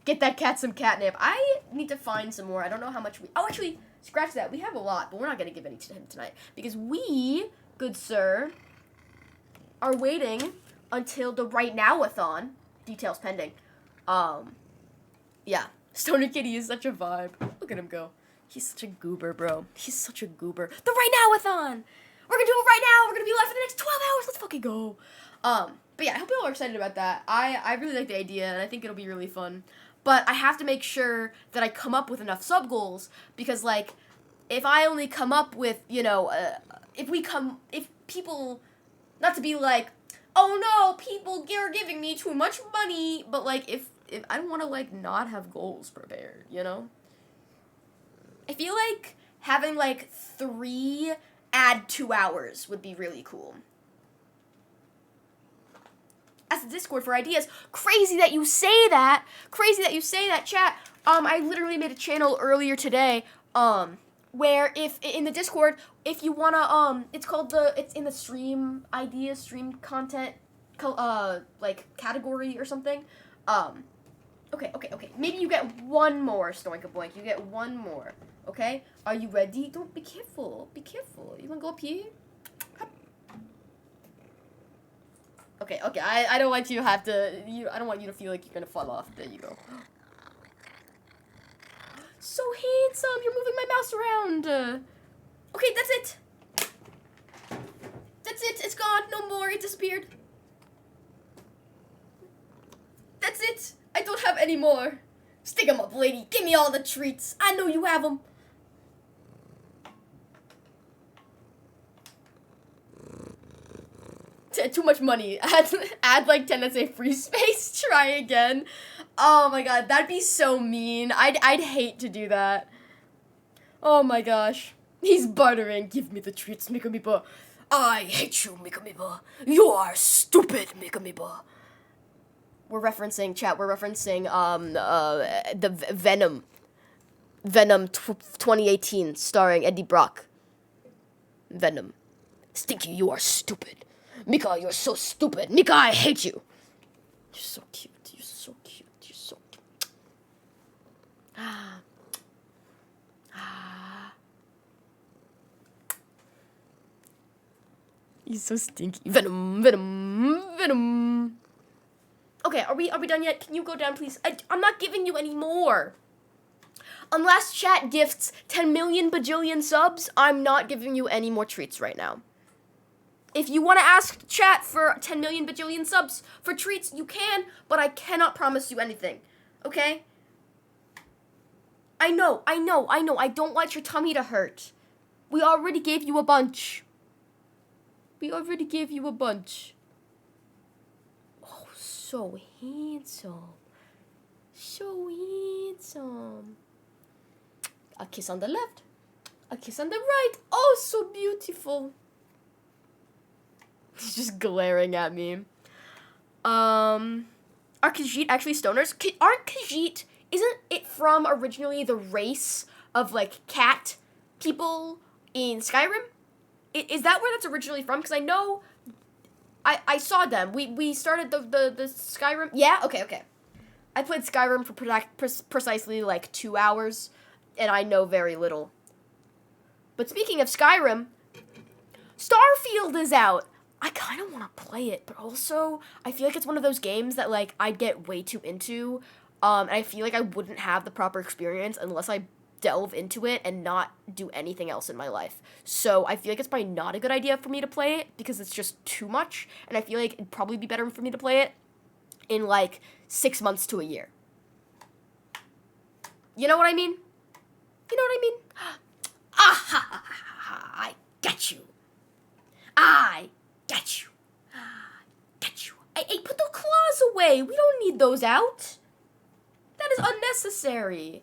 Get that cat some catnip. I need to find some more. I don't know how much we... Oh, actually, scratch that. We have a lot, but we're not going to give any to him tonight. Because we, good sir, are waiting until the Right Now-a-thon. Details pending. Yeah. Stoner Kitty is such a vibe. Look at him go. He's such a goober, bro. He's such a goober. The Right Now-a-thon! We're going to do it right now! We're going to be live for the next 12 hours! Let's fucking go! But yeah, I hope you all are excited about that. I really like the idea, and I think it'll be really fun. But I have to make sure that I come up with enough sub-goals, because, if I only come up with, if people, not to be like, oh no, people are giving me too much money, but, if I don't want to, not have goals prepared, I feel like having, 3 add 2 hours would be really cool. As the Discord for ideas. Crazy that you say that, chat. I literally made a channel earlier today, where if in the Discord, if you wanna, it's in the stream ideas, stream content, category or something. Okay. Maybe you get one more, Stoinka Boink. You get one more. Okay? Are you ready? Don't be careful. You wanna go up here? Okay, I don't want you to have to, I don't want you to feel like you're gonna fall off. There you go. So handsome! You're moving my mouse around! Okay, that's it! It's gone! No more! It disappeared! That's it! I don't have any more! Stick 'em up, lady! Give me all the treats! I know you have 'em! Too much money. Add 10 that say free space. Try again. Oh my god, that'd be so mean. I'd hate to do that. Oh my gosh. He's buttering. Give me the treats, MikaMiba. I hate you, MikaMiba. You are stupid, MikaMiba. We're referencing, chat, we're referencing, the Venom. Venom 2018, starring Eddie Brock. Venom. Stinky, you are stupid. Mika, you're so stupid. Mika, I hate you. You're so cute. You're so cute. You're so cute. He's so stinky. Venom, Venom, Venom. Okay, are we done yet? Can you go down, please? I'm not giving you any more. Unless chat gifts 10 million bajillion subs, I'm not giving you any more treats right now. If you want to ask chat for 10 million bajillion subs for treats, you can, but I cannot promise you anything. Okay? I know. I don't want your tummy to hurt. We already gave you a bunch. Oh, so handsome. So handsome. A kiss on the left. A kiss on the right. Oh, so beautiful. He's just glaring at me. Are Khajiit actually stoners? Aren't Khajiit... Isn't it from originally the race of, like, cat people in Skyrim? Is that where that's originally from? Because I know... I saw them. We started the Skyrim... Yeah? Okay. I played Skyrim for precisely, like, 2 hours, and I know very little. But speaking of Skyrim, Starfield is out! I kind of want to play it, but also, I feel like it's one of those games that, like, I'd get way too into, and I feel like I wouldn't have the proper experience unless I delve into it and not do anything else in my life. So I feel like it's probably not a good idea for me to play it, because it's just too much, and I feel like it'd probably be better for me to play it in, like, 6 months to a year. You know what I mean? I get you. Hey, put the claws away. We don't need those out. That is unnecessary.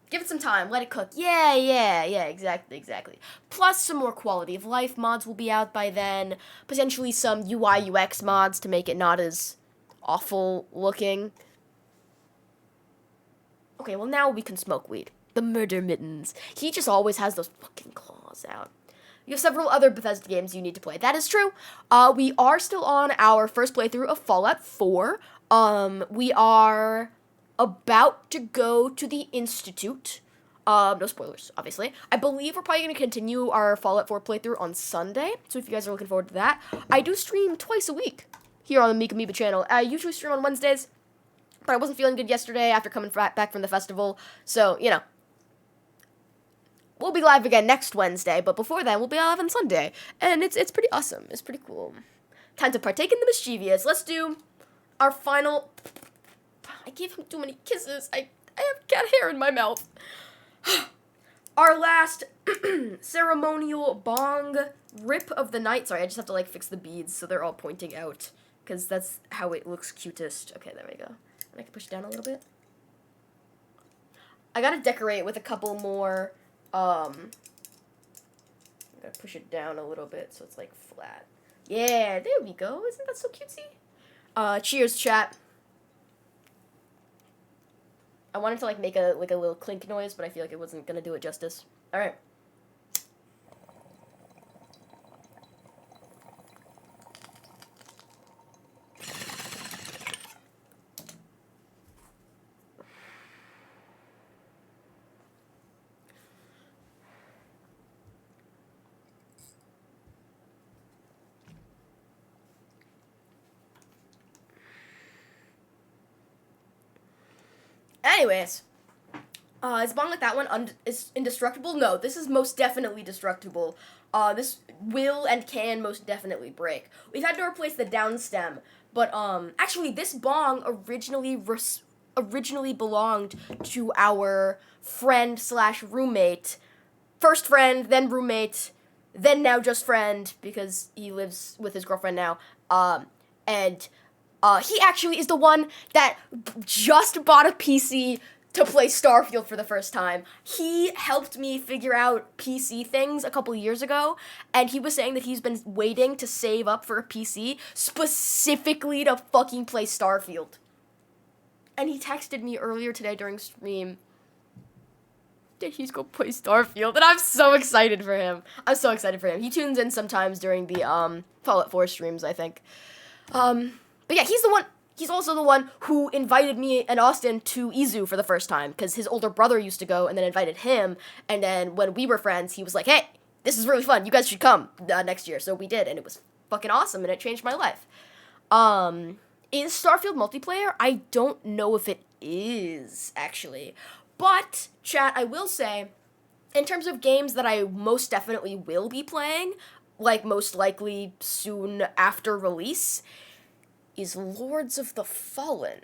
Give it some time. Let it cook. Yeah, exactly. Plus, some more quality of life mods will be out by then. Potentially some UI, UX mods to make it not as awful looking. Okay, well, now we can smoke weed. The Murder Mittens. He just always has those fucking claws out. You have several other Bethesda games you need to play. That is true. We are still on our first playthrough of Fallout 4. We are about to go to the Institute. No spoilers, obviously. I believe we're probably going to continue our Fallout 4 playthrough on Sunday. So if you guys are looking forward to that. I do stream twice a week here on the MikaMiba channel. I usually stream on Wednesdays, but I wasn't feeling good yesterday after coming back from the festival. So, you know. We'll be live again next Wednesday, but before then, we'll be live on Sunday. And it's pretty awesome. It's pretty cool. Time to partake in the mischievous. Let's do our final... I gave him too many kisses. I have cat hair in my mouth. Our last ceremonial bong rip of the night. Sorry, I just have to, like, fix the beads so they're all pointing out. Because that's how it looks cutest. Okay, there we go. And I can push it down a little bit. I gotta decorate with a couple more... I'm gonna push it down a little bit so it's like flat. Yeah, there we go. Isn't that so cutesy? Cheers, chat. I wanted to like make a little clink noise, but I feel like it wasn't gonna do it justice. All right. Anyways, is a bong like that one is indestructible? No, this is most definitely destructible. This will and can most definitely break. We've had to replace the down stem, but actually this bong originally belonged to our friend / roommate, first friend, then roommate, then now just friend because he lives with his girlfriend now. And he actually is the one that just bought a PC to play Starfield for the first time. He helped me figure out PC things a couple years ago, and he was saying that he's been waiting to save up for a PC specifically to fucking play Starfield. And he texted me earlier today during stream that he's gonna play Starfield, and I'm so excited for him. I'm so excited for him. He tunes in sometimes during the Fallout 4 streams, I think. But yeah, he's also the one who invited me and Austin to EZOO for the first time, because his older brother used to go and then invited him, and then when we were friends, he was like, hey, this is really fun, you guys should come next year. So we did, and it was fucking awesome, and it changed my life. Is Starfield multiplayer? I don't know if it is, actually. But, chat, I will say, in terms of games that I most definitely will be playing, like most likely soon after release, is Lords of the Fallen.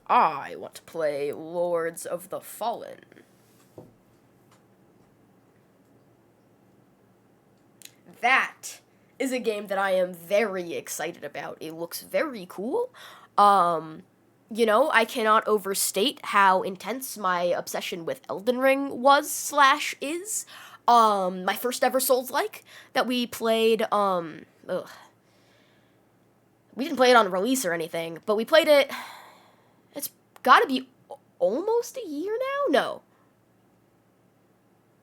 I want to play Lords of the Fallen. That is a game that I am very excited about. It looks very cool. You know, I cannot overstate how intense my obsession with Elden Ring was/is. My first ever Souls-like that we played, we didn't play it on release or anything, but we played it, it's gotta be almost a year now?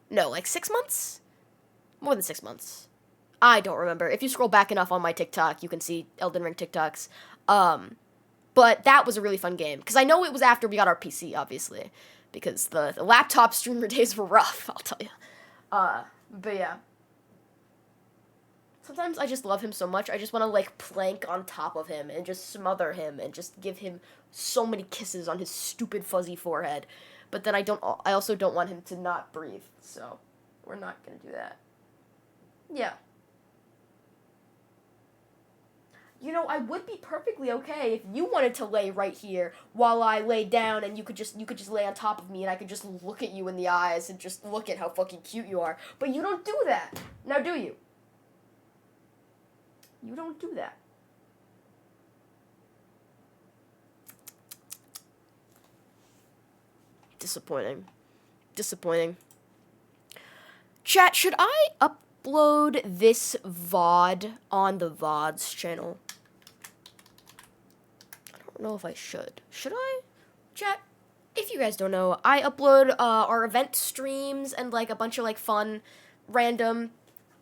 No, like 6 months? More than 6 months. I don't remember. If you scroll back enough on my TikTok, you can see Elden Ring TikToks. But that was a really fun game, because I know it was after we got our PC, obviously, because the laptop streamer days were rough, I'll tell you. But yeah. Sometimes I just love him so much, I just want to, like, plank on top of him and just smother him and just give him so many kisses on his stupid fuzzy forehead. But then I also don't want him to not breathe, so we're not gonna do that. Yeah. You know, I would be perfectly okay if you wanted to lay right here while I lay down, and you could just lay on top of me, and I could just look at you in the eyes and just look at how fucking cute you are. But you don't do that. Now do you? You don't do that. Disappointing. Disappointing. Chat, should I upload this VOD on the VODs channel? I don't know if I should. Should I? Chat, if you guys don't know, I upload our event streams and like a bunch of like fun, random,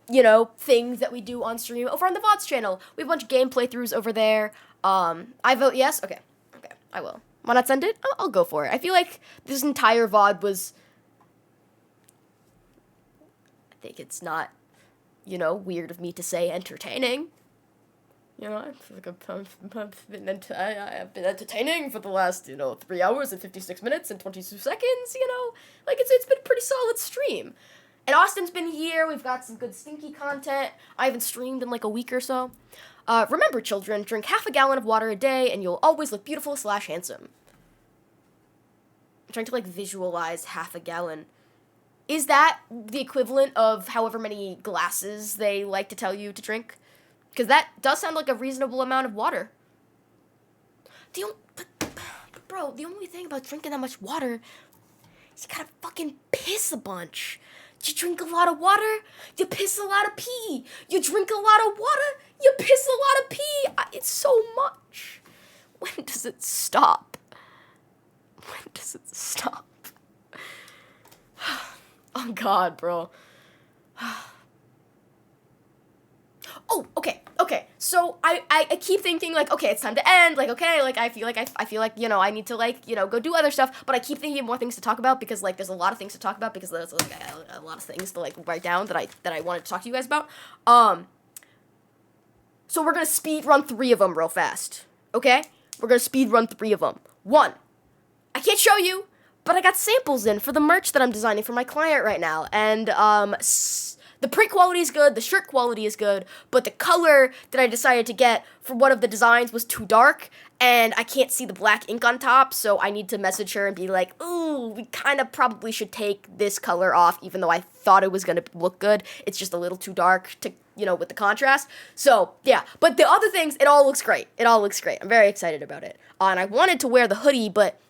you know, things that we do on stream over on the VODs channel. We have a bunch of game playthroughs over there. I vote yes. Okay, I will. Why not send it? I'll go for it. I feel like this entire VOD was, I think it's not, you know, weird of me to say entertaining. You know, I feel like I've been entertaining for the last, 3 hours and 56 minutes and 22 seconds, Like, it's been a pretty solid stream. And Austin's been here, we've got some good stinky content. I haven't streamed in like a week or so. Remember, children, drink half a gallon of water a day and you'll always look beautiful/handsome. I'm trying to, like, visualize half a gallon. Is that the equivalent of however many glasses they like to tell you to drink? Because that does sound like a reasonable amount of water. But bro, the only thing about drinking that much water is you gotta fucking piss a bunch. You drink a lot of water, you piss a lot of pee. You drink a lot of water, you piss a lot of pee. It's so much. When does it stop? When does it stop? Oh God, bro. Oh, okay. So I keep thinking like, okay, it's time to end. Like, okay, like I feel like I need to like, go do other stuff. But I keep thinking of more things to talk about because like there's a lot of things to talk about because there's like a lot of things to like write down that I wanted to talk to you guys about. So we're gonna speed run 3 of them real fast. Okay, we're gonna speed run 3 of them. 1, I can't show you, but I got samples in for the merch that I'm designing for my client right now, and the print quality is good, the shirt quality is good, but the color that I decided to get for one of the designs was too dark, and I can't see the black ink on top, so I need to message her and be like, ooh, we kind of probably should take this color off, even though I thought it was going to look good. It's just a little too dark to with the contrast. So, yeah. But the other things, it all looks great. I'm very excited about it. And I wanted to wear the hoodie, but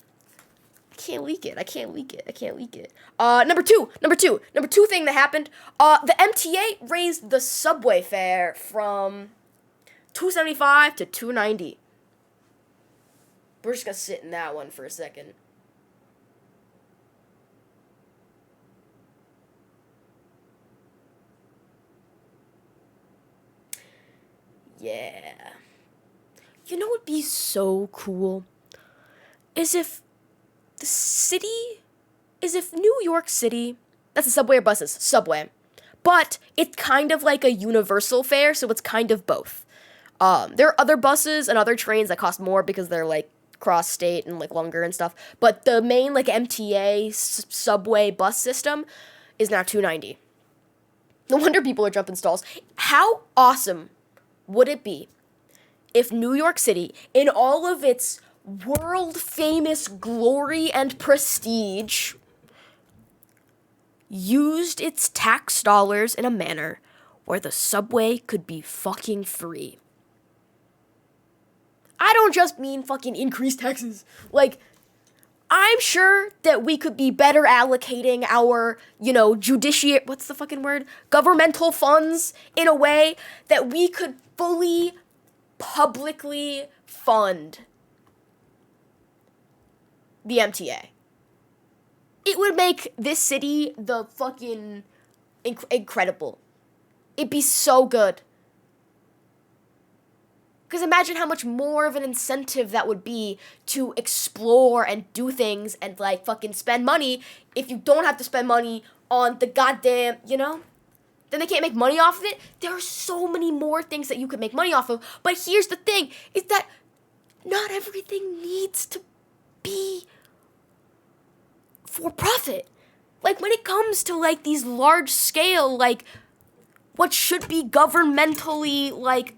I can't leak it. Number two thing that happened, the MTA raised the subway fare from $2.75 to $2.90. We're just gonna sit in that one for a second. Yeah. You know what would be so cool? Is if New York City, that's a subway or buses, subway, but it's kind of like a universal fare, so it's kind of both. There are other buses and other trains that cost more because they're like cross-state and like longer and stuff, but the main like MTA subway bus system is now $2.90. No wonder people are jumping stalls. How awesome would it be if New York City, in all of its world-famous glory and prestige, used its tax dollars in a manner where the subway could be fucking free? I don't just mean fucking increased taxes. Like, I'm sure that we could be better allocating our, what's the fucking word? Governmental funds in a way that we could fully, publicly fund the MTA. It would make this city the fucking incredible. It'd be so good. Because imagine how much more of an incentive that would be to explore and do things and, like, fucking spend money if you don't have to spend money on the goddamn, Then they can't make money off of it. There are so many more things that you could make money off of. But here's the thing, is that not everything needs to be for profit. Like, when it comes to, like, these large scale, like, what should be governmentally, like,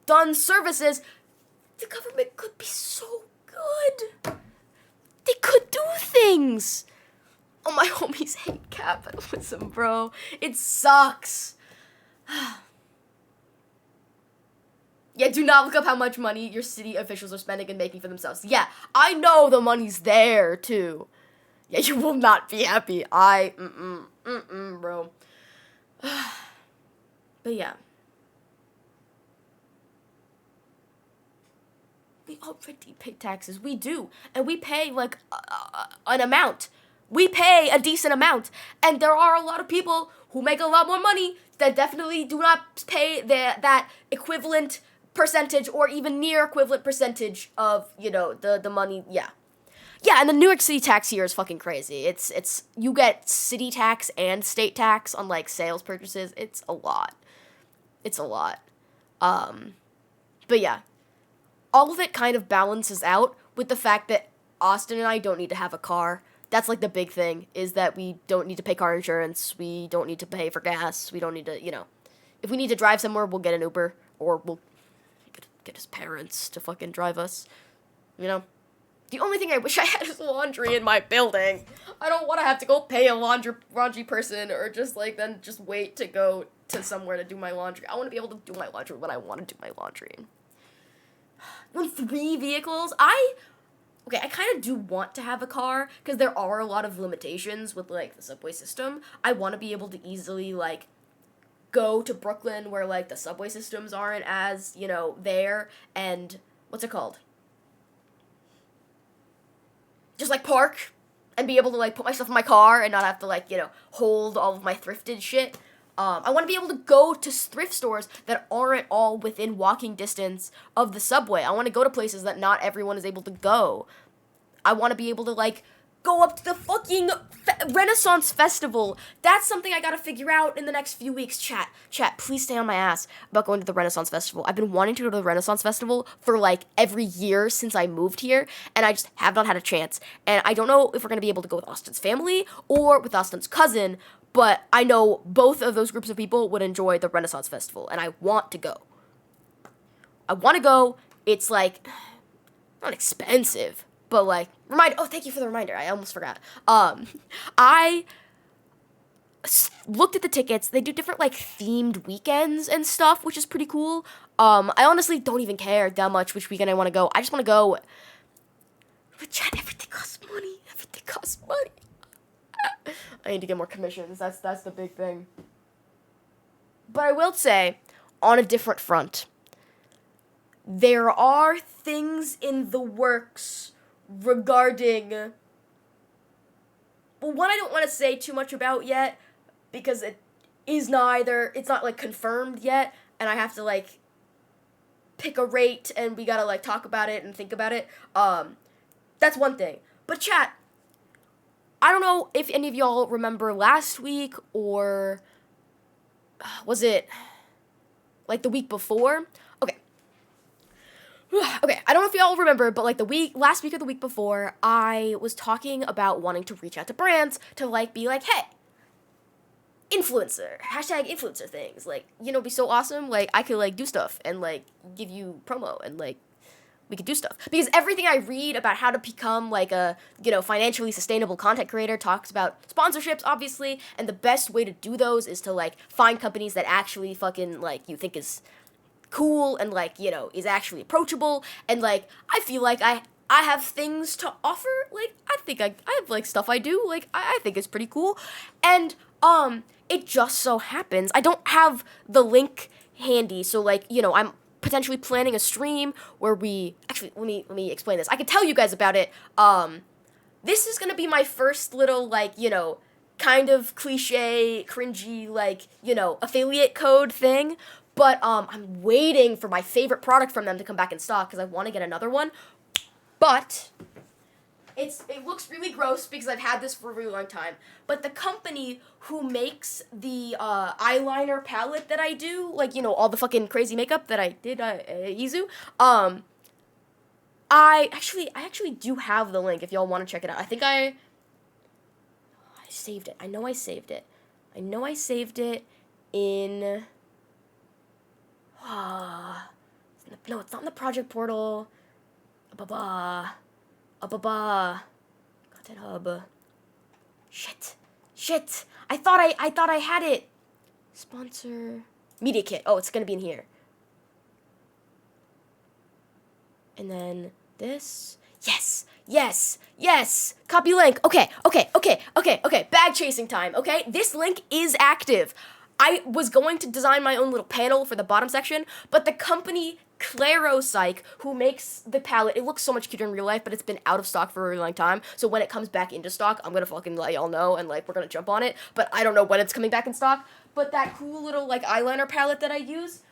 done services, the government could be so good. They could do things. Oh, my homies hate capitalism, bro. It sucks. Yeah, do not look up how much money your city officials are spending and making for themselves. Yeah, I know the money's there, too. Yeah, you will not be happy. Bro. But yeah. We already pay taxes. We do. And we pay, like, an amount. We pay a decent amount. And there are a lot of people who make a lot more money that definitely do not pay that equivalent percentage or even near equivalent percentage of, the money. Yeah. Yeah, and the New York City tax here is fucking crazy. It's you get city tax and state tax on, like, sales purchases. It's a lot. But yeah. All of it kind of balances out with the fact that Austin and I don't need to have a car. That's, like, the big thing, is that we don't need to pay car insurance, we don't need to pay for gas, we don't need to, if we need to drive somewhere, we'll get an Uber, or we'll get his parents to fucking drive us, The only thing I wish I had is laundry in my building. I don't want to have to go pay a laundry person, or just, like, then just wait to go to somewhere to do my laundry. I want to be able to do my laundry when I want to do my laundry. When 3 vehicles, I kind of do want to have a car, because there are a lot of limitations with, like, the subway system. I want to be able to easily, like, go to Brooklyn where, like, the subway systems aren't as, there, and, what's it called? Just, like, park, and be able to, like, put my stuff in my car, and not have to, like, hold all of my thrifted shit. I want to be able to go to thrift stores that aren't all within walking distance of the subway. I want to go to places that not everyone is able to go. I want to be able to, like, go up to the fucking Renaissance Festival. That's something I gotta figure out in the next few weeks, chat. Chat, please stay on my ass about going to the Renaissance Festival. I've been wanting to go to the Renaissance Festival for, like, every year since I moved here, and I just have not had a chance. And I don't know if we're gonna be able to go with Austin's family or with Austin's cousin, but I know both of those groups of people would enjoy the Renaissance Festival, and I want to go. It's, like, not expensive, but, like, thank you for the reminder. I almost forgot. looked at the tickets. They do different like themed weekends and stuff, which is pretty cool. I honestly don't even care that much which weekend I want to go. I just want to go. But Chad, everything costs money. Everything costs money. I need to get more commissions. That's the big thing. But I will say, on a different front, there are things in the works regarding, well, one I don't want to say too much about yet, because it's not like confirmed yet, and I have to like pick a rate, and we gotta like talk about it and think about it. That's one thing. But chat, I don't know if any of y'all remember last week, or was it like the week before? Okay, I don't know if y'all remember, but like last week or the week before, I was talking about wanting to reach out to brands to like be like, hey, influencer, #influencer things, like, you know, be so awesome, like I could like do stuff and like give you promo and like we could do stuff. Because everything I read about how to become like a, you know, financially sustainable content creator talks about sponsorships, obviously, and the best way to do those is to like find companies that actually fucking like you think is cool and like, you know, is actually approachable, and like I feel like I have things to offer. Like I think I have like stuff I do like I think is pretty cool, and it just so happens I don't have the link handy, so like, you know, I'm potentially planning a stream where we actually let me explain this. I could tell you guys about it. This is gonna be my first little like, you know, kind of cliche, cringy, like, you know, affiliate code thing. But I'm waiting for my favorite product from them to come back in stock because I want to get another one. But it looks really gross because I've had this for a really long time. But the company who makes the eyeliner palette that I do, like, you know, all the fucking crazy makeup that I did EZOO, I actually do have the link if y'all want to check it out. I think I saved it. I know I saved it in... no, it's not in the project portal. Content hub. Shit. I thought I had it. Sponsor media kit. Oh, it's gonna be in here. And then this. Yes. Copy link. Okay. Bag chasing time. Okay, this link is active. I was going to design my own little panel for the bottom section, but the company Claropsych, who makes the palette, it looks so much cuter in real life, but it's been out of stock for a really long time, so when it comes back into stock, I'm gonna fucking let y'all know, and like, we're gonna jump on it, but I don't know when it's coming back in stock. But that cool little like eyeliner palette that I use,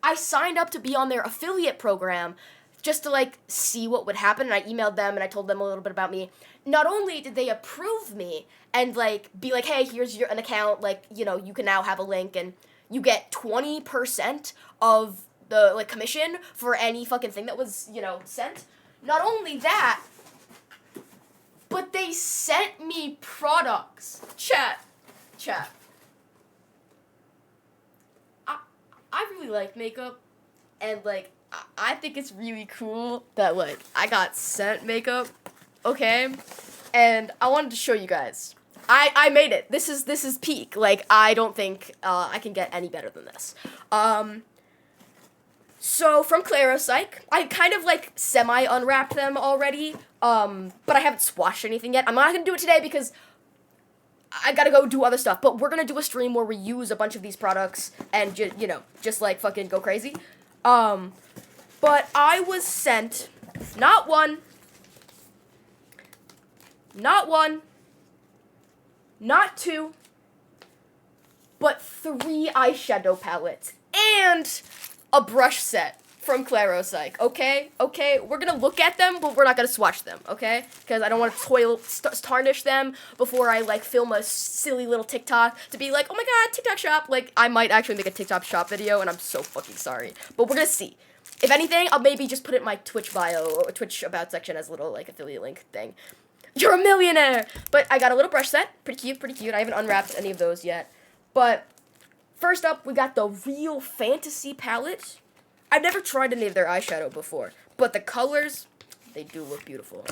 I signed up to be on their affiliate program just to like see what would happen, and I emailed them and I told them a little bit about me. Not only did they approve me and like be like, hey, here's an account, like, you know, you can now have a link and you get 20% of the like commission for any fucking thing that was, you know, sent. Not only that, but they sent me products. Chat. I really like makeup, and like I think it's really cool that like I got sent makeup, okay? And I wanted to show you guys. I made it. This is peak. Like, I don't think I can get any better than this. So from Claropsych, I kind of like semi-unwrapped them already, but I haven't swatched anything yet. I'm not gonna do it today because I gotta go do other stuff, but we're gonna do a stream where we use a bunch of these products and you know, just like fucking go crazy. But I was sent not one, not two, but 3 eyeshadow palettes and a brush set from Claropsych, okay? We're gonna look at them, but we're not gonna swatch them, okay? Because I don't want to tarnish them before I, like, film a silly little TikTok to be like, oh my god, TikTok shop. Like, I might actually make a TikTok shop video, and I'm so fucking sorry. But we're gonna see. If anything, I'll maybe just put it in my Twitch bio, or Twitch about section as a little, like, affiliate link thing. You're a millionaire! But I got a little brush set. Pretty cute. I haven't unwrapped any of those yet. But first up, we got the Real Fantasy palette. I've never tried any of their eyeshadow before, but the colors, they do look beautiful.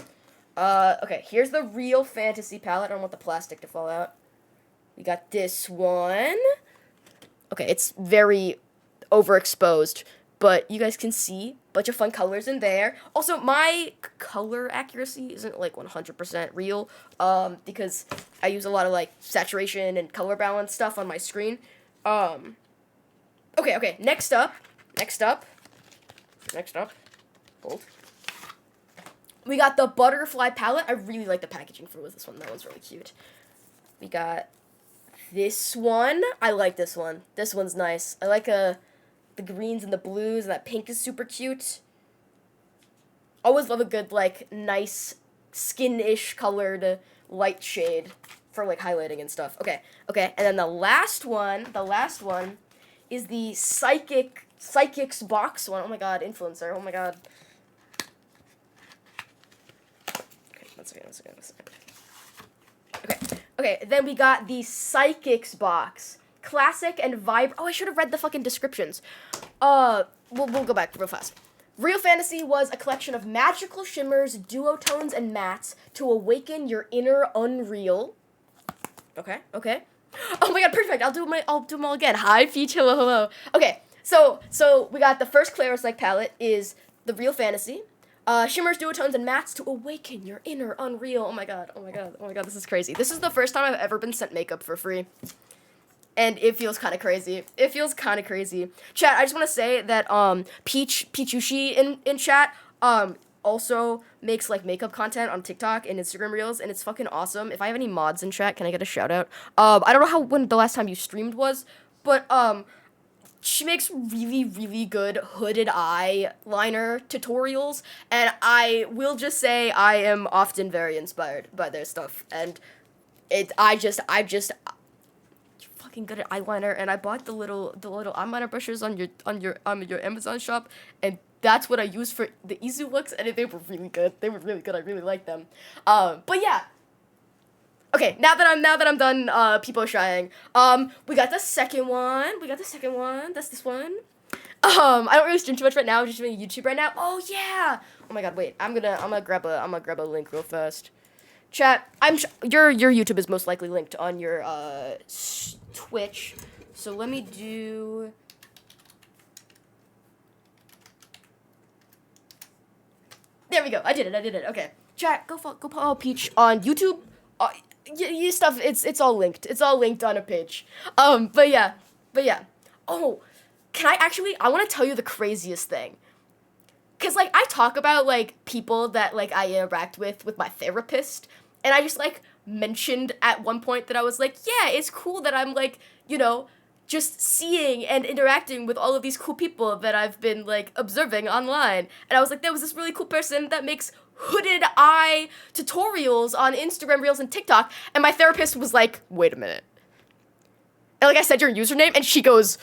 Okay, here's the Real Fantasy palette. I don't want the plastic to fall out. We got this one. Okay, it's very overexposed, but you guys can see a bunch of fun colors in there. Also, my color accuracy isn't like 100% real, because I use a lot of like saturation and color balance stuff on my screen. Okay, next up. Hold. We got the butterfly palette. I really like the packaging for this one. That one's really cute. We got this one. I like this one. This one's nice. I like the greens and the blues, and that pink is super cute. Always love a good, like, nice skin-ish colored light shade for, like, highlighting and stuff. Okay, and then the last one is the Psychics box one. Oh my god, influencer. Oh my god. Okay, one second. Okay, then we got the Psychics box. Classic and vibrant. Oh, I should have read the fucking descriptions. We'll go back real fast. Real Fantasy was a collection of magical shimmers, duotones, and mattes to awaken your inner unreal. Okay. Oh my god, perfect. I'll do them all again. Hi, Peach. Hello. Okay, so we got the first Claris-like palette is the Real Fantasy. Shimmers, duotones, and mattes to awaken your inner unreal. Oh my god, this is crazy. This is the first time I've ever been sent makeup for free. And it feels kind of crazy. Chat, I just want to say that Peachushi in chat also makes like makeup content on TikTok and Instagram Reels, and it's fucking awesome. If I have any mods in chat, can I get a shout out? I don't know when the last time you streamed was, but she makes really, really good hooded eyeliner tutorials, and I will just say I am often very inspired by their stuff, and I'm fucking good at eyeliner, and I bought the little eyeliner brushes on your Amazon shop, and that's what I use for the EZOO looks, and they were really good. I really like them. But yeah. Okay, now that I'm done people shying. We got the second one. That's this one. I don't really stream too much right now. I'm just doing YouTube right now. Oh yeah. Oh my god, wait. I'm gonna grab a link real fast. Chat, your YouTube is most likely linked on your Twitch. So let me do. There we go. I did it. Okay. Chat, go follow Peach on YouTube. Your stuff, it's all linked. It's all linked on a page. But yeah. Oh, I want to tell you the craziest thing. Cause like I talk about like people that like I interact with my therapist, and I just like mentioned at one point that I was like, yeah, it's cool that I'm like, just seeing and interacting with all of these cool people that I've been like observing online. And I was like, there was this really cool person that makes hooded eye tutorials on Instagram Reels and TikTok, and my therapist was like, wait a minute. And like I said your username, and she goes,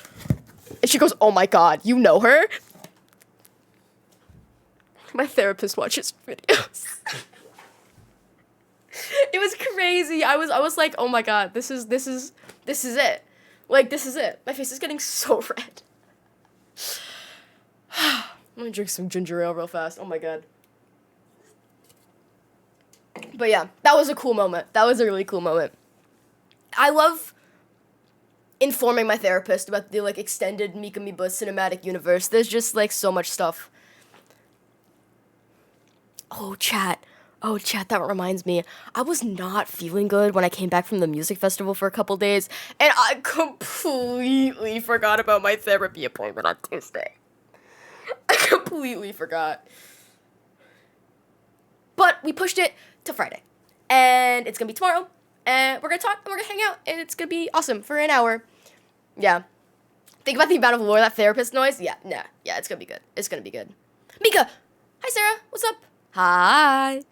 oh my god, you know her? My therapist watches videos. It was crazy. I was like, oh my god, this is it. Like, this is it. My face is getting so red. I'm gonna drink some ginger ale real fast. Oh my god. But yeah, that was a cool moment. That was a really cool moment. I love informing my therapist about the, like, extended MikaMiba cinematic universe. There's just, like, so much stuff. Oh, chat, that reminds me. I was not feeling good when I came back from the music festival for a couple days, and I completely forgot about my therapy appointment on Tuesday. I completely forgot. But we pushed it to Friday, and it's gonna be tomorrow, and we're gonna talk, and we're gonna hang out, and it's gonna be awesome for an hour. Yeah. Think about the amount of lore that therapist noise. Yeah, it's gonna be good. Mika! Hi, Sarah. What's up? Hi.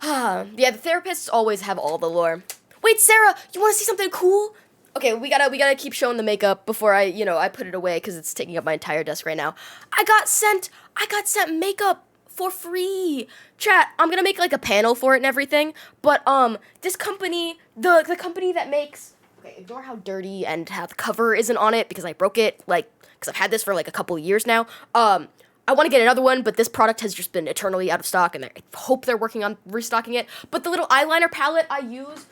Yeah, the therapists always have all the lore. Wait, Sarah, you want to see something cool? Okay, we gotta keep showing the makeup before I put it away because it's taking up my entire desk right now. I got sent makeup for free. Chat, I'm gonna make like a panel for it and everything, but this company, the company that makes, okay, ignore how dirty and how the cover isn't on it because I broke it, like, because I've had this for like a couple of years now. I want to get another one, but this product has just been eternally out of stock, and I hope they're working on restocking it. But the little eyeliner palette I use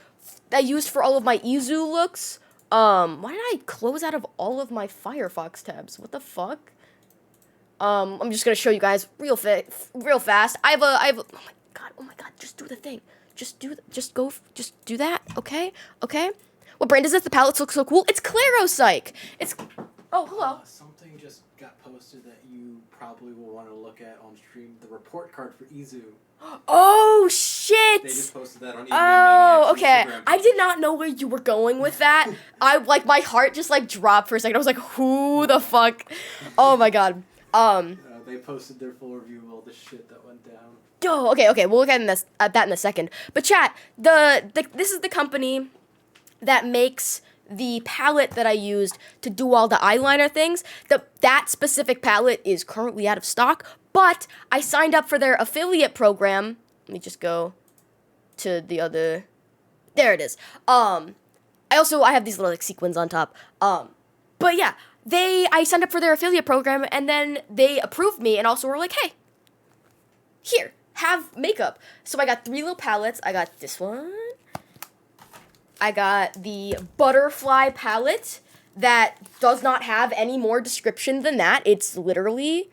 I used for all of my EZOO looks. Why did I close out of all of my Firefox tabs? What the fuck? I'm just gonna show you guys real fast. I have a, oh my god, just do the thing. Just do that, okay? What brand is this? The palette looks so cool. It's Claropsych. Oh, hello. Something just got posted that you probably will want to look at on stream. The report card for EZOO. Oh, shit. They just posted that on Oh, okay. Instagram. I did not know where you were going with that. My heart just, dropped for a second. I was like, who the fuck? Oh, my god. They posted their full review of all the shit that went down. Oh, okay. We'll look at that in a second. But chat, this is the company that makes the palette that I used to do all the eyeliner things. That specific palette is currently out of stock, but I signed up for their affiliate program. Let me just go to the other. There it is. I have these little sequins on top. But yeah, I signed up for their affiliate program, and then they approved me, and also were like, hey, here, have makeup. So I got 3 little palettes. I got this one. I got the butterfly palette that does not have any more description than that. It's literally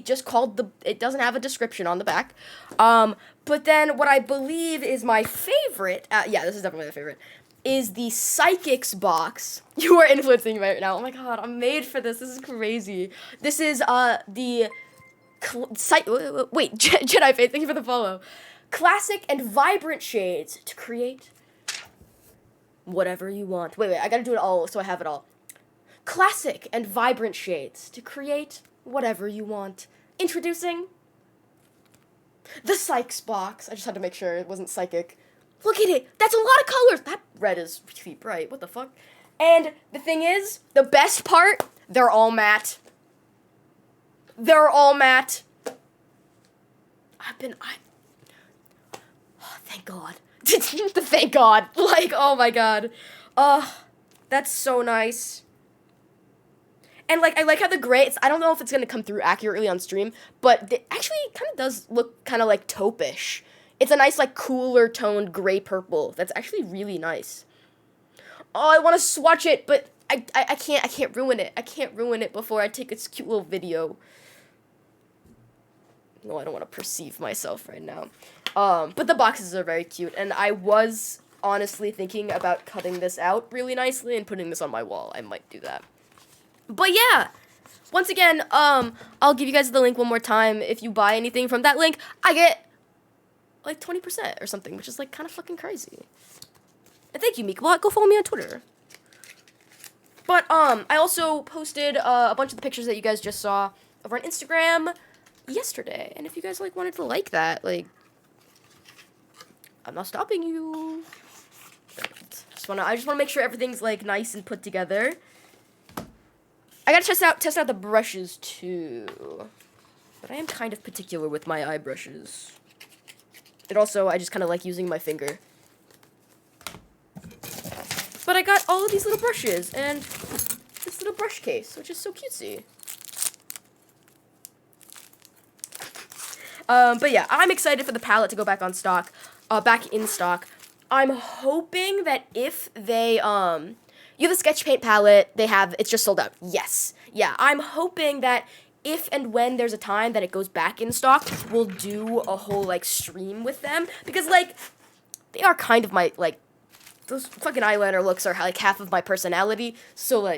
just called it doesn't have a description on the back. But then what I believe is my favorite, this is definitely my favorite, is the Psychics box. You are influencing me right now. Oh my god, I'm made for this. This is crazy. This is the Jedi Faith, thank you for the follow. Classic and vibrant shades to create whatever you want. Wait, I gotta do it all so I have it all. Classic and vibrant shades to create whatever you want. Introducing the Psychics box. I just had to make sure it wasn't psychic. Look at it. That's a lot of colors. That red is really bright. What the fuck? And the thing is, the best part, they're all matte. Thank God. Thank God. Oh my god. That's so nice. And I like how the gray, I don't know if it's going to come through accurately on stream, but it actually kind of does look kind of taupe-ish. It's a nice cooler toned gray purple. That's actually really nice. Oh, I want to swatch it, but I can't ruin it. I can't ruin it before I take its cute little video. No, I don't want to perceive myself right now. But the boxes are very cute, and I was honestly thinking about cutting this out really nicely and putting this on my wall. I might do that. But yeah, once again, I'll give you guys the link one more time. If you buy anything from that link, I get 20% or something, which is kind of fucking crazy. And thank you, MikaMiba. Go follow me on Twitter. But I also posted a bunch of the pictures that you guys just saw over on Instagram yesterday, and if you guys wanted to that, I'm not stopping you. I just want to make sure everything's nice and put together. I gotta test out the brushes too, but I am kind of particular with my eye brushes. And also, I just kind of like using my finger. But I got all of these little brushes and this little brush case, which is so cutesy. But yeah, I'm excited for the palette to go back in stock. I'm hoping that if they, you have the sketch paint palette, it's just sold out. Yes. Yeah, I'm hoping that if and when there's a time that it goes back in stock, we'll do a whole, stream with them. Because, they are kind of my, those fucking eyeliner looks are, half of my personality. So,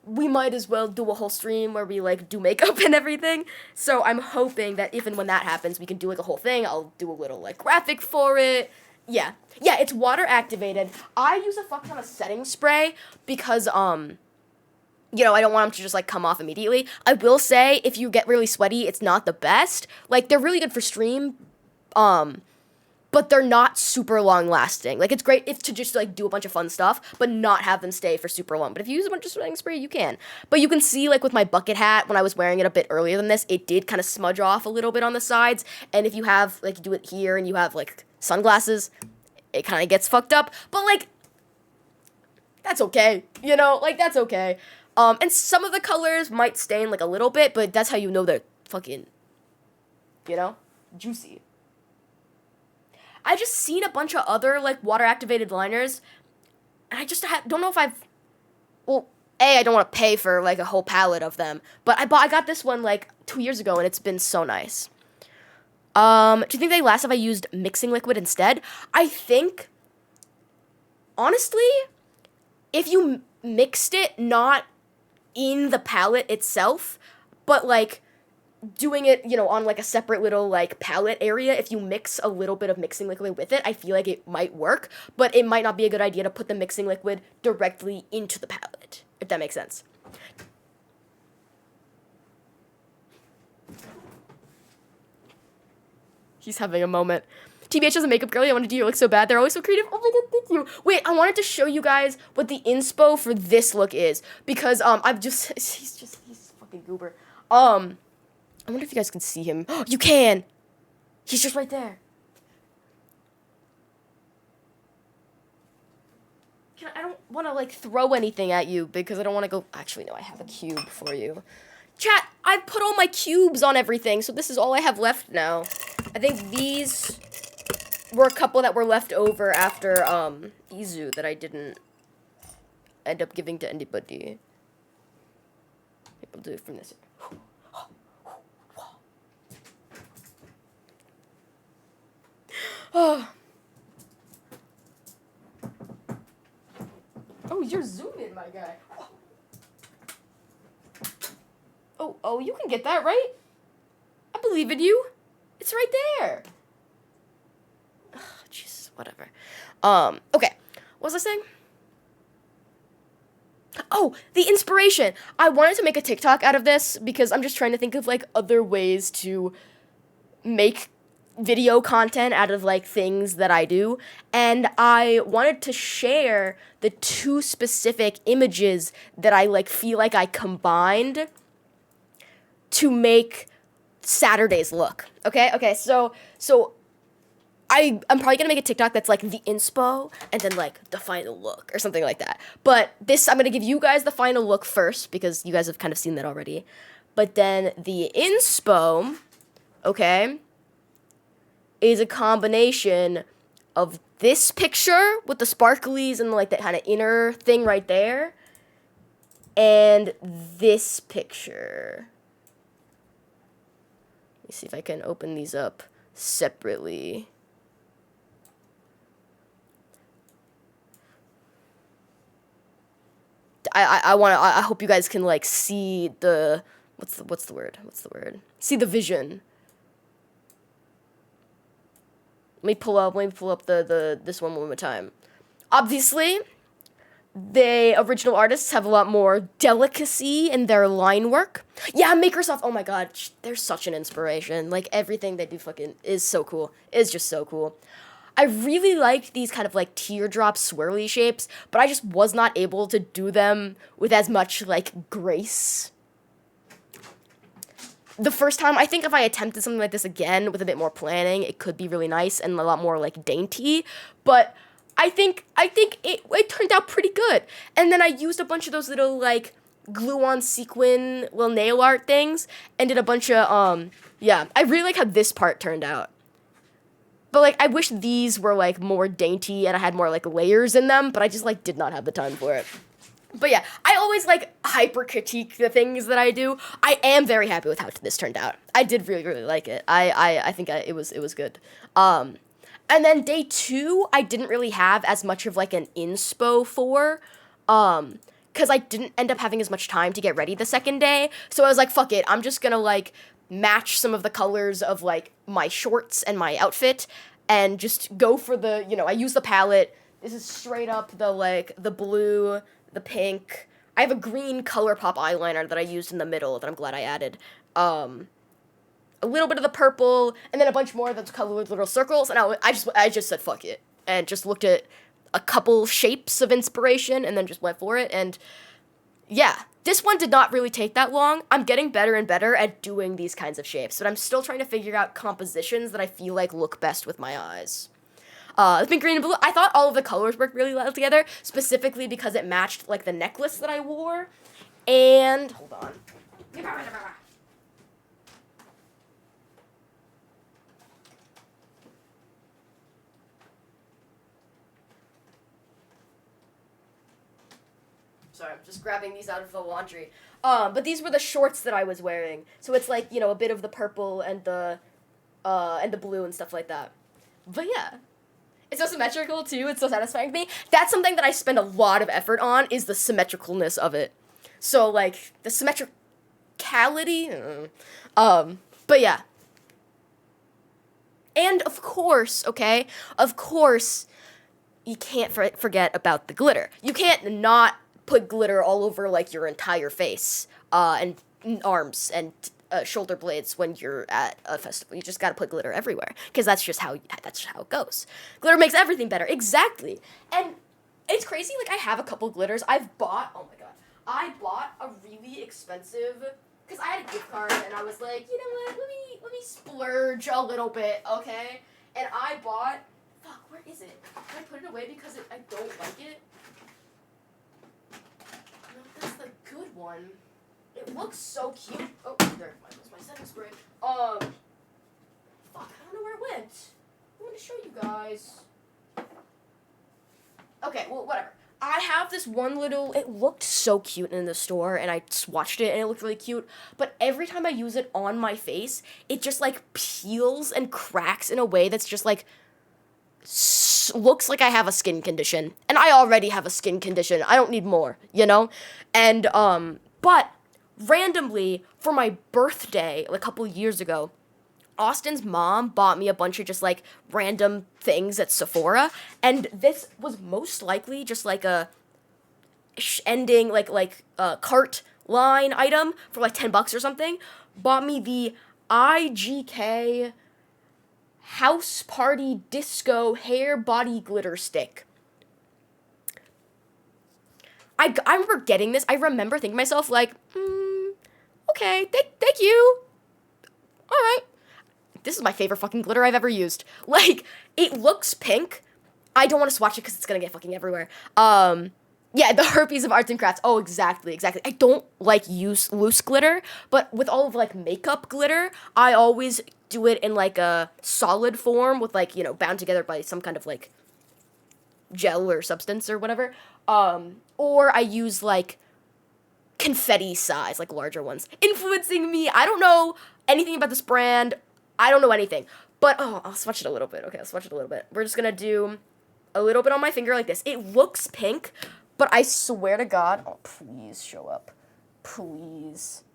we might as well do a whole stream where we, do makeup and everything. So I'm hoping that if and when that happens, we can do, a whole thing. I'll do a little, graphic for it. Yeah. Yeah, it's water activated. I use a fuck ton of setting spray because, I don't want them to just, come off immediately. I will say, if you get really sweaty, it's not the best. They're really good for stream, but they're not super long-lasting. It's great if to just, do a bunch of fun stuff, but not have them stay for super long. But if you use a bunch of setting spray, you can. But you can see, with my bucket hat, when I was wearing it a bit earlier than this, it did kind of smudge off a little bit on the sides. And if you have, you do it here and you have, sunglasses, it kind of gets fucked up. But, that's okay. That's okay. And some of the colors might stain, a little bit, but that's how you know they're fucking, juicy. I just seen a bunch of other, like, water-activated liners, and I just don't know if I've, well, I don't want to pay for, like, a whole palette of them, but I got this one, like, 2 years ago, and it's been so nice. Do you think they last if I used mixing liquid instead? I think, honestly, if you mixed it not in the palette itself, but, like, doing it, you know, on, like, a separate little, like, palette area, if you mix a little bit of mixing liquid with it, I feel like it might work, but it might not be a good idea to put the mixing liquid directly into the palette, if that makes sense. He's having a moment. TBH is a makeup girly. I wanted to do your look so bad. They're always so creative. Oh my god, thank you. Wait, I wanted to show you guys what the inspo for this look is. Because, he's fucking goober. I wonder if you guys can see him. Oh, you can! He's just right there. I don't want to, like, throw anything at you because I don't want to go... Actually, no, I have a cube for you. Chat, I've put all my cubes on everything, so this is all I have left now. I think these were a couple that were left over after, EZOO that I didn't end up giving to anybody. Maybe I'll do it from this. Oh. Oh, you're zooming, my guy. Oh, you can get that, right? I believe in you. It's right there. Ugh, Jesus, whatever. Okay. What was I saying? Oh, the inspiration. I wanted to make a TikTok out of this because I'm just trying to think of, like, other ways to make video content out of, like, things that I do, and I wanted to share the 2 specific images that I, like, feel like I combined to make Saturday's look. Okay, so I'm probably gonna make a TikTok that's like the inspo and then like the final look or something like that. But this, I'm gonna give you guys the final look first because you guys have kind of seen that already. But then the inspo, okay, is a combination of this picture with the sparklies and like that kind of inner thing right there, and this picture. Let me see if I can open these up separately. I hope you guys can like see the what's the word? See the vision. Let me pull up the this one more time. Obviously, the original artists have a lot more delicacy in their line work. Yeah, Microsoft, oh my god, they're such an inspiration. Like, everything they do fucking is so cool. It's just so cool. I really liked these kind of, like, teardrop swirly shapes, but I just was not able to do them with as much, like, grace. The first time, I think if I attempted something like this again with a bit more planning, it could be really nice and a lot more, like, dainty, but I think it turned out pretty good. And then I used a bunch of those little, like, glue-on sequin little nail art things and did a bunch of, yeah. I really like how this part turned out. But, like, I wish these were, like, more dainty and I had more, like, layers in them, but I just, like, did not have the time for it. But, yeah, I always, like, hyper-critique the things that I do. I am very happy with how this turned out. I did really, really like it. I think it was good. And then day 2, I didn't really have as much of, like, an inspo for, because I didn't end up having as much time to get ready the second day. So I was like, fuck it, I'm just gonna, like, match some of the colors of, like, my shorts and my outfit, and just go for the, you know, I use the palette. This is straight up the, like, the blue, the pink. I have a green ColourPop eyeliner that I used in the middle that I'm glad I added. A little bit of the purple, and then a bunch more that's colored little circles, and I just said fuck it, and just looked at a couple shapes of inspiration, and then just went for it, and yeah, this one did not really take that long. I'm getting better and better at doing these kinds of shapes, but I'm still trying to figure out compositions that I feel like look best with my eyes. It's been green and blue. I thought all of the colors worked really well together, specifically because it matched, like, the necklace that I wore, and, hold on. Sorry, I'm just grabbing these out of the laundry. But these were the shorts that I was wearing. So it's like, you know, a bit of the purple and the blue and stuff like that. But yeah. It's so symmetrical too. It's so satisfying to me. That's something that I spend a lot of effort on, is the symmetricalness of it. So like the symmetricality. But yeah. And of course, okay, you can't forget about the glitter. You can't not put glitter all over like your entire face, and arms and shoulder blades when you're at a festival. You just gotta put glitter everywhere, because that's just how it goes. Glitter makes everything better. Exactly. And it's crazy. Like, I have a couple glitters. Oh my god, I bought a really expensive, because I had a gift card and I was like, you know what? Let me splurge a little bit, okay? And I bought. Fuck, where is it? Did I put it away because I don't like it? No, that's the good one. It looks so cute. Oh, there, my setting spray. Fuck, I don't know where it went. I'm gonna show you guys. Okay, well, whatever. I have this one little, it looked so cute in the store, and I swatched it, and it looked really cute, but every time I use it on my face, it just, like, peels and cracks in a way that's just, like, looks like I have a skin condition, and I already have a skin condition. I don't need more, you know? And, but randomly, for my birthday, like, a couple years ago, Austin's mom bought me a bunch of just, like, random things at Sephora, and this was most likely just, like, a ending, cart line item for, like, $10 or something. Bought me the IGK House Party Disco Hair Body Glitter Stick. I remember getting this. I remember thinking to myself, like, okay, thank you. All right. This is my favorite fucking glitter I've ever used. Like, it looks pink. I don't want to swatch it because it's going to get fucking everywhere. Yeah, the herpes of arts and crafts. Oh, exactly. I don't like use loose glitter, but with all of, like, makeup glitter, I always do it in, like, a solid form with, like, you know, bound together by some kind of, like, gel or substance or whatever. Or I use, like, confetti size, like, larger ones. Influencing me. I don't know anything about this brand. I don't know anything. But, I'll swatch it a little bit. Okay, I'll swatch it a little bit. We're just gonna do a little bit on my finger like this. It looks pink, but I swear to God, please show up. Please.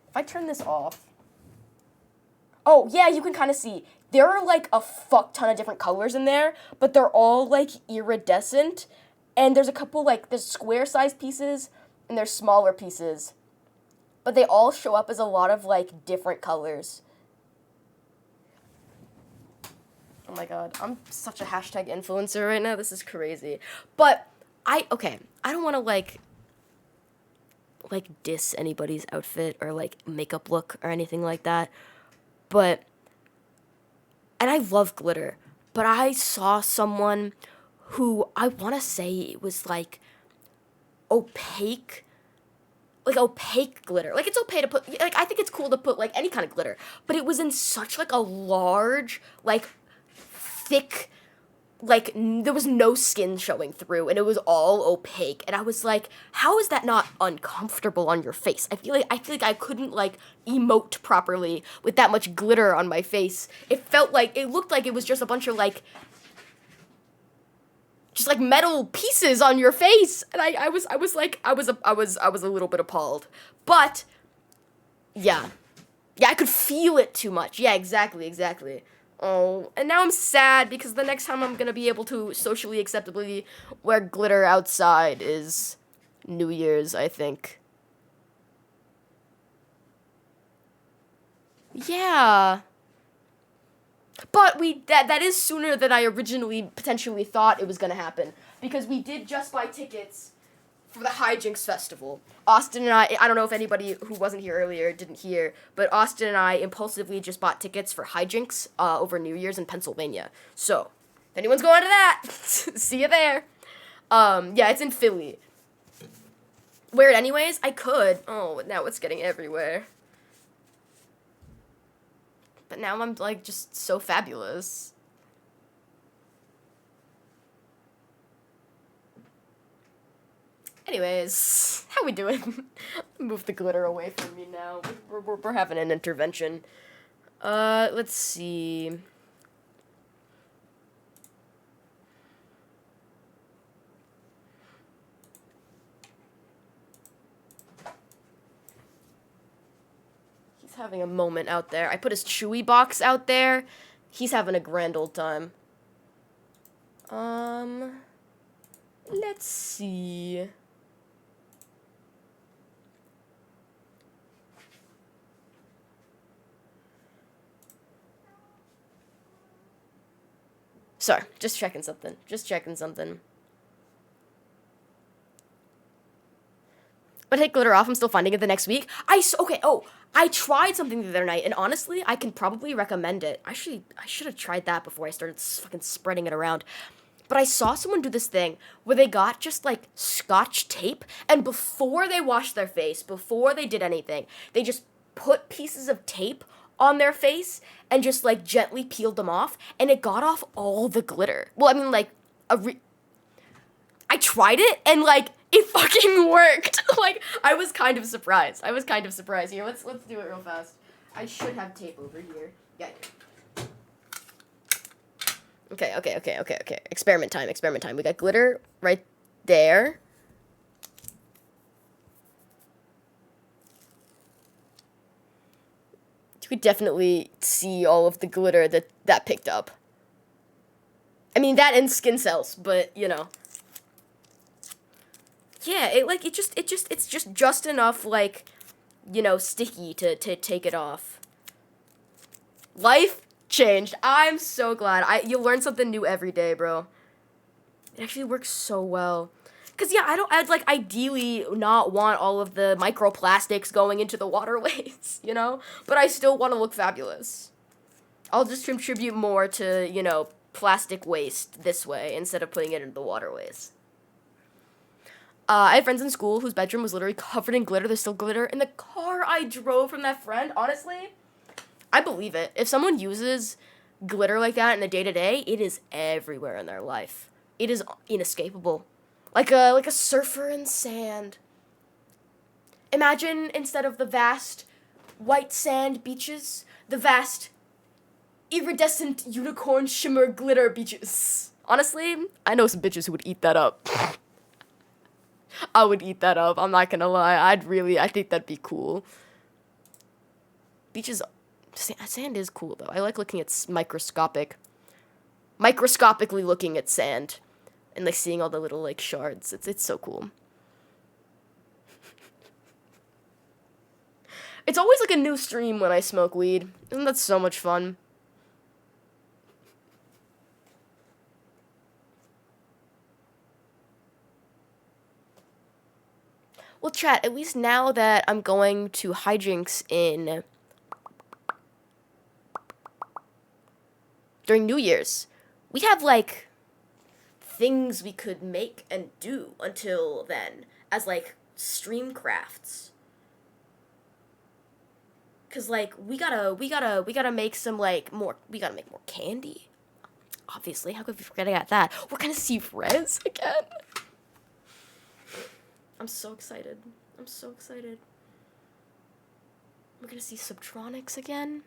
If I turn this off. Oh, yeah, you can kind of see. There are, like, a fuck ton of different colors in there, but they're all, like, iridescent. And there's a couple, like, there's square-sized pieces, and there's smaller pieces. But they all show up as a lot of, like, different colors. Oh my god, I'm such a hashtag influencer right now. This is crazy. But, I don't want to, like, diss anybody's outfit or, like, makeup look or anything like that. But, and I love glitter, but I saw someone who, I want to say it was, like, opaque glitter. Like, it's okay to put, like, I think it's cool to put, like, any kind of glitter, but it was in such, like, a large, like, thick, like, there was no skin showing through, and it was all opaque, and I was like, how is that not uncomfortable on your face? I feel like I couldn't, like, emote properly with that much glitter on my face. It looked like it was just a bunch of, like, just, like, metal pieces on your face, and I was a little bit appalled, but, yeah, I could feel it too much. Yeah, exactly. Oh, and now I'm sad because the next time I'm gonna be able to socially acceptably wear glitter outside is New Year's, I think. Yeah. But that is sooner than I originally potentially thought it was gonna happen, because we did just buy tickets for the Hijinks Festival. Austin and I don't know if anybody who wasn't here earlier didn't hear, but Austin and I impulsively just bought tickets for Hijinks over New Year's in Pennsylvania. So, if anyone's going to that, see you there. Yeah, it's in Philly. Wear it anyways? I could. Oh, now it's getting everywhere. But now I'm, like, just so fabulous. Anyways, how we doing? Move the glitter away from me now. We're having an intervention. Let's see. He's having a moment out there. I put his Chewy box out there. He's having a grand old time. Let's see. Sorry, just checking something. Just checking something. But take glitter off, I'm still finding it the next week. I tried something the other night, and honestly, I can probably recommend it. I should have tried that before I started fucking spreading it around. But I saw someone do this thing where they got just, like, Scotch tape, and before they washed their face, before they did anything, they just put pieces of tape on their face and just, like, gently peeled them off, and it got off all the glitter. Well, I mean, like, I tried it, and, like, it fucking worked. Like, I was kind of surprised. Here, let's do it real fast. I should have tape over here. Yeah. Okay. Experiment time. We got glitter right there. You could definitely see all of the glitter that picked up. I mean, that and skin cells, but, you know. Yeah, it's just enough, like, you know, sticky to take it off. Life changed. I'm so glad. You learn something new every day, bro. It actually works so well. Cause yeah, I'd like ideally not want all of the microplastics going into the waterways, you know? But I still want to look fabulous. I'll just contribute more to, you know, plastic waste this way instead of putting it into the waterways. I had friends in school whose bedroom was literally covered in glitter. There's still glitter in the car I drove from that friend. Honestly, I believe it. If someone uses glitter like that in the day-to-day, it is everywhere in their life. It is inescapable. Like a surfer in sand. Imagine instead of the vast white sand beaches, the vast iridescent unicorn shimmer glitter beaches. Honestly, I know some bitches who would eat that up. I would eat that up, I'm not gonna lie. I think that'd be cool. Beaches, sand is cool though. I like looking at microscopically looking at sand. And like seeing all the little like shards. It's so cool. It's always like a new stream when I smoke weed. Isn't that so much fun? Well, chat, at least now that I'm going to hijinks during New Year's, we have like things we could make and do until then as like stream crafts. Cause like we gotta make some like more. We gotta make more candy. Obviously, how could we forget about that? We're gonna see Rez again. I'm so excited. We're gonna see Subtronics again.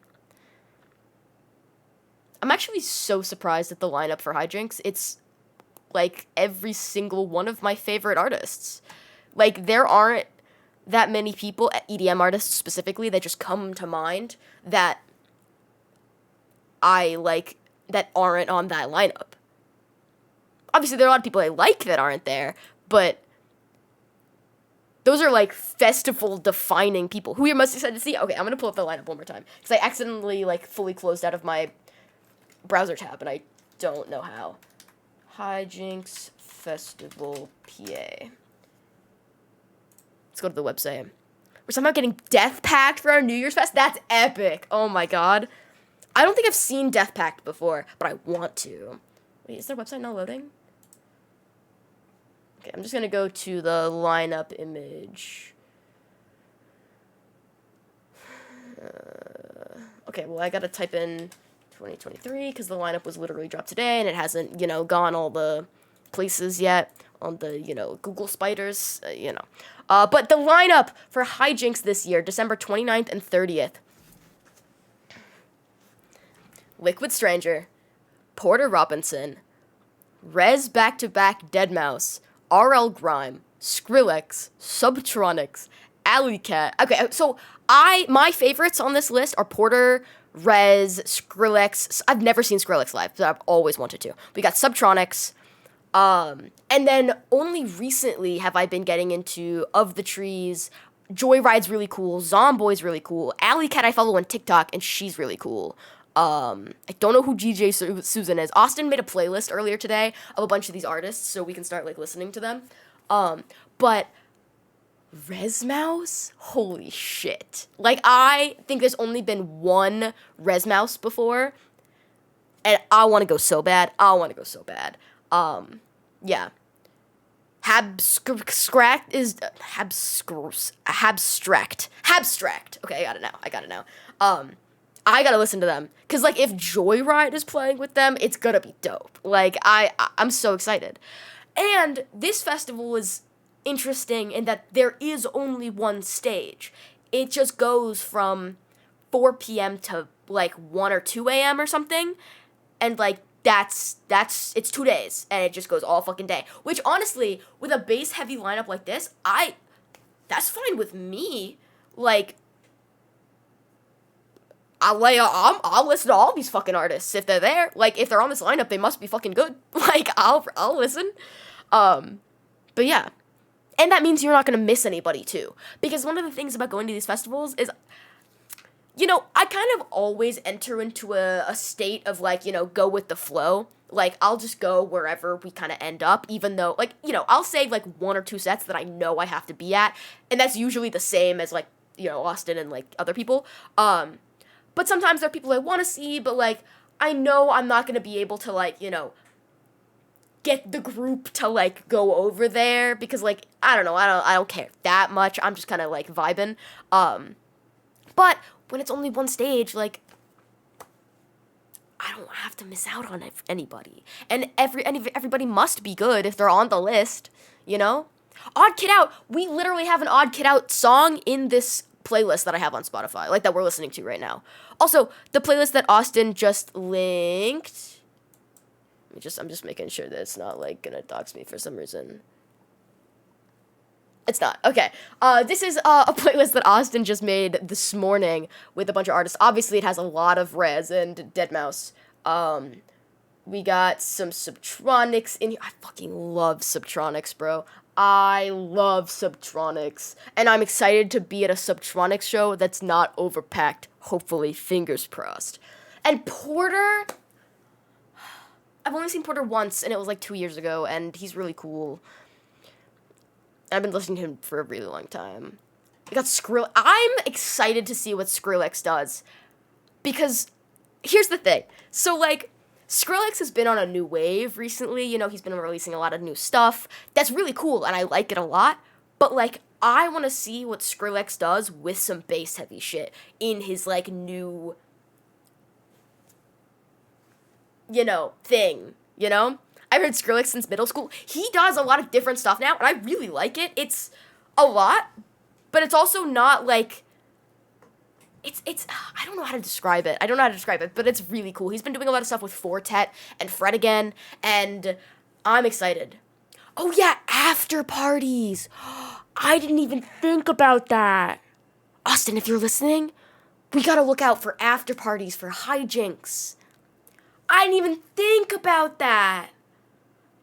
I'm actually so surprised at the lineup for hijinks. It's like every single one of my favorite artists. Like there aren't that many people, EDM artists specifically, that just come to mind that I like that aren't on that lineup. Obviously there are a lot of people I like that aren't there, but those are like festival defining people. Who you're most excited to see? Okay, I'm gonna pull up the lineup one more time because I accidentally like fully closed out of my browser tab and I don't know how. Hijinks Festival PA. Let's go to the website. We're somehow getting Death Pact for our New Year's Fest? That's epic. Oh my god. I don't think I've seen Death Pact before, but I want to. Wait, is their website not loading? Okay, I'm just gonna go to the lineup image. Okay, well, I gotta type in 2023 because the lineup was literally dropped today and it hasn't, you know, gone all the places yet. Google spiders, But the lineup for Hijinks this year, December 29th and 30th. Liquid Stranger, Porter Robinson, Rez Back-to-Back Deadmau5, RL Grime, Skrillex, Subtronics, Alley Cat. Okay, so my favorites on this list are Porter, Rez, Skrillex. I've never seen Skrillex live, but I've always wanted to. We got Subtronics. And then only recently have I been getting into Of the Trees. Joyride's really cool. Zomboy's really cool. Alley Cat I follow on TikTok, and she's really cool. I don't know who GJ Susan is. Austin made a playlist earlier today of a bunch of these artists, so we can start, listening to them. But Resmouse? Holy shit. I think there's only been one Resmouse before, and I want to go so bad. Yeah. Habstract. Okay, I got it now. I gotta listen to them. Because, if Joyride is playing with them, it's gonna be dope. I'm so excited. And this festival is interesting in that there is only one stage. It just goes from 4 p.m. to, 1 or 2 a.m. or something. And, it's 2 days. And it just goes all fucking day. Which, honestly, with a bass-heavy lineup like this, that's fine with me. I'll listen to all these fucking artists if they're there. If they're on this lineup, they must be fucking good. I'll listen. But yeah. And that means you're not gonna miss anybody, too. Because one of the things about going to these festivals is, I kind of always enter into a state of, go with the flow. I'll just go wherever we kind of end up, even though, I'll save, 1 or 2 sets that I know I have to be at. And that's usually the same as, Austin and, other people. But sometimes there are people I want to see, but, I know I'm not going to be able to, get the group to, go over there, because, I don't know, I don't care that much, I'm just kind of, vibing, but when it's only one stage, I don't have to miss out on anybody, and everybody must be good if they're on the list, Odd Kid Out, we literally have an Odd Kid Out song in this playlist that I have on Spotify, that we're listening to right now. Also, the playlist that Austin just linked, I'm just making sure that it's not, gonna dox me for some reason. It's not. Okay. This is a playlist that Austin just made this morning with a bunch of artists. Obviously, it has a lot of Rez and Deadmau5. We got some Subtronics in here. I fucking love Subtronics, bro. I love Subtronics. And I'm excited to be at a Subtronics show that's not overpacked. Hopefully, fingers crossed. And Porter, I've only seen Porter once, and it was 2 years ago, and he's really cool. I've been listening to him for a really long time. We got Skrillex. I'm excited to see what Skrillex does. Because, here's the thing. So, Skrillex has been on a new wave recently. He's been releasing a lot of new stuff. That's really cool, and I like it a lot. But, I want to see what Skrillex does with some bass-heavy shit in his, new, thing, I've heard Skrillex since middle school. He does a lot of different stuff now, and I really like it. It's a lot, but it's also not, it's I don't know how to describe it. But it's really cool. He's been doing a lot of stuff with Fortet and Fred again, and I'm excited. Oh, yeah, after parties. I didn't even think about that. Austin, if you're listening, we gotta look out for after parties for Hijinks. I didn't even think about that.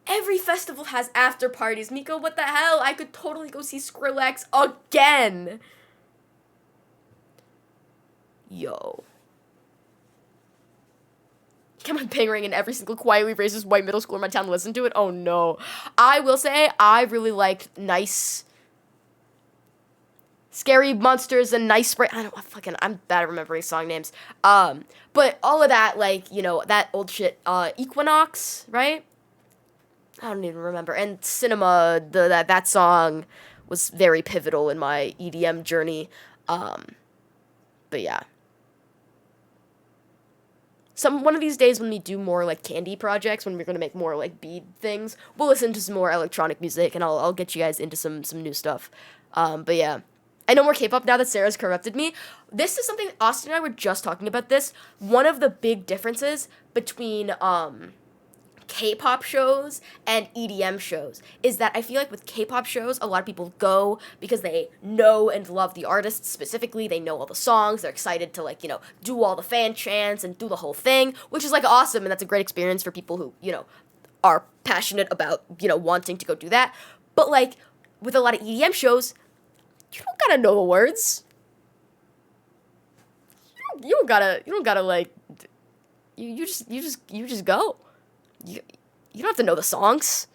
Every festival has after parties. Miko, what the hell? I could totally go see Skrillex again. Yo. Come on, ping ring in every single quietly racist white middle school in my town to listen to it? Oh, no. I will say, I really liked Nice... Scary Monsters and Nice Spray. I'm bad at remembering song names. But all of that, that old shit, Equinox, right? I don't even remember. And Cinema, that song was very pivotal in my EDM journey. But yeah. one of these days when we do more like candy projects, when we're gonna make more like bead things, we'll listen to some more electronic music, and I'll get you guys into some new stuff. But yeah, I know more K-pop now that Sarah's corrupted me. This is something Austin and I were just talking about. This one of the big differences between K-pop shows and EDM shows is that I feel like with K-pop shows, a lot of people go because they know and love the artists specifically. They know all the songs. They're excited to, like, you know, do all the fan chants and do the whole thing, which is, like, awesome, and that's a great experience for people who, you know, are passionate about, you know, wanting to go do that. But, like, with a lot of EDM shows, you don't gotta know the words. You don't gotta, like, you just go. You don't have to know the songs.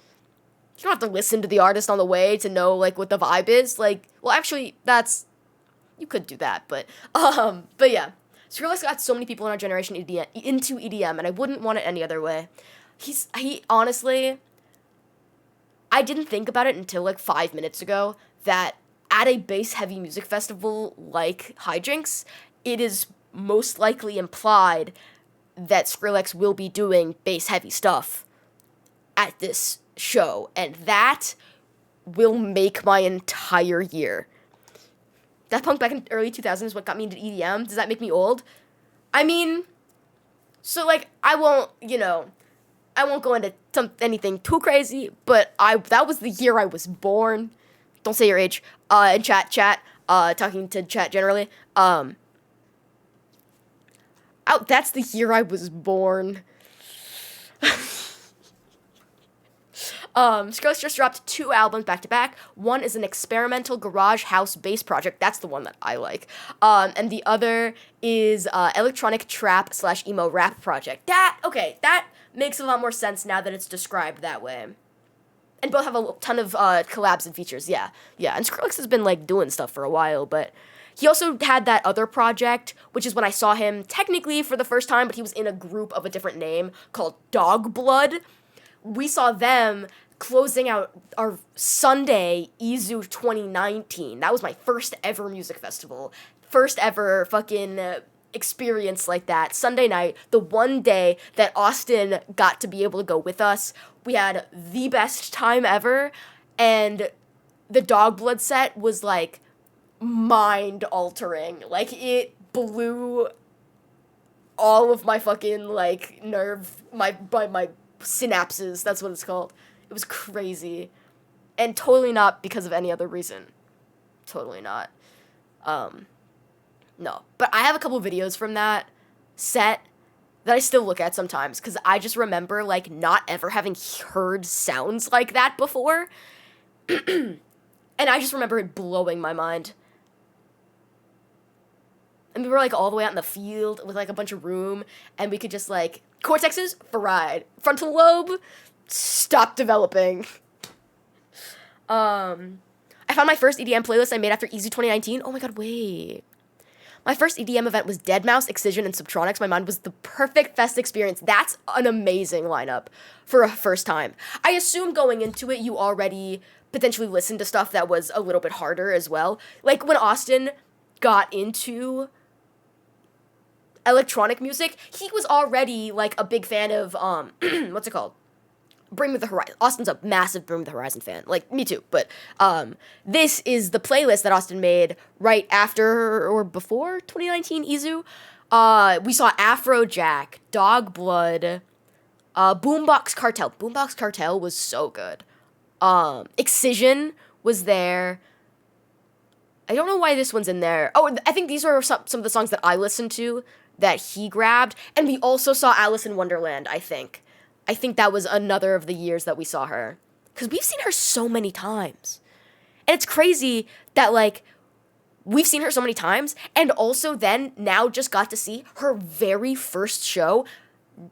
You don't have to listen to the artist on the way to know, like, what the vibe is. Like, well, actually, you could do that, but yeah. Skrillex got so many people in our generation into EDM, and I wouldn't want it any other way. He honestly, I didn't think about it until, like, 5 minutes ago, that at a bass-heavy music festival like Hijinks, it is most likely implied that Skrillex will be doing bass-heavy stuff at this show, and that will make my entire year. Daft Punk back in early 2000s is what got me into EDM. Does that make me old? I mean, so, like, I won't go into anything too crazy, but that was the year I was born. Don't say your age. In chat, talking to chat generally. That's the year I was born. Skrillex just dropped 2 albums back to back. One is an experimental garage house bass project. That's the one that I like. And the other is electronic trap / emo rap project. That makes a lot more sense now that it's described that way. And both have a ton of collabs and features. Yeah. And Skrillex has been, like, doing stuff for a while, but he also had that other project, which is when I saw him technically for the first time, but he was in a group of a different name called Dog Blood. We saw them closing out our Sunday EZOO 2019. That was my first ever music festival. First ever fucking experience like that. Sunday night, the one day that Austin got to be able to go with us. We had the best time ever, and the Dog Blood set was, like, mind-altering. Like, it blew all of my fucking, like, my synapses. That's what it's called. It was crazy. And totally not because of any other reason. Totally not. No. But I have a couple videos from that set that I still look at sometimes, because I just remember, like, not ever having heard sounds like that before. And I just remember it blowing my mind. And we were, like, all the way out in the field with, like, a bunch of room, and we could just, like, cortexes, fried. Frontal lobe, stop developing. I found my first EDM playlist I made after EZOO 2019. Oh my god, wait. My first EDM event was Deadmau5, Excision, and Subtronics. My mind was the perfect fest experience. That's an amazing lineup for a first time. I assume going into it, you already potentially listened to stuff that was a little bit harder as well. Like, when Austin got into electronic music, he was already, like, a big fan of, what's it called? Bring Me the Horizon. Austin's a massive Bring Me the Horizon fan. Like, me too. But this is the playlist that Austin made right after or before 2019 EZOO. We saw Afrojack, Dog Blood, Boombox Cartel. Boombox Cartel was so good. Excision was there. I don't know why this one's in there. Oh, I think these are some of the songs that I listened to that he grabbed. And we also saw Alice in Wonderland, I think. I think that was another of the years that we saw her. Because we've seen her so many times. And it's crazy that, like, we've seen her so many times, and also then now just got to see her very first show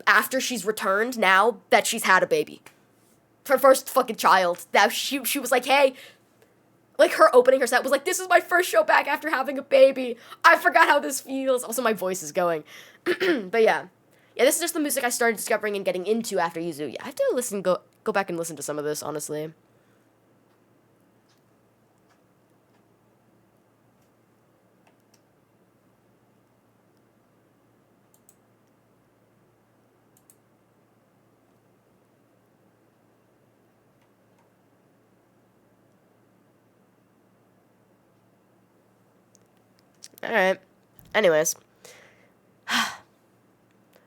after she's returned now that she's had a baby. Her first fucking child. That she was like, hey, like, her opening her set was like, this is my first show back after having a baby. I forgot how this feels. Also, my voice is going. But yeah. Yeah, this is just the music I started discovering and getting into after EZOO. Yeah, I have to go back and listen to some of this, honestly. Alright. Anyways.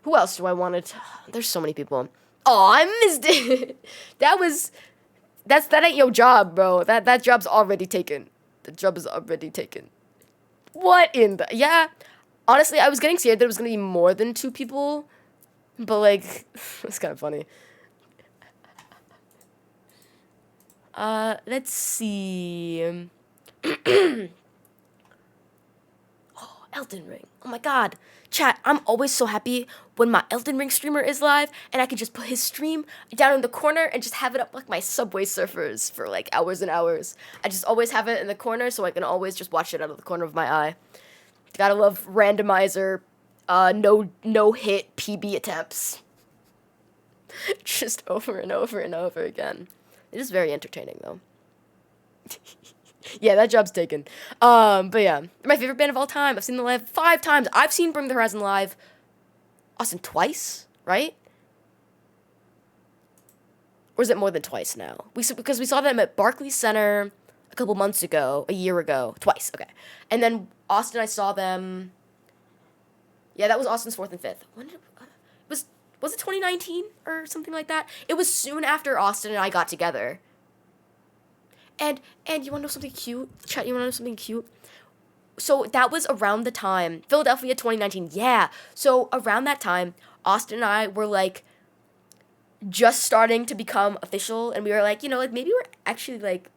Who else do I want to... There's so many people. Oh, I missed it. That ain't your job, bro. That job's already taken. The job is already taken. What in the... Yeah. Honestly, I was getting scared that it was going to be more than 2 people. But, like, it's kind of funny. Let's see. Oh, Elden Ring. Oh my god. Chat, I'm always so happy when my Elden Ring streamer is live and I can just put his stream down in the corner and just have it up like my Subway Surfers for like hours and hours. I just always have it in the corner so I can always just watch it out of the corner of my eye. Gotta love randomizer, no hit PB attempts. Just over and over and over again. It is very entertaining though. Yeah, that job's taken. But yeah, my favorite band of all time. I've seen them live 5 times. I've seen Bring the Horizon live, Austin, twice, right? Or is it more than twice now? Because we saw them at Barclays Center a couple months ago, a year ago, twice. Okay, and then Austin, I saw them. Yeah, that was Austin's 4th and 5th. When did was it 2019 or something like that? It was soon after Austin and I got together. And you wanna know something cute? Chat, you wanna know something cute? So that was around the time, Philadelphia 2019, yeah. So around that time, Austin and I were like, just starting to become official, and we were like, you know, like maybe we actually like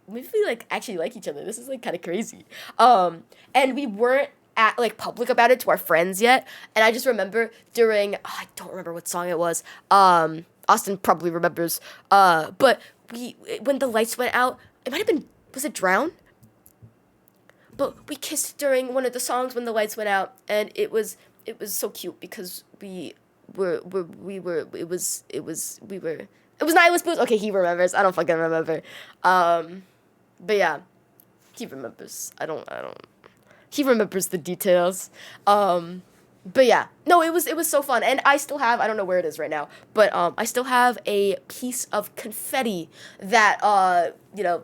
each other. This is like kind of crazy. And we weren't at like public about it to our friends yet. And I just remember during, I don't remember what song it was. Austin probably remembers. But when the lights went out, it might have been, was it Drown? But we kissed during one of the songs when the lights went out, and it was so cute because it was Nihilist Boost. Okay, he remembers. I don't fucking remember. But yeah, he remembers. I don't. He remembers the details. But yeah, no, it was so fun, and I still have, I don't know where it is right now, but I still have a piece of confetti that you know,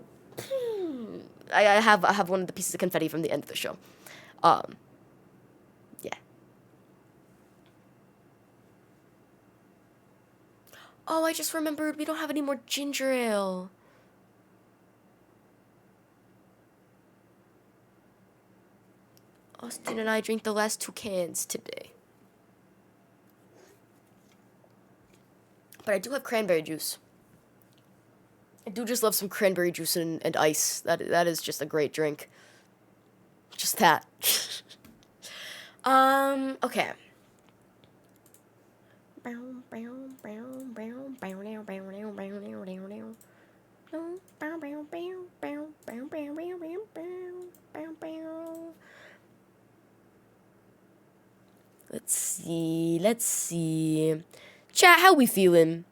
I have one of the pieces of confetti from the end of the show. Yeah. Oh, I just remembered we don't have any more ginger ale. Austin and I drink the last 2 cans today. But I do have cranberry juice. I do just love some cranberry juice and ice. That is just a great drink. Just that. Okay. Let's see. Chat, how we feeling?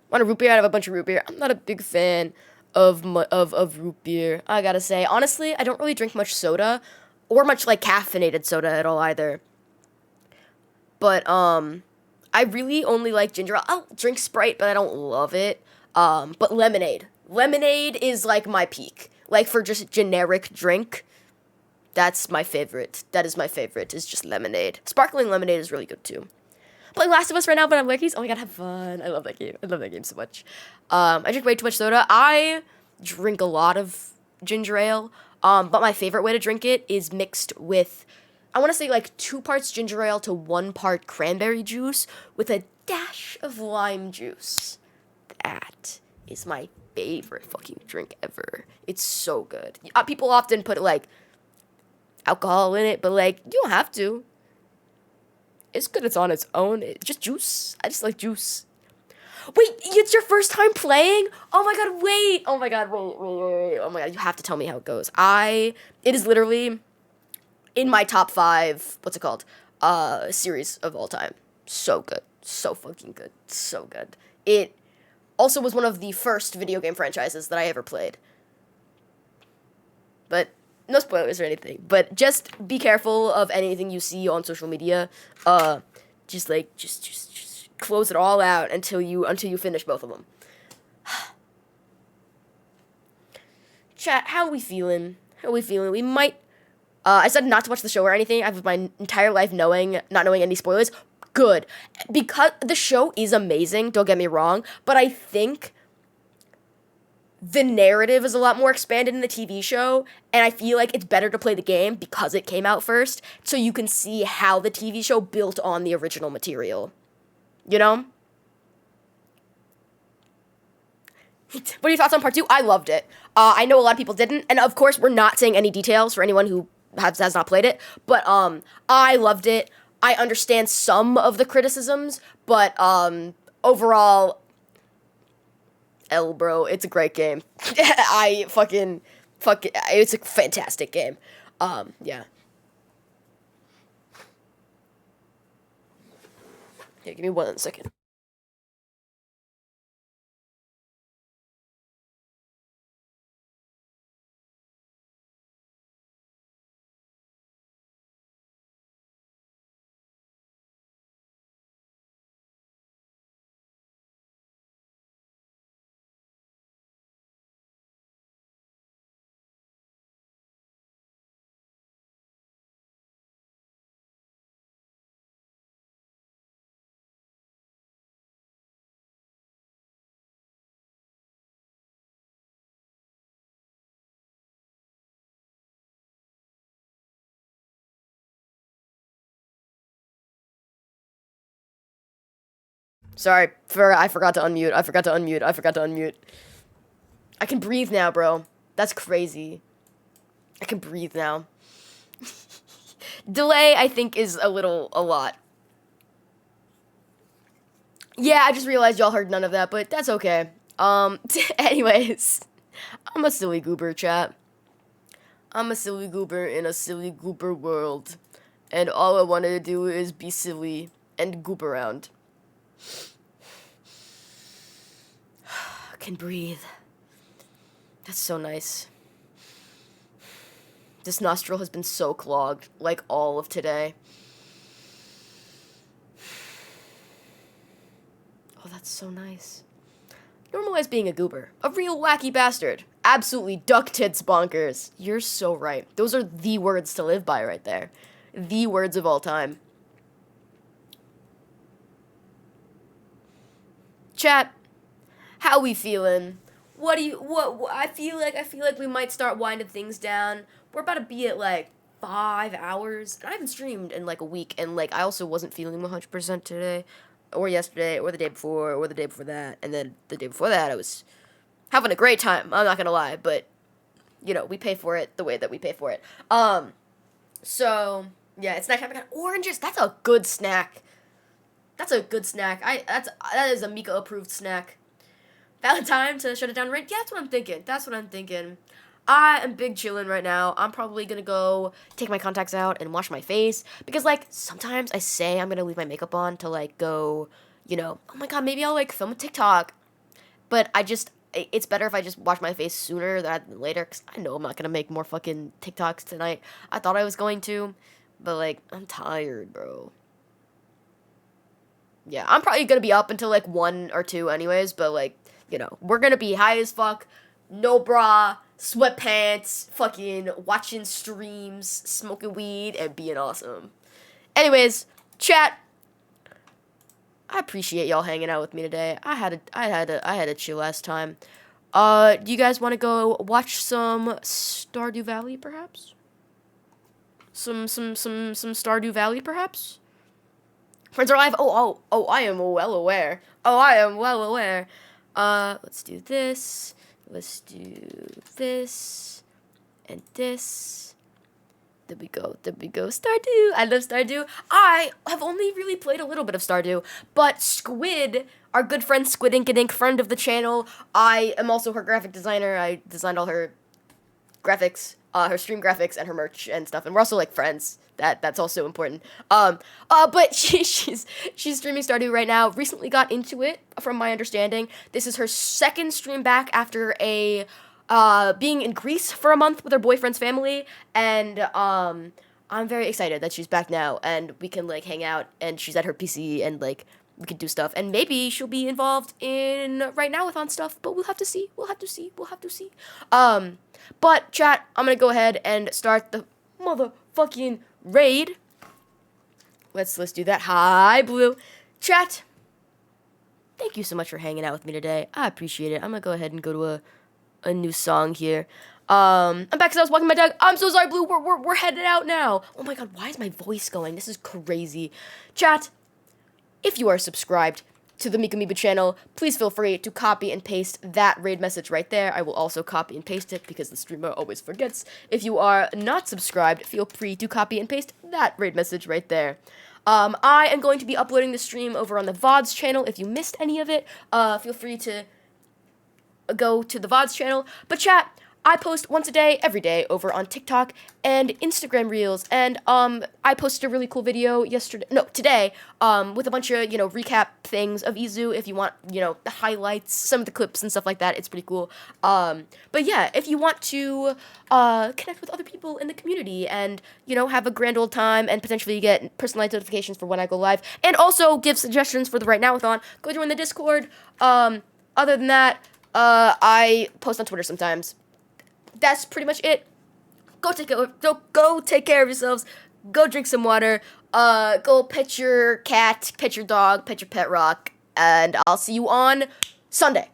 Want a root beer? I have a bunch of root beer. I'm not a big fan of root beer, I gotta say. Honestly, I don't really drink much soda, or much, like, caffeinated soda at all, either. But, I really only like ginger ale. I'll drink Sprite, but I don't love it. But lemonade. Lemonade is, like, my peak. Like, for just generic drink, that's my favorite. That is my favorite, is just lemonade. Sparkling lemonade is really good, too. Playing Last of Us right now, but I'm like, oh my god, have fun. I love that game. I love that game so much. I drink way too much soda. I drink a lot of ginger ale, but my favorite way to drink it is mixed with, I want to say like 2 parts ginger ale to 1 part cranberry juice with a dash of lime juice. That is my favorite fucking drink ever. It's so good. People often put like alcohol in it, but like, you don't have to. It's good it's on its own. It's just juice. I just like juice. Wait, it's your first time playing? Oh my god, wait. Oh my god, wait. Oh my god, you have to tell me how it goes. It is literally in my top 5, what's it called? Series of all time. So good. So fucking good. So good. It also was one of the first video game franchises that I ever played. But no spoilers or anything, but just be careful of anything you see on social media. Just close it all out until you finish both of them. Chat, how we feeling? We might I decided not to watch the show or anything. I've lived my entire life not knowing any spoilers. Good. Because the show is amazing, don't get me wrong, but I think the narrative is a lot more expanded in the TV show, and I feel like it's better to play the game because it came out first, so you can see how the TV show built on the original material. You know? What are your thoughts on part 2? I loved it. I know a lot of people didn't, and of course, we're not saying any details for anyone who has not played it, but I loved it. I understand some of the criticisms, but overall, bro, it's a great game. It's a fantastic game. Yeah. Here, give me 1 second. Sorry, I forgot to unmute. I forgot to unmute. I can breathe now, bro. That's crazy. I can breathe now. Delay, I think, is a lot. Yeah, I just realized y'all heard none of that, but that's okay. Anyways. I'm a silly goober, chat. I'm a silly goober in a silly goober world. And all I wanted to do is be silly and goop around. Can breathe. That's so nice. This nostril has been so clogged, like all of today. Oh, that's so nice. Normalize being a goober. A real wacky bastard. Absolutely duck tits bonkers. You're so right. Those are the words to live by right there. The words of all time. Chat, how we feeling? What I feel like we might start winding things down. We're about to be at like 5 hours, and I haven't streamed in like a week, and like I also wasn't feeling 100% today, or yesterday, or the day before, or the day before that, and then the day before that I was having a great time, I'm not gonna lie, but, you know, we pay for it the way that we pay for it. So, yeah, it's snack time. I got oranges, that's a good snack. That's a good snack. That is a Mika approved snack. Valentine to shut it down right? Yeah, that's what I'm thinking. I am big chillin' right now. I'm probably gonna go take my contacts out and wash my face. Because, like, sometimes I say I'm gonna leave my makeup on to, like, go, you know, oh my god, maybe I'll, like, film a TikTok. But it's better if I just wash my face sooner than later, because I know I'm not gonna make more fucking TikToks tonight. I thought I was going to, but, like, I'm tired, bro. Yeah, I'm probably gonna be up until, like, 1 or 2 anyways, but, like, you know, we're gonna be high as fuck, no bra, sweatpants, fucking watching streams, smoking weed, and being awesome. Anyways, chat, I appreciate y'all hanging out with me today. I had a chill ass time. Do you guys want to go watch some Stardew Valley, perhaps? Some Stardew Valley, perhaps? Friends are live. Oh, I am well aware. Let's do this. Let's do this. And this. There we go. Stardew. I love Stardew. I have only really played a little bit of Stardew, but Squid, our good friend Squid Ink, friend of the channel, I am also her graphic designer. I designed all her graphics, her stream graphics and her merch and stuff, and we're also like friends. That's also important. But she's streaming Stardew right now. Recently got into it, from my understanding. This is her second stream back after being in Greece for a month with her boyfriend's family, and I'm very excited that she's back now, and we can like hang out, and she's at her PC, and like we can do stuff, and maybe she'll be involved in Right Now with on stuff, but we'll have to see. But chat, I'm gonna go ahead and start the. motherfucking raid. Let's do that. Hi, Blue. Chat. Thank you so much for hanging out with me today. I appreciate it. I'm gonna go ahead and go to a new song here. I'm back because I was walking my dog. I'm so sorry, Blue. We're headed out now. Oh my god, why is my voice going? This is crazy. Chat, if you are subscribed to the MikaMiba channel, please feel free to copy and paste that raid message right there. I will also copy and paste it because the streamer always forgets. If you are not subscribed, feel free to copy and paste that raid message right there. I am going to be uploading the stream over on the VODS channel. If you missed any of it, feel free to go to the VODS channel. But chat, I post once a day, every day, over on TikTok and Instagram Reels, and I posted a really cool video today, with a bunch of, recap things of EZOO, if you want, the highlights, some of the clips and stuff like that. It's pretty cool. But yeah, if you want to connect with other people in the community and, have a grand old time and potentially get personalized notifications for when I go live, and also give suggestions for the Right Now-a-thon, go join the Discord. Other than that, I post on Twitter sometimes. That's pretty much it. Go take care of yourselves. Go drink some water. Go pet your cat, pet your dog, pet your pet rock, and I'll see you on Sunday.